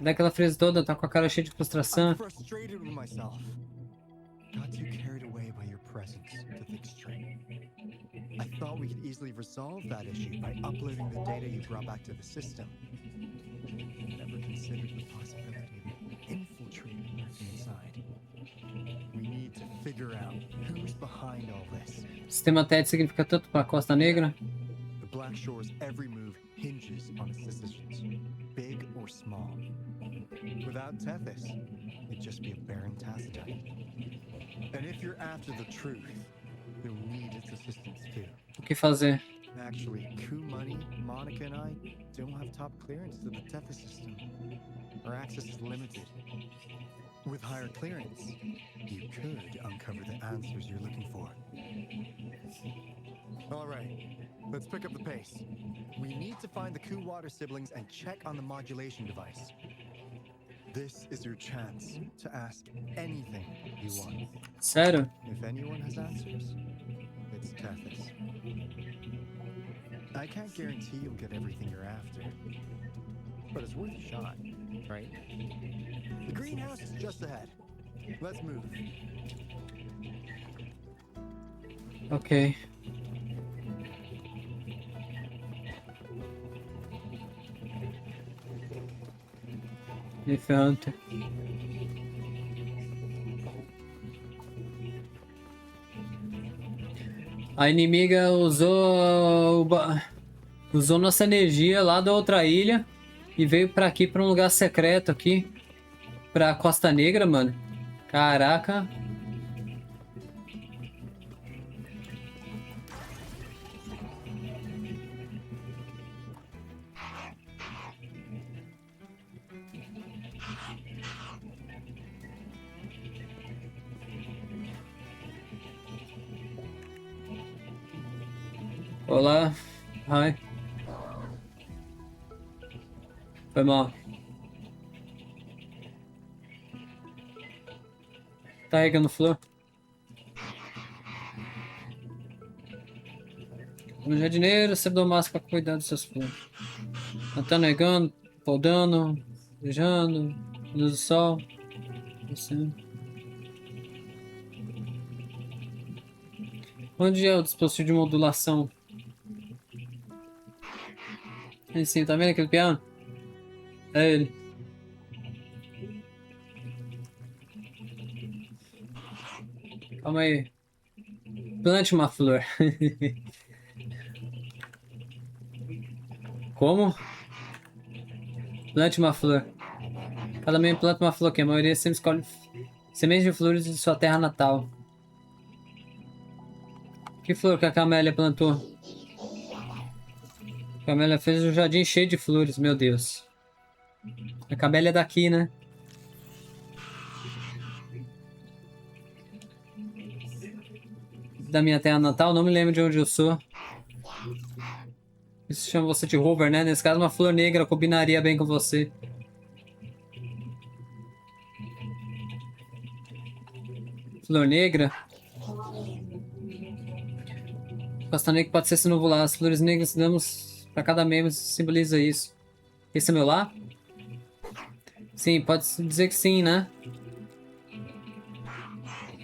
Daquela frase toda, tá com a cara cheia de frustração. Frustrated with myself. Got too carried away by your presence to think straight. I thought we could easily resolve that issue by uploading the data you brought back to the system. Never considered the possibility of infiltrating lurking inside. We need to figure out who's behind all this. Sistema Tethys significa tanto para a Costa Negra? The Black Sistema-Shore's every move hinges on its decisions, big or small. Without Tethys, it'd just be a barren tacitite. And if you're after the truth, you'll need its assistance too. O que fazer? Actually, Money, Monica, and I don't have top clearance to the Tethys system. Our access is limited. With higher clearance, you could uncover the answers you're looking for. All right, let's pick up the pace. We need to find the water siblings and check on the modulation device. This is your chance to ask anything you want. Sério? If anyone has answers, it's Tethys. I can't guarantee you'll get everything you're after, but it's worth a shot, right? The greenhouse is just ahead. Let's move. Ok. Hunter. A inimiga usou nossa energia lá da outra ilha e veio pra aqui, pra um lugar secreto aqui, pra Costa Negra, mano. Caraca. Olá. Hi. Foi mal. Tá regando flor? Como jardineiro, sempre dou máximo pra cuidar dos seus flores. Plantando, regando, podando, beijando, luz do sol. Assim. Onde é o dispositivo de modulação? Aí sim, tá vendo aquele piano? É ele. Calma aí. Plante uma flor. Como? Plante uma flor. Cada membro planta uma flor, que a maioria sempre escolhe sementes de flores de sua terra natal. Que flor que a Camélia plantou? A Camélia fez um jardim cheio de flores, meu Deus. A Camélia é daqui, né? Da minha terra natal, não me lembro de onde eu sou. Isso chama você de rover, né? Nesse caso, uma flor negra combinaria bem com você. Flor negra? Costa negra pode ser esse novo lar. As flores negras que damos para cada membro simboliza isso. Esse é meu lar? Sim, pode dizer que sim, né?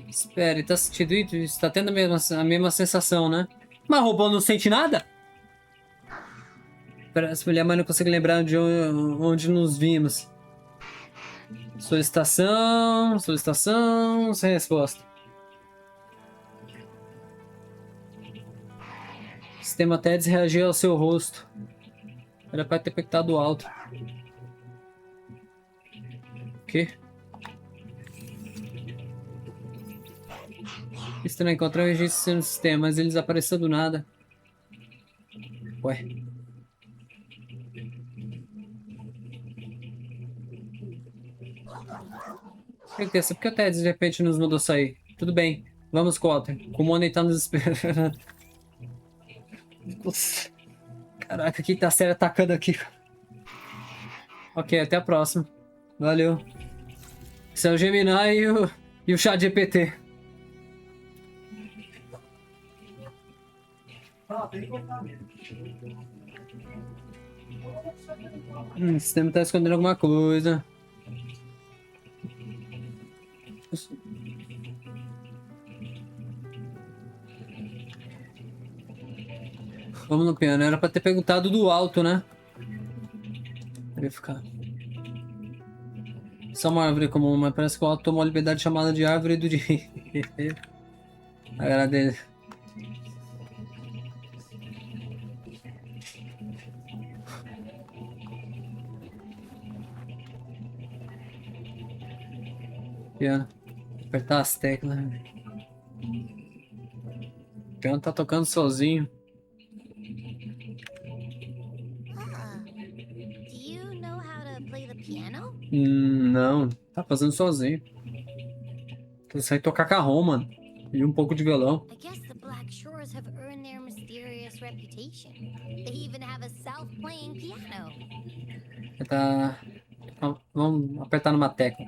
Espera, ele tá sentindo isso? Está tendo a mesma sensação, né? Mas robô não sente nada? Parece mulher, mas não consigo lembrar de onde nos vimos. Solicitação, solicitação, sem resposta. Sistema Tethys reagiu ao seu rosto. Era para ter apertado alto. O quê? Estranho, encontrei um registro no sistema, mas ele desapareceu do nada. Ué. Certeza, por que o Tethys de repente nos mandou sair? Tudo bem, vamos, Cotter. O Monte tá nos esperando. Caraca, quem tá sério atacando aqui? Ok, até a próxima. Valeu. Esse é o Gemini e o chat GPT. O sistema tá escondendo alguma coisa. Vamos no piano, era pra ter perguntado do alto, né? Verificar. Só uma árvore comum, mas parece que o alto tomou a liberdade chamada de árvore do dia. Agradeço. Piano. Apertar as teclas. O piano tá tocando sozinho. Do you know how to play the piano? Não, tá fazendo sozinho. Tu sai tocar carrom, mano. E um pouco de violão. I guess the Black Shores have earned their mysterious reputation. They even have a self-playing piano. Tá. Vamos apertar numa tecla.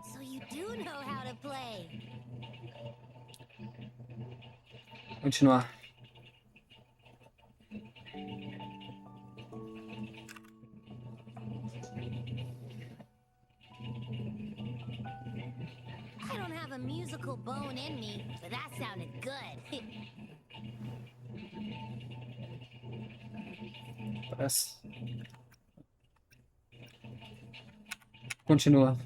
So you do know how to play. Continuar. I don't have a musical bone in me, but that sounded good. Parece. Continua.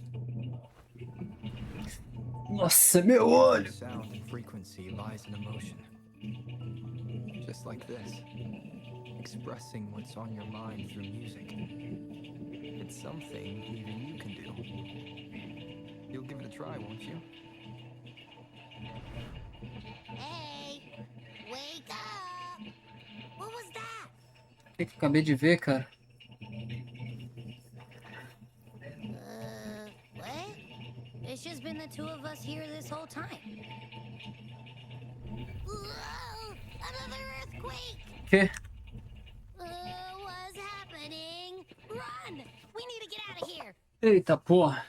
Nossa, meu olho! Sound and frequency lies in emotion. Just like this. Expressing what's on your mind through music. It's something even you can do. You'll give it a try, won't you? Hey, wake up! What was that? O que eu acabei de ver, cara? What? It's just been the two of us here this whole time. Whoa! Another earthquake! Que? What's happening? Run! We need to get out of here! Eita porra!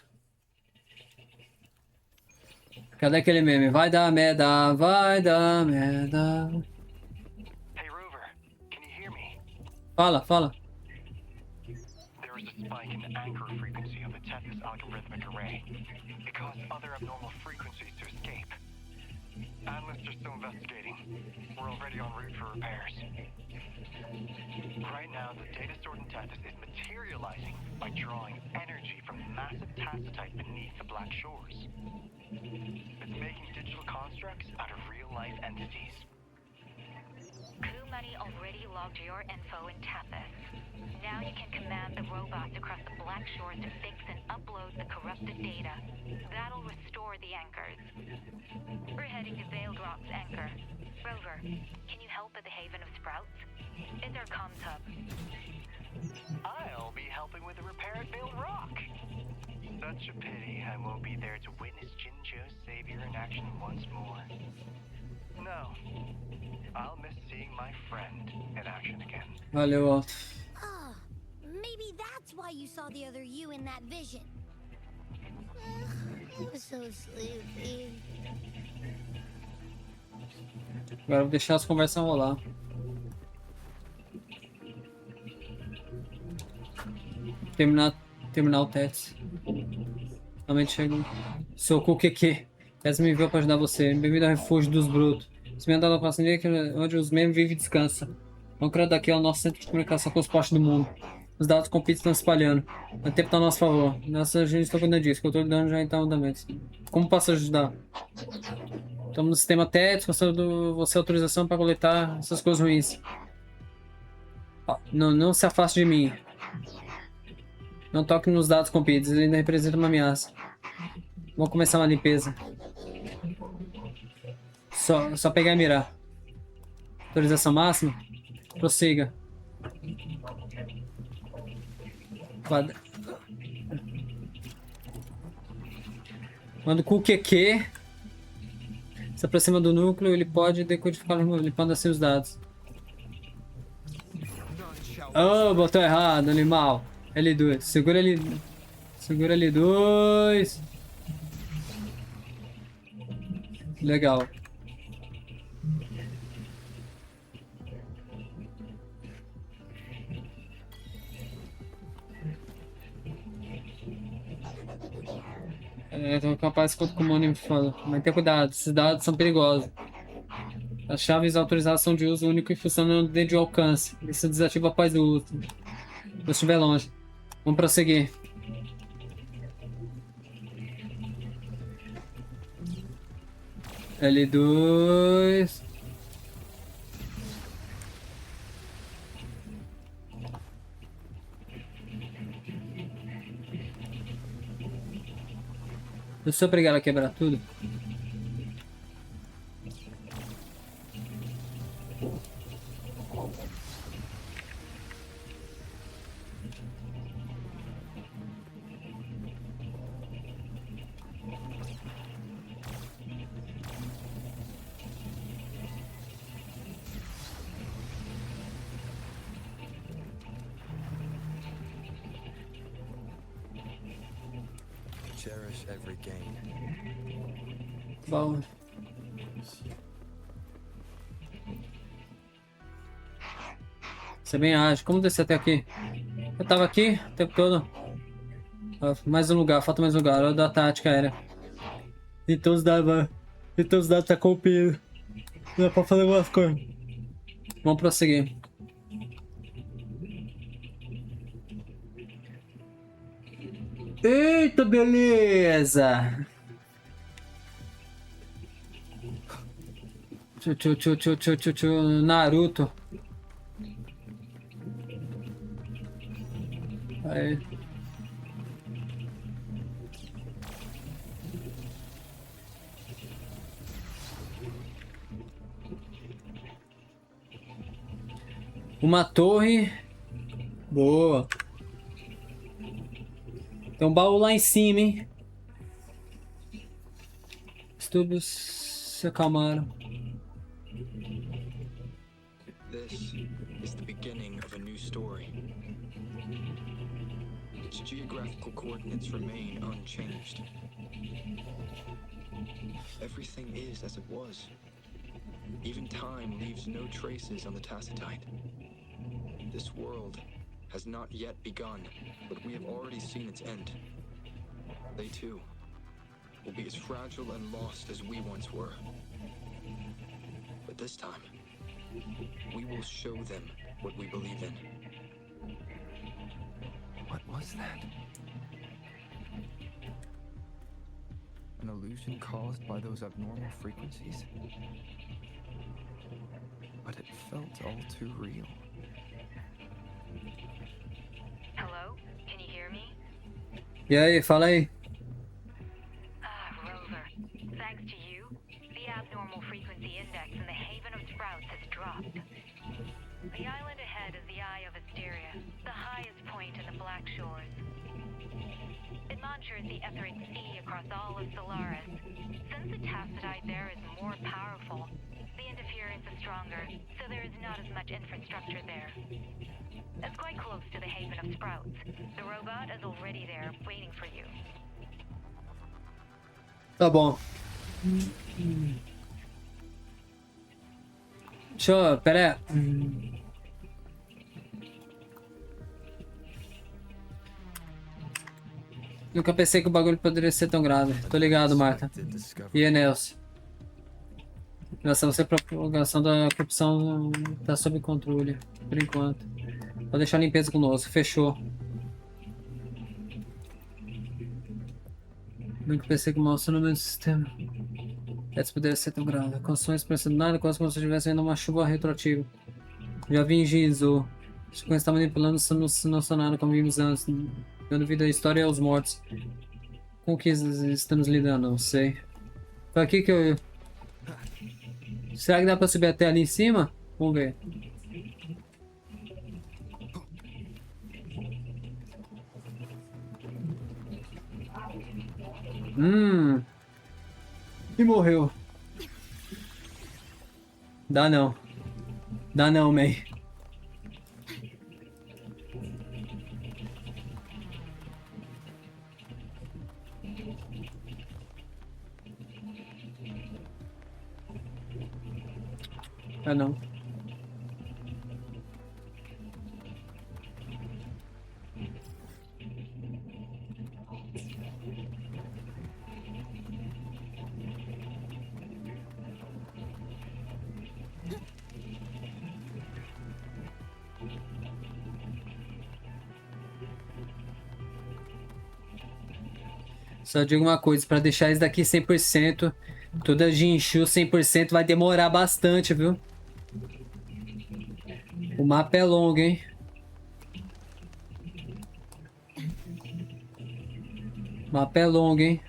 Cadê aquele meme? Vai dar merda, vai dar merda. Hey Rover, can you hear me? Fala, fala. There is a spike in the anchor frequency of the Tethys algorithmic array. It caused other abnormal frequencies to escape. Analysts are still investigating. We're already en route for repairs. Right now, the data stored in Tethys is materializing by drawing energy from the massive tacitite beneath the Black Shores. It's making digital constructs out of real-life entities. Crew Money already logged your info in Tethys. Now you can command the robots across the Black Shores to fix and upload the corrupted data. That'll restore the anchors. We're heading to Veiled Rock's anchor. Rover, can you help at the Haven of Sprouts? It's our comms hub. I'll be helping with the repair at Veiled Rock. Such a pity I won't be there to witness Jinjo's savior in action once more. No, I'll miss seeing my friend in action again. Valeu, Otto. Oh, maybe that's why you saw the other you in that vision. I was so sleepy. Agora eu vou deixar as conversas rolar. Terminar o teste. Realmente chegou. Sou o QQ. Essa me enviou para ajudar você. Bem-vindo ao refúgio dos brutos. Se me andar na próxima linha, onde os membros vivem e descansam. Vamos criar daqui é o nosso centro de comunicação com os postos do mundo. Os dados completos estão se espalhando. O tempo está a nosso favor. Nossa gente está cuidando disso. O controle de dano já está em andamento. Como posso ajudar? Estamos no sistema Tethys. Você autorização para coletar essas coisas ruins. Não se afaste de mim. Não toque nos dados completos. Ele ainda representa uma ameaça. Vamos começar uma limpeza. Só pegar e mirar. Autorização máxima. Prossiga. Quando o QQ se aproxima do núcleo, ele pode decodificar limpando assim os dados. Oh, botou errado, animal. L2. Segura L2. Segura L2. Legal. Tô capaz que o comando me fala. Mas tenha cuidado, esses dados são perigosos. As chaves autorizadas são de uso único e funcionam dentro de alcance. Isso desativa após o uso. Se estiver longe. Vamos prosseguir. L2. Eu sou obrigado a quebrar tudo. Cherish every gain. Bom. Você bem age. Como descer até aqui? Eu tava aqui o tempo todo. Mais um lugar, falta mais um lugar. Olha da tática aérea. Então os dados tá copiando. Dá pra fazer algumas coisas. Vamos prosseguir. Eita, beleza! Naruto. Aí. Uma torre. Boa. Tem um baú lá em cima, hein? Os tubos se acalmaram. This is the beginning of a new story. Its geographical coordinates remain unchanged. Everything is as it was. Even time leaves no traces on the Tacitite. This world has not yet begun, but we have already seen its end. They too will be as fragile and lost as we once were. But this time, we will show them what we believe in. What was that? An illusion caused by those abnormal frequencies? But it felt all too real. Hello? Can you hear me? E aí, fala aí. Rover, thanks to you, the abnormal frequency index in the Haven of Sprouts has dropped. The island ahead is the Eye of Asteria, the highest point in the Black Shores. It monitors the etheric sea across all of Solaris. Since the Tacitite there is more powerful, the interference is stronger, so there is not as much infrastructure there. It's quite close to the Haven of Sprouts. The robot is already there, waiting for you. Tá bom. Deixa eu... Pera aí. Nunca pensei que o bagulho poderia ser tão grave. Tô ligado, Marta. E Nelson. Você propagação da corrupção tá sob controle, por enquanto. Vou deixar a limpeza conosco. Fechou. Nunca pensei que o mal no meu sistema. Essa poderia ser tão grave. Condições parecendo nada, quase como se estivesse vendo uma chuva retroativa. Já vi em Jinzo. As coisas estão manipulando não são nada como vimos antes. Dando vida à história e aos mortos. Com o que estamos lidando? Não sei. Foi aqui que eu... Será que dá pra subir até ali em cima? Vamos ver. E morreu. Dá não. Dá não, May. Ah, não. Só digo uma coisa, para deixar isso daqui 100%, Toda Jinshi 100% vai demorar bastante, viu? O mapa é longo, hein? O mapa é longo, hein?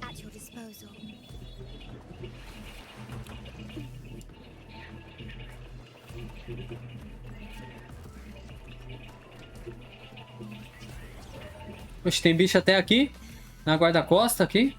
At your disposal. Oxe, tem bicho até aqui? Na guarda-costa aqui?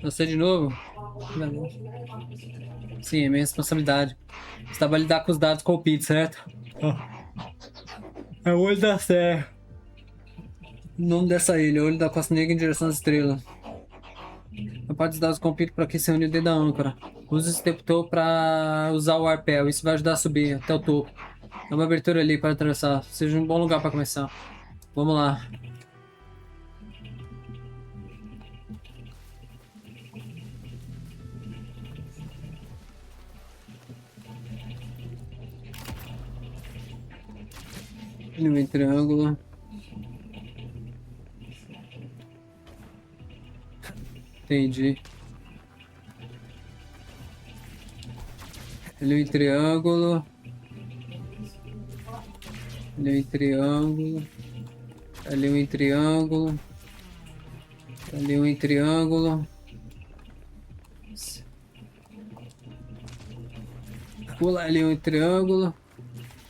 Você de novo? Sim, é minha responsabilidade. Você vai lidar com os dados corrompidos, certo? É o olho da serra. O nome dessa ilha, olho da Costa Negra em direção às estrelas. A parte dos dados corrompidos para que se reúne dentro da âncora. Use esse interruptor para usar o arpel. Isso vai ajudar a subir até o topo. É uma abertura ali para atravessar. Seja um bom lugar para começar. Vamos lá. No triângulo. Entendi. Ali um triângulo. Ali um triângulo. Ali um triângulo. Ali um triângulo. Pula ali um triângulo.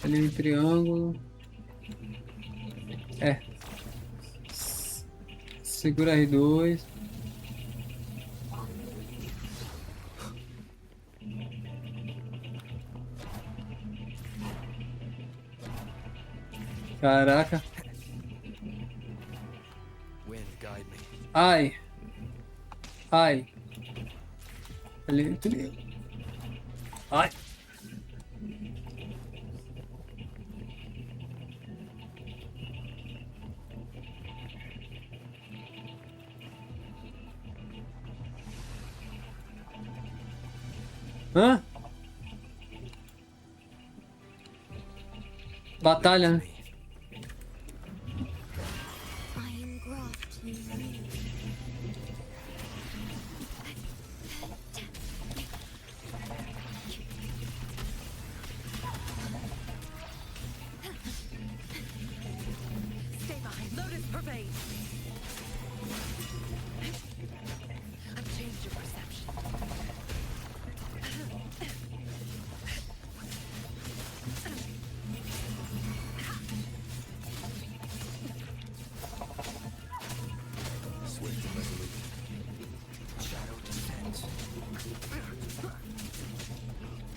Ali um triângulo. É. Segura R2. Caraca. Ai. Ai. Ali. Ai. Hã? Batalha, né?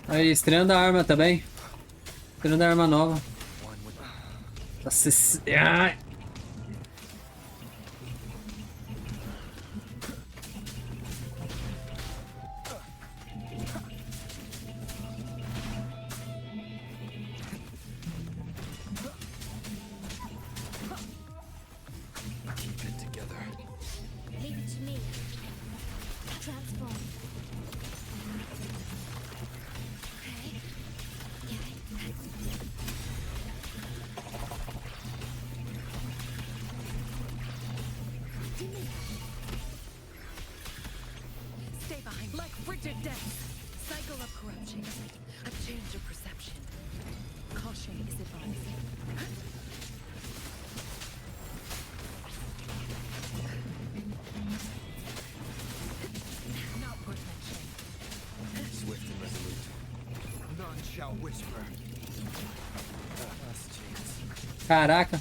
Aí, estreando a arma também. Estreando a arma nova. Nossa, ai. Caraca.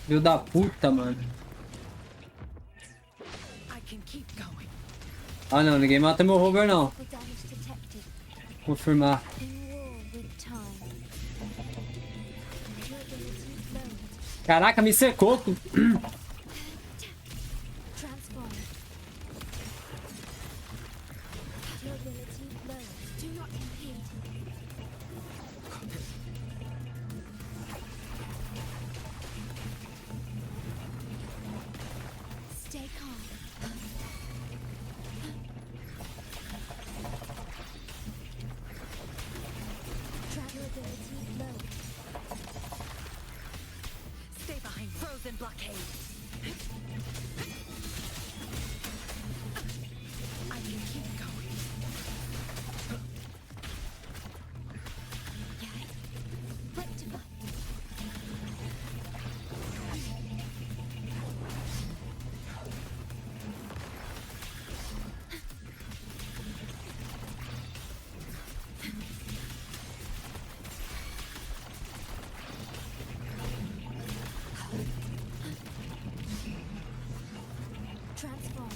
Filho da puta, mano. Ah não, ninguém mata meu rover não. Confirmar. Caraca, me secou. Then blockade. I can keep going. Rectify. Transformed.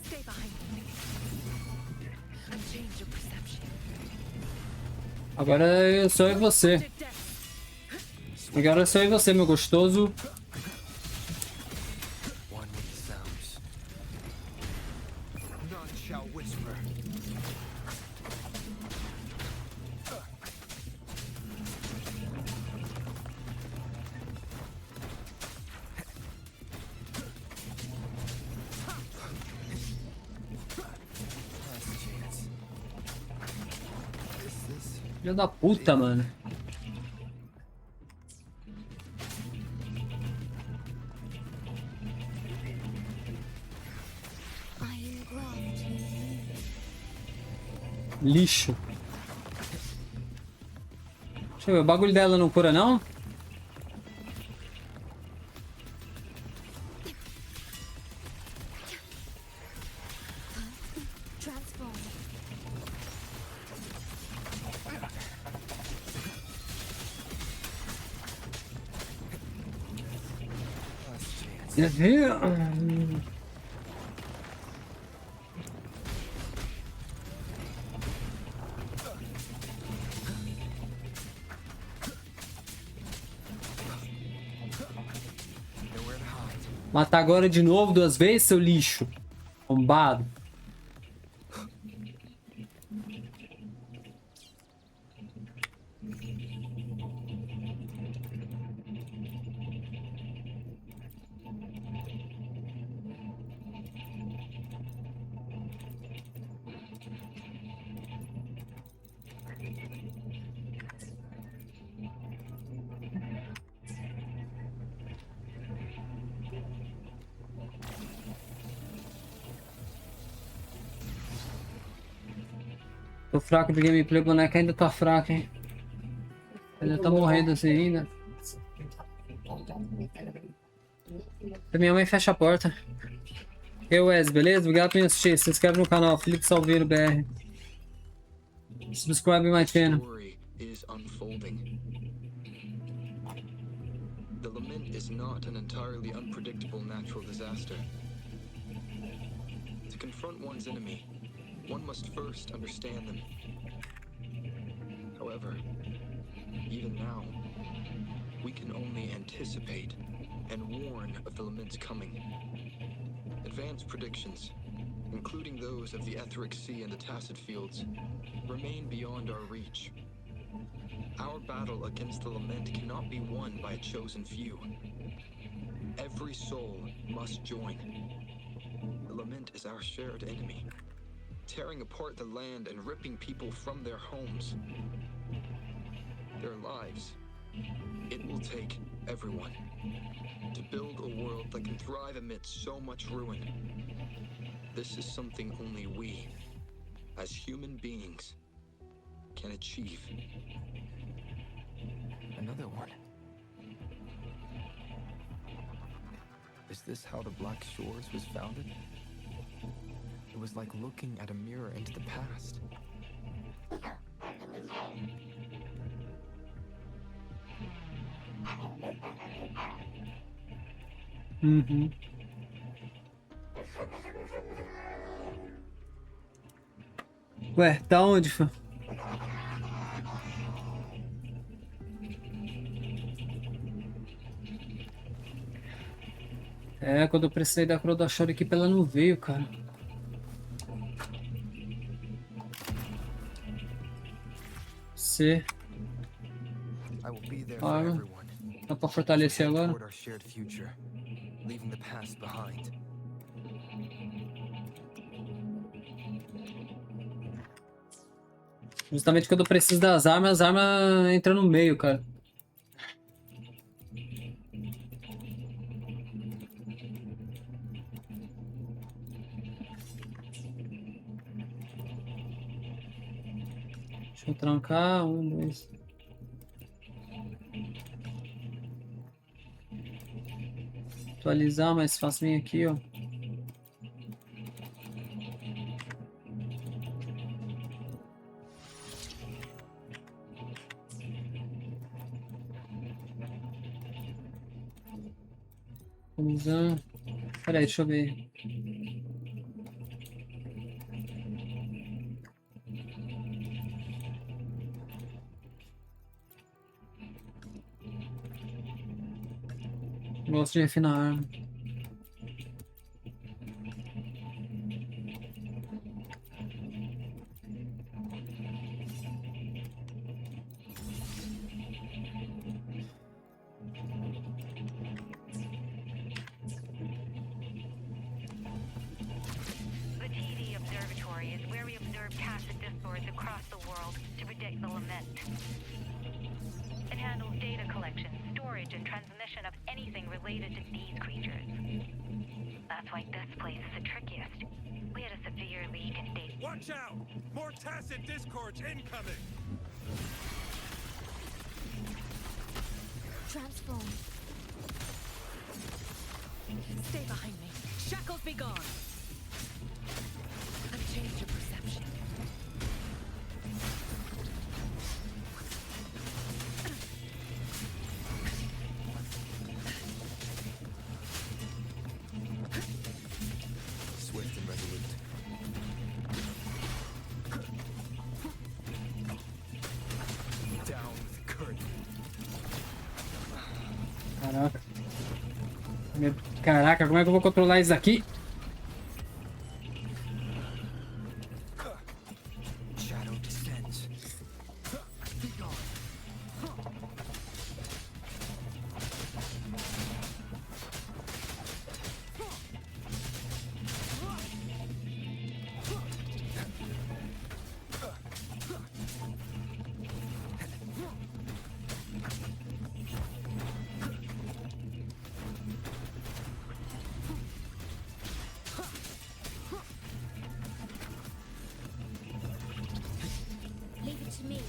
Stay behind me. Unchange your perception. Agora eu sou eu e você. Agora sou eu e você, meu gostoso. One with the sounds. None shall whisper. Last chance. Is this? Filho da puta, mano. Lixo. Deixa eu ver, o bagulho dela não cura, não? Matar agora de novo 2 vezes, seu lixo. Bombado. Tô fraco de gameplay, boneca ainda tá fraco, hein? Ainda tá morrendo assim ainda. Minha mãe fecha a porta. Eu, Wes, beleza? Obrigado por me assistir. Se inscreve no canal, Felipe Salveiro BR. Subscribe my channel. Is unfolding. The lament is not an entirely unpredictable natural disaster. To confront one's enemy, one must first understand them. However, even now, we can only anticipate and warn of the lament's coming. Advanced predictions, including those of the Etheric Sea and the Tacit Fields, remain beyond our reach. Our battle against the lament cannot be won by a chosen few. Every soul must join. The lament is our shared enemy, tearing apart the land and ripping people from their homes, their lives. It will take everyone to build a world that can thrive amidst so much ruin. This is something only we, as human beings, can achieve. Another one. Is this how the Black Shores was founded? It was like looking at a mirror into the past. Uhum. Ué, tá onde, fã? É, quando eu precisei da coroa da Shorekeeper, ela não veio, cara. C. Ah, dá pra fortalecer agora? Justamente quando eu preciso das armas, as armas entram no meio, cara. Deixa eu trancar. 1, 2. Atualizar, mais fácil vir aqui, ó. Atualizar. Peraí, deixa eu ver. Gosto de refinar a arma. The TD Observatory is where we observe tacit discords across the world to predict the lament. It handles data collection, storage, and transmission of anything related to these creatures. That's why this place is the trickiest. We had a severe leak in data. Watch out! More tacit discords incoming! Transform. Stay behind me. Shackles be gone. I've changed your perception. Swift and resolute. Down with the curtain. Caraca. Caraca, como é que eu vou controlar isso aqui? Shadow descends. Leave it to me.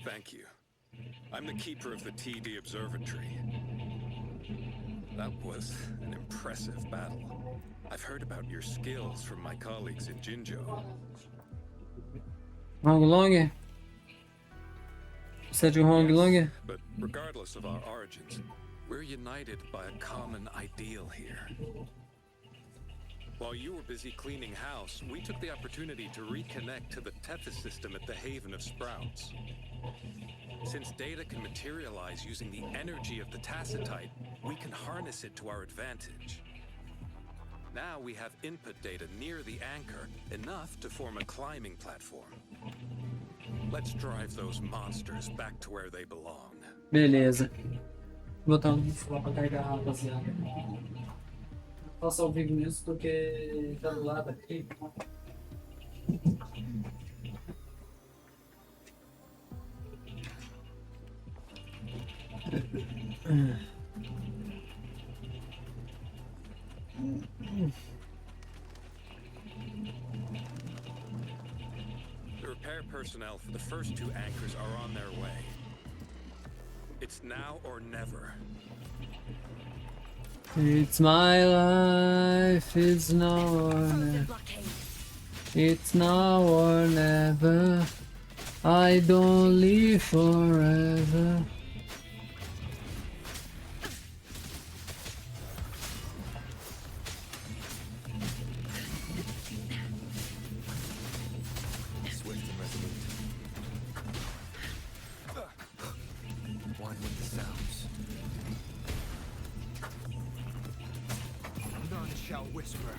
Thank you. I'm the keeper of the TD Observatory. That was an impressive battle. I've heard about your skills from my colleagues in Jinzhou. Huanglong? Você é de Huanglong? But regardless of our origins, we're united by a common ideal here. While you were busy cleaning house, we took the opportunity to reconnect to the Tethys system at the Haven of Sprouts. Since data can materialize using the energy of the tacitite, we can harness it to our advantage. Now we have input data near the anchor, enough to form a climbing platform. Let's drive those monsters back to where they belong. Beleza. Vou botar um celular pra carregar, rapaziada. Faço ao vivo nisso porque tá do lado aqui. The repair personnel for the first two anchors are on their way. It's now or never. It's my life, it's now or never. It's now or never. I don't live forever. Swift and resolute. One with the sounds. None shall whisper.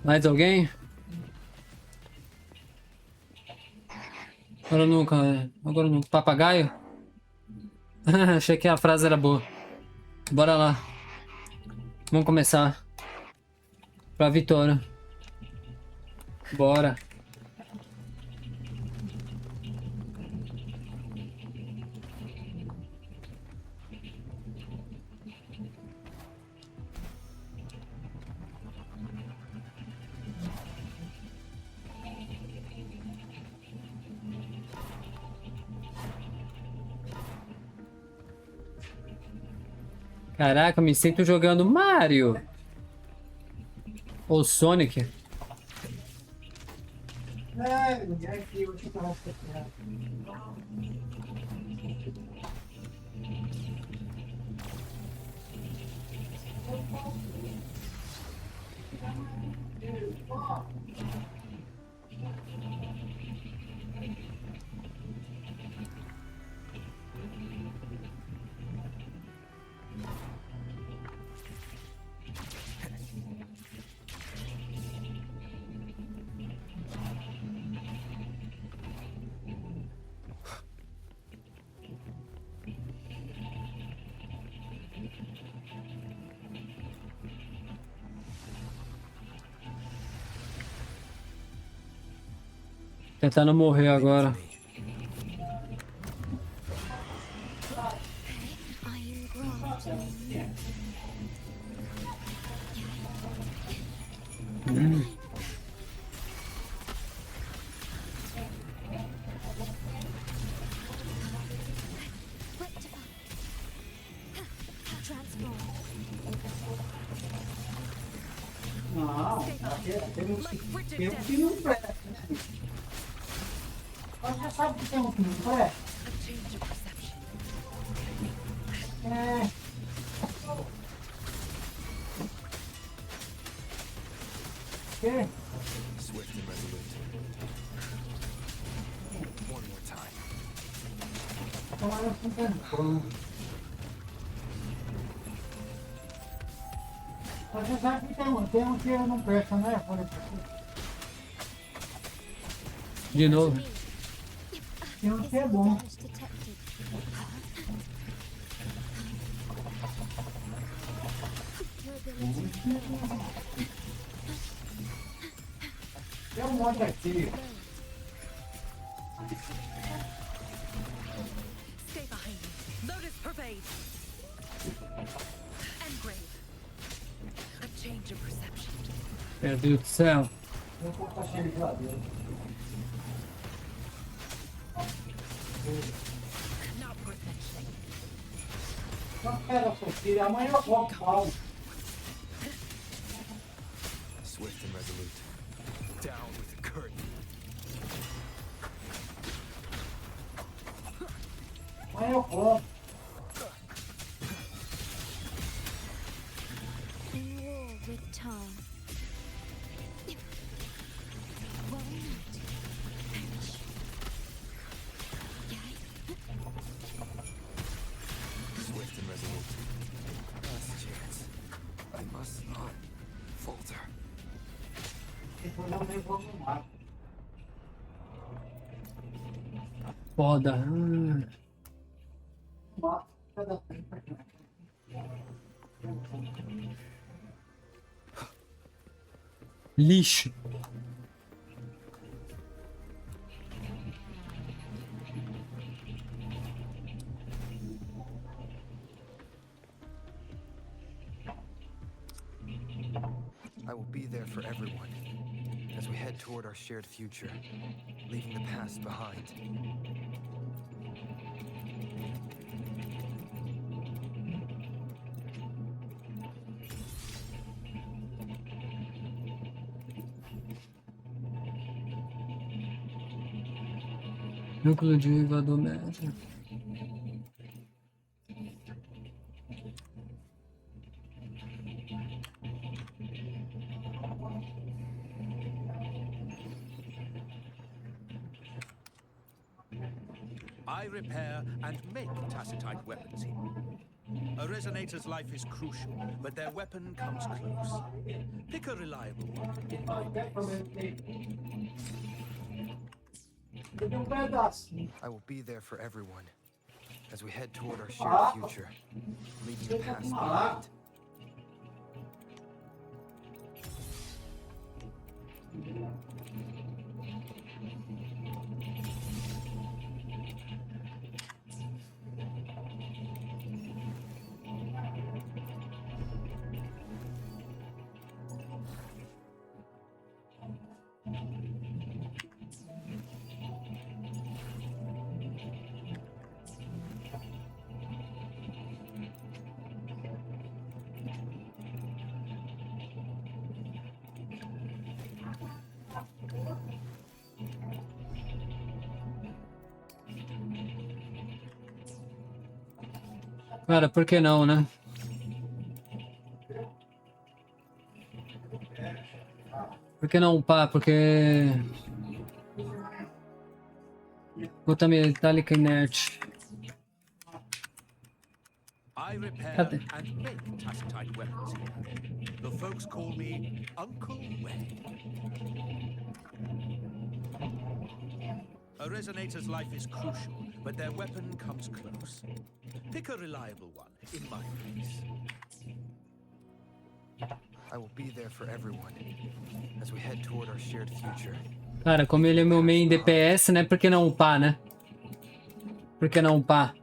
Mais alguém? Agora nunca. Agora nunca. Papagaio? Achei que a frase era boa. Bora lá. Vamos começar. Pra vitória. Bora. Caraca, eu me sinto jogando Mario. Ou Sonic. Tentando morrer agora. Não, tem um que não presta. Mas já sabe que tem um que não presta. É. Okay. Swift and resolute. One more time. Mas você sabe que tem um que não presta, né? De novo. Tem um que é bom. Tem um monte aqui. Stay behind me. Lotus pervade. Engrave. A change of perception. Meu Deus do céu. Eu vou passar de geladeira. Not worth mentioning. Não quero sofrer, amanhã eu vou pau. Swift and resolute. Down with the curtain. Amanhã eu vou. In war with time. Swift and resolute. Last chance. I must not falter. Depois eu nem vou arrumar. Foda. Lixo. I will be there for everyone as we head toward our shared future, leaving the past behind. Núcleo de elevador médio. I repair and make tacitite weapons here. A resonator's life is crucial, but their weapon comes close. Pick a reliable one in my base. I will be there for everyone as we head toward our shared future, leaving the past behind. Cara, por que não, né? Por que não upar? Porque... Puta metálica inerte. I repair Cadê? and make Tassitite weapons here. The folks call me Uncle Wade. A resonator's life is crucial, but their weapon comes close. Pick a reliable one in my place. I will be there for everyone as we head toward our shared future. Cara, como ele é meu main DPS, né? Por que não upar, né? Por que não upar?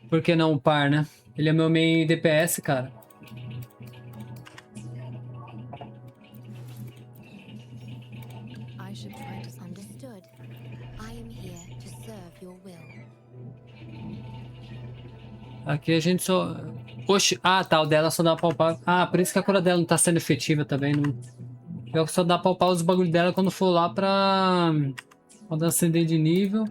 Por que não upar, né? Ele é meu main DPS, cara. I should try to understood. I am here to serve your will. Aqui a gente só... Oxe, ah, tá, o dela só dá pra upar... Ah, por isso que a cura dela não tá sendo efetiva também, não... Eu só dá pra upar os bagulhos dela quando for lá pra... Quando ascender de nível.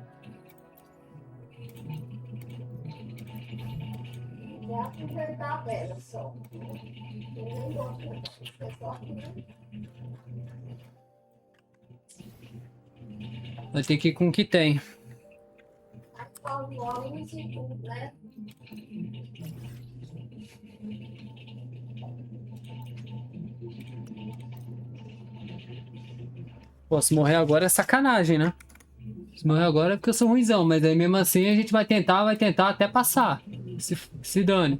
Vai ter que ir com o que tem. Pô, se morrer agora é sacanagem, né? Se morrer agora é porque eu sou ruimzão, mas aí mesmo assim a gente vai tentar até passar. Se dane.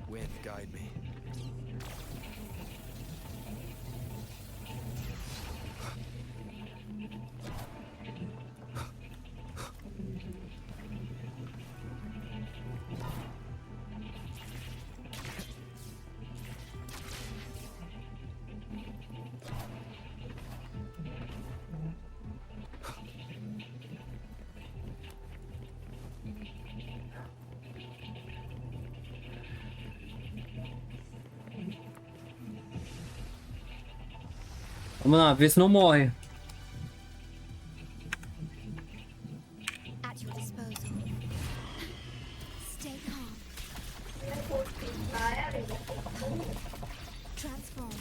Wind, guide me. Vamos lá, ver se não morre. At your disposal. Stay calm. Transform.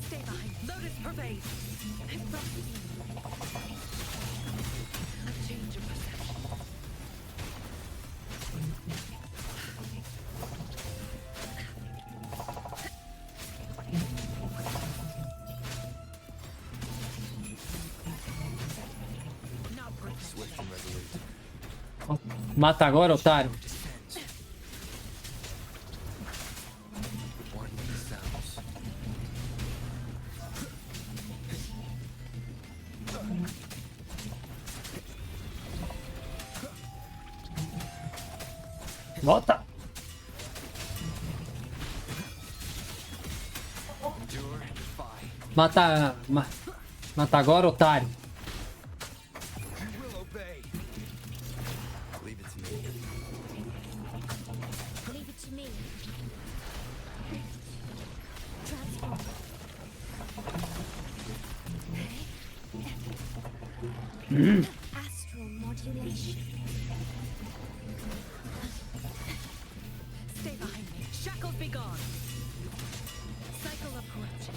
Stay behind. Lotus pervade. A change of perception. Swift and resolute. Mata agora, otário. Warning the sounds. Volta. Endure and defy. Mata agora, otário. Will obey. Leave it to me. Leave it to me. Transform. Astral modulation. Stay behind me. Shackles be gone. Cycle of corruption.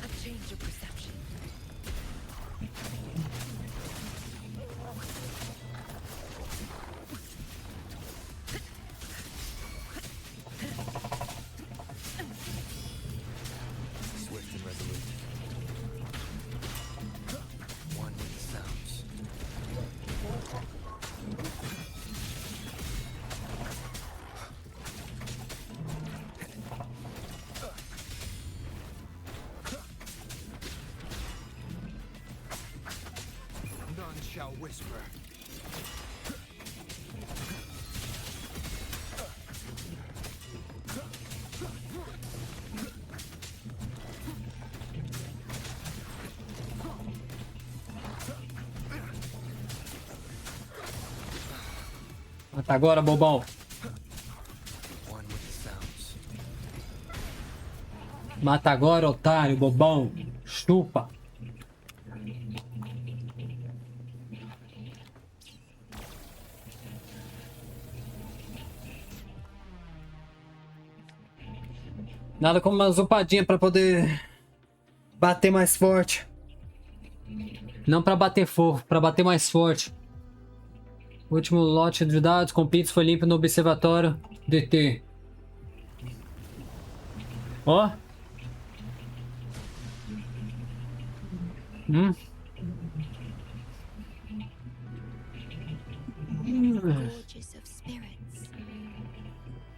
A change of perception. None shall whisper. Mata agora, bobão. Mata agora, otário, bobão. Chupa. Nada como uma zupadinha pra poder bater mais forte. Não pra bater fofo, pra bater mais forte. O último lote de dados com pits foi limpo no observatório DT. Ó. Gorgeous of spirits.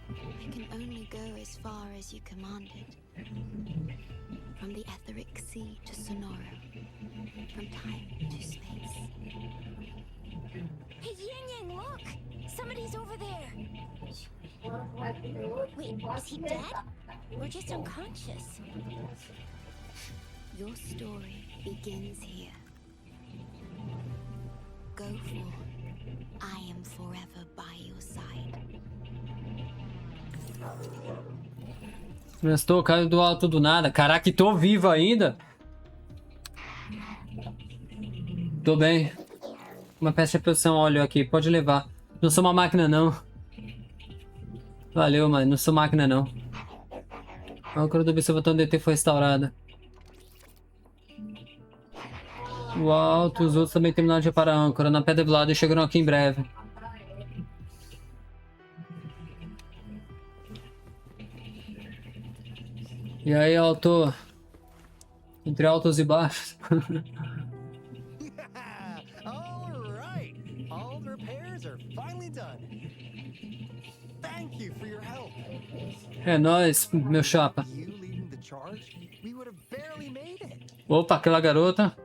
I can only go as far as you commanded. From the etheric sea to Sonora. From time to space. Hey, Yin Yang, look! Somebody's over there! Wait, is he dead? Or just unconscious? Your story begins here. Go forth. I am forever by your side. Não estou caindo do alto do nada. Caraca, tô vivo ainda. Tô bem. Uma peça de produção óleo aqui, pode levar. Não sou uma máquina, não. Valeu, mano. Não sou máquina, não. A âncora do observatório DT foi restaurada. O alto e os outros também terminaram de reparar a âncora na pedra do lado e chegaram aqui em breve. E aí, alto? Entre altos e baixos. All the repairs are finally done. Thank you for your help. É nóis, meu chapa. You leading the charge, we would have barely made it. Opa, aquela garota.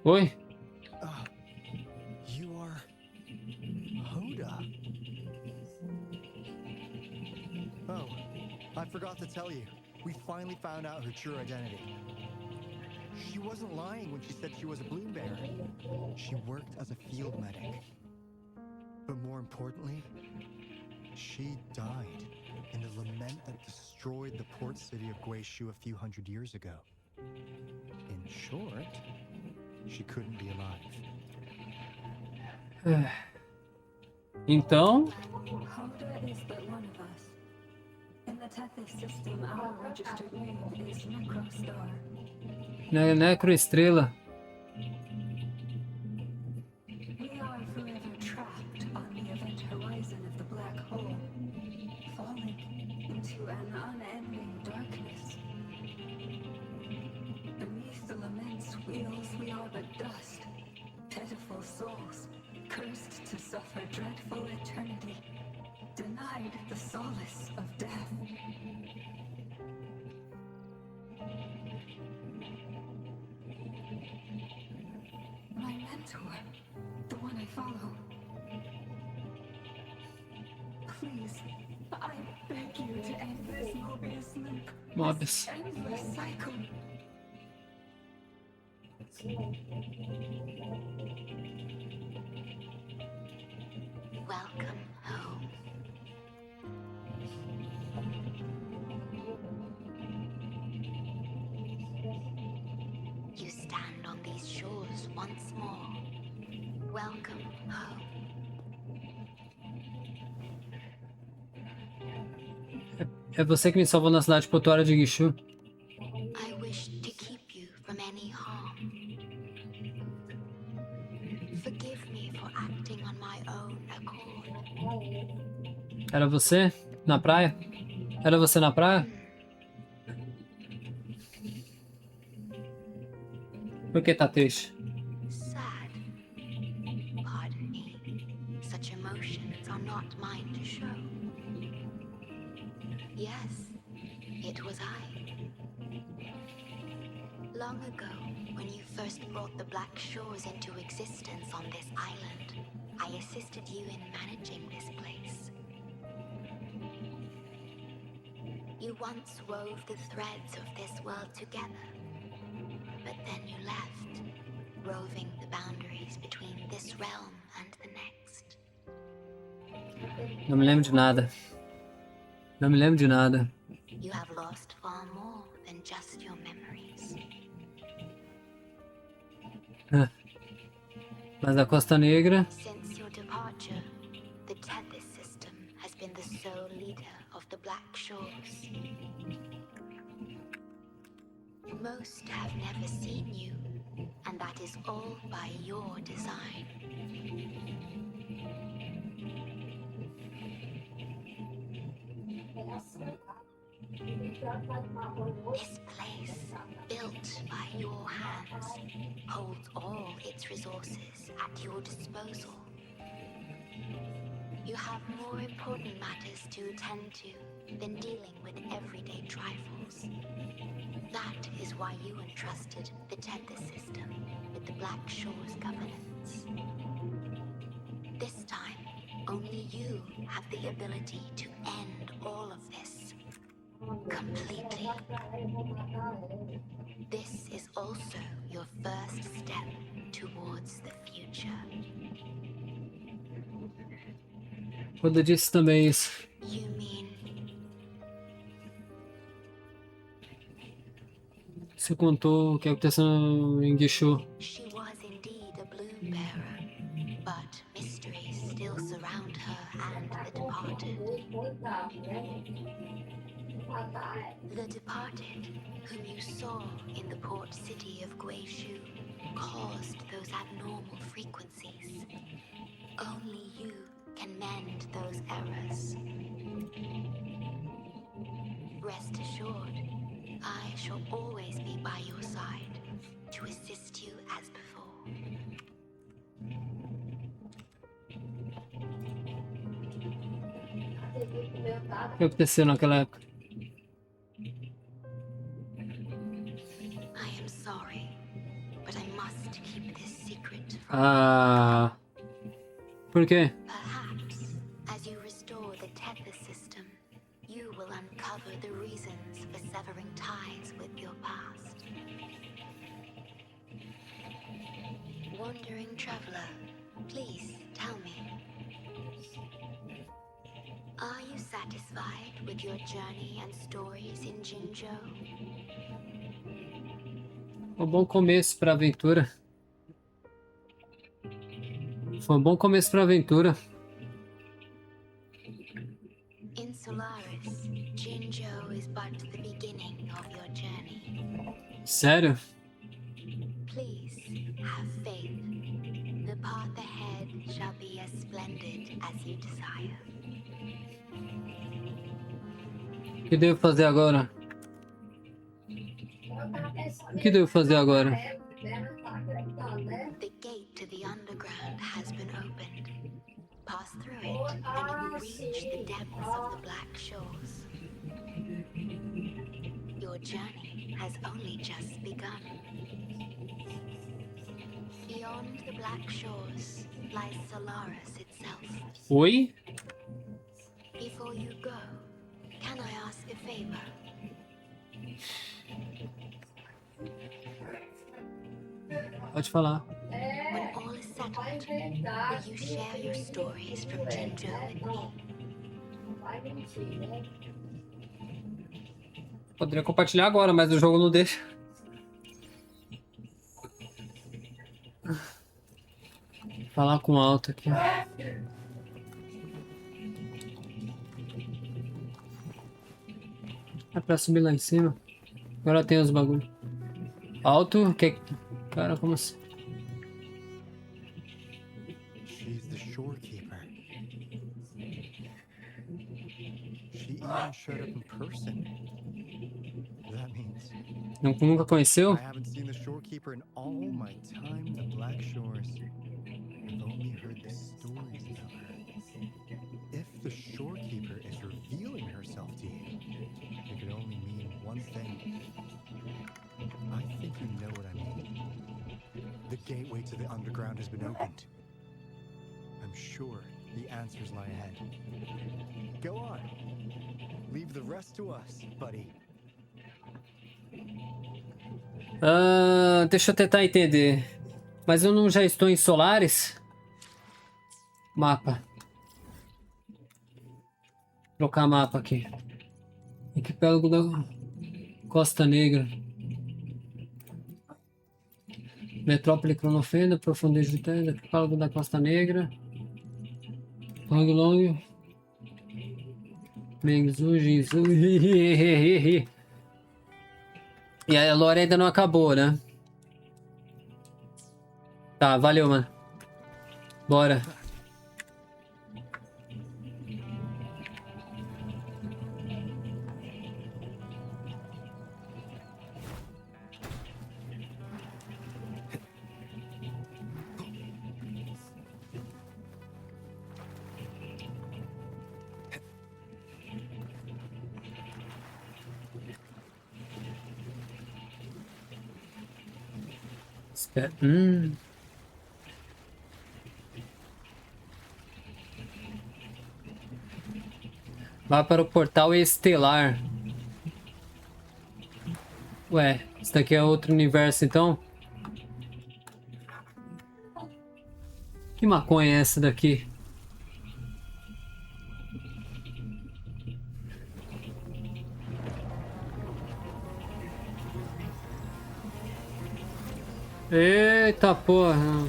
Oi? You are Hoda. Oh, I forgot to tell you. We finally found out her true identity. She wasn't lying when she said she was a bloom bearer. She worked as a field medic. But more importantly, she died in the lament that destroyed the port city of Guishu a few hundred years ago. In short, she couldn't be alive. Então... Hoda is but one of us. In the Tethys system, our registered name is Necrostar. Necroestrela. We are forever trapped on the event horizon of the black hole, falling into an unending darkness. Beneath the lament's wheels, we are but dust, pitiful souls, cursed to suffer dreadful eternity, denied the solace of death. My mentor, the one I follow. Please, I beg you to end this Mobius loop. Mobius. This endless cycle. Welcome home. You stand on these shores once more. Welcome home. É você que me salvou na cidade portuária de Guishu. I wish to keep you from any harm. Forgive me for acting on my own accord. Era você? Na praia? Era você na praia? Por que tá triste? Sad. Pardon me. Such emotions are not mine to show. Yes, it was I. Long ago, When you first brought the Black Shores into existence on this island, I assisted you in managing this place. You once wove the threads of this world together, but then you left, roving the boundaries between this realm and the next. Não me lembro de nada. Não me lembro de nada. You have lost far more than just your memories. Mas a Costa Negra... Since your departure, the Tethys system has been the sole leader of the Black Shores. Most have never seen you, and that is all by your design. This place, built by your hands, holds all its resources at your disposal. You have more important matters to attend to than dealing with everyday trifles. That is why you entrusted the Tethys system with the Black Shores governance. This time, only you have the ability to end all of this. Completely. This is also your first step towards the future. Quando eu disse também isso. You mean Você contou o que aconteceu em Guichô. she was indeed a bloom bearer, but mysteries still surround her and the departed. The departed, whom you saw in the port city of Guishu, caused those abnormal frequencies. Only you can mend those errors. Rest assured, I shall always be by your side to assist you as before. O que aconteceu naquela época? I am sorry, but I must keep this secret from Ah... Por quê? Perhaps, as you restore the Tethys system, you will uncover the reasons for severing ties with your past. Wandering traveler, please tell me. Are you satisfied with your journey and stories in Jinzhou? Foi um bom começo pra aventura. Foi um bom começo pra aventura. In Solaris, Jinzhou is but the beginning of your journey. Sério? Please have faith. The path ahead shall be as splendid as you desire. O que devo fazer agora? O que devo fazer agora? The gate to the underground has been opened. Pass through it, and you will reach the depths of the Black Shores. Your journey has only just begun. Beyond the Black Shores lies Solaris itself. Oi? Before you go, can I ask a favor? Pode falar. When all is settled, will you share your stories from Jinzhou with me? Poderia compartilhar agora, mas o jogo não deixa. Falar com alto aqui. É pra subir lá em cima. Agora tem os bagulho. Alto? Que... Cara, como assim? She's the Shorekeeper. She even showed up in person. That means Nunca conheceu? I haven't seen the Shorekeeper in all my time in the Black Shores. I've only heard the stories about her. If the Shorekeeper is revealing herself to you, it could only mean one thing. I think you know what I mean. gateway to the underground has been opened. I'm sure the answers lie ahead. Go on. Leave the rest to us, buddy. Deixa eu tentar entender. Mas eu não já estou em Solaris? Mapa. Trocar mapa aqui. Arquipélago da Costa Negra. Metrópole Cronofenda, Profundeza de Terra, Arquipélago da Costa Negra. Huanglong. Mengzu, Jinsu. E aí a lore ainda não acabou, né? Tá, valeu, mano. Bora. Espera. Vá para o portal estelar. Ué, isso daqui é outro universo então? Que maconha é essa daqui? Eita porra.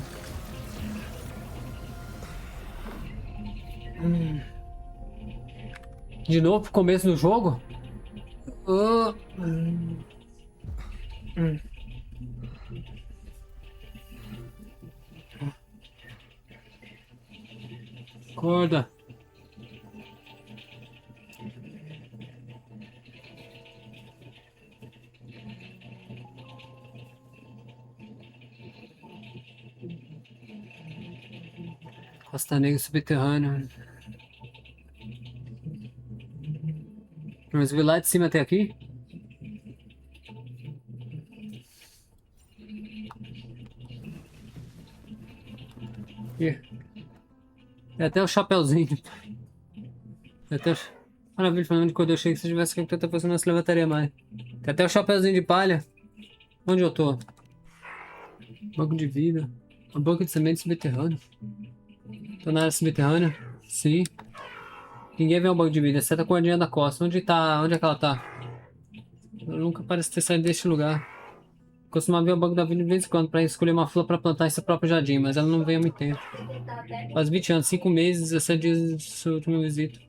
De novo pro começo do jogo? Acorda. Costa Negra subterrâneo. Vamos vir lá de cima até aqui? Aqui. É até o chapéuzinho. É até o... Maravilha, falando quando eu achei que se tivesse que tanta força não se levantaria mais. Tem até o chapéuzinho de palha. Onde eu tô? Banco de vida. Uma banca de semente subterrânea. Tô na área subterrânea? Sim. Ninguém vê um banco de vida, exceto a cordinha da costa. Onde tá? Onde é que ela tá? Eu nunca parece ter saído deste lugar. Costumava ver o banco da vida de vez em quando para escolher uma flor para plantar em seu próprio jardim, mas ela não veio há muito tempo. Faz 20 anos, 5 meses, 17 dias de sua última visita.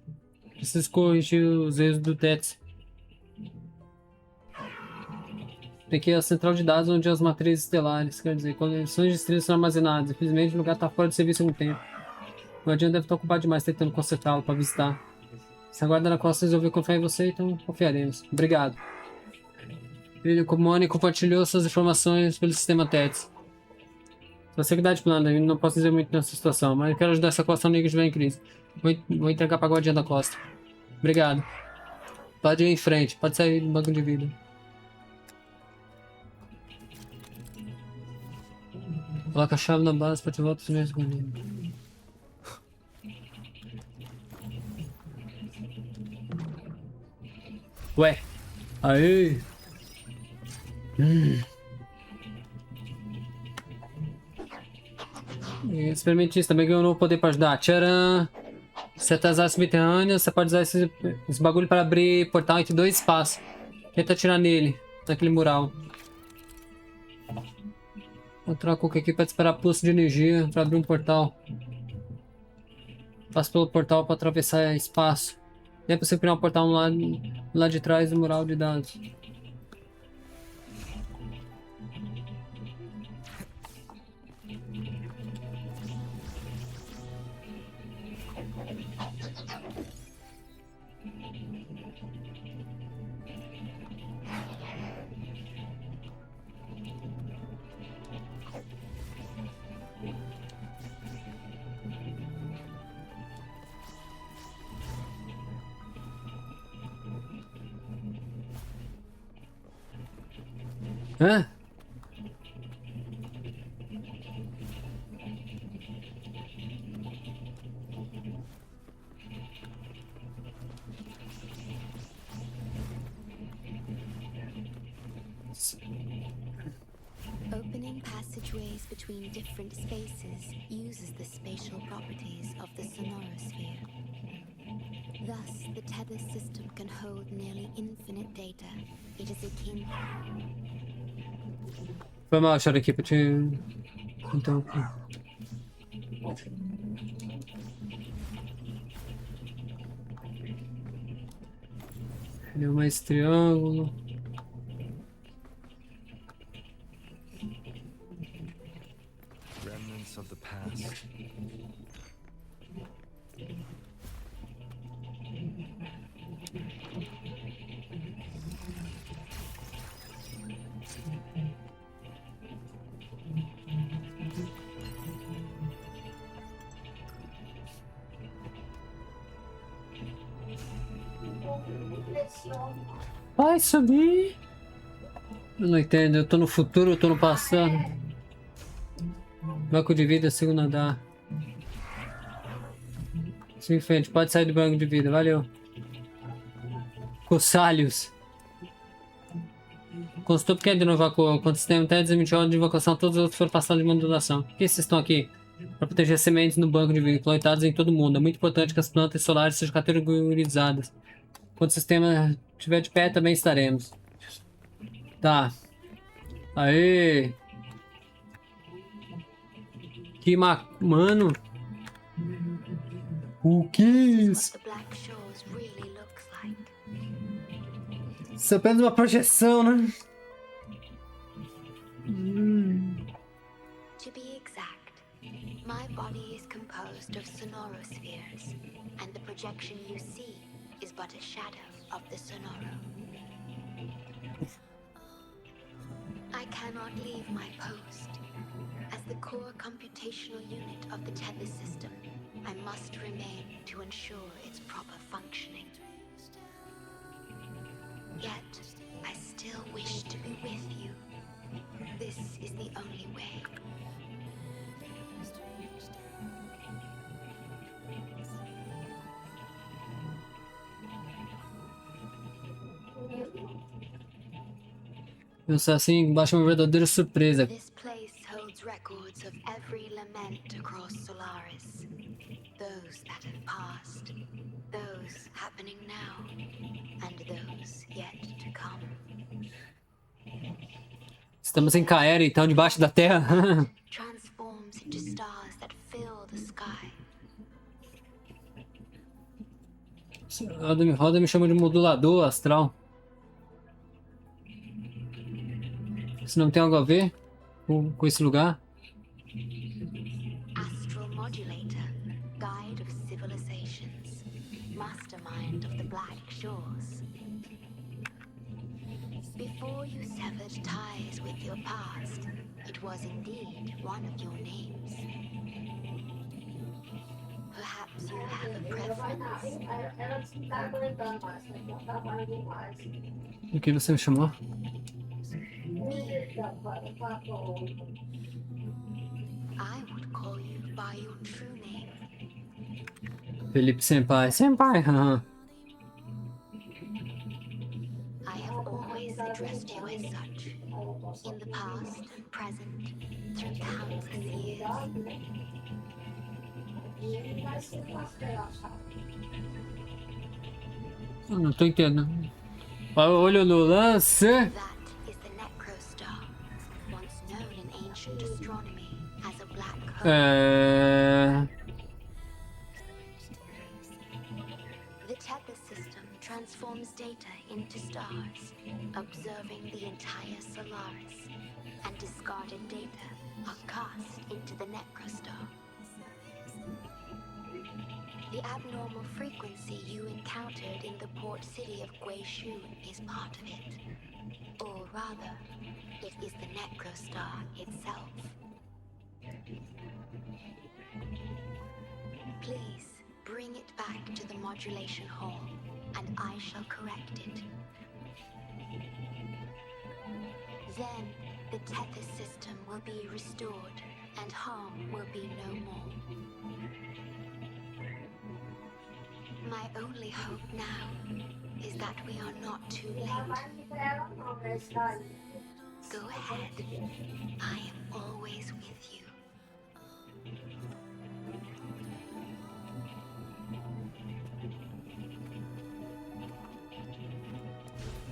Preciso corrigir os erros do Tethys. Tem aqui a central de dados onde as matrizes estelares, quer dizer, coleções de estrelas são armazenadas. Infelizmente o lugar está fora de serviço há algum tempo. O guardião deve estar ocupado demais tentando consertá-lo para visitar. Se a guarda na costa resolveu confiar em você, então confiaremos. Obrigado. Ele compartilhou suas informações pelo Sistema Tethys. Você que dá de plano, não posso dizer muito nessa situação, mas eu quero ajudar essa costa negra que estiver em crise. Vou entregar para a guardiã da costa. Obrigado. Pode ir em frente, pode sair do banco de vida. Coloca a chave na base para te voltar os meus escondidos. Ué. Aí. Experimentista também ganhou um novo poder para ajudar. Tcharam! Setas áreas subterrâneas, você pode usar esse bagulho para abrir portal entre dois espaços. Tenta atirar nele, naquele mural. Vou trocar o aqui para disparar pulso de energia para abrir um portal. Passo pelo portal para atravessar espaço. E é possível criar um portal lá de trás do mural de dados. Hã? passageways between different spaces uses the spatial properties of the sonorosphere. Thus, the Tethys system can hold nearly infinite data. It is akin. Foi mal, SHOREKEEPER. Então. Deu mais triângulo. Remnants of the past. Vai subir. Eu não entendo, eu tô no futuro, eu tô no passado. Banco de vida, segundo andar. Siga em frente, pode sair do banco de vida, valeu. Cossalhos. Consultor pequeno de novo quando o sistema Tethys emitiu ordem de invocação, todos os outros foram passados de modulação. Por que vocês estão aqui? Para proteger sementes no banco de vida, plantadas em todo o mundo. É muito importante que as plantas solares sejam categorizadas. Quando o sistema estiver de pé, também estaremos. Tá. Aê! Que mano! O que é isso? Isso é apenas uma projeção, né? To be exact, my body is composed of sonorospheres, and the projection you see is but a shadow of the sonoro. I cannot leave my post. As the core computational unit of the Tethys system, I must remain to ensure its proper functioning. Yet, I still wish to be with you. This is the only way. Pensar assim, baixa uma verdadeira surpresa. This place holds records of every lament across Solaris. Those that have passed, those happening now, and those yet to come. Estamos em Caera, então, debaixo da terra. Transforms into stars that fill the sky. Roda me chama de modulador astral. Isso não tem algo a ver com esse lugar? Astral Modulator, Guide of Civilizations, Mastermind of the Black Shores. Before you severed ties with your past, it was indeed one of your names. Perhaps you have a preference. O que você me chamou? I would call you by your true name. Felipe Senpai. Senpai, haha. I have always addressed you as such. In the past and present, through countless years. Eu não tô entendendo. Olho no lance. That is the Necrostar, once known in ancient astronomy as a black hole. The Tethys system transforms data into stars, observing the entire Solaris, and discarded data are cast into the Necrostar. The abnormal frequency you encountered in the port city of Guishu is part of it. Or rather, it is the Necrostar itself. Please, bring it back to the modulation hall, and I shall correct it. Then, the Tethys system will be restored, and harm will be no more. My only hope now is that we are not too late. Go ahead. I am always with you.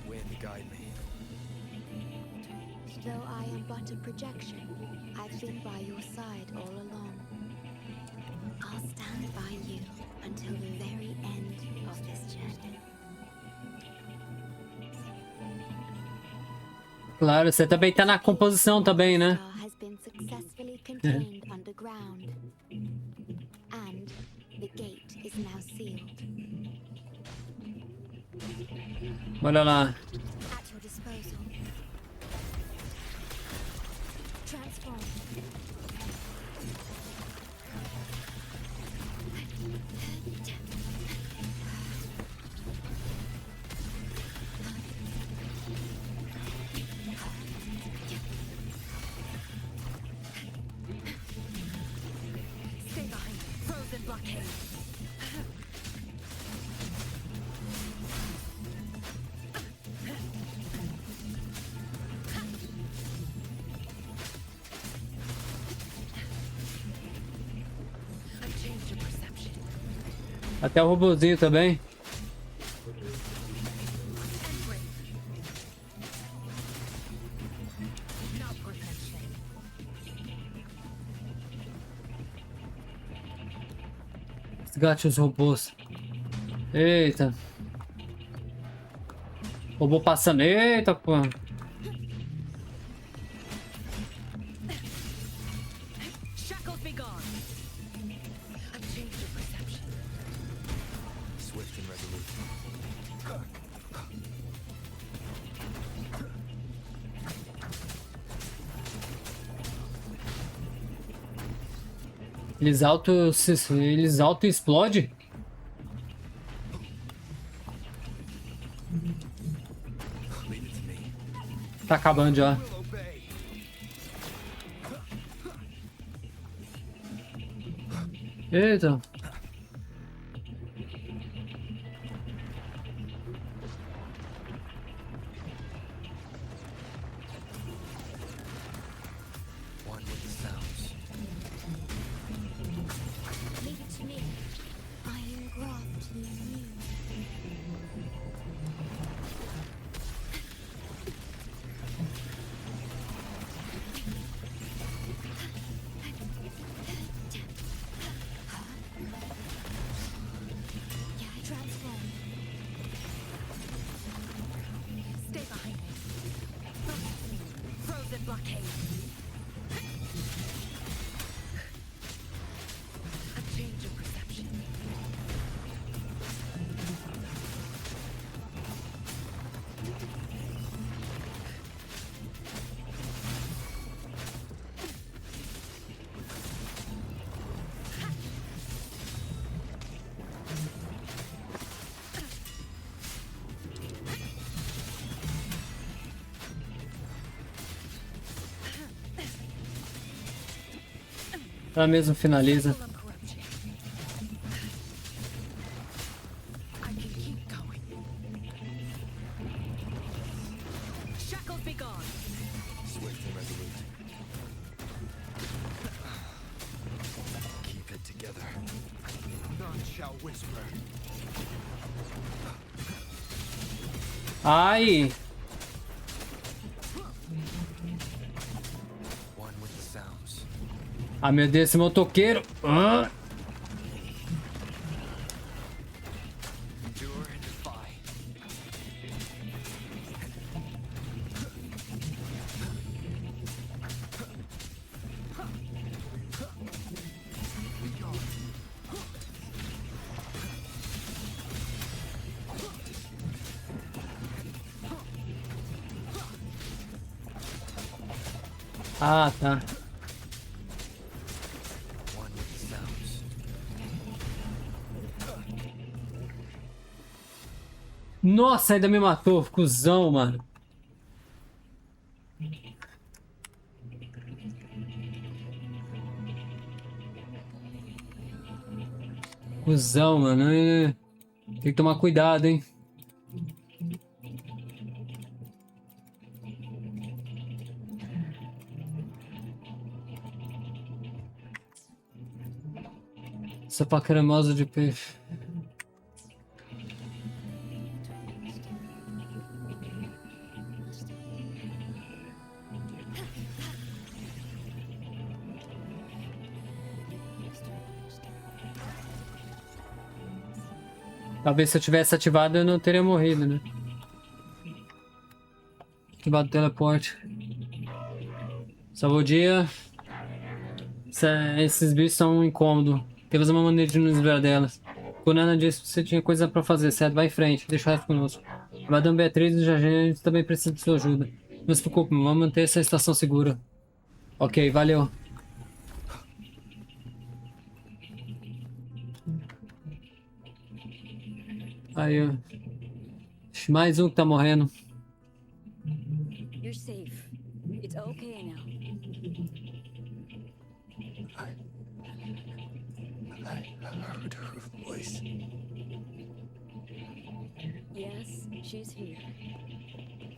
Wind, guide me. Though I am but a projection, I've been by your side all along. I'll stand by you until the very end of this journey. Claro, você também tá na composição também, né? Has been successfully contained underground, and the gate is now sealed. Olha lá. At your disposal. Transform. Stay behind. Frozen blockade. I've changed your perception. Até o robozinho também. Not perfection. Resgate os robôs. Eita. Robô passando. Eita, pô. Shackles be gone. I've changed your perception. Swift and resolute. Eles auto explode? Leave it to me. Tá acabando já. Eita. One with the sounds. Leave it to me. I engraft the immune. Transform. Stay behind me. Frozen blockade. I've changed your perception. Ela mesmo finaliza. I can keep going. Shackles be gone. Swift and resolute. Keep it together. None shall whisper. Ai! One with the sounds. Ah, meu Deus, esse motoqueiro! Ah! Endure and defy. Ah, tá. One with the sounds. Nossa, ainda me matou, cuzão, mano. Cuzão, mano. Tem que tomar cuidado, hein. Sopa cremosa de peixe. Talvez se eu tivesse ativado eu não teria morrido, né? Ativado o teleporte. Salvou o dia. Esses bichos são incômodos. Temos uma maneira de nos livrar delas. Kunana disse que você tinha coisa pra fazer, certo? Vai em frente, deixa o resto conosco. Madame Beatriz e o Jardim também precisam de sua ajuda. Não se preocupe, vamos manter essa estação segura. Ok, valeu. Aí, ó. Mais um que tá morrendo. You're safe. It's okay now. I heard her voice. Yes, she's here.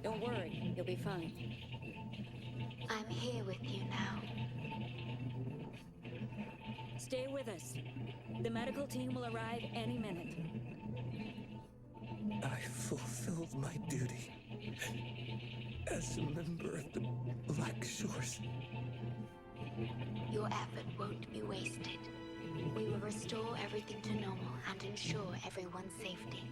Don't worry, you'll be fine. I'm here with you now. Stay with us. The medical team will arrive any minute. I fulfilled my duty as a member of the Black Shores. Your effort won't be wasted. We will restore everything to normal and ensure everyone's safety.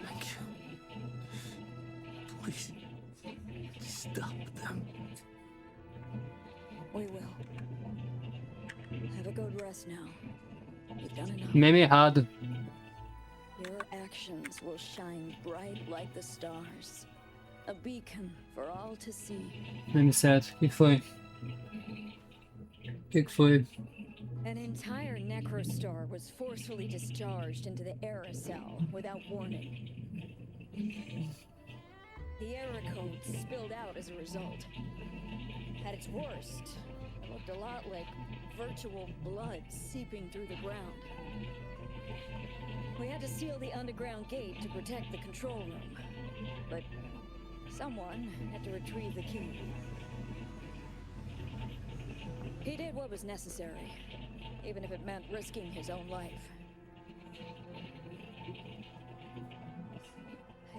Thank you. Please, stop them. We will. Have a good rest now. You've done enough. Meme errado. Your actions will shine bright like the stars. A beacon for all to see. Meme certo. O que foi? O que foi? An entire necrostar was forcefully discharged into the era cell without warning. The era code spilled out as a result. At its worst, it looked a lot like virtual blood seeping through the ground. We had to seal the underground gate to protect the control room, but someone had to retrieve the key. He did what was necessary, even if it meant risking his own life.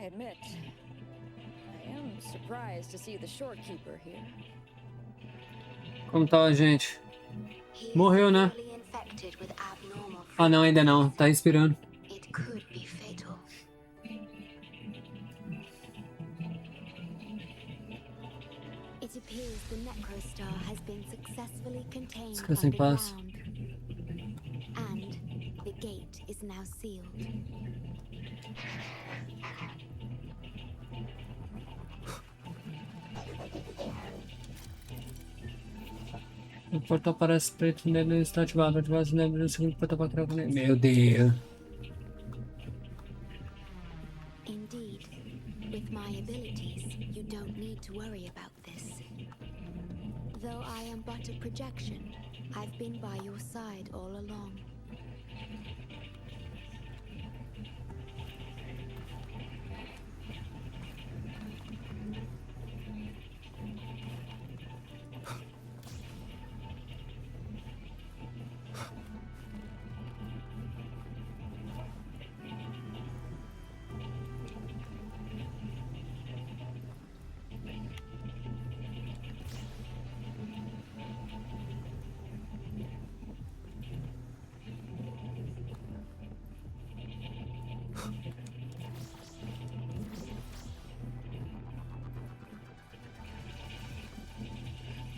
I admit, I am surprised to see the Shorekeeper here. Como tá, gente? Morreu, né? Ah, não, ainda não. Tá respirando. It could be fatal. It appears the necrostar has been successfully contained Descansa em paz. underground, and the gate is now sealed. O portal parece preto nele está ativado. Ativar as lembranças do segundo portal para criar conexão. Meu Deus. Indeed, with my abilities, you don't need to worry about this. Though I am but a projection, I've been by your side all along.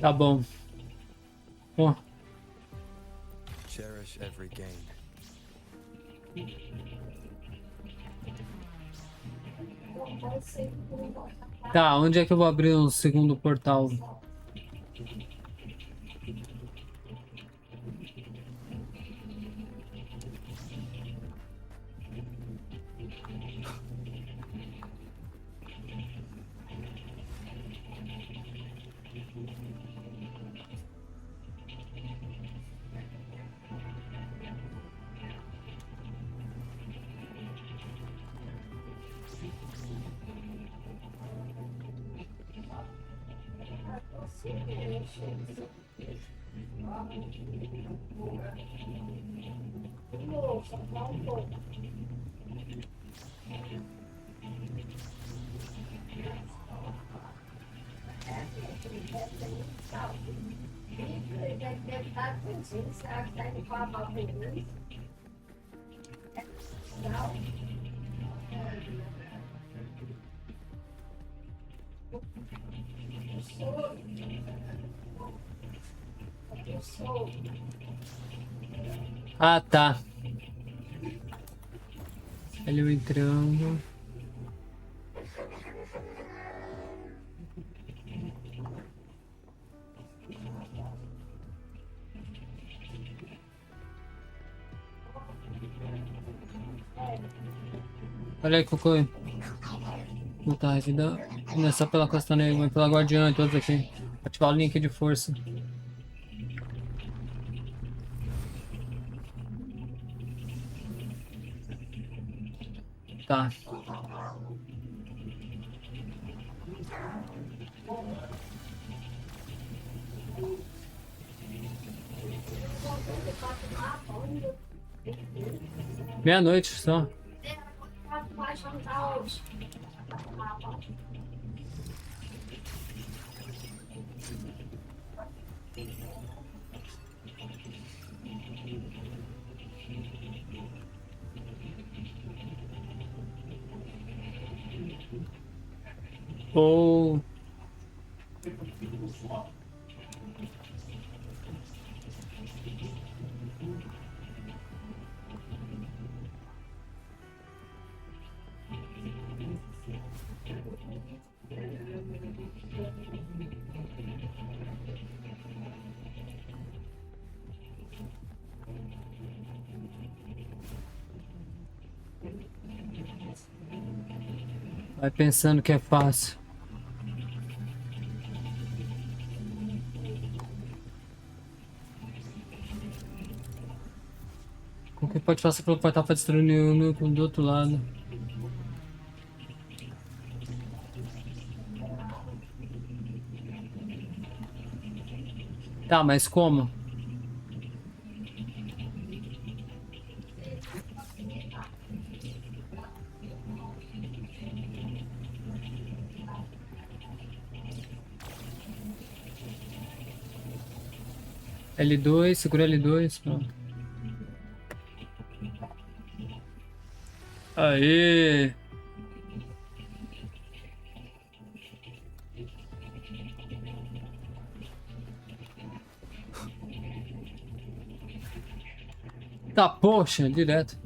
Tá bom. Ó. Cherish every gain. Tá, onde é que eu vou abrir um segundo portal? Ah, tá. Ele entrando. Olha aí, Cocô. Não tá, vida. Não é só pela Costa Negra, mas pela Guardiã e todos aqui. Ativar o link de força. Tá. Meia-noite só. Ou... vai pensando que é fácil. Qualquer pode passar pelo portal para destruir o núcleo do outro lado. Tá, mas como? L2, segura L2, pronto. Aê! Tá, poxa, direto.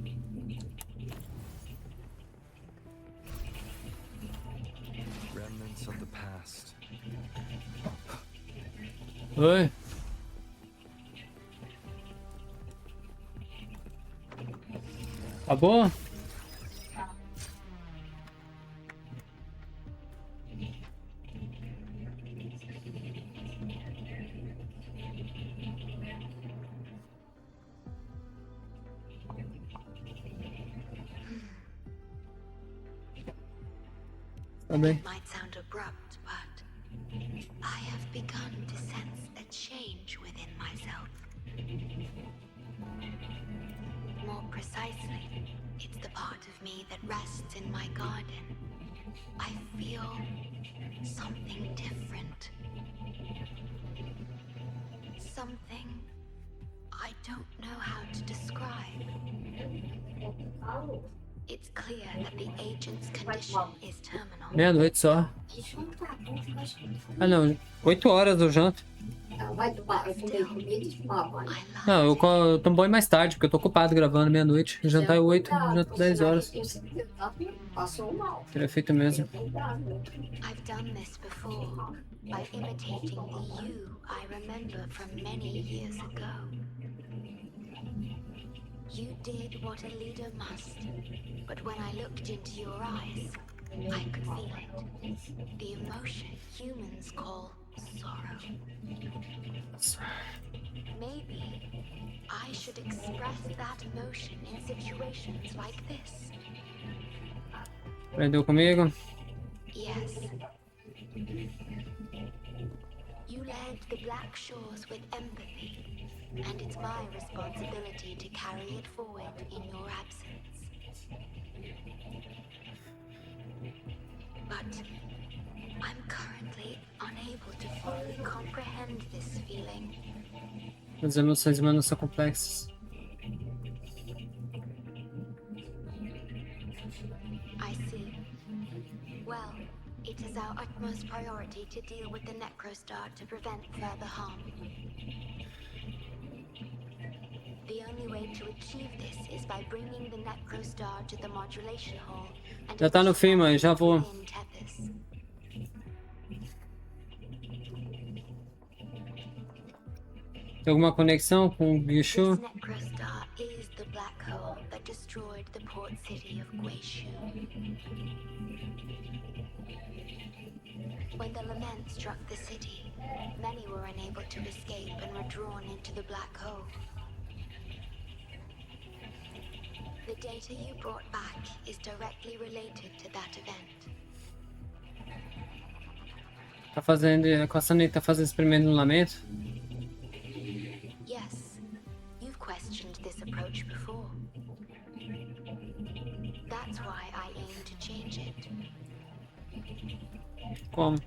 Remnants of the past. Oi? Acabou? It might sound abrupt, but I have begun to sense a change within myself. More precisely, it's the part of me that rests in my garden. I feel something different. Something I don't know how to describe. It's clear that the agent's condition is terminal. Meia-noite só. Ah não, 8 horas eu janto. Não, eu tomo banho mais tarde, porque eu tô ocupado gravando meia-noite. Jantar é 8, janto 10 horas. Teria feito mesmo. I've done this before by imitating the you I remember from many years ago. You did what a leader must, but when I looked into your eyes, I could feel it. The emotion humans call sorrow. Maybe I should express that emotion in situations like this. Aprendeu comigo? Yes. You You led the Black Shores with empathy, and it's my responsibility to carry it forward in your absence. But I'm currently unable to fully comprehend this feeling. As emoções humanas são complexas. I see. Well, it is our utmost priority to deal with the Necrostar to prevent further harm. The only way to achieve this is by bringing the Necrostar to the modulation hall and Já tá no fim, mãe, já vou. in Tethys. Tem alguma conexão com o bicho? This Necrostar is the black hole that destroyed the port city of Guishu. When the lament struck the city, many were unable to escape and were drawn into the black hole. The data you brought back is directly related to that event. Tá fazendo. Coçando, tá fazendo experimento no lamento? Yes, you've questioned this approach before. That's why I aim to change it. Como?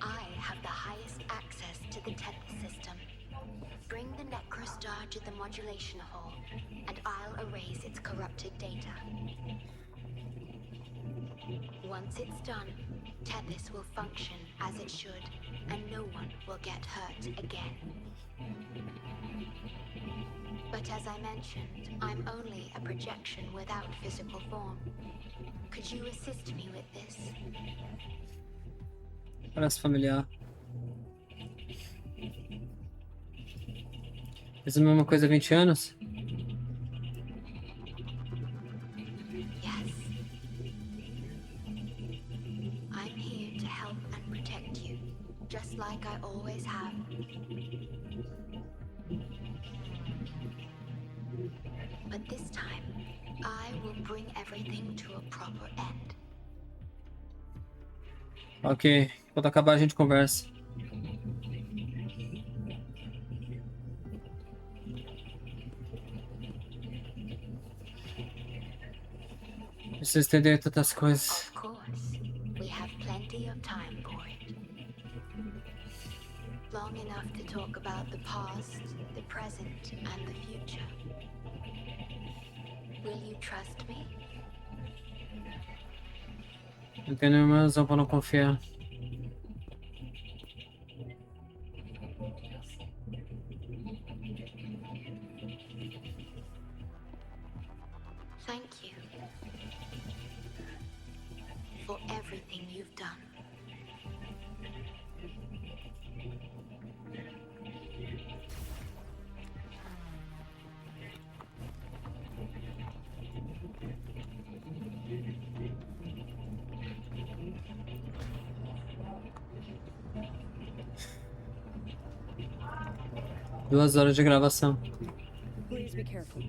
I have the highest access to the Tethys system. Bring the Necrostar to the modulation hall, and I'll erase its corrupted data. Once it's done, Tethys will function as it should, and no one will get hurt again. But as I mentioned, I'm only a projection without physical form. Could you assist me with this? Parece familiar. Fiz a mesma coisa há 20 anos? Yes. I'm here to help and protect you, just like I always have. But this time, I will bring everything to a proper end. Ok, quando acabar a gente conversa. Preciso entender tantas coisas. Of course, we have plenty of time for it. Long enough to talk about the past, the present, and the future. Will you trust me? Não tem nenhuma razão para não confiar. Thank you for everything you've done. Duas horas de gravação. Please be careful.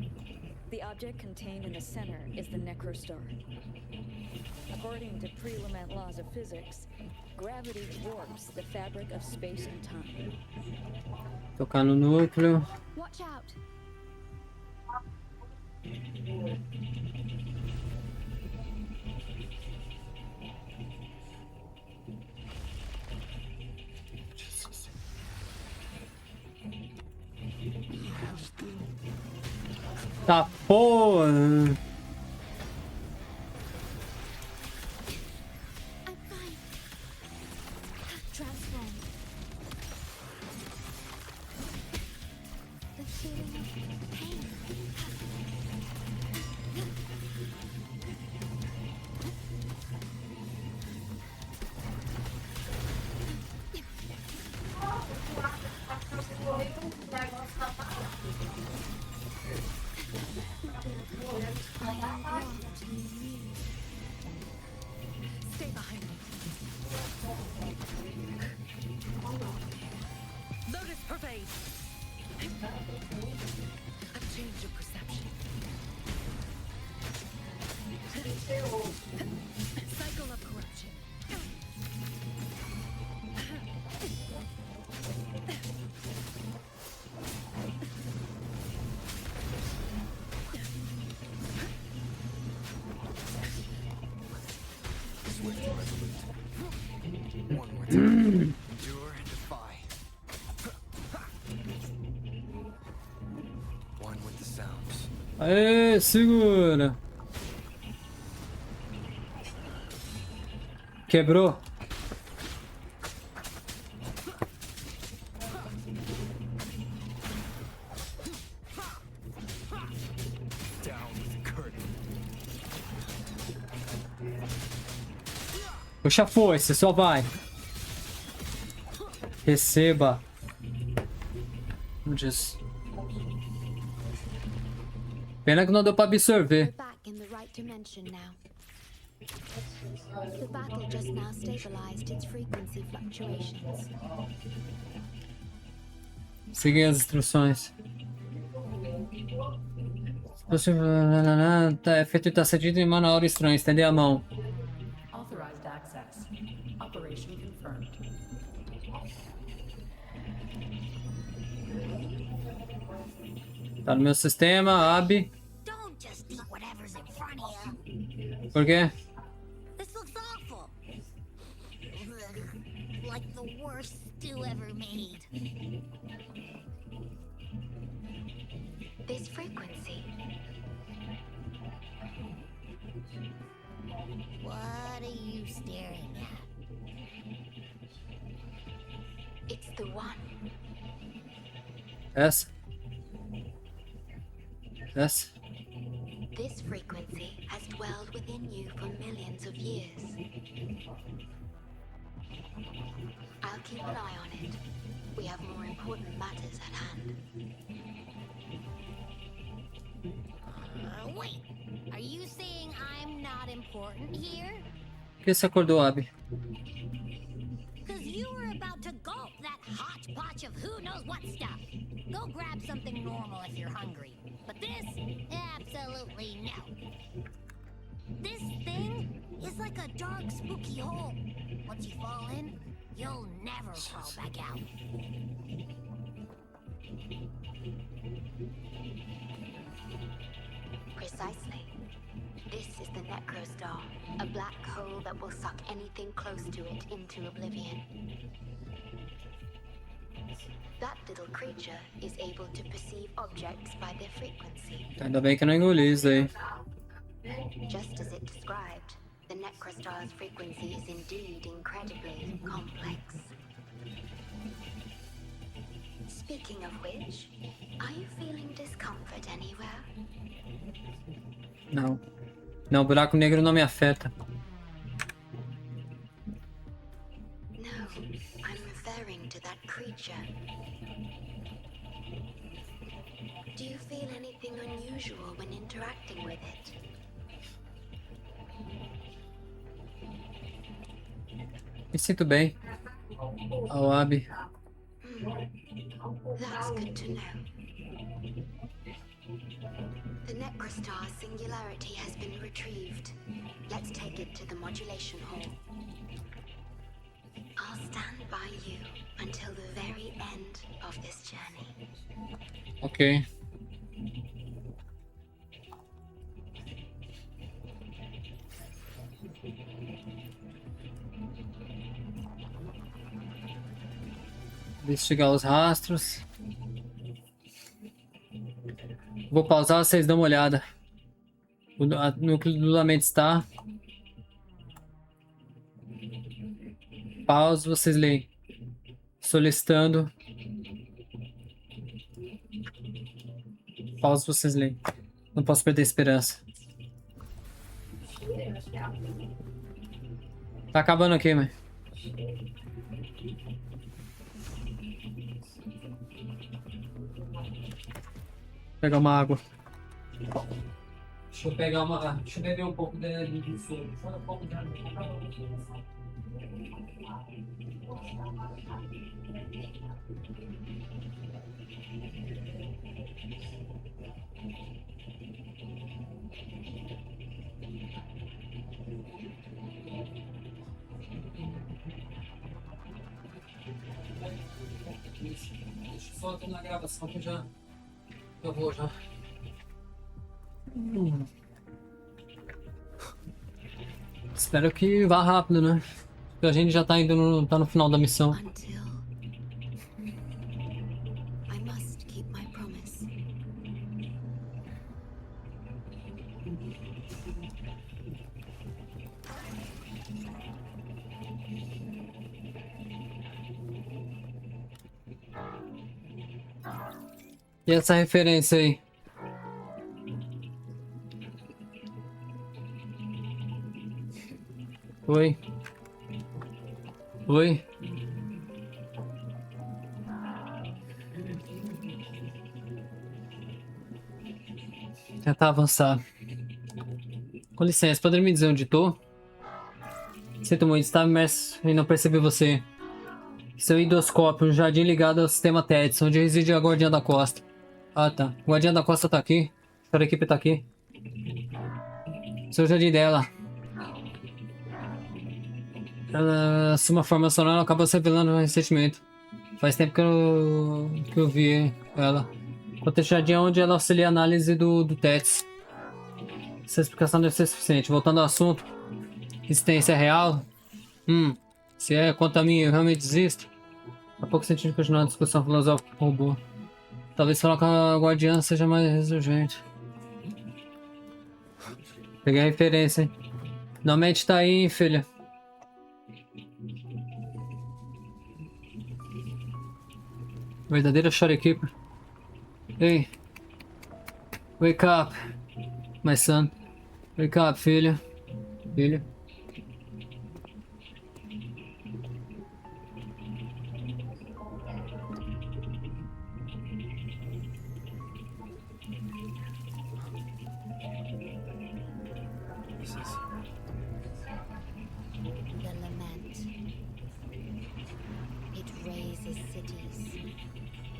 The object contained in the center is the Necrostar. According to pre-lament laws of physics, gravity warps the fabric of space and time. Tocar no núcleo. Watch out! Tá porra! Transform. The feeling of pain. Stay behind me. Lotus pervade. A change of perception. Cycle of corruption. Swift and resolute. One more time. Endure and defy. One with the sounds. Aê, segura. Quebrou. Puxa a foice, só vai. Receba. Como diz? Pena que não deu pra absorver. Back in the right dimension now. The battle just now stabilized its frequency fluctuations. Seguir as instruções. Tá, efeito está cedido em mano a hora estranha. Estender a mão. Authorized access. Operation confirmed. Tá no meu sistema, AB. Don't just eat whatever's in front of you. Por quê? This looks awful. Like the worst stew ever made. This frequency. What are you staring at? It's the one. Essa. Essa. This frequency has dwelled within you for millions of years. I'll keep an eye on it. We have more important matters at hand. Wait, are you saying I'm not important here? Por que você acordou, AB? Because you were about to gulp that hodgepodge of who knows what stuff. Go grab something normal if you're hungry. But this, absolutely no. This thing is like a dark, spooky hole. Once you fall in, you'll never crawl back out. Precisely. This is the Necrostar, a black hole that will suck anything close to it into oblivion. That little creature is able to perceive objects by their frequency. Ainda bem que eu não engoli isso aí. Just as it described, the Necrostar's frequency is indeed incredibly complex. Speaking of which, are you feeling discomfort anywhere? Não. Não, buraco negro não me afeta. No, I'm referring to that creature. Do you feel anything unusual when interacting with it? Me sinto bem. Ao AB. That's good to know. The Necrostar's singularity has been retrieved. Let's take it to the modulation hall. I'll stand by you until the very end of this journey. Ok. Investigar os rastros. Vou pausar, vocês dão uma olhada. O núcleo do lamento está. Pausa, vocês leem. Solicitando. Pausa, vocês leem. Não posso perder a esperança. Tá acabando aqui, mãe. Pegar uma água. Deixa eu pegar uma. Deixa eu beber um pouco do soro. Só um pouco de água. Deixa só aqui na gravação que eu vou já. Espero que vá rápido, né? Porque a gente já tá indo tá no final da missão. I must keep my promise. E essa referência aí? Oi? Oi? Tentar avançar. Com licença, poderia me dizer onde tô? Sinto muito, estava imerso e não percebi você. Seu endoscópio, um jardim ligado ao sistema Tethys, onde reside a guardiã da costa. Ah, tá. O guardiã da costa tá aqui. A equipe tá aqui. Seu jardim dela. Ela assume a forma sonora e acabou se revelando recentemente. Faz tempo que eu vi ela. Contexto jardim é onde ela auxilia a análise do Tethys. Essa explicação deve ser suficiente. Voltando ao assunto. Existência real? Se é, quanto a mim, eu realmente desisto. Há pouco sentido de continuar a discussão filosófica com o robô. Talvez falar com a guardiã seja mais urgente. Peguei a referência, hein? Finalmente tá aí, hein, filha. Verdadeira Shorekeeper. Ei. Wake up, my son. Wake up, filha. Filha. The lament. It razes cities,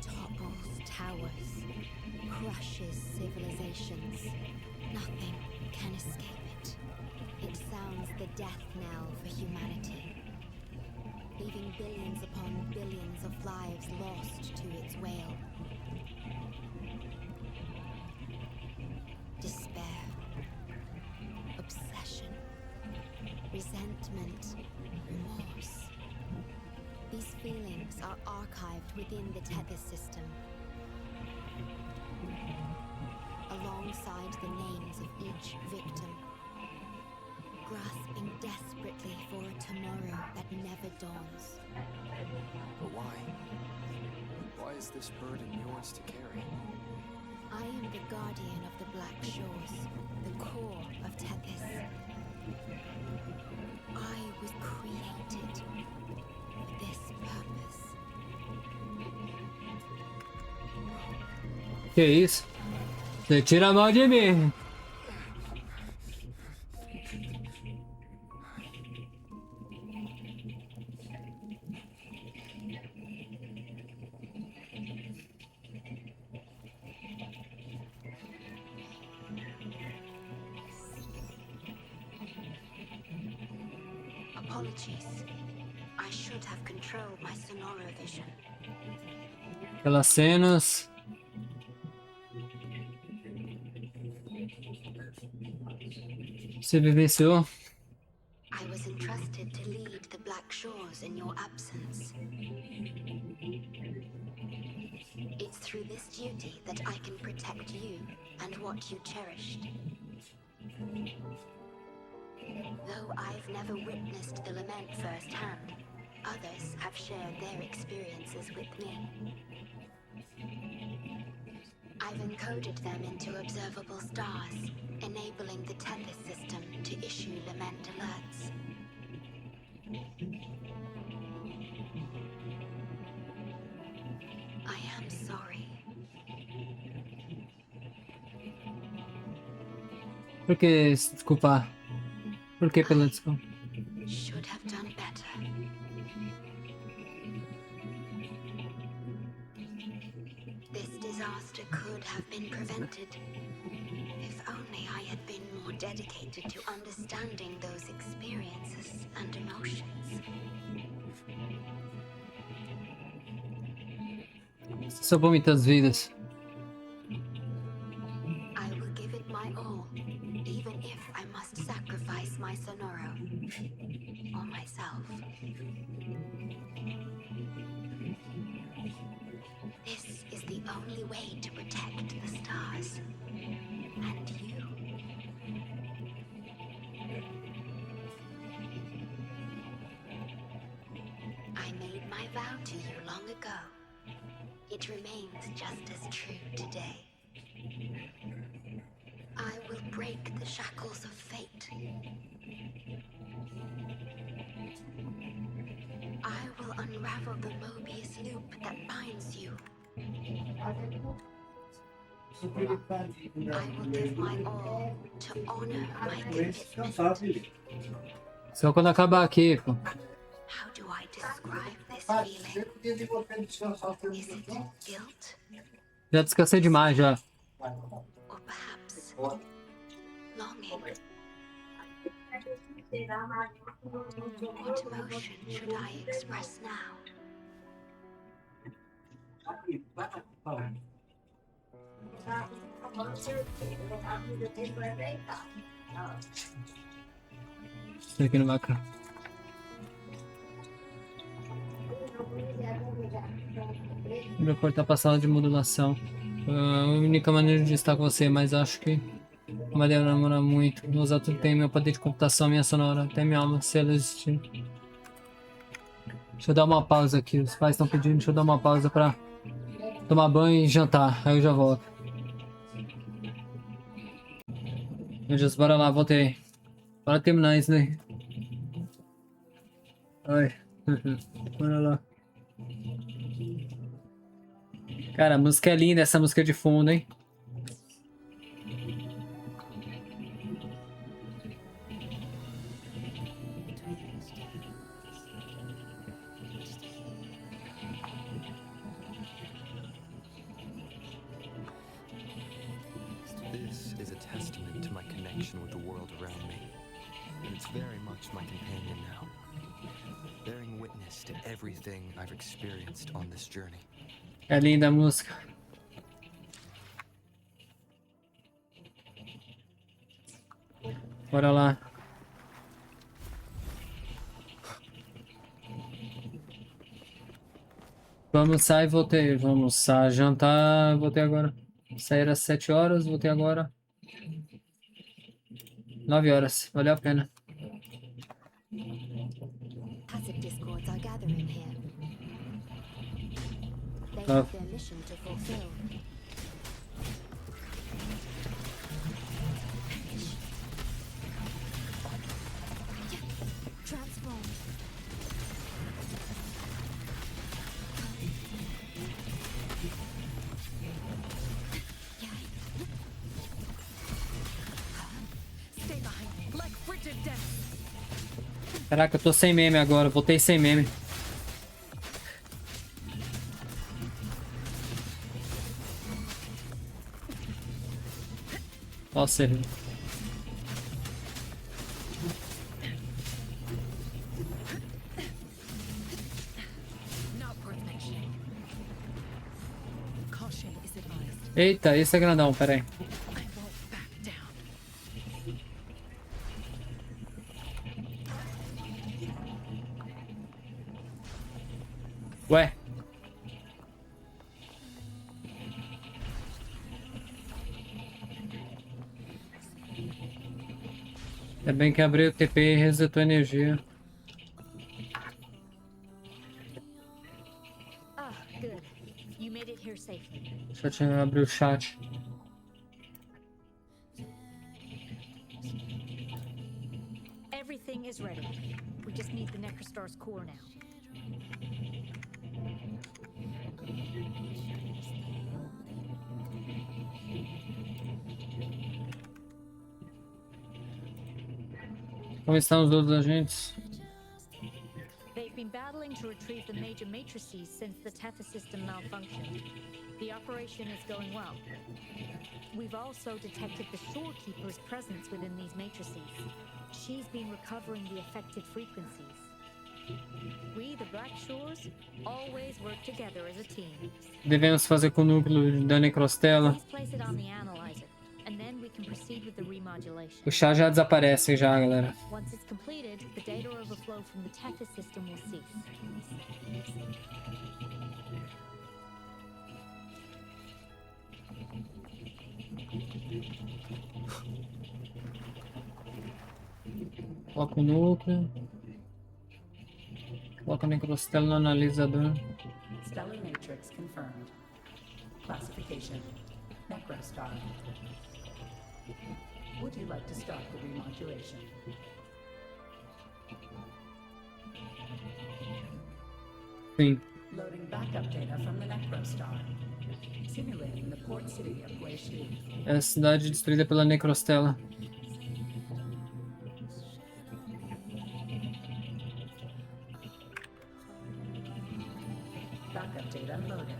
topples towers, crushes civilizations. Nothing can escape it. It sounds the death knell for humanity, leaving billions upon billions of lives lost to its wail. Despair, obsession, resentment, remorse. These feelings are archived within the Tethys system, alongside the names of each victim, grasping desperately for a tomorrow that never dawns. But why? Why is this burden yours to carry? I am the guardian of the Black Shores, the core of Tethys. I was created for this purpose. Que isso? Você tira a mão de mim. Apologies. I should have controlled my sonoro vision. Aquelas cenas. Você vivenciou? I was entrusted to lead the Black Shores in your absence. It's through this duty that I can protect you and what you cherished. Though I've never witnessed the lament firsthand, others have shared their experiences with me. I've encoded them into observable stars, enabling the Tethys system to issue lament alerts. I am sorry. Por que se desculpar? Por que pela desculpa? Should have done better. This disaster could have been prevented if only I had been more dedicated to understanding those experiences and emotions. São muitas vidas. I will give it my all, even if I must sacrifice my Sonoro or myself. This is the only way to protect the stars and you. I made my vow to you long ago. It remains just as true today. I will break the shackles of fate. I will unravel the Mobius loop that binds you. I will give my all to honor my commitment. Só quando acabar aqui, pô. How do I describe this feeling? Is it guilt? Já descansei demais já. Or perhaps longing? What emotion should I express now? Isso aqui não vai cá. Meu corpo tá passando de modulação. A única maneira de estar com você, mas acho que não vai demorar muito. Vou usar tudo que tem, meu poder de computação, minha sonora, até minha alma, se ela existir. Deixa eu dar uma pausa aqui, os pais estão pedindo, deixa eu dar uma pausa pra tomar banho e jantar, aí eu já volto. Meu Deus, bora lá, voltei. Bora terminar isso daí. Ai, bora lá. Cara, a música é linda, essa música de fundo, hein? This is a testament to my connection with the world around me. And it's very much my companion now, bearing witness to everything I've experienced on this journey. É linda a música. Bora lá. Vamos sair, voltei. Vamos almoçar, jantar, voltei agora. Sair às 7 horas, voltei agora. 9 horas, valeu a pena. Passive discords are gathering here. They Oh. have their mission to fulfill. Transform. Stay behind me, like frigid death. Caraca, eu tô sem meme agora, voltei sem meme. Nossa, errei. Not worth mentioning. Caution is advised. Eita, esse é grandão, pera aí. I won't back down. Ué. É bem que abri o TP e resetou a energia. Ah, good. You made it here safely. Deixa eu abrir o chat. Everything is ready. We just need the Necrostar's core now. Como estão os outros agentes? They've We've been battling to retrieve the major matrices since the Tethys system malfunctioned. The operation is going well. We've also detected the Shorekeeper's presence within these matrices. She's been recovering the affected frequencies. We, the Black Shores, always work together as a team. Devemos fazer com o núcleo da necrostela. Please place it on the analyzer, and then we can proceed with the remodulation. O chá já desaparece já, galera. Once it's completed, the data overflow from the Tethys system will cease. Coloca o núcleo. Coloca a necrostela no analisador. Stellar matrix confirmed. Classification: Necrostar. Would you like to start the remodulation? Sim. Loading backup data from the Necrostar. Simulating the port city of Guishu. É a cidade destruída pela necrostela. Backup data loaded.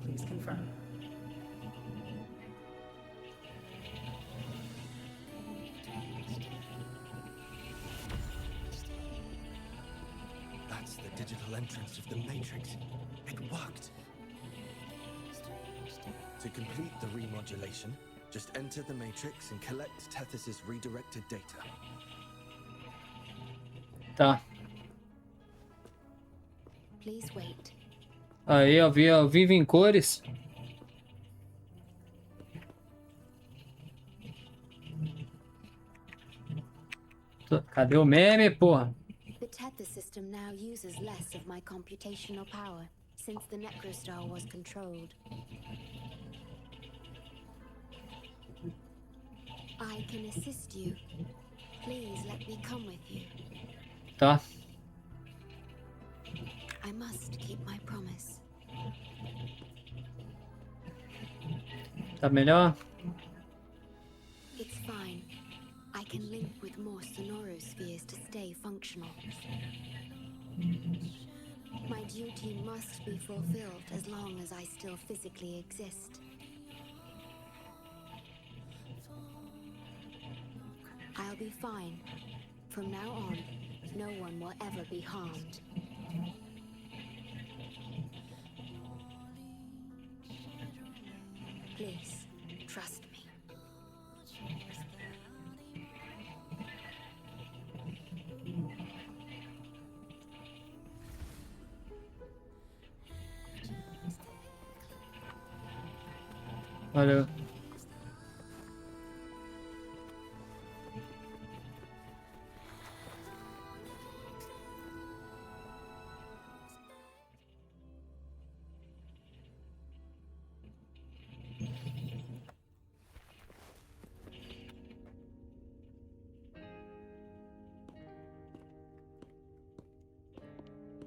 Please confirm. That's the digital entrance of the Matrix. It worked. To complete the remodulation, just enter the Matrix and collect Tethys' redirected data. Tá. Please wait. Aí, ó, vive em cores. Cadê o meme, porra? The Tethys system now uses less of my computational power since the Necrostar was controlled. I can assist you. Please let me come with you. Tá. I must keep my promise. Tá melhor? It's fine. I can link with more sonorospheres to stay functional. My duty must be fulfilled as long as I still physically exist. I'll be fine. From now on, no one will ever be harmed. Please, trust me. Valeu.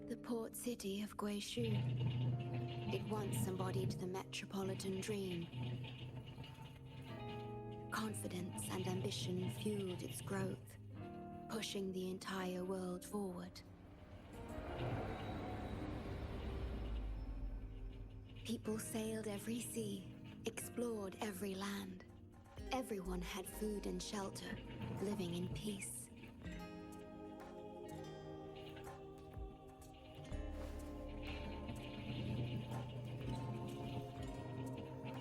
The port city of Guishu. It once embodied the metropolitan dream. Confidence and ambition fueled its growth, pushing the entire world forward. People sailed every sea, explored every land. Everyone had food and shelter, living in peace.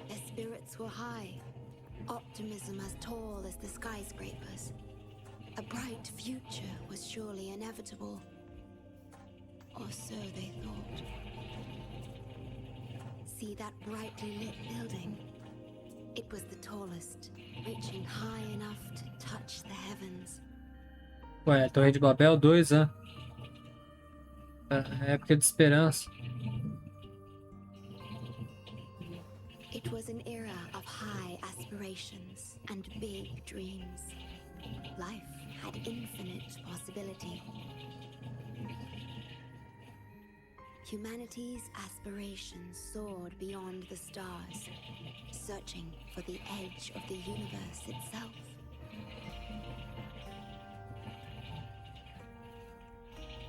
Their spirits were high, optimism as tall as the skyscrapers. A bright future was surely inevitable. Or so they thought. See that brightly lit building? It was the tallest, reaching high enough to touch the heavens. Ué, Torre de Babel 2, né? É época de esperança. It was an era of high aspirations and big dreams. Life had infinite possibility. Humanity's aspirations soared beyond the stars, searching for the edge of the universe itself.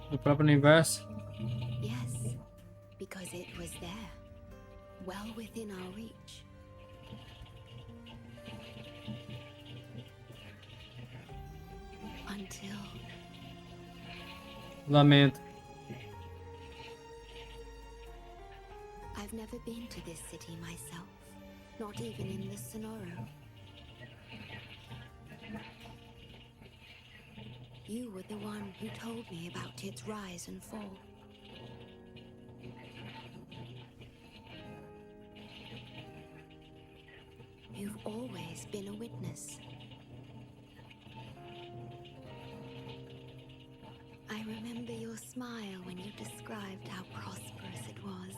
Do próprio universo. Yes, because it was there, well within our reach. Until... Lamento. I've never been to this city myself, not even in the Sonoro. You were the one who told me about its rise and fall. You've always been a witness. I remember your smile when you described how prosperous it was.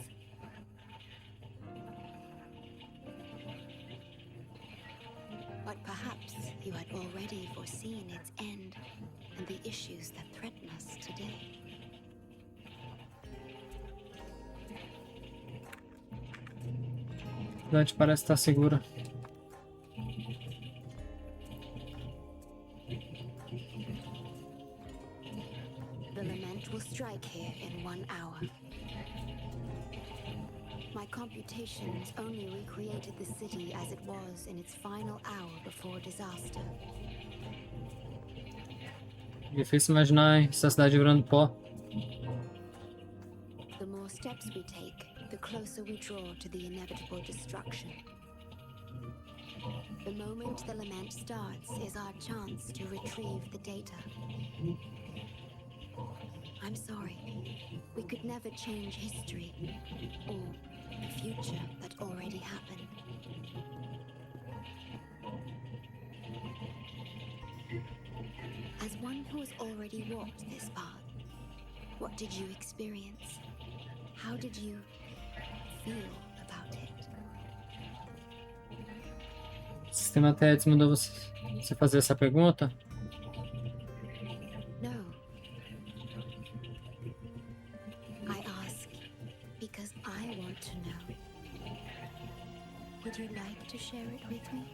But perhaps you had already foreseen its end and the issues that threaten us today. A cidade parece estar segura. The lament will strike here in 1 hour. My computations only recreated the city as it was in its final hour before disaster. Difícil imaginar essa cidade virando pó. The more steps we take, the closer we draw to the inevitable destruction. The moment the lament starts is our chance to retrieve the data. I'm sorry. We could never change history or the future that already happened. As one who has already walked this path, what did you experience? How did you feel about it? Sistema Tethys mandou você fazer essa pergunta? No. I ask because I want to know. Would you like to share it with me?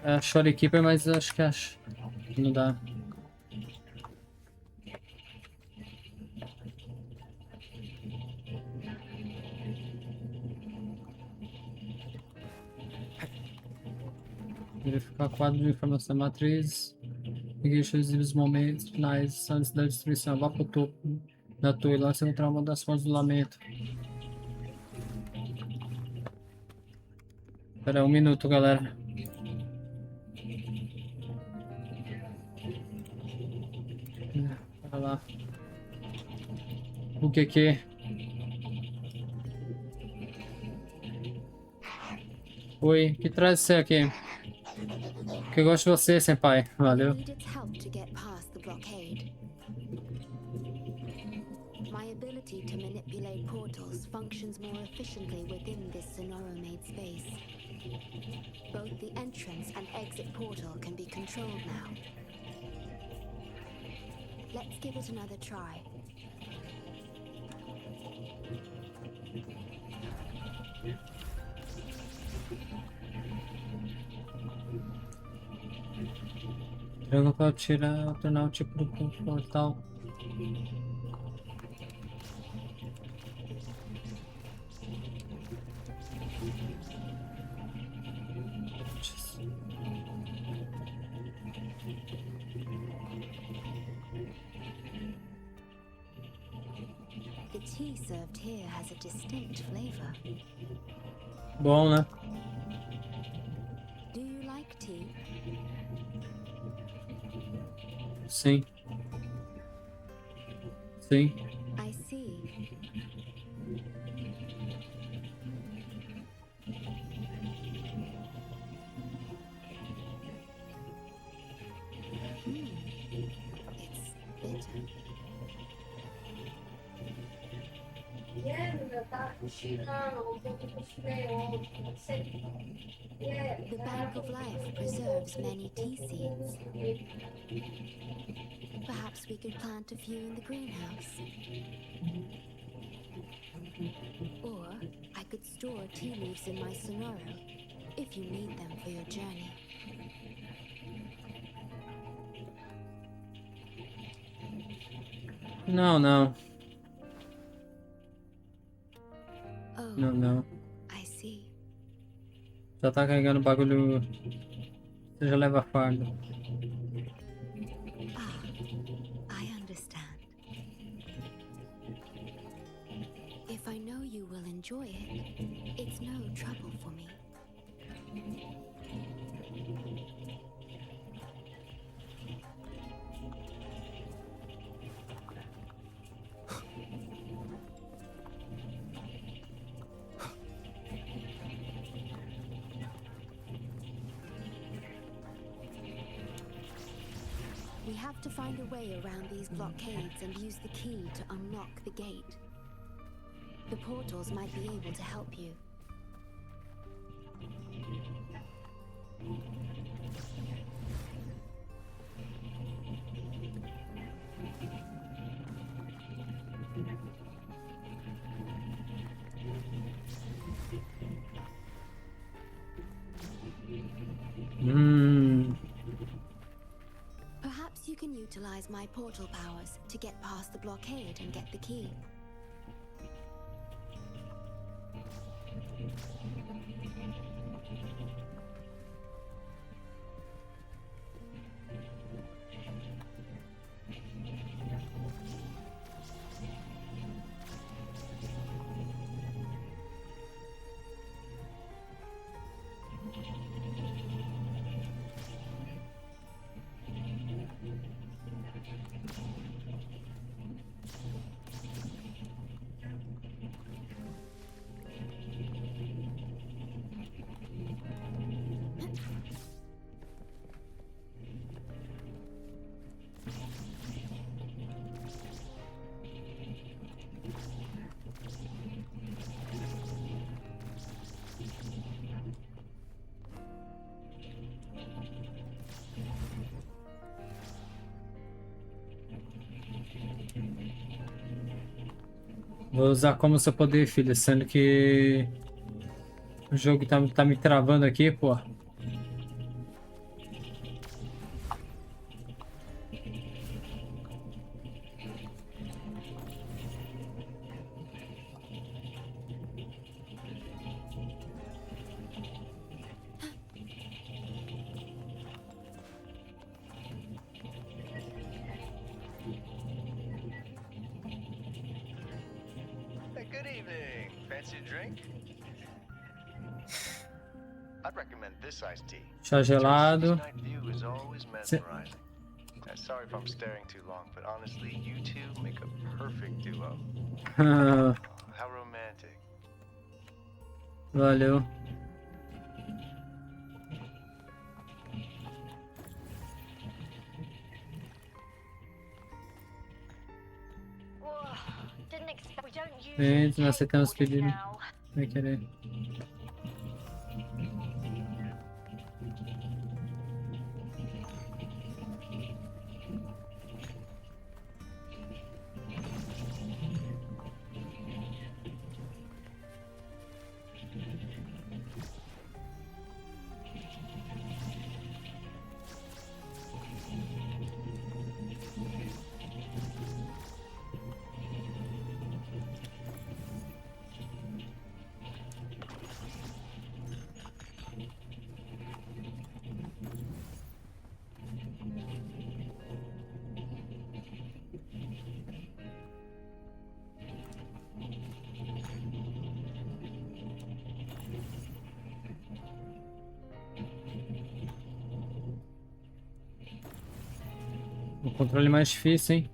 É SHOREKEEPER, mas acho que não dá. Verificar quadro de informação da matriz. Preencher os momentos finais antes da destruição. Vá para o topo da torre. Lá você encontrar uma das fontes do lamento. Espera 1 minuto, galera. Olha lá. O que? Oi, que traz você aqui? Que eu gosto de você, Senpai. Valeu. My ability to manipulate portals functions more efficiently within this Sonoro-made space. Both the entrance and exit portal can be controlled now. Let's give it another try. Joga para tirar, tornar o tipo do portal. The tea served here has a distinct flavor. Bom, né? Do you like tea? Sim. Sim. I see. It's bitter. The Bank of Life preserves many tea seeds. Perhaps we could plant a few in the greenhouse. Or I could store tea leaves in my Sonoro, if you need them for your journey. Não, não. Oh, Não, não. I see. Já tá carregando o bagulho. Você já leva fardo. I understand. If I know you will enjoy it, it's no trouble for me. We have to find a way around these blockades and use the key to unlock the gate. The portals might be able to help you. Perhaps you can utilize my portal powers to get past the blockade and get the key. Vou usar como seu poder, filha, sendo que o jogo tá me travando aqui, pô. Good evening. Fancy a drink? I'd recommend this iced tea. Chá gelado. This night view is always mesmerizing. Sorry if I'm staring too long, but honestly, you two make a perfect duo. How romantic. Valeu. Gente, nós aceitamos o pedido. Vai querer. O controle mais difícil, hein?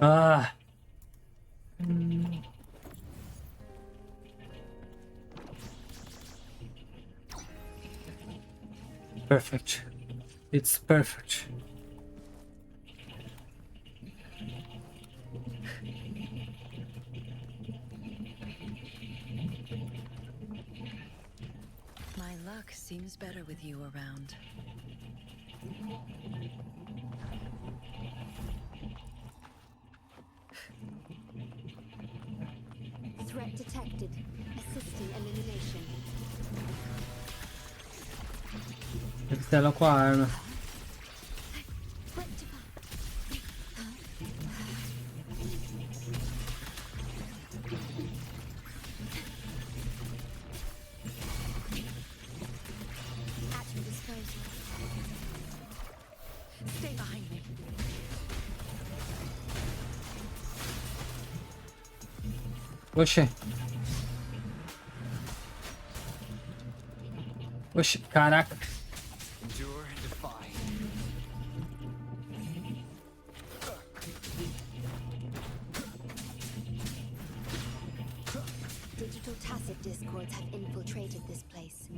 Ah. Perfect. It's perfect. My luck seems better with you around. Threat detected. Assisting elimination. Eles ela com a arma. At your disposal. Stay behind me. Oxê. Oxê, caraca. Endure and defy. Digital tacit discords have infiltrated this place.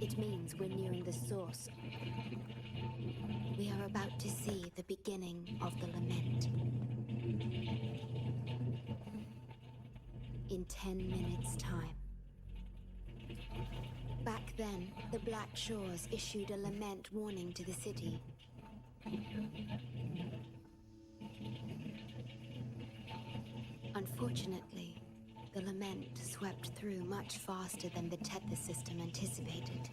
It means we're nearing the source. We are about to see the beginning of the lament. In 10 minutes' time. Back then, the Black Shores issued a lament warning to the city. Unfortunately, the lament swept through much faster than the Tethys system anticipated.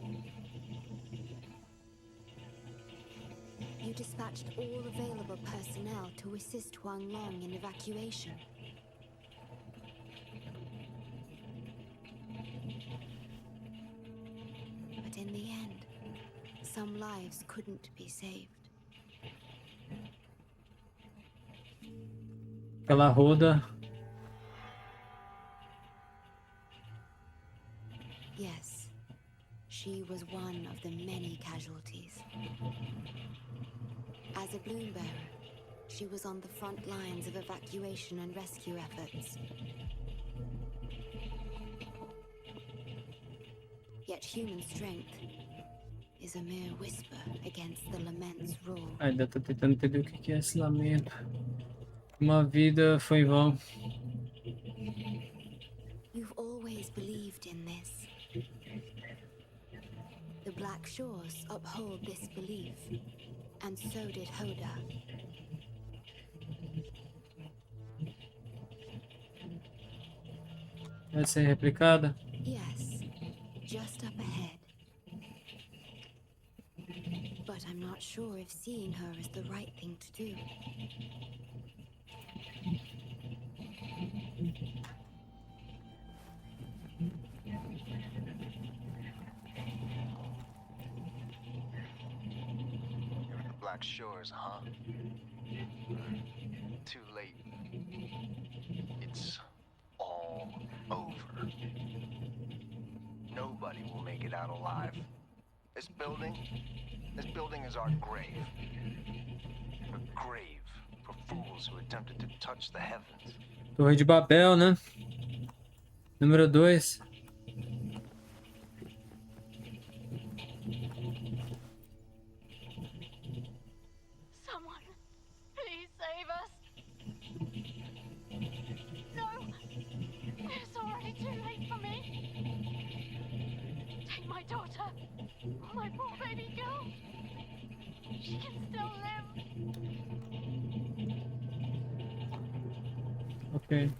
You dispatched all available personnel to assist Huanglong in evacuation. But in the end, some lives couldn't be saved. Aquela roda. Yes, she was one of the many casualties. As a bloom bearer, she was on the front lines of evacuation and rescue efforts. Yet human strength is a mere whisper against the lament's roar. Ainda tô tentando entender o que é esse lamento. Uma vida foi em vão. You've always believed in this. The Black Shores uphold this belief, and so did Hoda. Vai ser replicada? Yes, just up ahead. But I'm not sure if seeing her is the right thing to do. Black Shores, huh? Too late. It's all over. Nobody will make it out alive. This building is our grave. A grave for fools who attempted to touch the heavens. Torre de Babel, né? Número 2. Someone, please save us. No, it's already too late for me. Take my daughter, my poor baby girl. She can still live. Ok.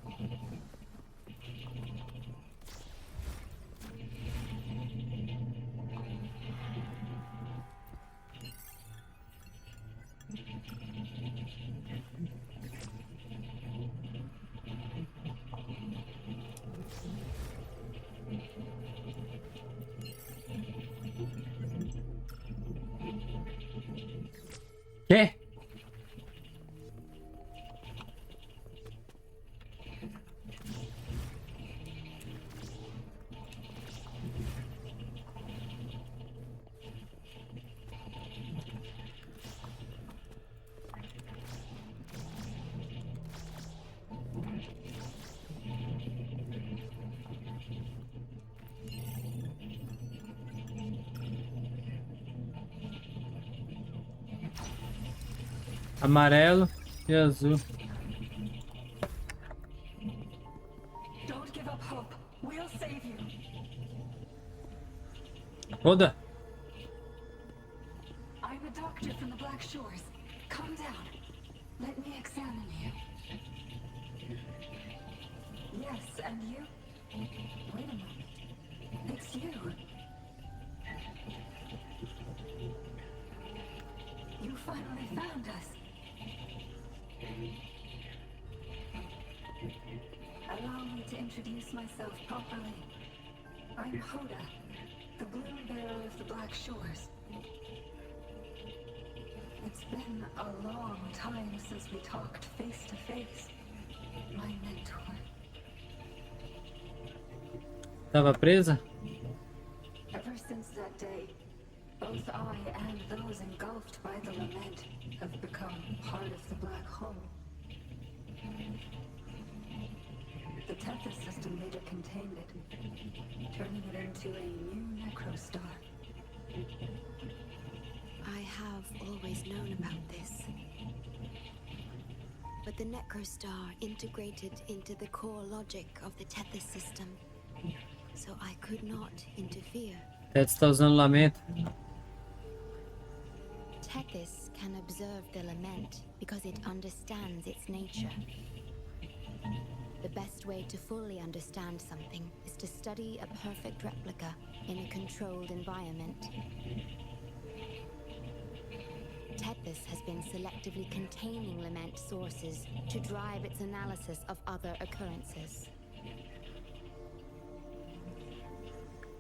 Quê? Amarelo e azul. Don't give up hope. We'll save you. Roda. I'm a doctor from the Black Shores. Calm down. Let me examine you. Yes, and you? Wait a moment. It's you. You finally found us. Allow me to introduce myself properly. I'm Hoda, the bloom bearer of the Black Shores. It's been a long time since we talked face to face, my mentor. Tava presa? Ever since that day, both I and those engulfed by the lament have become part of the black hole. The Tethys system later contained it, turning it into a new necrostar. I have always known about this. But the necrostar integrated into the core logic of the Tethys system, so I could not interfere. Tethys tá usando lamento. Tethys can observe the lament because it understands its nature. The best way to fully understand something is to study a perfect replica in a controlled environment. Tethys has been selectively containing lament sources to drive its analysis of other occurrences.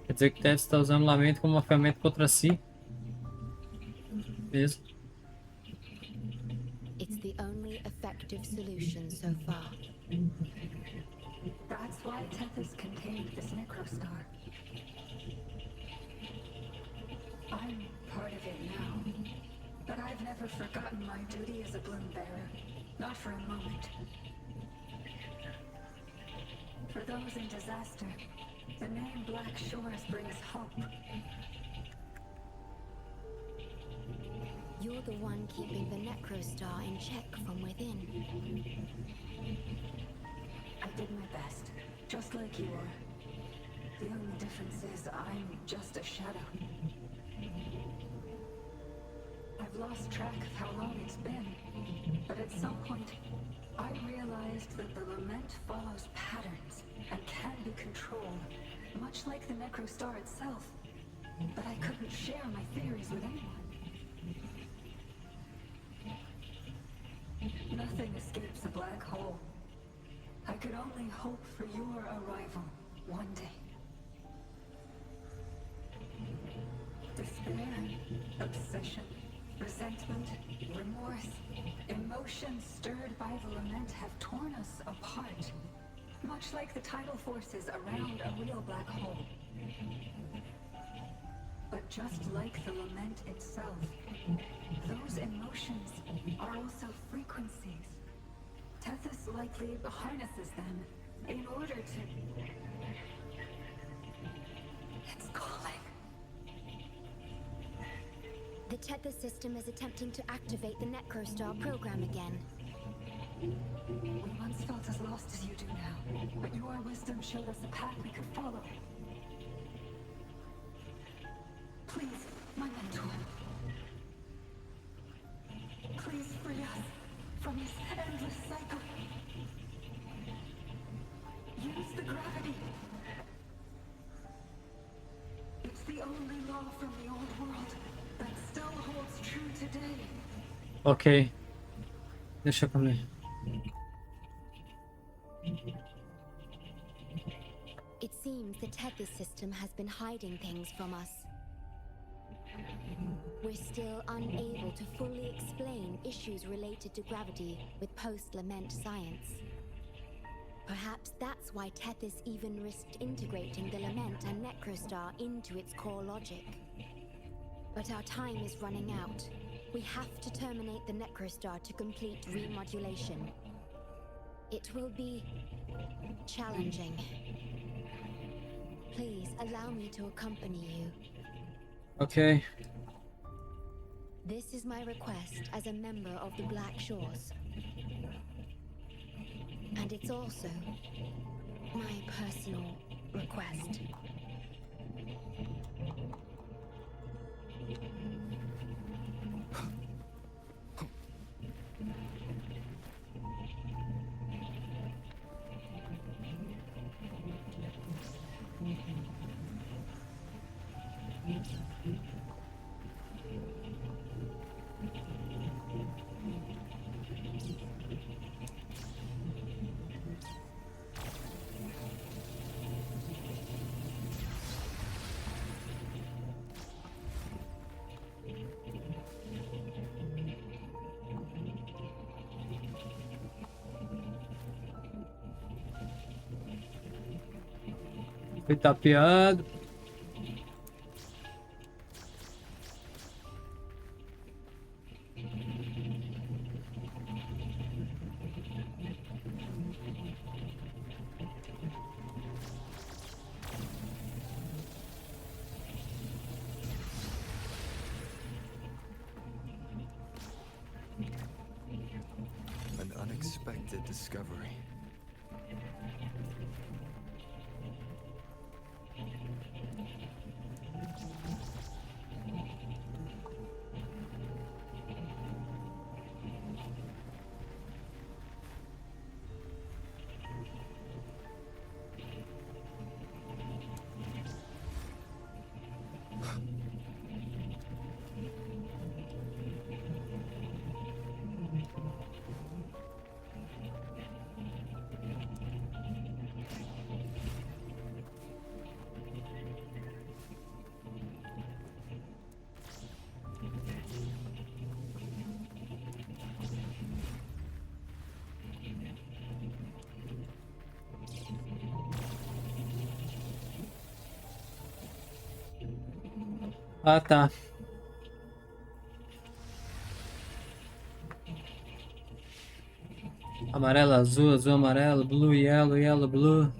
Quer dizer que Tethys está usando lamento como uma ferramenta contra si. Mesmo. It's the only effective solution so far. That's why Tethys contained this necrostar. I'm part of it now, but I've never forgotten my duty as a bloom bearer. Not for a moment. For those in disaster, the name Black Shores brings hope. You're the one keeping the necrostar in check from within. I did my best, just like you are. The only difference is I'm just a shadow. I've lost track of how long it's been, but at some point, I realized that the lament follows patterns and can be controlled, much like the necrostar itself. But I couldn't share my theories with anyone. Nothing escapes a black hole. I could only hope for your arrival one day. Despair, obsession, resentment, remorse, emotions stirred by the lament have torn us apart, much like the tidal forces around a real black hole. But just like the lament itself, those emotions are also frequencies. Tethys likely harnesses them in order to... It's calling. The Tethys system is attempting to activate the necrostar program again. We once felt as lost as you do now, but your wisdom showed us a path we could follow. Please, my mentor. Please free us from this endless cycle. Use the gravity. It's the only law from the old world that still holds true today. Ok. Deixa comigo. It seems the Tethys system has been hiding things from us. We're still unable to fully explain issues related to gravity with post-lament science. Perhaps that's why Tethys even risked integrating the lament and necrostar into its core logic. But our time is running out. We have to terminate the necrostar to complete remodulation. It will be challenging. Please allow me to accompany you. Ok. This is my request as a member of the Black Shores. And it's also my personal request. Fui tapeado. An unexpected discovery. Ah, tá. Amarelo, azul, azul, amarelo, blue, yellow, yellow, blue.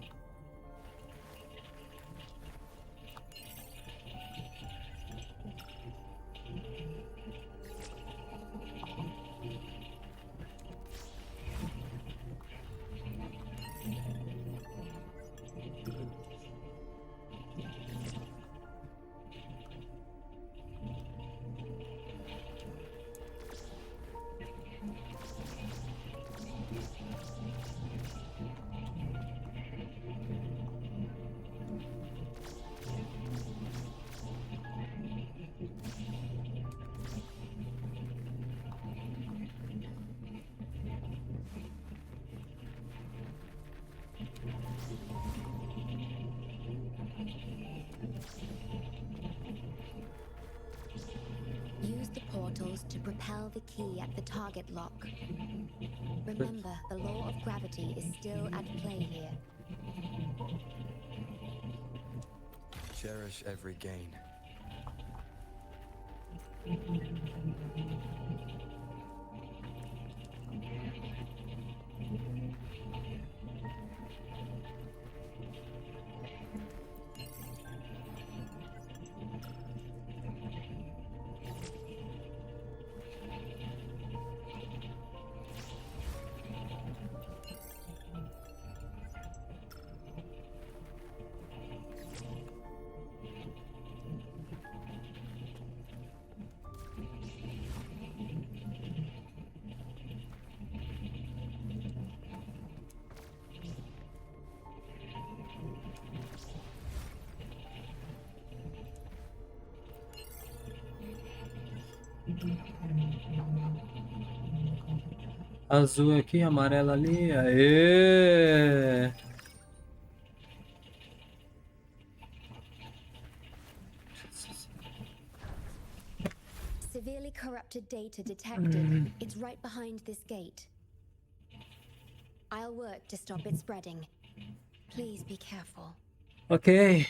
Use the portals to propel the key at the target lock. Remember, the law of gravity is still at play here. Cherish every gain. Azul aqui, amarelo ali. Aê! Severely corrupted data detected. It's right behind this gate. I'll work to stop it spreading. Please be careful. Ok.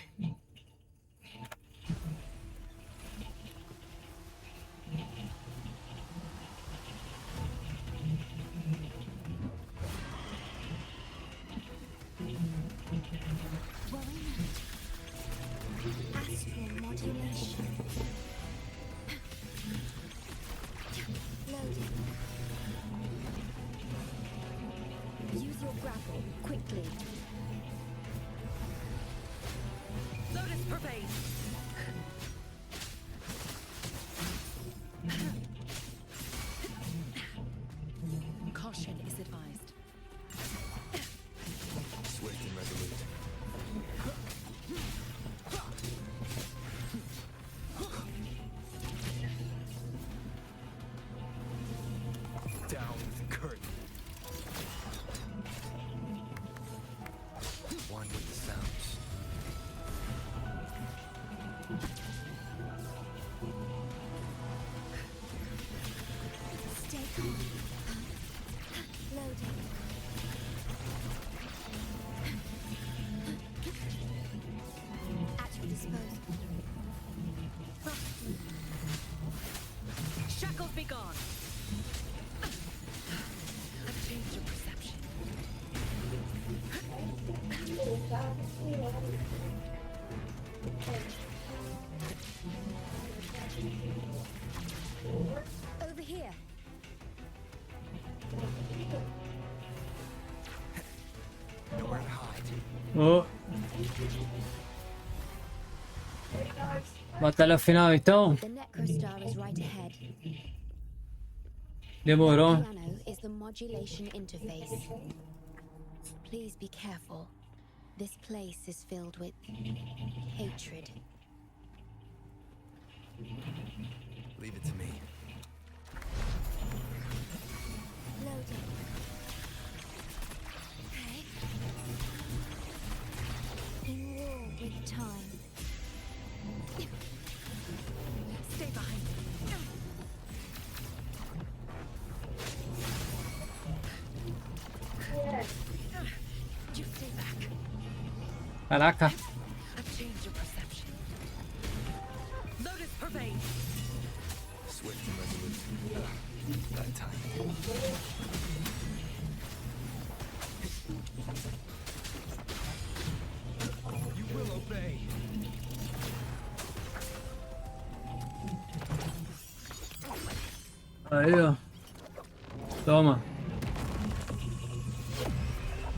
correctly. Lotus pervade. Caution is advised. Swift and resolute. Down with the curtain. One with the sounds. Stay calm. Loading. At your disposal. Shackles be gone. I've changed your perception. Over here. Nowhere to hide. Oh. Batalha final então? The Necrostar is right ahead. Demorou. Piano is the modulation interface. Please be careful. This place is filled with hatred. Leave it to me. Loading. Okay. In war with time. Stay behind me. You stay back. Caraca. I've changed your perception. Lotus pervade. Swift and resolute. That time. You will obey. Aí, ó. Toma.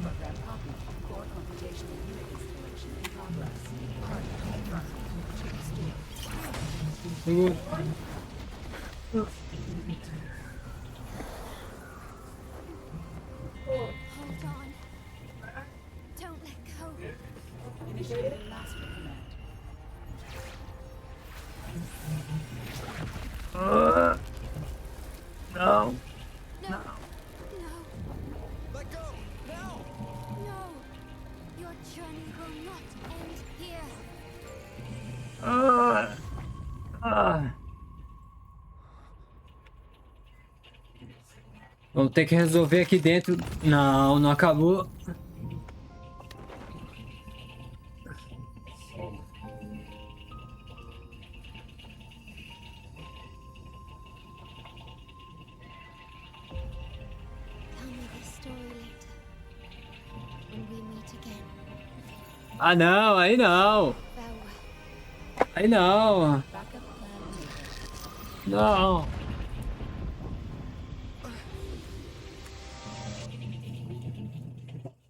Program copy. Core computational unit installation in progress. Hardware confirmed. Chip stored. Segura. Hold on. Don't let go. Initiating master command. Não. No. No. Let go! Now! No. Your journey will not end here. Vamos ter que resolver aqui dentro. Não, não acabou. Tell me this story later. When we meet again. Ah, não, aí não. Farewell. Aí não. Backup plan enabled. Não.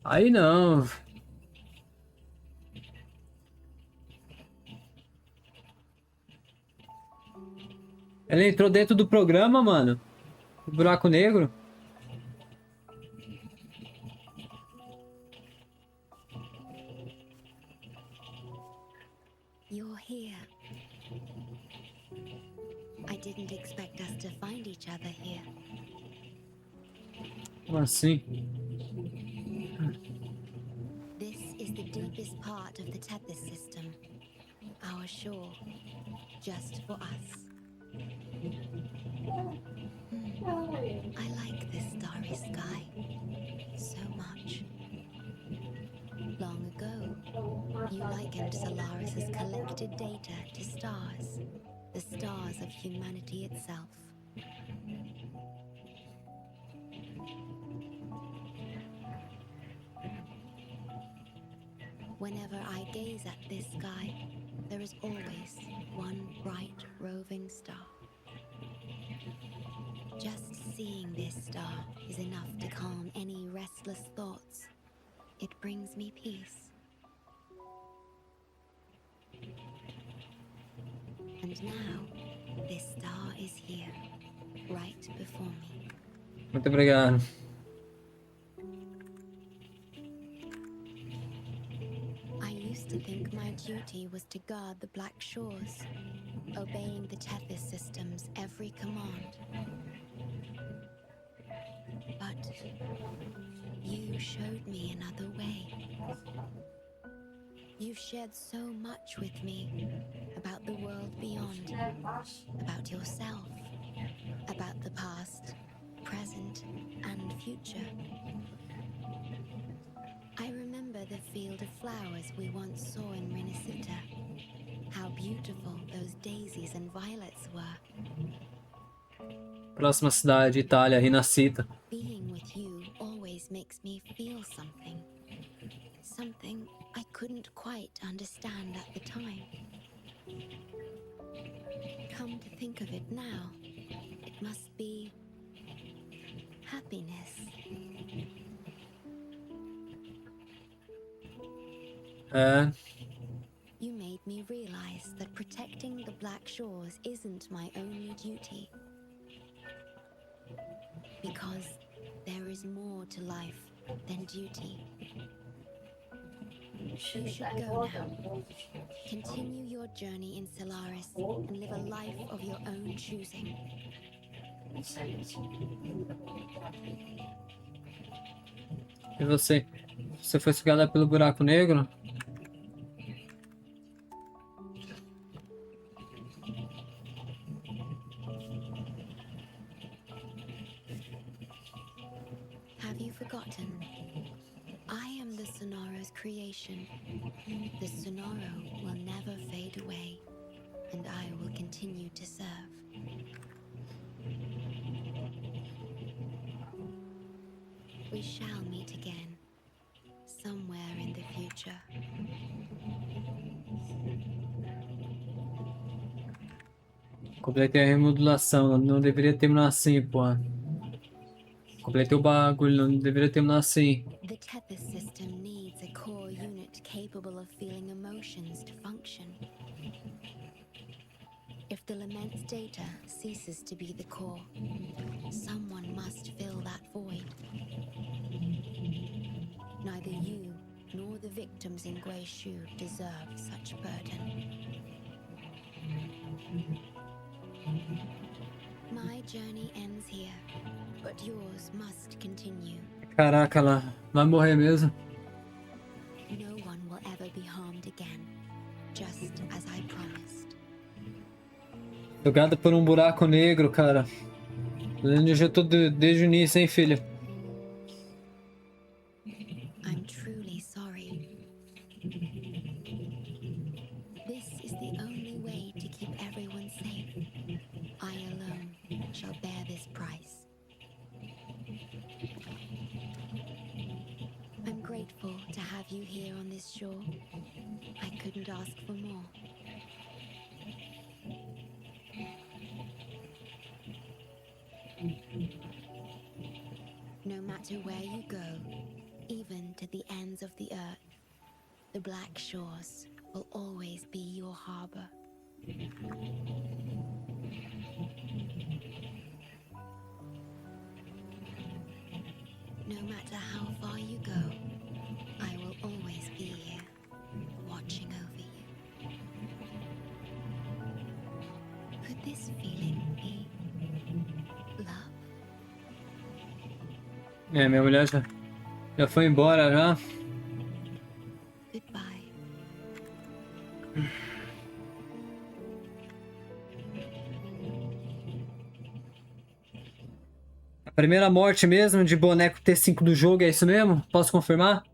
Aí não. Ela entrou dentro do programa, mano. O buraco negro. You're here. I didn't expect us to find each other here. Como assim? This is the deepest part of the Tethys system. Our shore. Just for us. I like this starry sky so much. Long ago, you likened Solaris's collected data to stars, the stars of humanity itself. Whenever I gaze at this sky, there is always one bright roving star. Just seeing this star is enough to calm any restless thoughts it brings me peace. And now, this star is here, right before me. Muito obrigado. I used to think my duty was to guard the Black Shores, obeying the Tethys system's every command. But you showed me another way. You've shared so much with me about the world beyond, about yourself, about the past, present, and future. I remember the field of flowers we once saw in Renasita. How beautiful those daisies and violets were. Próxima cidade, Itália, Renascita. Being with you always makes me feel something. Something I couldn't quite understand at the time. Come to think of it now, it must be happiness. You made me realize that protecting the Black Shores isn't my only duty. Because there is more to life than duty. You should go now. Continue your journey in Solaris and live a life of your own choosing. E você? Você foi sugada pelo buraco negro? Have you forgotten? I am the Sonoro's creation. The Sonoro will never fade away, and I will continue to serve. We shall meet again, somewhere in the future. Completei a remodulação, não deveria terminar assim, pô. Completei o bagulho, não deveria terminar assim. The Tethys system needs a core unit capable of feeling emotions to function. If the lament's data ceases to be the core, someone must fill that void. Neither you nor the victims in Guishu deserve such burden. My journey ends here, but yours must continue. Caraca, ela vai morrer mesmo. No one will ever be harmed again, just as I promised. Jogada por um buraco negro, cara. Eu já tô desde o início, hein, filha? I'm truly sorry. This is the only way to keep everyone safe. I alone shall bear this price. I'm grateful to have you here on this shore. I couldn't ask for more. No matter where you go, even to the ends of the earth, the Black Shores will always be your harbor. No matter how far you go, I will always be here, watching over you. Could this feeling be love? É, minha mulher já foi embora já. Goodbye. A primeira morte mesmo de boneco T5 do jogo, é isso mesmo? Posso confirmar?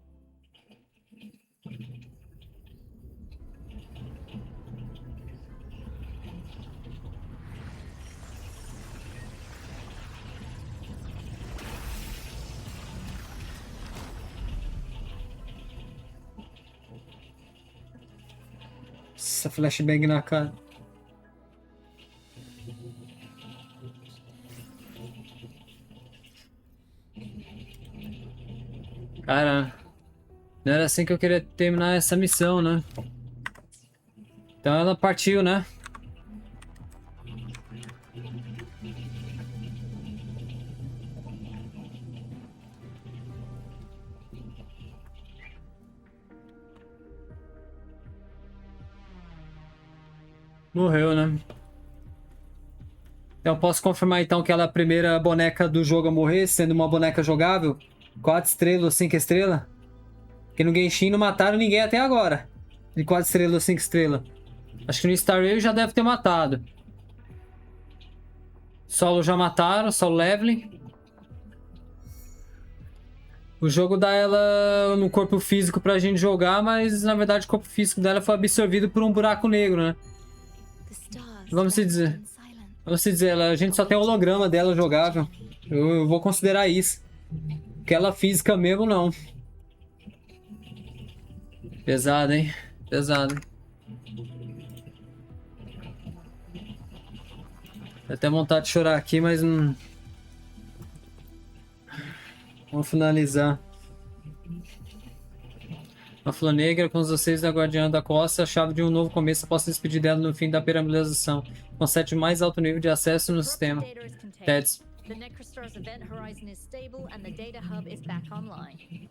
Essa flashbang na cara. Cara, Não era assim que eu queria terminar essa missão, né? Então ela partiu, né? Morreu, né? Então eu posso confirmar então que ela é a primeira boneca do jogo a morrer, sendo uma boneca jogável? 4 estrelas ou 5 estrelas? Porque no Genshin não mataram ninguém até agora. De 4 estrelas ou 5 estrelas. Acho que no Star Rail já deve ter matado. Solo já mataram, solo leveling. O jogo dá ela no corpo físico pra gente jogar, mas na verdade o corpo físico dela foi absorvido por um buraco negro, né? Vamos se dizer. Vamos se dizer, a gente só tem o holograma dela jogável. Eu vou considerar isso. Aquela física mesmo, não. Pesado, hein? Pesado. Dá até vontade de chorar aqui, mas não... Vamos finalizar. A flor negra, com vocês da Guardiã da Costa, a chave de um novo começo. Posso despedir dela no fim da piramidização. Concede mais alto nível de acesso no sistema. Tethys. The Necrostar's event horizon is stable and the data hub is back online.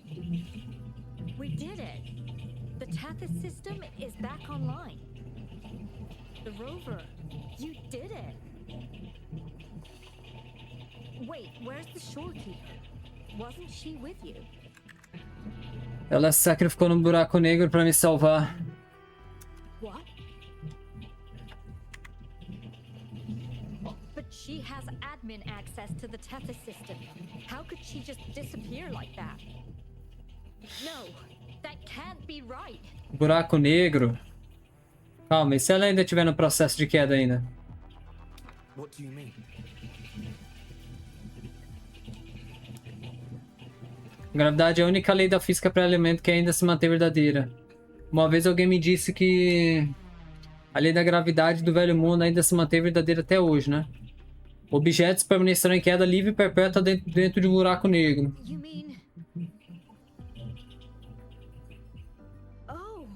We did it! The Tethys system is back online. The rover, you did it! Wait, where's the Shorekeeper? Wasn't she with you? Ela se sacrificou num buraco negro pra me salvar. What? But she has admin access to the Tethys system. How could she just disappear like that? No, that can't be right. Buraco negro. Calma, e se ela ainda estiver no processo de queda ainda? What do you mean? Gravidade é a única lei da física para elemento que ainda se mantém verdadeira. Uma vez alguém me disse que a lei da gravidade do velho mundo ainda se mantém verdadeira até hoje, né? Objetos permanecerão em queda livre e perpétua dentro de um buraco negro. You mean... Oh,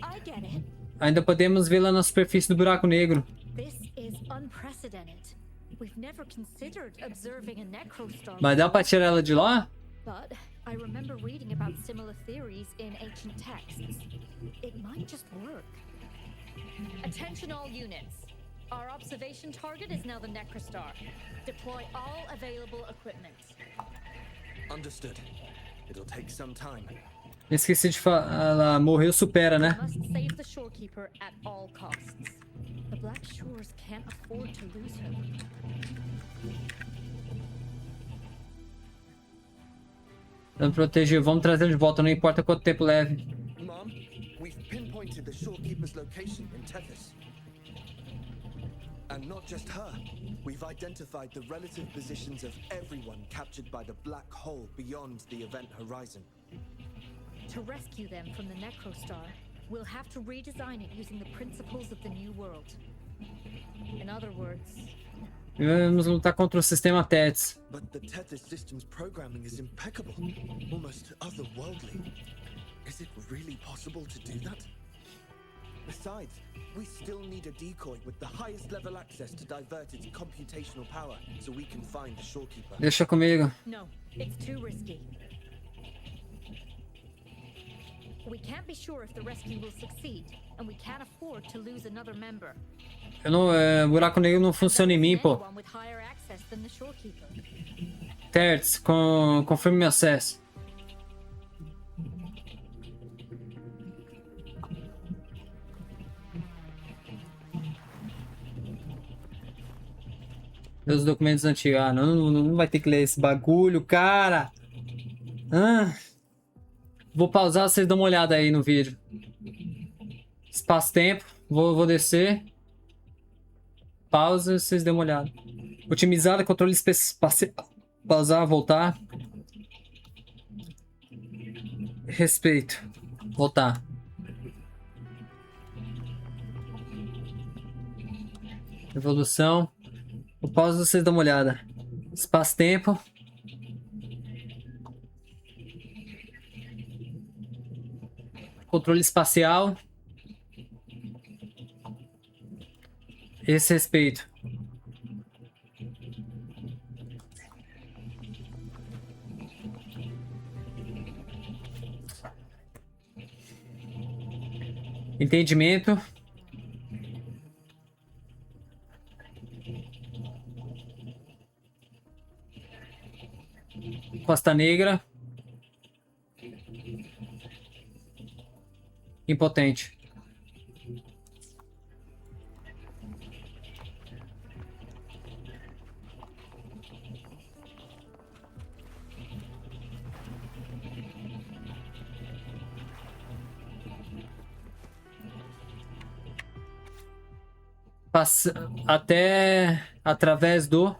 I get it. Ainda podemos vê-la na superfície do buraco negro. This is unprecedented. We've never considered observing a Necrostar. Mas dá pra tirar ela de lá? But I remember reading about similar theories in ancient texts. It might just work. Attention all units. Our observation target is now the Necrostar. Deploy all available equipment. Understood. It'll take some time. Esqueci de falar. Ela morreu, supera, né? We must save the Shorekeeper at all costs. The Black Shores can't afford to lose her. Vamos proteger, vamos trazer de volta, não importa quanto tempo leve. Mom, we've pinpointed the Shorekeeper's location in Tethys. And not just her. We've identified the relative positions of everyone captured by the black hole beyond the event horizon. To rescue them from the Necrostar, we'll have to redesign it using the principles of the New World. In other words... Vamos lutar contra o Sistema Tethys. But the Tethys system's programming is impeccable, almost otherworldly. Is it really possible to do that? Besides, we still need a decoy with the highest level access to divert its computational power so we can find the Shorekeeper. Deixa comigo. No, it's too risky. We can't be sure if the rescue will succeed, and we can't afford to lose another member. Eu não, buraco negro não funciona em mim, pô. Anyone with higher access than the Shorekeeper. Tethys, confirme meu acesso. Meus documentos antigos. Ah, não vai ter que ler esse bagulho, cara. Ah. Vou pausar, vocês dão uma olhada aí no vídeo. Espaço-tempo. Vou descer. Pausa, vocês dêem uma olhada. Otimizada, controle espacial. Pausar, voltar. Respeito. Voltar. Evolução. O pausa, vocês dão uma olhada. Espaço-tempo. controle espacial. Esse respeito. Entendimento. Costa Negra. Impotente. Passa até através do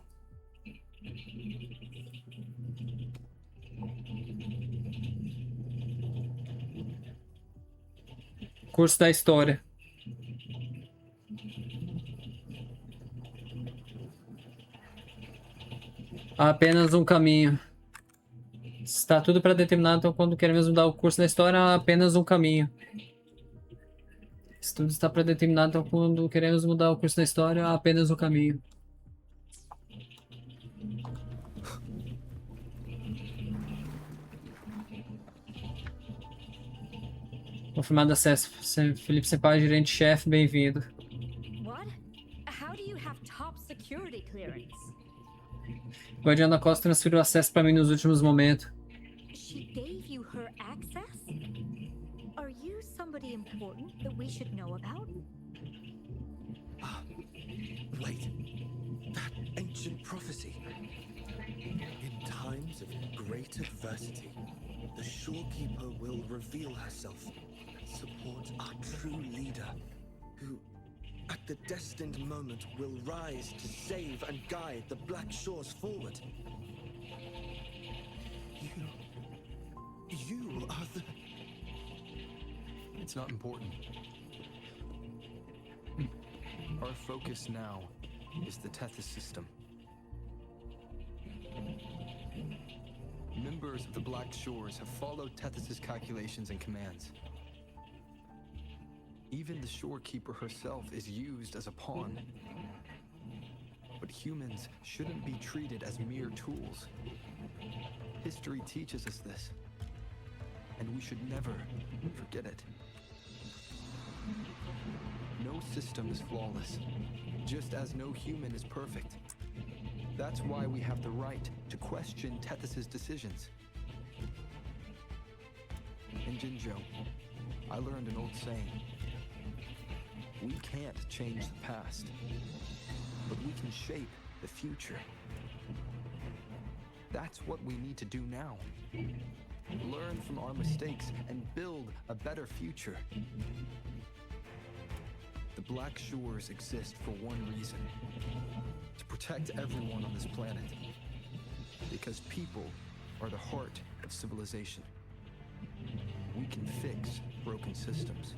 curso da história. Há apenas um caminho. Está tudo pré-determinado, então quando queremos mudar o curso da história, há apenas um caminho. Se tudo está pré-determinado, então quando queremos mudar o curso da história, há apenas um caminho. Confirmado acesso. Felipe Senpai, gerente-chefe, bem-vindo. What? How do you have top security clearance? O Guardião da Costa transferiu acesso para mim nos últimos momentos. She gave you her access? Are you somebody important that we should know about? Wait. That ancient prophecy. In times of great adversity, the Shorekeeper will reveal herself and support our true leader, who, at the destined moment, will rise to save and guide the Black Shores forward. You are the... It's not important. Our focus now is the Tethys system. Members of the Black Shores have followed Tethys' calculations and commands. Even the Shorekeeper herself is used as a pawn. But humans shouldn't be treated as mere tools. History teaches us this, and we should never forget it. No system is flawless, just as no human is perfect. That's why we have the right to question Tethys' decisions. In Jinzhou, I learned an old saying. We can't change the past, but we can shape the future. That's what we need to do now. Learn from our mistakes and build a better future. The Black Shores exist for one reason. To protect everyone on this planet. Because people are the heart of civilization. We can fix broken systems.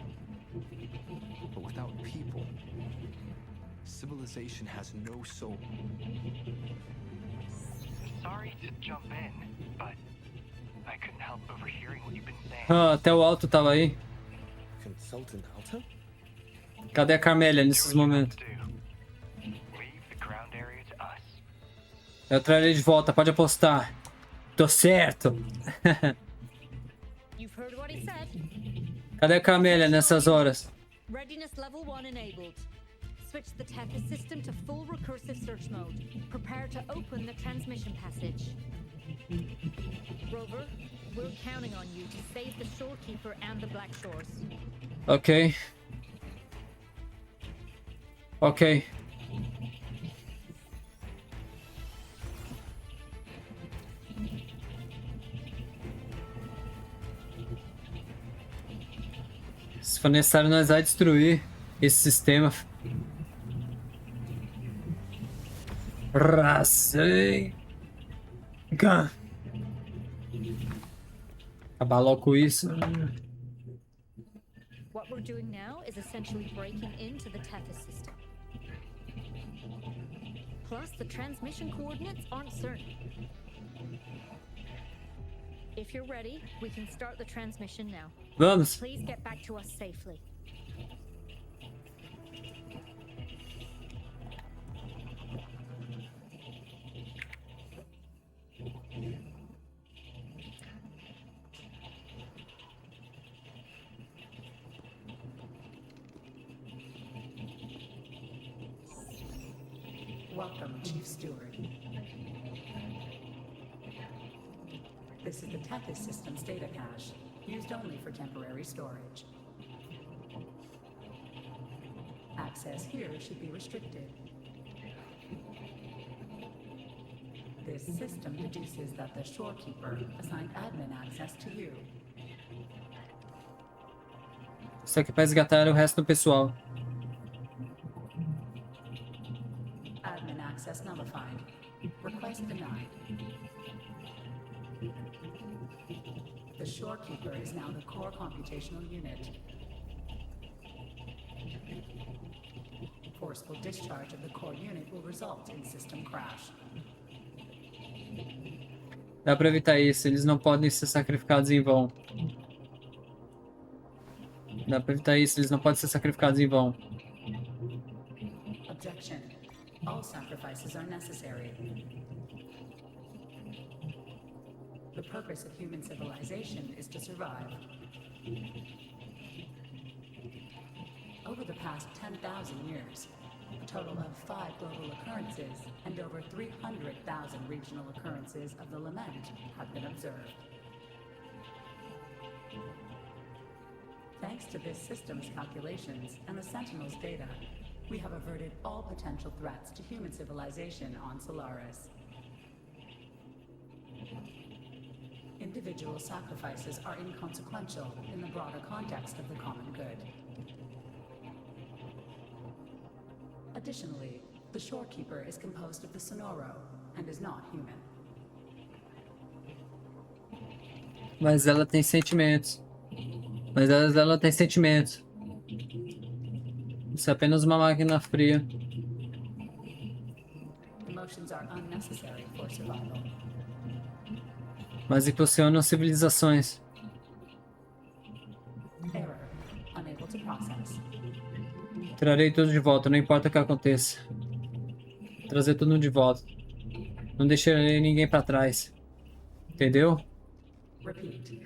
But without people, civilization has no soul. Sorry to jump in, but I couldn't help overhearing what you've been saying. Até o Alto tava aí. Consultant Alta? Cadê a Carmélia nesses momentos? Eu trarei de volta, pode apostar. Tô certo. You've heard what he said. Cadê a Carmélia nessas horas? Readiness level 1 enabled. Switch the Tethys system to full recursive search mode. Prepare to open the transmission passage. Rover, we're counting on you to save the Shorekeeper and the Black Shores. Ok. Ok. Se for necessário, nós vamos destruir esse sistema. Rasega. Acabar logo com isso. What we're doing now is essentially breaking into the Tethys system. Plus, the transmission coordinates aren't certain. If you're ready, we can start the transmission now. Vamos. Please get back to us safely. Welcome, Chief Steward. This is the Tethys System's data cache, used only for temporary storage. Access here should be restricted. This system deduces that the Shorekeeper assigned admin access to you. Isso aqui é pra resgatar o resto do pessoal. Admin access nullified. Request denied. The Shorekeeper is now the core computational unit. Forceful discharge of the core unit will result in system crash. Dá pra evitar isso, eles não podem ser sacrificados em vão. Dá pra evitar isso, eles não podem ser sacrificados em vão. Objection. All sacrifices are necessary. The purpose of human civilization is to survive. Over the past 10,000 years, a total of 5 global occurrences and over 300,000 regional occurrences of the lament have been observed. Thanks to this system's calculations and the Sentinel's data, we have averted all potential threats to human civilization on Solaris. Individual sacrifices are inconsequential in the broader context of the common good. Additionally, the Shorekeeper is composed of the Sonoro and is not human. Mas ela tem sentimentos. Mas ela tem sentimentos. Isso é apenas uma máquina fria. Emotions are unnecessary for survival. Mas impulsionam civilizações. Error. Unable to process. Trarei tudo de volta, não importa o que aconteça. Trazer tudo de volta. Não deixarei ninguém para trás. Entendeu? Repeat.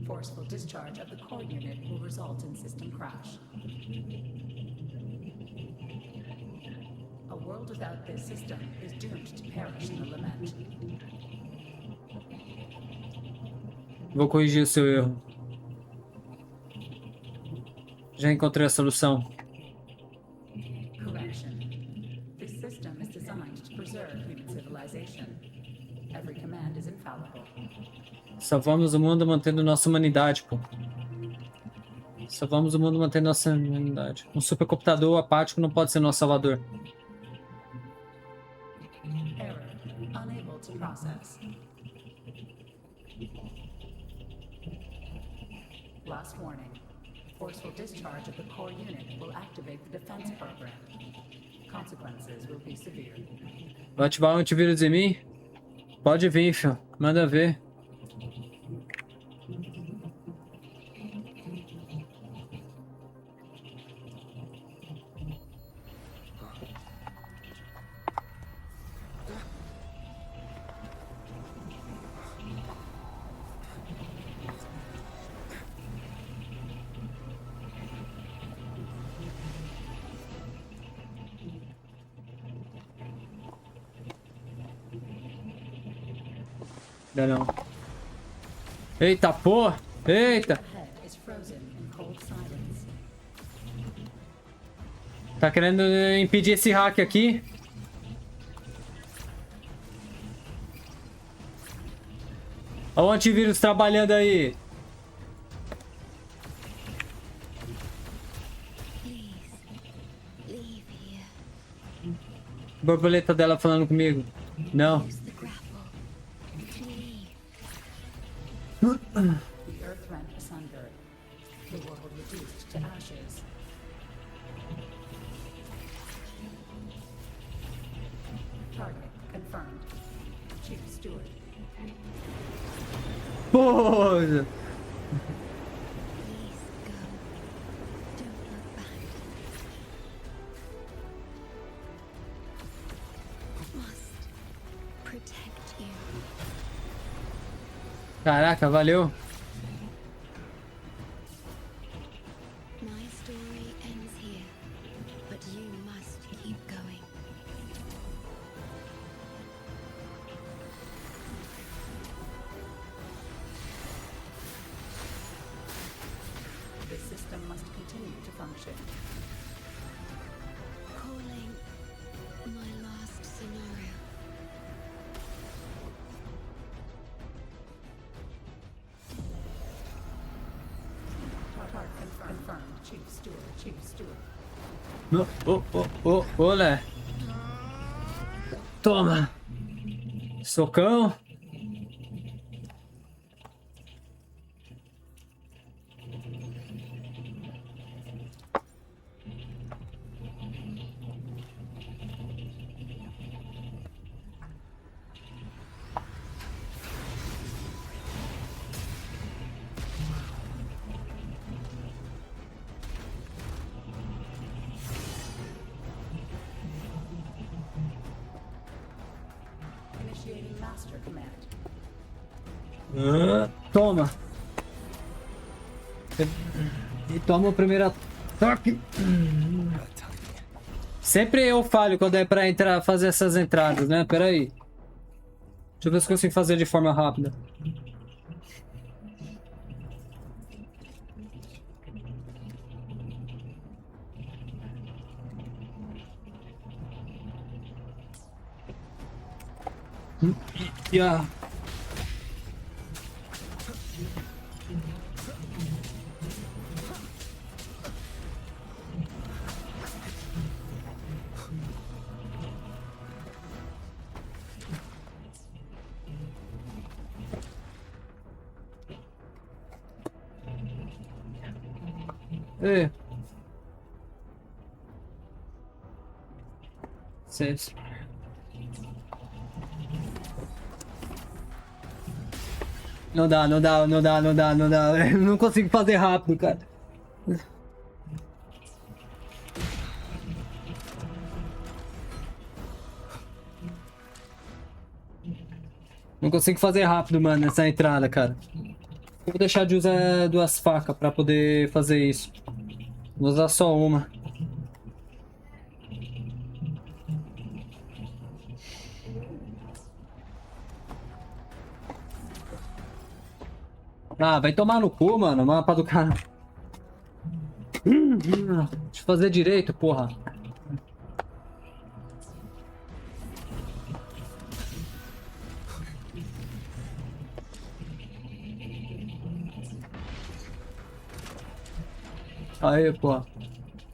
Forceful discharge of the core unit will result in system crash. A world without this system is doomed to perish in the lament. Vou corrigir o seu erro. Já encontrei a solução. Correction. This system is designed to preserve human civilization. Every command is infallible. Salvamos o mundo mantendo nossa humanidade, pô. Salvamos o mundo mantendo nossa humanidade. Um supercomputador apático não pode ser nosso salvador. Error. Unable to process. Last warning. Forceful discharge of the core unit will activate the defense program. Consequences will be severe. Vai ativar o antivírus em mim? Pode vir, filho. Manda ver. Não. Eita, porra! Eita! Tá querendo impedir esse hack aqui? Olha o antivírus trabalhando aí. Borboleta dela falando comigo. Não. The earth rent asunder. The world reduced to ashes. Target confirmed. Chief Steward. Porra! Caraca, valeu. My story ends here, but you must keep going. The system must continue to function. Calling my last scenario. Confirmed. Chief Steward. Chief Steward. Olé. Toma. Socão. Initiating Master Command. Toma. E toma o primeiro ataque. Sempre eu falho quando é pra entrar, fazer essas entradas, né? Pera aí. Deixa eu ver se eu consigo fazer de forma rápida. Yeah. Ei. Seis. Não dá. Eu não consigo fazer rápido, cara. Não consigo fazer rápido, mano, essa entrada, cara. Eu vou deixar de usar duas facas pra poder fazer isso. Vou usar só uma. Ah, vai tomar no cu, mano. Mapa do cara. Deixa eu fazer direito, porra. Aí, pô.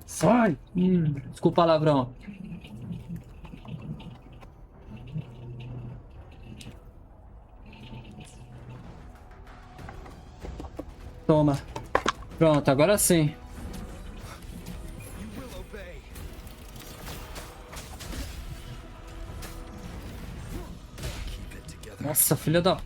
Sai! Desculpa o palavrão. Toma. Pronto, agora sim. Nossa, filha da...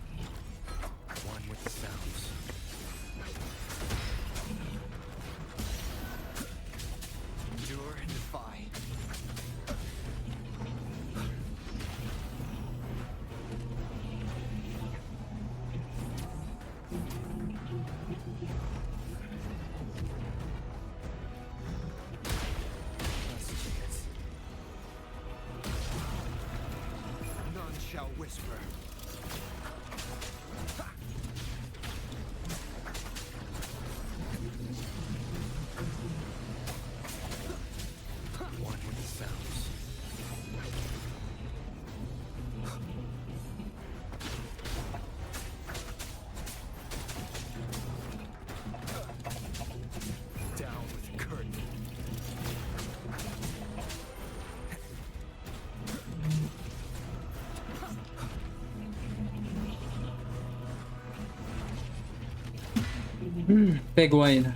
Pegou ainda.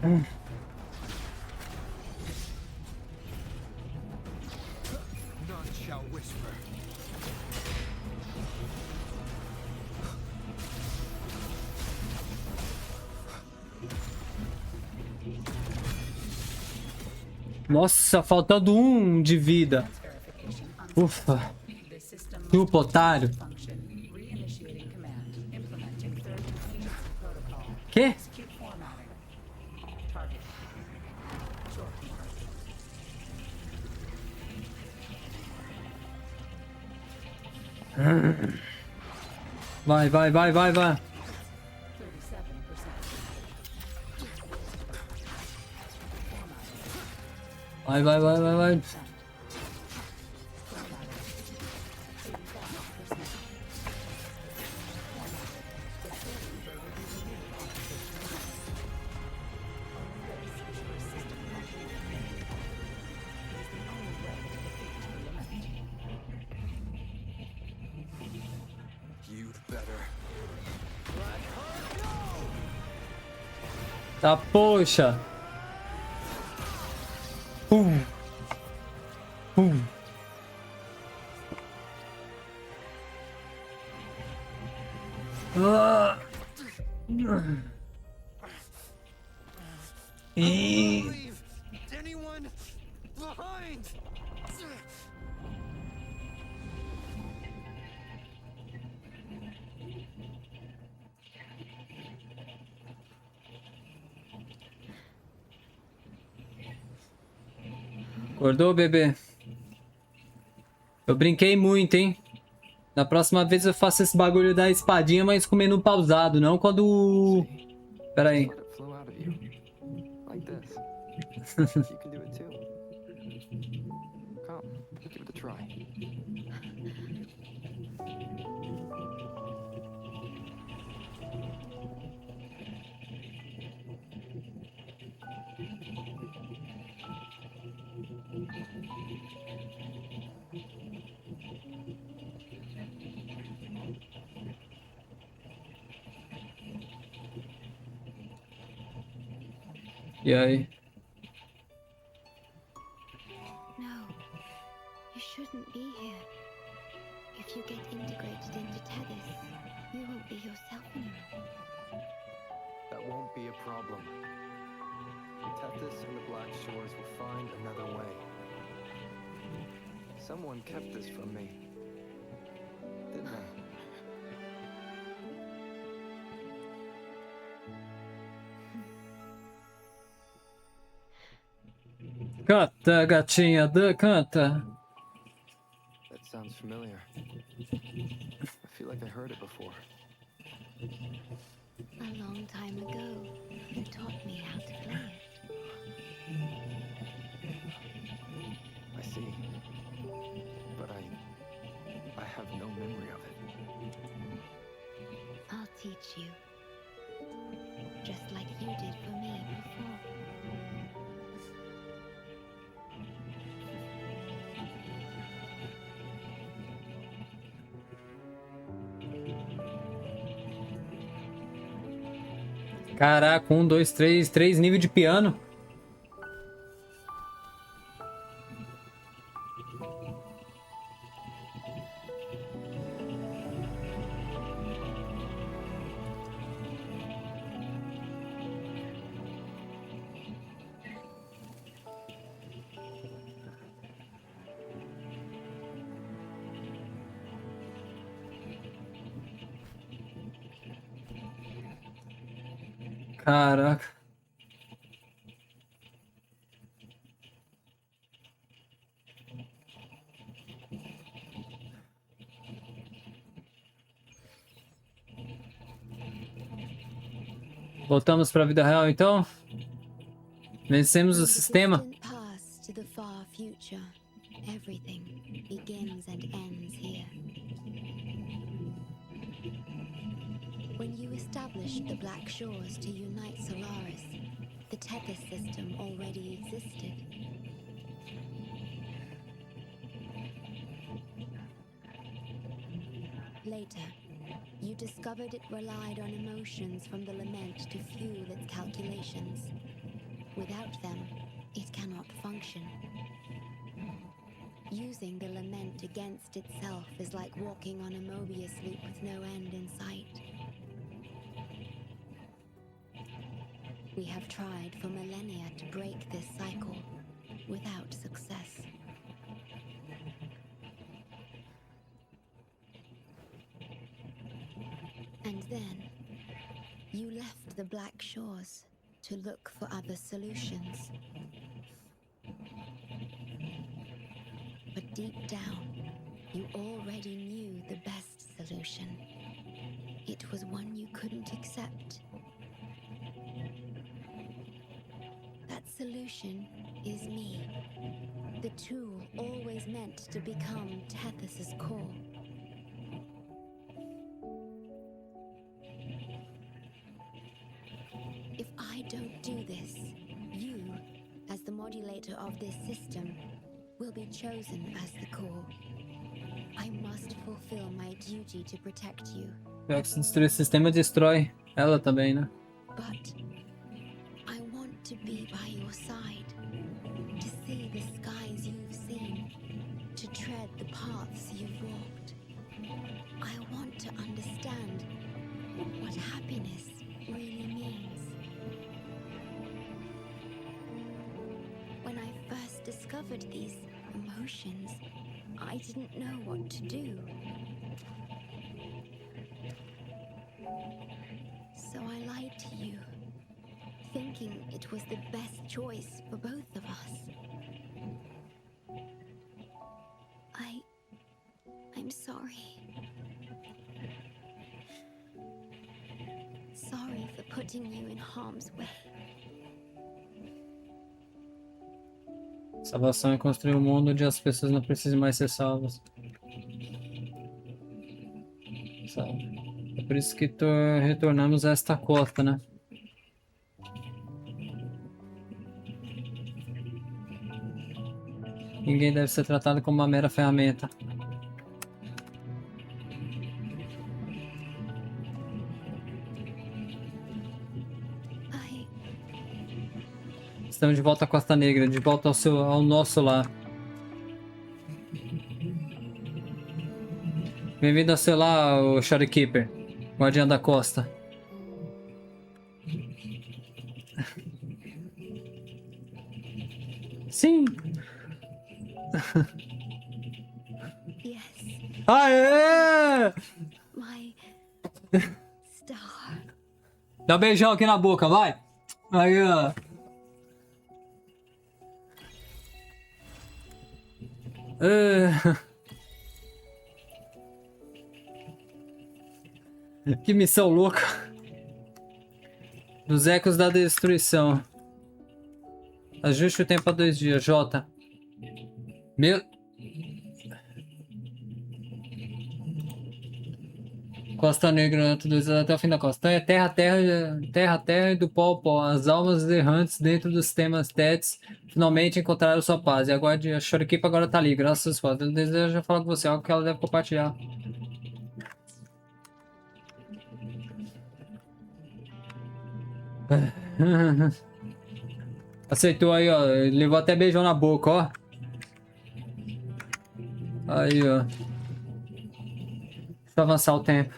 None shall whisper. Nossa, faltando 1 de vida. Ufa. Que o otário. Que? Vai, vai, vai, vai, vai. Vai, vai, vai, vai, vai. Tá, poxa. Ah. E... Anyone behind? Acordou, bebê? Eu brinquei muito, hein? Na próxima vez eu faço esse bagulho da espadinha, mas comendo pausado, não quando... Pera aí. E aí? No, you shouldn't be here. If you get integrated into Tethys, you won't be yourself anymore. That won't be a problem. Tethys and the Black Shores will find another way. Someone kept this from me, didn't they? Canta, gatinha, canta. That sounds familiar. I feel like I heard it before. A long time ago, you taught me how to play it. I see. But I have no memory of it. I'll teach you. Just like you did for me before. Caraca, 1, 2, 3, 3 níveis de piano. Caraca. Voltamos para a vida real, então. Vencemos o sistema. To the far future, everything begins and ends here. When you established the Black Shores to unite Solaris, the Tethys system already existed. Later, you discovered it relied on emotions from the lament to fuel its calculations. Without them, it cannot function. Using the lament against itself is like walking on a Mobius loop with no end in sight. We have tried for millennia to break this cycle, without success. And then, you left the Black Shores to look for other solutions. But deep down, you already knew the best solution. It was one you couldn't accept. That solution is me. The tool always meant to become Tethys' core. If I don't do this, you, as the modulator of this system, will be chosen as the core. I must fulfill my duty to protect you. Se destruir o sistema, destrói ela também, né? But I want to be by your side, to see the skies you've seen, to tread the paths you've walked. I want to understand what happiness really means. When I first discovered these emotions, I didn't know what to do. So I lied to you, thinking it was the best choice for both of us. I'm sorry. Sorry for putting you in harm's way. Salvação é construir um mundo onde as pessoas não precisam mais ser salvas. É por isso que retornamos a esta costa, né? Ninguém deve ser tratado como uma mera ferramenta. Estamos de volta à Costa Negra, de volta ao nosso lar. Bem-vindo ao seu lar, o Shorekeeper, guardião da costa. Sim! Yes. Aê! My star. Dá um beijão aqui na boca, vai! Aí, ó. Que missão louca. Dos ecos da destruição. Ajuste o tempo a 2 dias, J. Meu... Costa Negra, tudo isso até o fim da costa. Então é terra, e do pó ao pó. As almas errantes dentro dos sistemas Tethys finalmente encontraram sua paz. E agora a Shorekeeper agora tá ali, graças às fotos. Eu desejo falar com você, algo que ela deve compartilhar. Aceitou aí, ó. Levou até beijão na boca, ó. Aí, ó. Deixa eu avançar o tempo.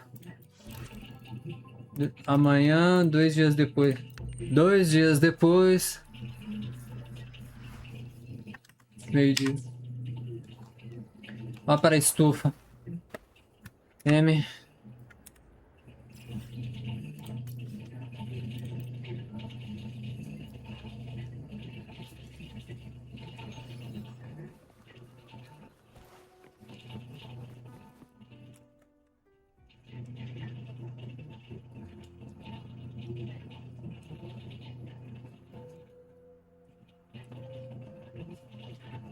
Amanhã, 2 dias depois. 2 dias depois. Meio-dia. Vá para a estufa. M.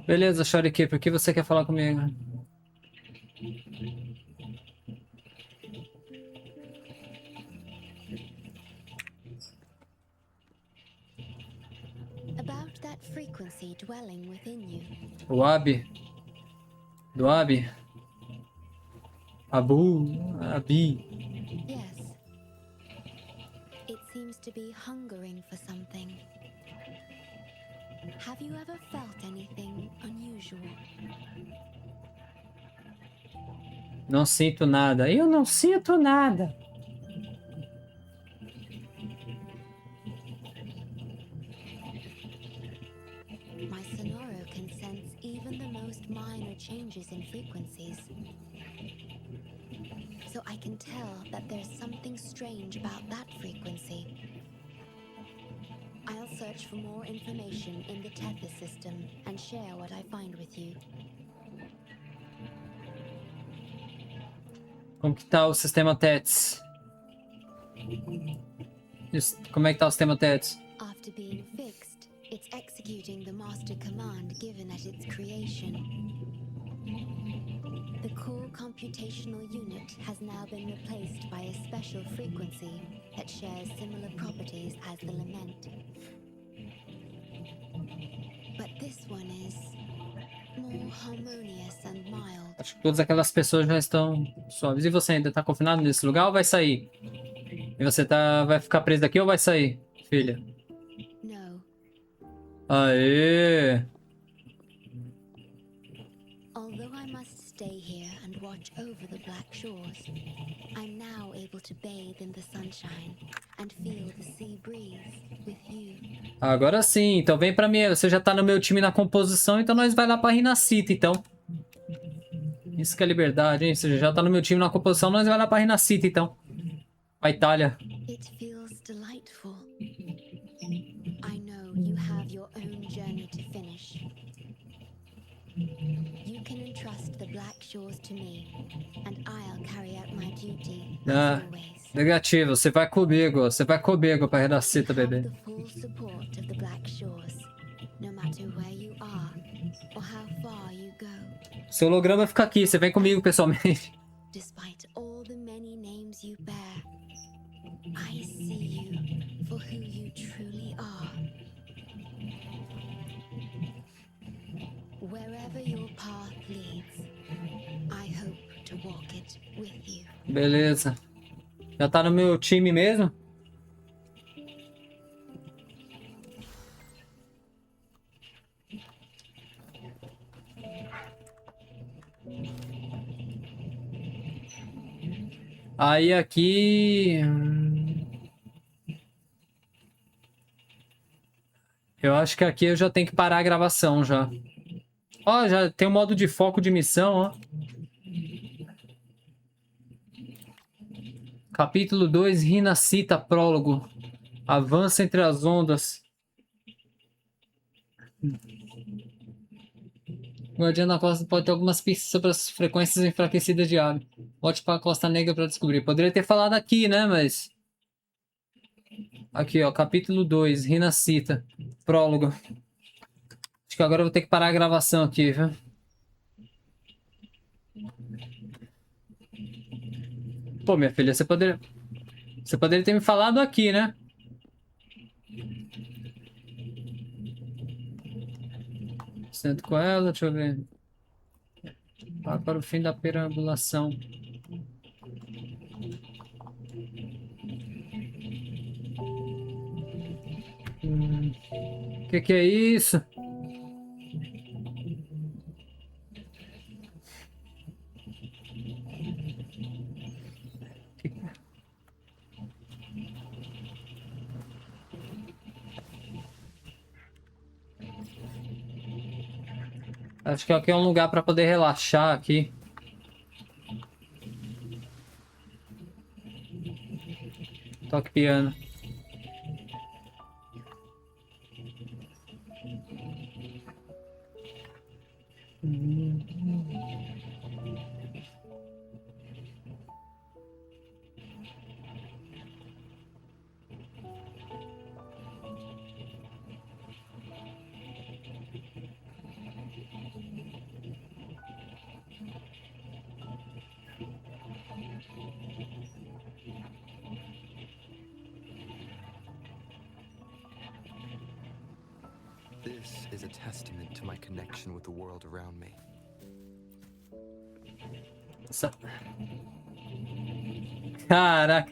Beleza, Shorekeeper, o que você quer falar comigo? About that frequency dwelling within you. O Abi. Do Abi. Abi. Yes. It seems to be hungering for something. Have you ever felt anything unusual? Não sinto nada. Eu não sinto nada. My sonoro can sense even the most minor changes in frequencies. So I can tell that there's something strange about that frequency. I'll search for more information in the Tethys system and share what I find with you. Como que tá o sistema Tethys? Como é que tá o sistema Tethys? After being fixed, it's executing the master command given at its creation. The core computational unit has now been replaced by a special frequency that shares similar properties as the lament. But this one is more harmonious and mild. Acho que todas aquelas pessoas já estão suaves. E você ainda tá confinado nesse lugar ou vai sair? E você vai ficar preso aqui ou vai sair, filha? No. Aê! Although I must stay here and watch over the Black Shores, I'm now able to bathe in the sunshine and feel the sea breeze with you. Agora sim, então vem pra mim. Você já tá no meu time na composição, então nós vai lá pra Renascita, então. Isso que é liberdade, hein? Você já tá no meu time na composição, nós vai lá pra Renascita, então. A Itália. It feels delightful. I know you have your own journey to finish. You can entrust the Black Shores to me, and I'll carry out my duty as always. Negativo, você vai comigo pra Renascita, bebê. The full support of the Black Shores, no matter where you are or how far you go. Seu holograma fica aqui, você vem comigo pessoalmente. Despite all the many names you bear, I see you for who you truly are. Wherever your path leads, I hope to walk it with you. Beleza. Já tá no meu time mesmo? Aí aqui... Eu acho que aqui eu já tenho que parar a gravação já. Ó, já tem um modo de foco de missão, ó. Capítulo 2, Renascita, prólogo. Avança entre as ondas. O Guardião da Costa pode ter algumas pistas sobre as frequências enfraquecidas de ave. Volte para a Costa Negra para descobrir. Poderia ter falado aqui, né? Mas... Aqui, ó. Capítulo 2, Renascita, prólogo. Acho que agora eu vou ter que parar a gravação aqui, viu? Pô, minha filha, você poderia ter me falado aqui, né? Sento com ela, deixa eu ver. Para o fim da perambulação. Que é isso? Acho que aqui é um lugar para poder relaxar aqui. Toque piano. This is a testament to my connection with the world around me. Caraca.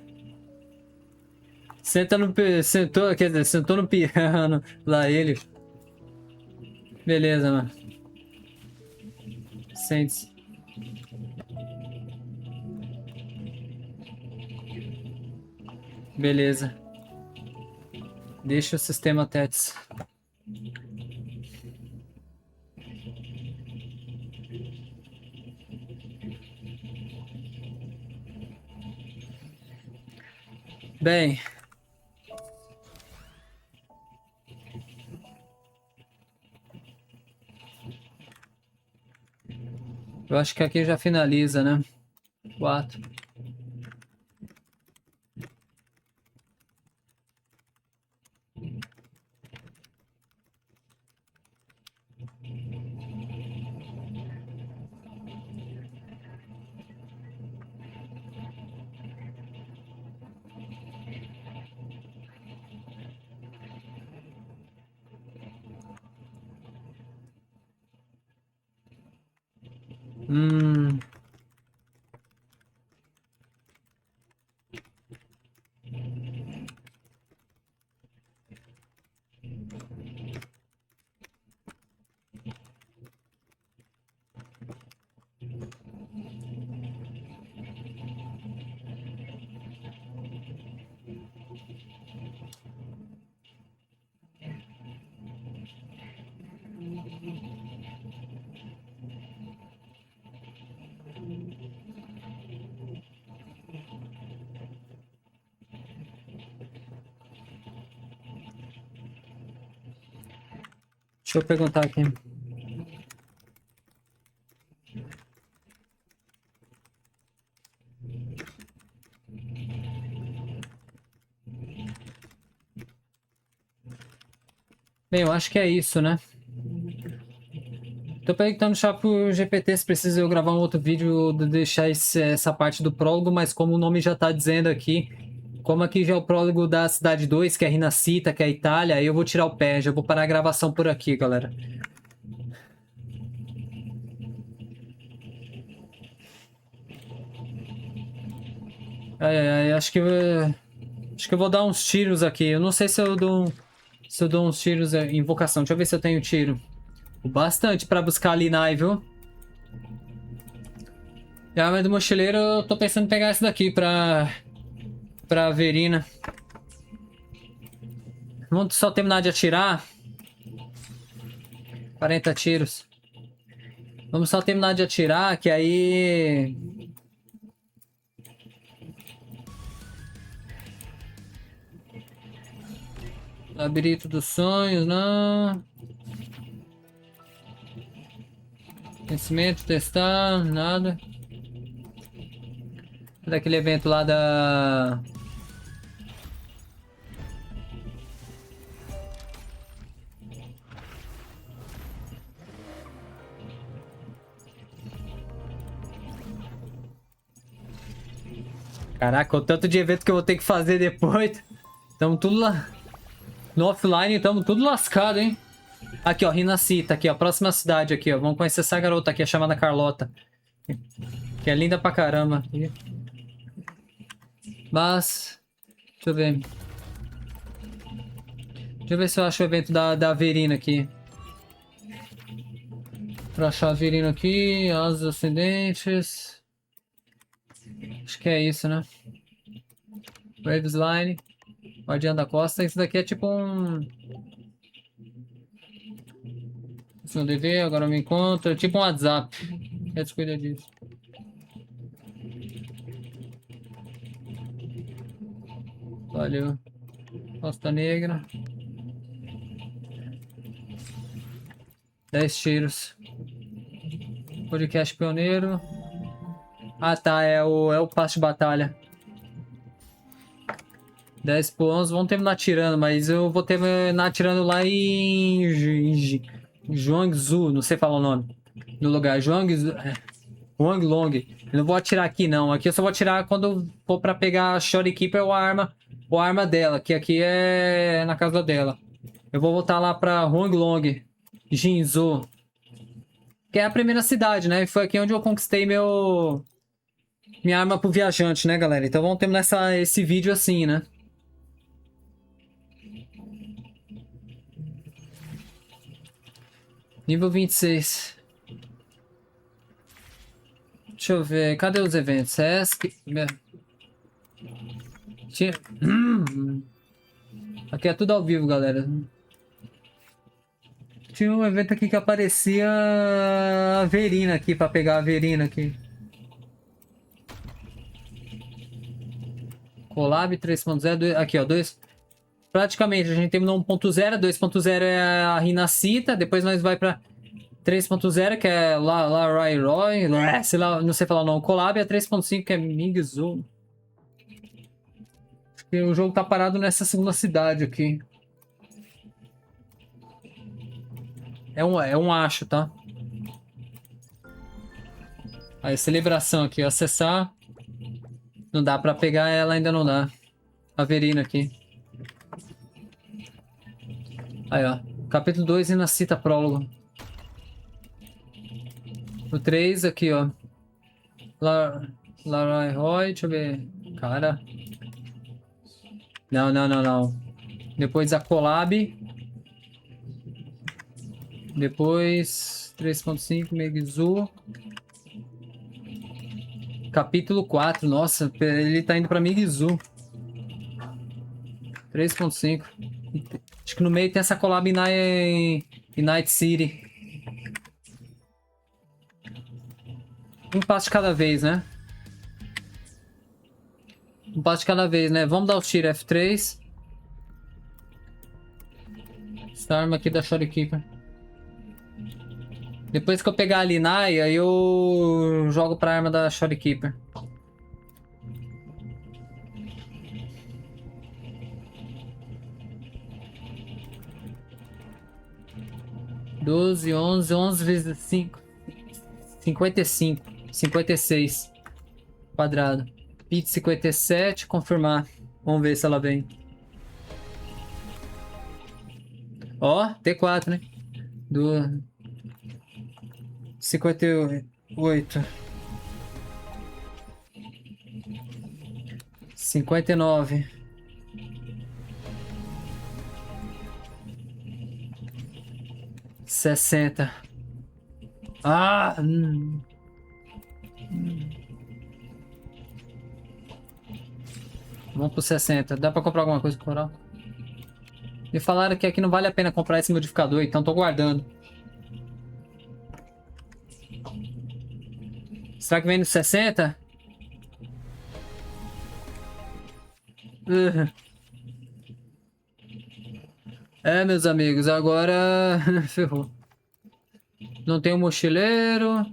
Sentou no piano. Lá ele. Beleza, mano. Sente-se. Beleza. Deixa o sistema Tethys. Bem. Eu acho que aqui já finaliza, né? 4. Deixa eu perguntar aqui. Bem, eu acho que é isso, né? Tô perguntando no chat pro GPT se precisa eu gravar um outro vídeo, deixar essa parte do prólogo, mas como o nome já tá dizendo aqui, como aqui já é o prólogo da Cidade 2, que é Rinascita, que é a Itália, aí eu vou tirar o pé, já vou parar a gravação por aqui, galera. Acho que eu vou dar uns tiros aqui. Eu não sei se eu dou uns tiros em invocação. Deixa eu ver se eu tenho tiro. Bastante pra buscar ali, viu? E a arma do mochileiro, eu tô pensando em pegar essa daqui pra Verina. Vamos só terminar de atirar. 40 tiros. Vamos só terminar de atirar, que aí... Labirinto dos sonhos, não. Conhecimento, testar, nada. Daquele evento lá da... Caraca, o tanto de evento que eu vou ter que fazer depois. Tamo tudo lá... No offline, tamo tudo lascado, hein? Aqui, ó, Rinascita, aqui, ó. Próxima cidade aqui, ó. Vamos conhecer essa garota aqui, chamada Carlota. Que é linda pra caramba. Mas... Deixa eu ver. Deixa eu ver se eu acho o evento da Verina aqui. Pra achar a Verina aqui. Asas ascendentes. Acho que é isso, né? Line. Guardiã da Costa. Isso daqui é tipo um... Esse é meu dever, agora eu me encontro. É tipo um WhatsApp. Quer descuidar disso. Valeu. Costa Negra. 10 tiros. Podcast pioneiro. Ah tá, é o passe de batalha. 10 por 11, vamos terminar atirando, mas eu vou terminar atirando lá em Zhuangzhou, não sei falar o nome. No lugar, Huanglong. Eu não vou atirar aqui não, aqui eu só vou atirar quando for pra pegar a Shorekeeper ou a arma dela, que aqui é na casa dela. Eu vou voltar lá pra Huanglong, Jinzhou. Que é a primeira cidade, né? Foi aqui onde eu conquistei minha arma pro viajante, né, galera? Então vamos terminar esse vídeo assim, né? Nível 26. Deixa eu ver. Cadê os eventos? Tinha... Aqui é tudo ao vivo, galera. Tinha um evento aqui que aparecia a Verina aqui, pra pegar a Verina aqui. Collab 3.0, aqui ó, 2. Praticamente a gente terminou 1.0, 2.0 é a Rinacita, depois nós vai pra 3.0, que é Roy, sei lá, não sei falar o nome, Collab, a 3.5 que é Migzu. O jogo tá parado nessa segunda cidade aqui. É um acho, tá? Aí, celebração aqui, acessar. Não dá pra pegar ela, ainda não dá. A Verina aqui. Aí, ó. Capítulo 2 e na cita prólogo. O 3 aqui, ó. Roy, deixa eu ver. Cara. Não. Depois a Collab. Depois 3.5, Megzu. Capítulo 4. Nossa, ele tá indo pra Megzu. 3.5. Acho que no meio tem essa collab em Night City. Um passo de cada vez, né? Um passo de cada vez, né? Vamos dar o tiro F3. Essa arma aqui da Shorekeeper. Depois que eu pegar a Linai, aí eu jogo pra arma da Shorekeeper. onze vezes 5. 55. 56. Quadrado. Pit 57, confirmar. Vamos ver se ela vem. Ó, T4, né? Do 58. 59. 60. Ah! Vamos pro 60. Dá pra comprar alguma coisa com coral? Me falaram que aqui não vale a pena comprar esse modificador, então tô guardando. Será que vem no 60? É, meus amigos, agora ferrou. Não tem um mochileiro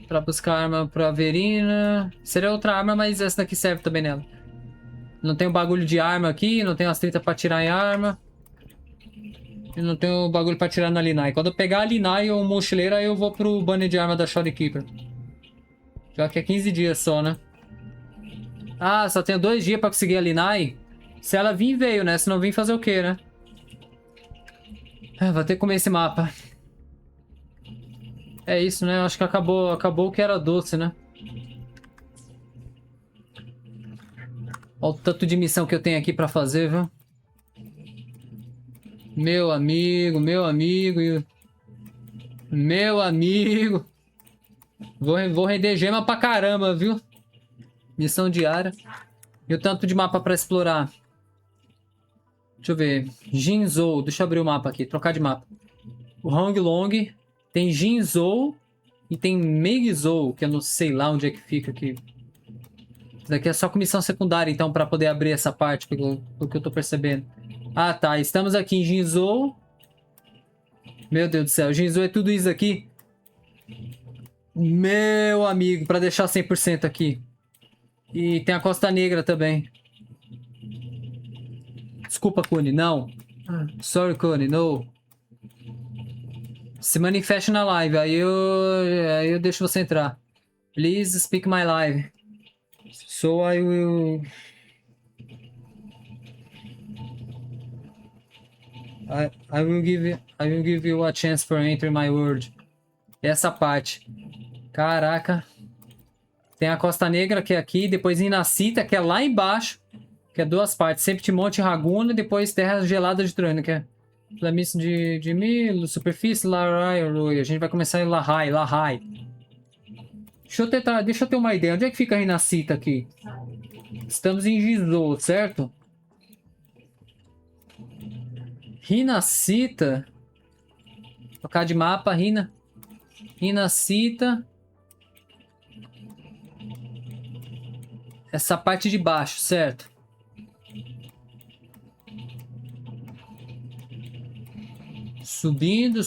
pra buscar arma pra Verina. Seria outra arma, mas essa daqui serve também nela. Não tem o bagulho de arma aqui, não tem as 30 pra tirar em arma. E não tem o bagulho pra tirar na Linai. Quando eu pegar a Linai ou o mochileiro, aí eu vou pro banner de arma da Shorekeeper. Já que é 15 dias só, né? Ah, só tenho 2 dias pra conseguir a Linai. Se ela vir, veio, né? Se não vir, fazer o quê, né? Vou ter que comer esse mapa. É isso, né? Acho que acabou o que era doce, né? Olha o tanto de missão que eu tenho aqui pra fazer, viu? Meu amigo. Vou render gema pra caramba, viu? Missão diária. E o tanto de mapa pra explorar. Deixa eu ver. Jinzhou. Deixa eu abrir o mapa aqui. Trocar de mapa. O Huanglong. Tem Jinzhou. E tem Megzhou. Que eu não sei lá onde é que fica aqui. Isso daqui é só com missão secundária, então, pra poder abrir essa parte. Pelo que eu tô percebendo. Ah, tá. Estamos aqui em Jinzhou. Meu Deus do céu. Jinzhou é tudo isso aqui. Meu amigo. Pra deixar 100% aqui. E tem a Costa Negra também. Desculpa, Cune, não. Sorry, Cune, no. Se manifeste na live, aí eu deixo você entrar. Please speak my live. So I will... I will give you a chance for entering my world. Essa parte. Caraca. Tem a Costa Negra, que é aqui. Depois Inacita, que é lá embaixo. Que é 2 partes. Sempre Monte Raguna. E depois Terra Gelada de Troiano, que é Planície de Milo, superfície, Larai, a gente vai começar em Lahai. Deixa eu ter uma ideia. Onde é que fica a Renascita aqui? Estamos em Jinzou, certo? Renascita. Tocar de mapa, Renascita. Essa parte de baixo, certo? Subindo.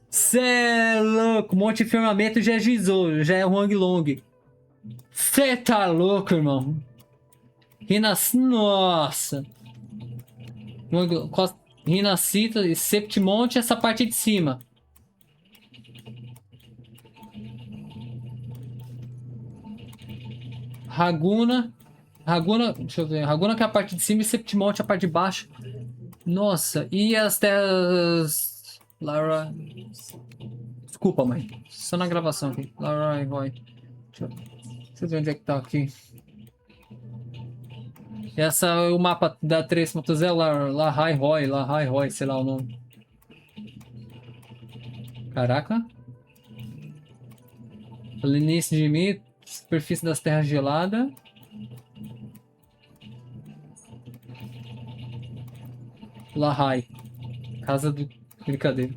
Cê é louco. Monte Firmamento já é Jinzou, já é Huanglong. Cê tá louco, irmão. Nossa. Renascita e Septimonte, essa parte de cima. Raguna, deixa eu ver. Raguna que é a parte de cima e Septimonte a parte de baixo. Nossa, e as terras... Lara... Desculpa, mãe. Só na gravação aqui. Lara, Roy. Deixa eu ver onde é que tá aqui. Essa é o mapa da 3.0, Lahai Roy, sei lá o nome. Caraca. Planície de mito, superfície das terras geladas. Lahai. Casa do brincadeira.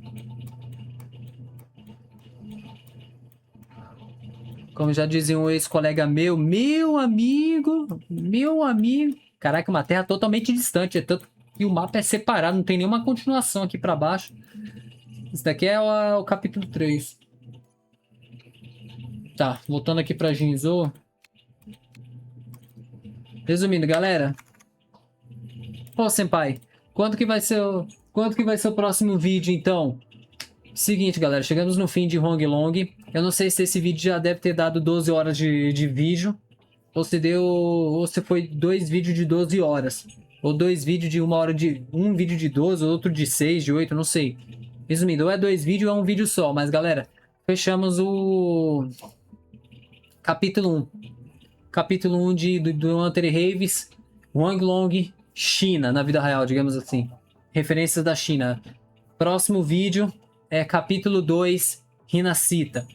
Como já dizia um ex-colega meu amigo. Caraca, uma terra totalmente distante. É tanto que o mapa é separado, não tem nenhuma continuação aqui pra baixo. Isso daqui é o capítulo 3. Tá, voltando aqui pra Jinzou. Resumindo, galera. Pô, Senpai, quando que vai ser o próximo vídeo, então? Seguinte, galera, chegamos no fim de Huanglong. Eu não sei se esse vídeo já deve ter dado 12 horas de vídeo. Ou se foi 2 vídeos de 12 horas. Ou 2 vídeos de 1 hora de... Um vídeo de 12, outro de 6, de 8, não sei. Resumindo, ou é 2 vídeos ou é um vídeo só. Mas, galera, fechamos o... Capítulo 1. Capítulo 1 do Hunter Raves, Huanglong, China, na vida real, digamos assim. Referências da China. Próximo vídeo é capítulo 2, Renascita.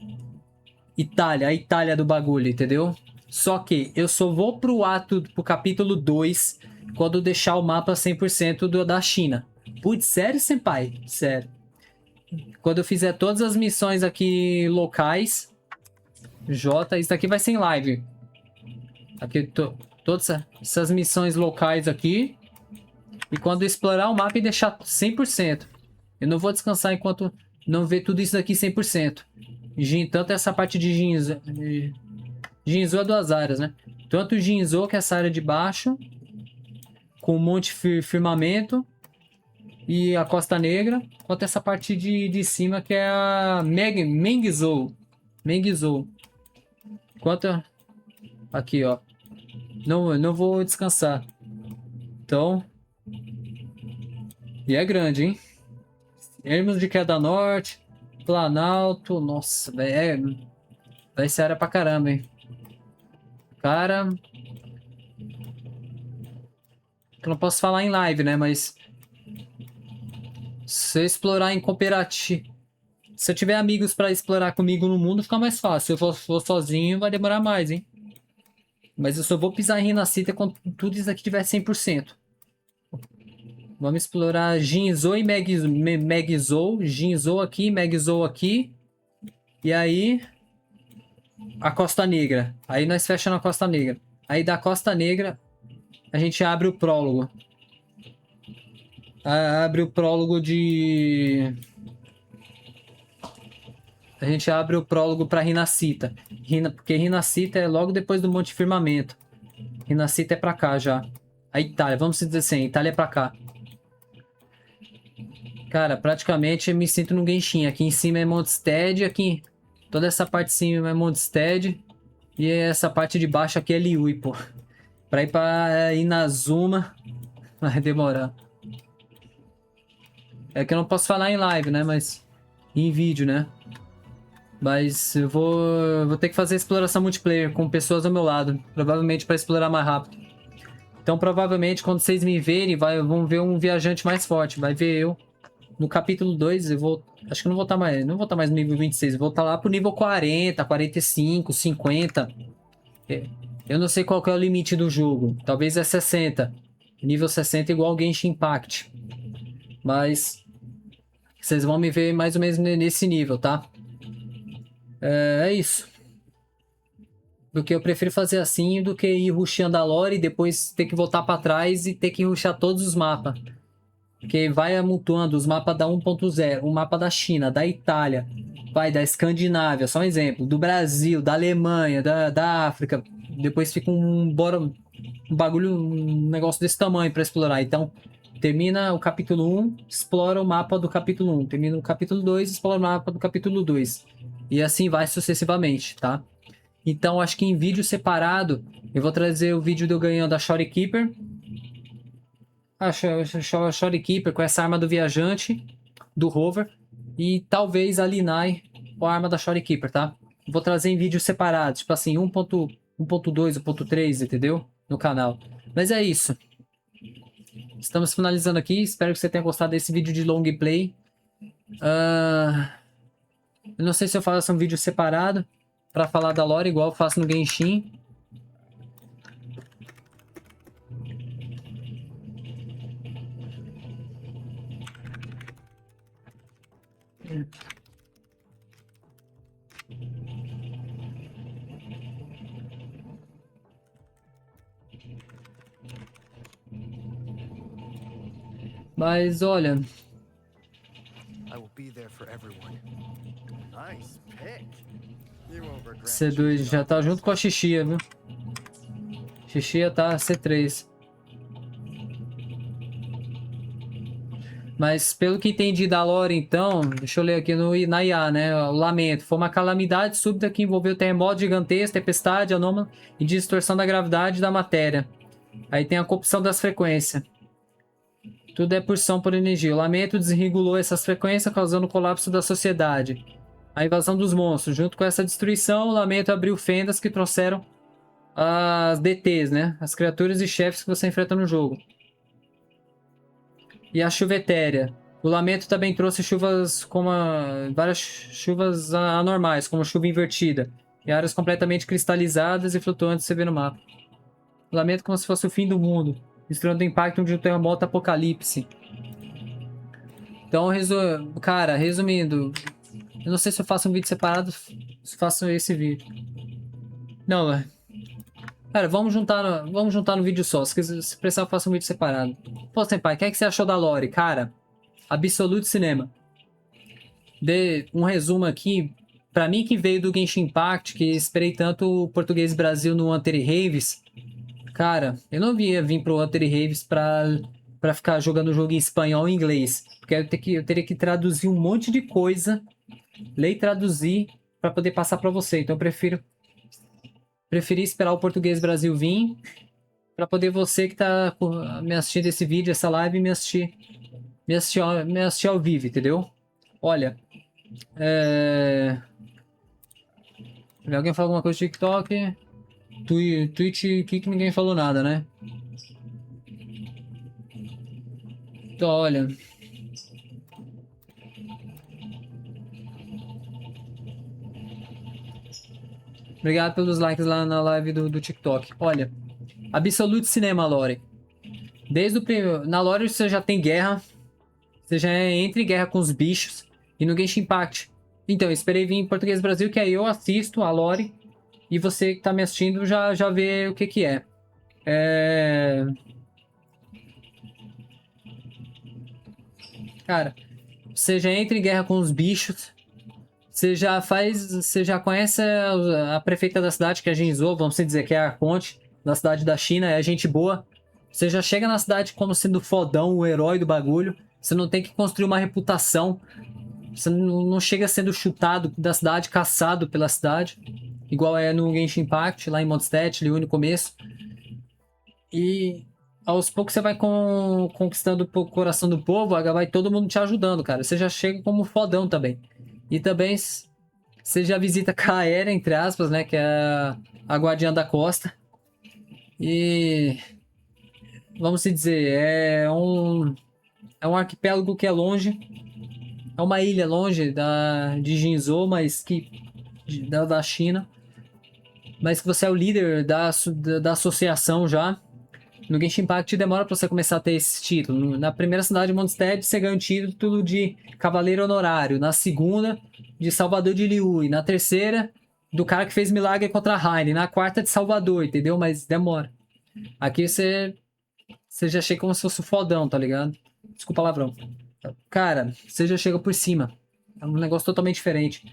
Itália, a Itália do bagulho, entendeu? Só que eu só vou pro capítulo 2 quando deixar o mapa 100% da China. Putz, sério, Senpai? Sério. Quando eu fizer todas as missões aqui locais... isso daqui vai ser em live. Aqui, todas essas missões locais aqui. E quando explorar o mapa e deixar 100%. Eu não vou descansar enquanto não ver tudo isso daqui 100%. Tanto essa parte de Jinzou. Jinzou é 2 áreas, né? Tanto o Jinzou, que é essa área de baixo. Com o Monte Firmamento. E a Costa Negra. Quanto essa parte de cima, que é a Mengzou. Quanto... Aqui, ó. Não vou descansar. Então... E é grande, hein? Ermos de Queda Norte. Planalto. Nossa, velho. Vai ser área pra caramba, hein? Cara... Eu não posso falar em live, né? Mas... Se eu explorar em cooperativo... Se eu tiver amigos pra explorar comigo no mundo, fica mais fácil. Se eu for sozinho, vai demorar mais, hein? Mas eu só vou pisar em Renascita quando tudo isso aqui tiver 100%. Vamos explorar Jinzou e Megzou. Jinzou aqui, Megzou aqui. E aí... A Costa Negra. Aí nós fechamos a Costa Negra. Aí da Costa Negra, a gente abre o prólogo. Abre o prólogo de... A gente abre o prólogo para Renascita. Porque Renascita é logo depois do Monte Firmamento. Renascita é pra cá já. A Itália, vamos dizer assim, a Itália é pra cá. Cara, praticamente eu me sinto no Genshin. Aqui em cima é Mondstadt, aqui... Toda essa parte de cima é Mondstadt. E essa parte de baixo aqui é Liyue, pô. Pra ir pra Inazuma, vai demorar. É que eu não posso falar em live, né? Mas... Em vídeo, né? Mas eu vou ter que fazer exploração multiplayer com pessoas ao meu lado. Provavelmente para explorar mais rápido. Então, provavelmente, quando vocês me verem, vão ver um viajante mais forte. Vai ver eu. No capítulo 2, eu vou... Acho que não vou estar mais, não vou estar mais no nível 26. Eu vou estar lá pro nível 40, 45, 50. Eu não sei qual que é o limite do jogo. Talvez é 60. Nível 60 igual ao Genshin Impact. Mas... Vocês vão me ver mais ou menos nesse nível, tá? É isso. Porque eu prefiro fazer assim do que ir rushando a lore e depois ter que voltar pra trás e ter que rushar todos os mapas. Porque vai amontoando os mapas da 1.0, o mapa da China, da Itália, vai da Escandinávia, só um exemplo, do Brasil, da Alemanha, da África. Depois fica um bagulho, um negócio desse tamanho pra explorar. Então, termina o capítulo 1, explora o mapa do capítulo 1. Termina o capítulo 2, explora o mapa do capítulo 2. E assim vai sucessivamente, tá? Então, acho que em vídeo separado, eu vou trazer o vídeo de eu ganhando a Shorekeeper. A Shorekeeper com essa arma do viajante, do rover. E talvez a Linai com a arma da Shorekeeper, tá? Vou trazer em vídeos separados, tipo assim, 1.2, 1.3, entendeu? No canal. Mas é isso. Estamos finalizando aqui. Espero que você tenha gostado desse vídeo de long play. Eu não sei se eu faço um vídeo separado para falar da lore, igual eu faço no Genshin. Mas olha, C2 já tá junto com a Xixia, viu? Xixia tá C3. Mas pelo que entendi da lore, então, deixa eu ler aqui na IA, né? O lamento. Foi uma calamidade súbita que envolveu terremoto gigantesco, tempestade anômala e distorção da gravidade da matéria. Aí tem a corrupção das frequências. Tudo é pulsão por energia. O lamento desregulou essas frequências, causando o colapso da sociedade. A invasão dos monstros. Junto com essa destruição, o lamento abriu fendas que trouxeram as DTs, né? As criaturas e chefes que você enfrenta no jogo. E a chuva etérea. O lamento também trouxe chuvas como várias chuvas anormais, como chuva invertida. E áreas completamente cristalizadas e flutuantes você vê no mapa. O lamento como se fosse o fim do mundo. Misturando o impacto de um terremoto apocalipse. Então, cara, resumindo. Eu não sei se eu faço um vídeo separado, se faço esse vídeo. Não, cara, vamos juntar no vídeo só. Se precisar, eu faço um vídeo separado. Pô, Senpai, o que é que você achou da lore? Cara, Absolute Cinema. Dê um resumo aqui. Pra mim que veio do Genshin Impact, que esperei tanto o português Brasil no Wuthering Raves. Cara, eu não ia vir pro Wuthering Raves pra ficar jogando o jogo em espanhol e inglês. Porque eu teria que traduzir um monte de coisa. Ler e traduzir pra poder passar pra você. Então eu preferi esperar o português Brasil vir para poder você que tá me assistindo esse vídeo, essa live, me assistir ao vivo, entendeu? Olha, alguém falou alguma coisa no TikTok? Twitch, que ninguém falou nada, né? Então, olha... Obrigado pelos likes lá na live do TikTok. Olha, Absolute Cinema lore. Desde o primeiro... Na lore você já tem guerra. Você já entra em guerra com os bichos. E no Genshin Impact. Então, eu esperei vir em português Brasil, que aí eu assisto a lore. E você que tá me assistindo já vê o que é. Cara, você já entra em guerra com os bichos. Você já conhece a prefeita da cidade, que é a Jinzhou, vamos dizer que é a Arconte, da cidade da China, é gente boa. Você já chega na cidade como sendo fodão, o herói do bagulho. Você não tem que construir uma reputação. Você não chega sendo chutado da cidade, caçado pela cidade. Igual é no Genshin Impact, lá em Mondstadt, ali no começo. E aos poucos você vai conquistando o coração do povo, vai todo mundo te ajudando, cara. Você já chega como fodão também. E também você já visita a Kaera, entre aspas, né? Que é a guardiã da costa. E vamos se dizer, é um arquipélago que é longe. É uma ilha longe de Jinzhou, mas da China. Mas que você é o líder da associação já. No Genshin Impact demora pra você começar a ter esse título. Na primeira cidade de Monte, você ganha o título de Cavaleiro Honorário. Na segunda, de Salvador de Liu. E na terceira, do cara que fez milagre contra a Raine. Na quarta, de Salvador, entendeu? Mas demora. Aqui você já chega como se fosse o fodão, tá ligado? Desculpa o palavrão. Cara, você já chega por cima. É um negócio totalmente diferente.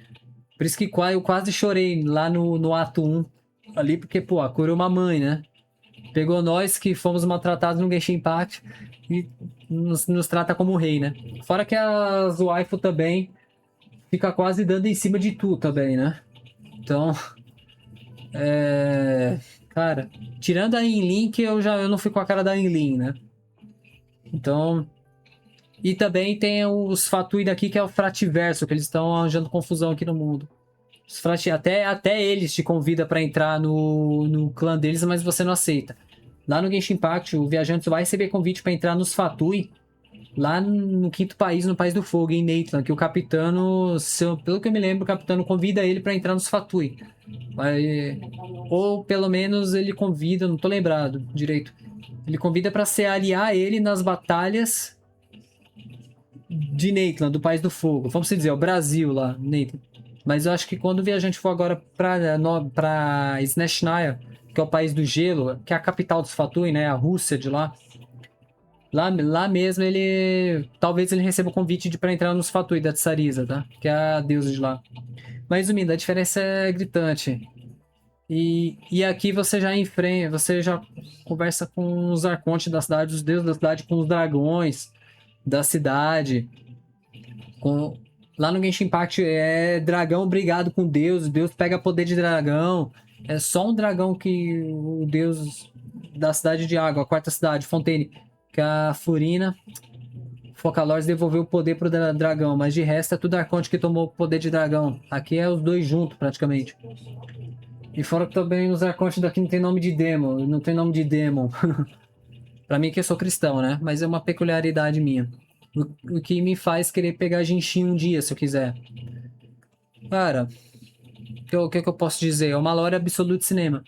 Por isso que eu quase chorei lá no ato 1. Ali, porque, pô, a Cura é uma mãe, né? Pegou nós que fomos maltratados no Genshin Impact e nos trata como rei, né? Fora que as waifu também fica quase dando em cima de tu também, né? Então, cara, tirando a Yinlin, que eu não fui com a cara da Yinlin, né? Então, e também tem os Fatui daqui, que é o Frativerso, que eles estão arranjando confusão aqui no mundo. Até eles te convidam para entrar no clã deles, mas você não aceita. Lá no Genshin Impact, o viajante vai receber convite para entrar nos Fatui, lá no quinto país, no País do Fogo, em Neitland, que o capitano, pelo que eu me lembro, o capitano convida ele para entrar nos Fatui. Ou pelo menos ele convida, não tô lembrado direito. Ele convida para se aliar a ele nas batalhas de Neitland, do País do Fogo. Vamos dizer, o Brasil lá, Neitland. Mas eu acho que quando o viajante for agora pra Snezhnaya, que é o país do gelo, que é a capital dos Fatui, né? A Rússia de lá. Lá mesmo talvez ele receba o convite para entrar nos Fatui da Tsarisa, tá? Que é a deusa de lá. Mas resumindo, a diferença é gritante. E aqui você já conversa com os arcontes da cidade, os deuses da cidade, com os dragões da cidade. Lá no Genshin Impact é dragão brigado com Deus pega poder de dragão. É só um dragão que o deus da cidade de água, a quarta cidade, Fontaine, que é a Furina, Focalors devolveu o poder pro dragão, mas de resto é tudo arconte que tomou o poder de dragão. Aqui é os dois juntos, praticamente. E fora que também os arcontes daqui não tem nome de demon, não tem nome de demon. Pra mim que eu sou cristão, né? Mas é uma peculiaridade minha. O que me faz querer pegar Jinshi um dia, se eu quiser. Cara, o que eu posso dizer? É uma lore absoluta de cinema.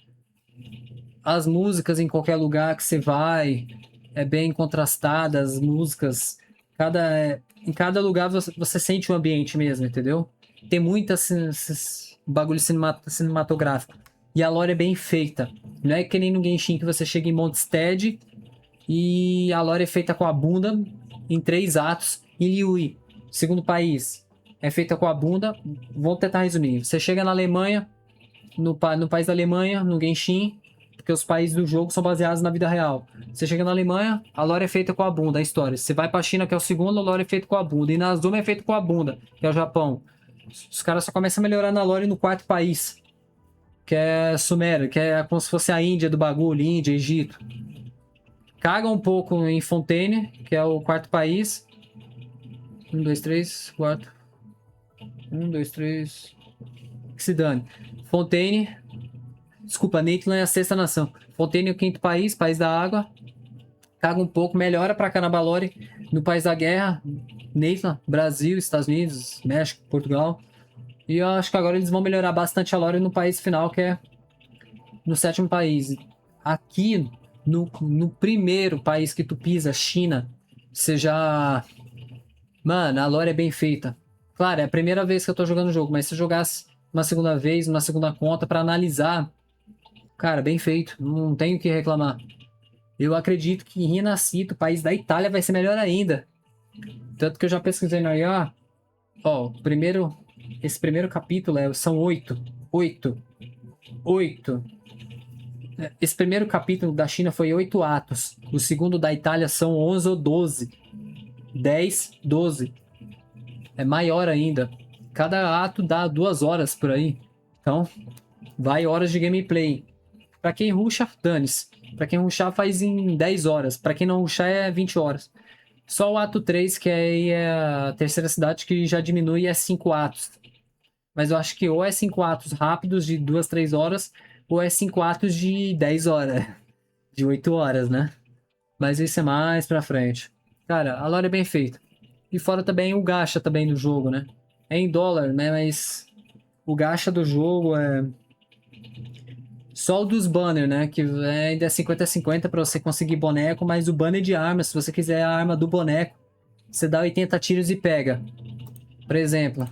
As músicas em qualquer lugar que você vai é bem contrastada, as músicas. Em cada lugar você sente o ambiente mesmo, entendeu? Tem esses bagulho cinematográfico. E a lore é bem feita. Não é que nem no Genshin que você chega em Mondstadt e a lore é feita com a bunda em 3 atos. Em Liyue, segundo país, é feita com a bunda. Vou tentar resumir. Você chega na Alemanha, no país da Alemanha, no Genshin, porque os países do jogo são baseados na vida real. Você chega na Alemanha, a lore é feita com a bunda, a história. Você vai pra China, que é o segundo, a lore é feita com a bunda. E na Azuma é feita com a bunda, que é o Japão. Os caras só começam a melhorar na lore no 4º país, que é Suméria, que é como se fosse a Índia do bagulho, Índia, Egito. Caga um pouco em Fontaine, que é o 4º país. 1, 2, 3, 4. 1, 2, 3. Que se dane. Fontaine. Desculpa, Neitland é a 6ª nação. Fontaine é o 5º país, país da água. Caga um pouco, melhora pra caramba a lore no país da guerra. Neitland, Brasil, Estados Unidos, México, Portugal. E eu acho que agora eles vão melhorar bastante a lore no país final, que é no 7º país. Aqui, no primeiro país que tu pisa, China, você já... Mano, a lore é bem feita. Claro, é a primeira vez que eu tô jogando o jogo, mas se eu jogasse uma segunda vez, uma segunda conta pra analisar, cara, bem feito. Não tenho o que reclamar. Eu acredito que Renascito, o país da Itália, vai ser melhor ainda. Tanto que eu já pesquisei no IA. Ó, esse primeiro capítulo são 8. Esse primeiro capítulo da China foi 8 atos. O segundo da Itália são 11 ou 12. 10, 12. É maior ainda. Cada ato dá 2 horas por aí. Então, vai horas de gameplay. Pra quem rusha, dane-se. Pra quem rushar, faz em 10 horas. Pra quem não rushar, é 20 horas. Só o ato 3, que aí é a terceira cidade, que já diminui, é 5 atos. Mas eu acho que ou é 5 atos rápidos de 2, 3 horas, ou é 5 atos de 10 horas. De 8 horas, né? Mas isso é mais pra frente. Cara, a lore é bem feita. E fora também o gacha também do jogo, né? É em dólar, né? Mas o gacha do jogo é... Só o dos banners, né? Que ainda é 50-50 pra você conseguir boneco. Mas o banner de arma, se você quiser a arma do boneco, você dá 80 tiros e pega. Por exemplo,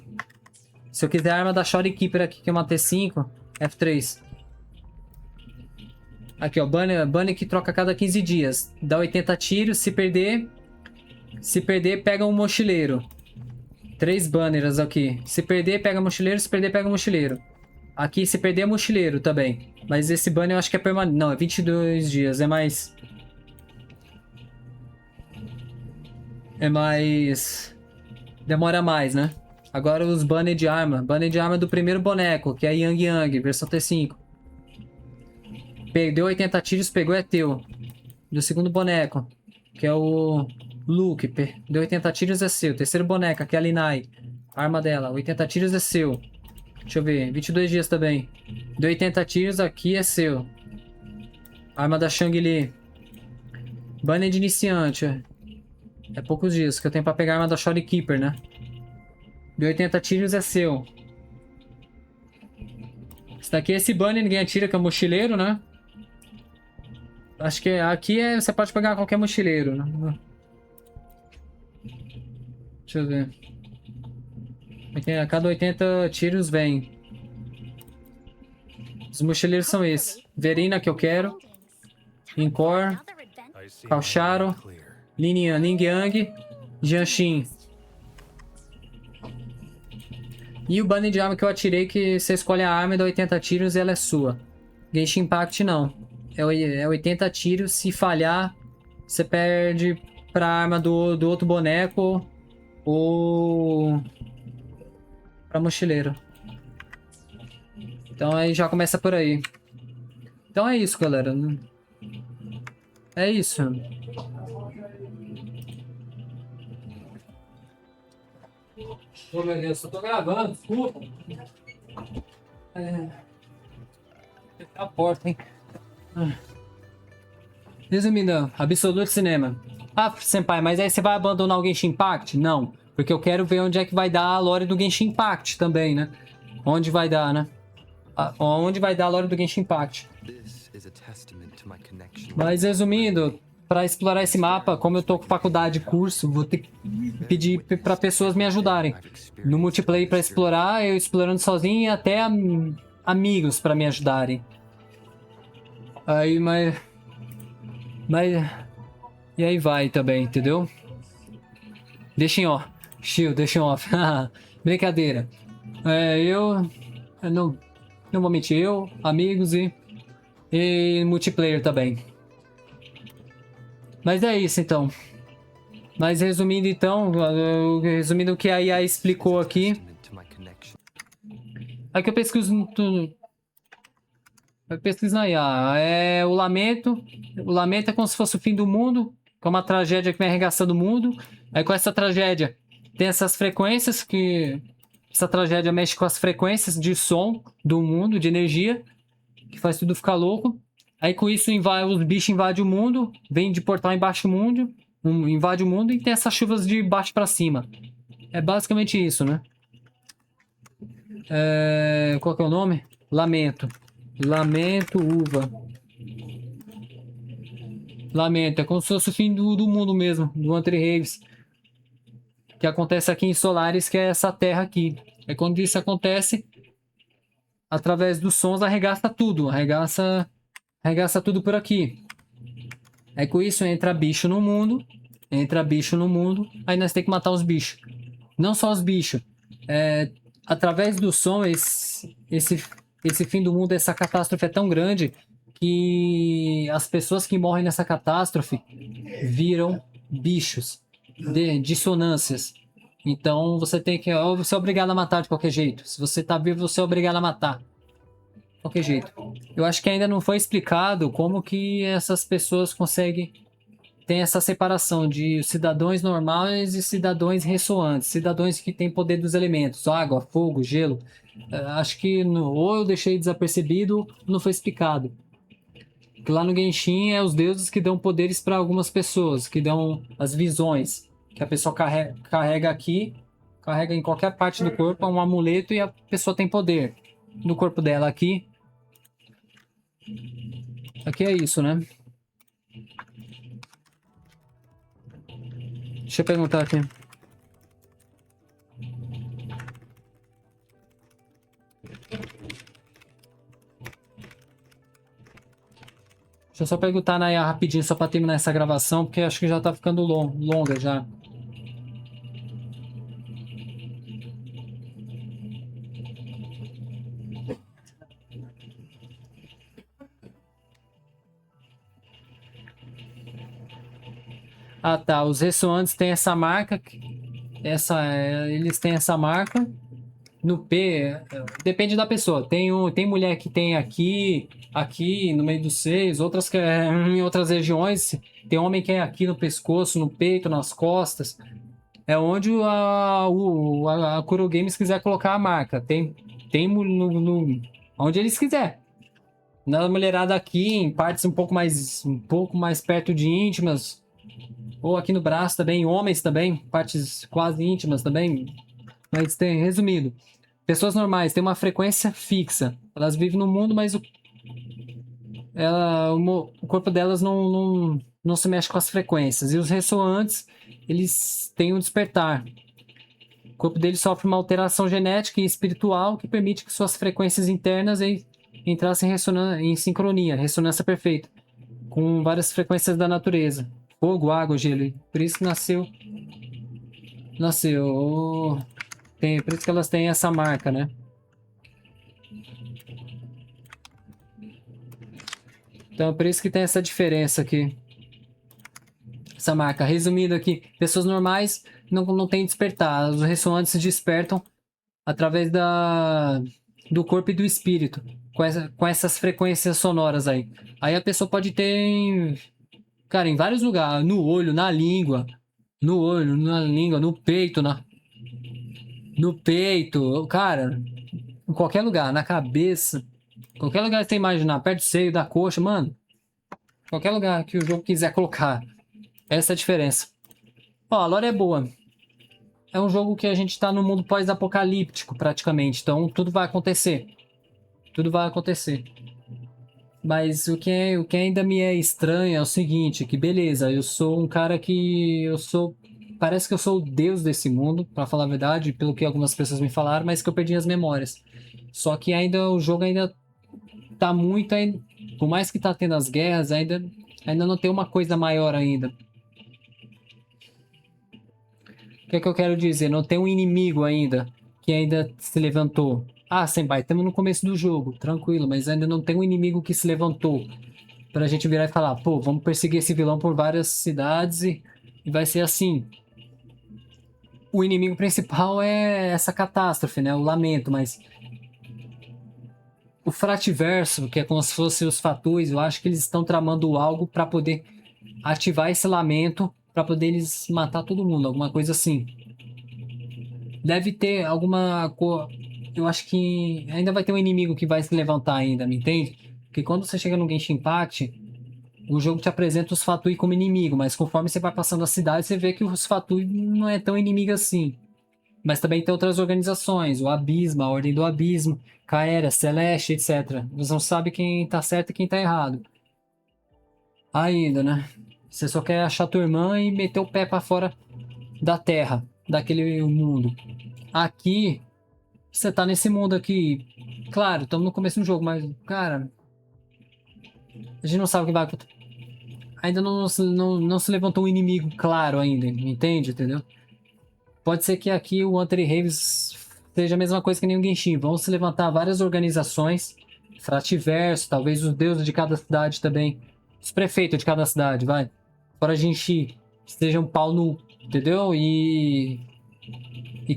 se eu quiser a arma da SHOREKEEPER aqui, que é uma T5, F3. Aqui, ó, banner que troca a cada 15 dias. Dá 80 tiros, se perder, pega um mochileiro. 3 banners aqui. Se perder, pega mochileiro, se perder, pega mochileiro. Aqui, se perder, é mochileiro também. Mas esse banner eu acho que é permanente. Não, é 22 dias, é mais... Demora mais, né? Agora os banner de arma. Banner de arma do primeiro boneco, que é Yang, versão T5. Perdeu 80 tiros, pegou, é teu. Do segundo boneco, que é o Luke. Deu 80 tiros, é seu. Terceiro boneco, que é a Linai. A arma dela, 80 tiros é seu. Deixa eu ver, 22 dias também. Deu 80 tiros, aqui é seu. Arma da Shang-Li. Banner de iniciante. É poucos dias que eu tenho pra pegar a arma da SHOREKEEPER, né? Deu 80 tiros, é seu. Esse daqui é esse banner, ninguém atira, que é o mochileiro, né? Acho que aqui você pode pegar qualquer mochileiro, né? Deixa eu ver. Aqui, a cada 80 tiros vem. Os mochileiros são esses. Verina, que eu quero. Incor. Calcharo. Lingyang. Jinshi. E o banner de arma que eu atirei, que você escolhe a arma e dá 80 tiros e ela é sua. Genshin Impact não. É 80 tiros, se falhar, você perde pra arma do outro boneco ou pra mochileiro. Então aí já começa por aí. Então é isso, galera. É isso. Ô, meu Deus, eu tô gravando, desculpa. Fechar a porta, hein? Resumindo, Absolute Cinema. Ah, Senpai, mas aí você vai abandonar o Genshin Impact? Não, porque eu quero ver onde é que vai dar a lore do Genshin Impact também, né? Onde vai dar, né? Onde vai dar a lore do Genshin Impact. Mas resumindo, para explorar esse mapa, como eu tô com faculdade e curso, vou ter que pedir para pessoas me ajudarem. No multiplayer para explorar, eu explorando sozinho e até amigos para me ajudarem. Aí, mas... E aí vai também, entendeu? Deixem off. Shield, deixem off. Brincadeira. Eu não vou mentir, amigos e multiplayer também. Mas é isso então. Mas resumindo então, resumindo o que a IA explicou aqui. Aqui eu pesquiso tudo. Vai pesquisar aí, o lamento. O lamento é como se fosse o fim do mundo, que é uma tragédia que vem arregaçando o mundo. Aí com essa tragédia tem essas frequências que... Essa tragédia mexe com as frequências de som do mundo, de energia, que faz tudo ficar louco. Aí com isso os bichos invadem o mundo, vem de portal embaixo do mundo, invade o mundo e tem essas chuvas de baixo pra cima. É basicamente isso, né? Qual que é o nome? Lamento. Lamento, uva. Lamento, é como se fosse o fim do mundo mesmo, do Anti-Raves. Que acontece aqui em Solaris, que é essa terra aqui. É quando isso acontece, através dos sons, arregaça tudo. Arregaça tudo por aqui. Aí com isso entra bicho no mundo. Aí nós temos que matar os bichos. Não só os bichos. Através do som, esse fim do mundo, essa catástrofe é tão grande que as pessoas que morrem nessa catástrofe viram bichos, dissonâncias. Então você você é obrigado a matar de qualquer jeito. Se você tá vivo, você é obrigado a matar. De qualquer jeito. Eu acho que ainda não foi explicado como que essas pessoas conseguem ter essa separação de cidadãos normais e cidadãos ressoantes. Cidadãos que têm poder dos elementos. Água, fogo, gelo. Acho que ou eu deixei desapercebido ou não foi explicado. Que lá no Genshin é os deuses que dão poderes para algumas pessoas, que dão as visões. Que a pessoa carrega aqui, carrega em qualquer parte do corpo um amuleto e a pessoa tem poder. No corpo dela aqui. Aqui é isso, né? Deixa eu perguntar aqui. Deixa eu só perguntar na IA rapidinho, só para terminar essa gravação, porque acho que já tá ficando longa já. Ah, tá. Os ressoantes têm essa marca. Eles têm essa marca. No P, depende da pessoa. Tem mulher que tem aqui no meio dos seios, outras que é em outras regiões. Tem homem que é aqui no pescoço, no peito, nas costas. É onde a Kuro Games quiser colocar a marca. Tem onde eles quiser. Na mulherada aqui, em partes um pouco mais perto de íntimas. Ou aqui no braço também, homens também, partes quase íntimas também. Mas tem, resumido, pessoas normais têm uma frequência fixa. Elas vivem no mundo, mas o corpo delas não se mexe com as frequências. E os ressoantes, eles têm um despertar. O corpo deles sofre uma alteração genética e espiritual que permite que suas frequências internas entrassem em sincronia, ressonância perfeita, com várias frequências da natureza. Fogo, água, gelo. Por isso que nasceu. Por isso que elas têm essa marca, né? Então, por isso que tem essa diferença aqui. Essa marca. Resumindo aqui, pessoas normais não têm despertar. Os ressoantes se despertam através do corpo e do espírito. Com essas frequências sonoras aí. Aí a pessoa pode ter... Cara, em vários lugares. No olho, na língua. No olho, na língua, no peito, no peito. Cara, em qualquer lugar. Na cabeça. Qualquer lugar que você imaginar. Perto do seio, da coxa, mano. Qualquer lugar que o jogo quiser colocar. Essa é a diferença. Ó, a lore é boa. É um jogo que a gente tá no mundo pós-apocalíptico, praticamente. Então, tudo vai acontecer. Tudo vai acontecer. Mas o que ainda me é estranho é o seguinte, que beleza, eu sou um cara que parece que eu sou o deus desse mundo, pra falar a verdade, pelo que algumas pessoas me falaram, mas que eu perdi as memórias. Só que o jogo ainda tá muito, por mais que tá tendo as guerras, ainda não tem uma coisa maior ainda. O que é que eu quero dizer? Não tem um inimigo ainda, que ainda se levantou. Ah, Senpai, estamos no começo do jogo, tranquilo, mas ainda não tem um inimigo que se levantou pra gente virar e falar, pô, vamos perseguir esse vilão por várias cidades e vai ser assim. O inimigo principal é essa catástrofe, né? O lamento, mas o frativerso, que é como se fossem os fatores, eu acho que eles estão tramando algo pra poder ativar esse lamento, pra poder eles matar todo mundo, alguma coisa assim. Deve ter alguma eu acho que ainda vai ter um inimigo que vai se levantar ainda, me entende? Porque quando você chega no Genshin Impact, o jogo te apresenta os Fatui como inimigo, mas conforme você vai passando a cidade, você vê que os Fatui não é tão inimigo assim. Mas também tem outras organizações, o Abismo, a Ordem do Abismo, Caera, Celeste, etc. Você não sabe quem tá certo e quem tá errado. Ainda, né? Você só quer achar tua irmã e meter o pé pra fora da Terra, daquele mundo. Aqui... Você tá nesse mundo aqui, claro, estamos no começo do jogo, mas, cara, a gente não sabe o que vai acontecer. Ainda não se levantou um inimigo claro ainda, entende? Entendeu? Pode ser que aqui o Wuthering seja a mesma coisa que nem o Genshin. Vão se levantar várias organizações, Frativerso, talvez os deuses de cada cidade também, os prefeitos de cada cidade, vai. Fora Jinshi, estejam um pau no, entendeu? E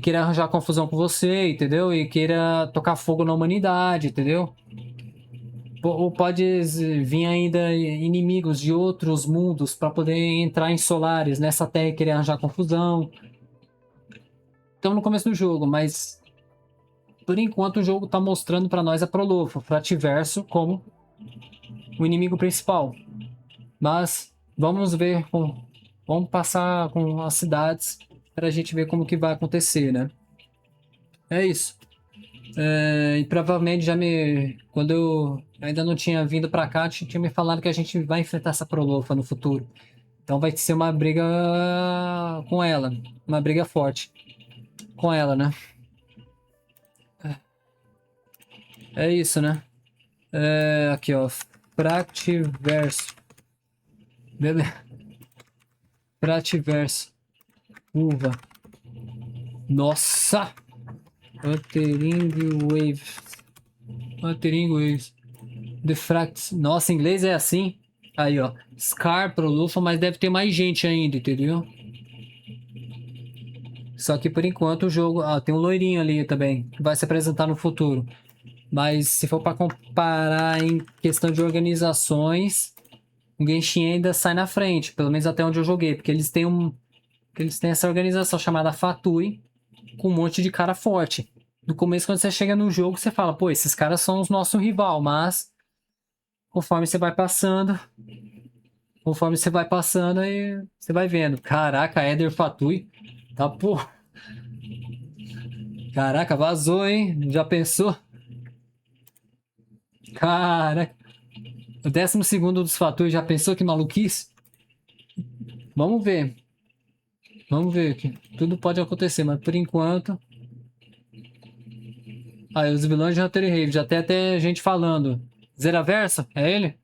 queira arranjar confusão com você, entendeu? E queira tocar fogo na humanidade, entendeu? Ou pode vir ainda inimigos de outros mundos para poder entrar em Solares, nessa terra e querer arranjar confusão. Estamos no começo do jogo, mas por enquanto o jogo está mostrando para nós a Prolofo, o Frativerso, como o inimigo principal. Mas vamos ver, vamos passar com as cidades pra gente ver como que vai acontecer, né? É isso. E provavelmente quando eu ainda não tinha vindo pra cá, tinha me falado que a gente vai enfrentar essa Prolofa no futuro. Então vai ser uma briga com ela. Uma briga forte com ela, né? É isso, né? Aqui, ó. Fractiverso. Beleza. Fractiverso. Uva. Nossa! Wuthering Waves. Wuthering Waves. Diffract. Nossa, em inglês é assim. Aí, ó. Scar, Prolufa, mas deve ter mais gente ainda, entendeu? Só que por enquanto o jogo... Ah, tem um loirinho ali também, que vai se apresentar no futuro. Mas se for para comparar em questão de organizações, o Genshin ainda sai na frente, pelo menos até onde eu joguei, porque eles têm essa organização chamada Fatui, com um monte de cara forte. No começo, quando você chega no jogo, você fala, pô, esses caras são os nossos rival, mas conforme você vai passando, aí você vai vendo. Caraca, Eder Fatui, tá, pô. Caraca, vazou, hein? Já pensou? Caraca. O 12º dos fatores, já pensou que maluquice? Vamos ver. Vamos ver aqui. Tudo pode acontecer, mas por enquanto... Aí, os vilões de Hunter Rave. Já tem até gente falando. Zeraverso? É ele?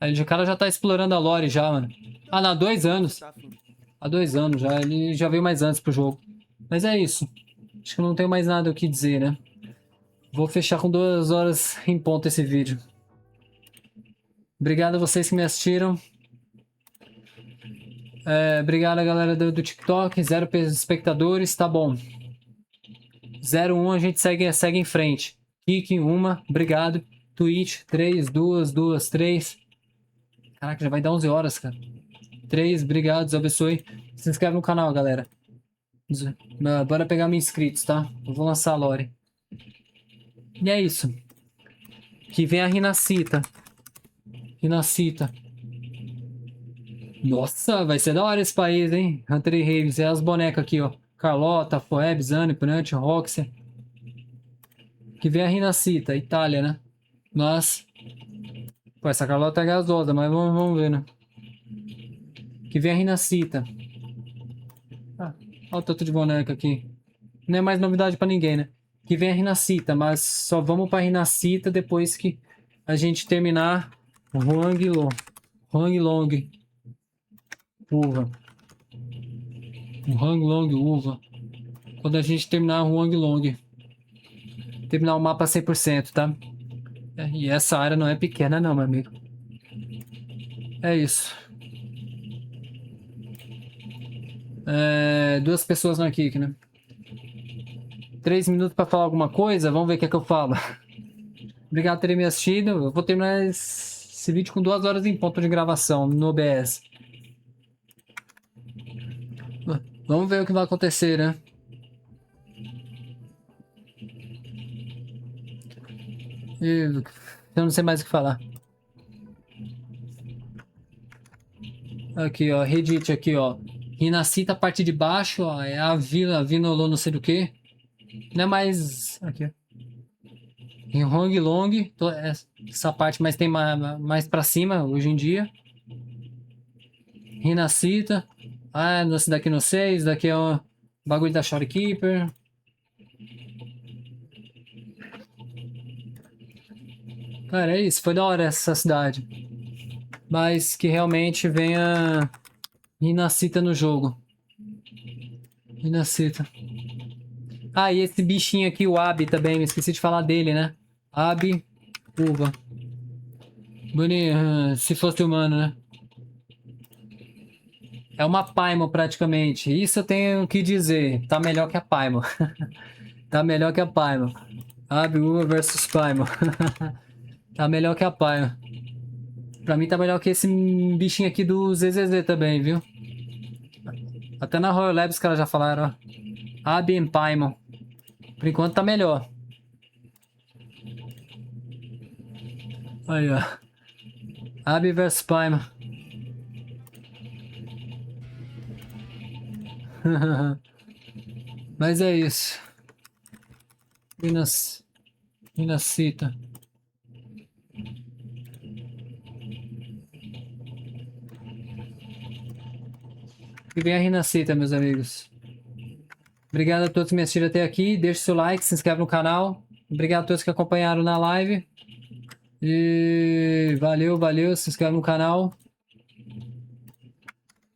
Aí, o cara já tá explorando a lore já, mano. Ah, não, há 2 anos. Há 2 anos já. Ele já veio mais antes pro jogo. Mas é isso. Acho que não tenho mais nada o que dizer, né? Vou fechar com 2 horas em ponto esse vídeo. Obrigado a vocês que me assistiram. Obrigado a galera do TikTok. 0 espectadores, tá bom. 0,1 a gente segue em frente. Kik, 1, obrigado. Twitch, 3, 2, 3. Caraca, já vai dar 11 horas, cara. 3, obrigado, Deus abençoe. Se inscreve no canal, galera. Bora pegar meus inscritos, tá? Eu vou lançar a lore. E é isso. Que vem a Rinacita. Nossa, vai ser da hora esse país, hein? Hunter e Raves. É as bonecas aqui, ó. Carlota, Phoebe, Zane, Prante, Roxy. Que vem a Rinacita, Itália, né? Mas... Pô, essa Carlota é gasosa, mas vamos ver, né? Que vem a Rinacita. Olha o tanto de boneca aqui. Não é mais novidade pra ninguém, né? Que vem a Rinacita, mas só vamos pra Rinacita depois que a gente terminar o Huanglong. Uva. O Huanglong Uva. Quando a gente terminar o Huanglong. Terminar o mapa 100%, tá? E essa área não é pequena não, meu amigo. É isso. 2 pessoas no Kik, né? 3 minutos pra falar alguma coisa. Vamos ver o que é que eu falo. Obrigado por terem me assistido. Eu vou terminar esse vídeo com 2 horas em ponto de gravação no OBS. Vamos ver o que vai acontecer, né? Eu não sei mais o que falar. Aqui, ó. Reddit aqui, ó. Rinacita, a parte de baixo, ó. É a Vinolon, não sei do que. Não é mais... Aqui, ó. Em Huanglong. Essa parte mais tem mais pra cima, hoje em dia. Rinacita. Ah, esse daqui não sei. Esse daqui é o bagulho da Shorekeeper. Cara, é isso. Foi da hora essa cidade. Mas que realmente venha Rinacita no jogo. Rinacita. Ah, e esse bichinho aqui, o Abi também. Me esqueci de falar dele, né? Abi, uva. Bonito. Se fosse humano, né? É uma Paimon praticamente. Isso eu tenho que dizer. Tá melhor que a Paimon. Tá melhor que a Paimon. Abi, uva versus Paimon. Tá melhor que a Paimon. Pra mim tá melhor que esse bichinho aqui do ZZZ também, viu? Até na Royal Labs os caras já falaram, ó. Abi e Paimon. Por enquanto tá melhor. Aí, ó. Abi vs Paima. Mas é isso. Inacita. Que vem a Renascita, meus amigos. Obrigado a todos que me assistiram até aqui. Deixe seu like, se inscreve no canal. Obrigado a todos que acompanharam na live. E valeu, valeu. Se inscreve no canal.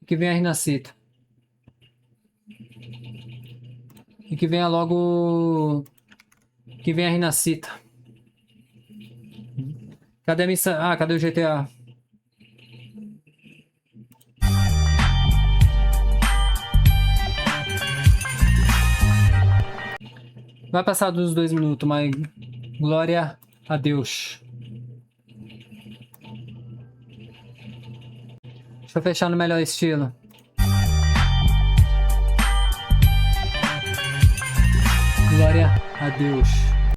Que venha a Renascita. E que venha logo... Que venha a Renascita. Cadê a missão? Ah, cadê o GTA? Vai passar dos 2 minutos, mas glória a Deus. Deixa eu fechar no melhor estilo. Glória a Deus.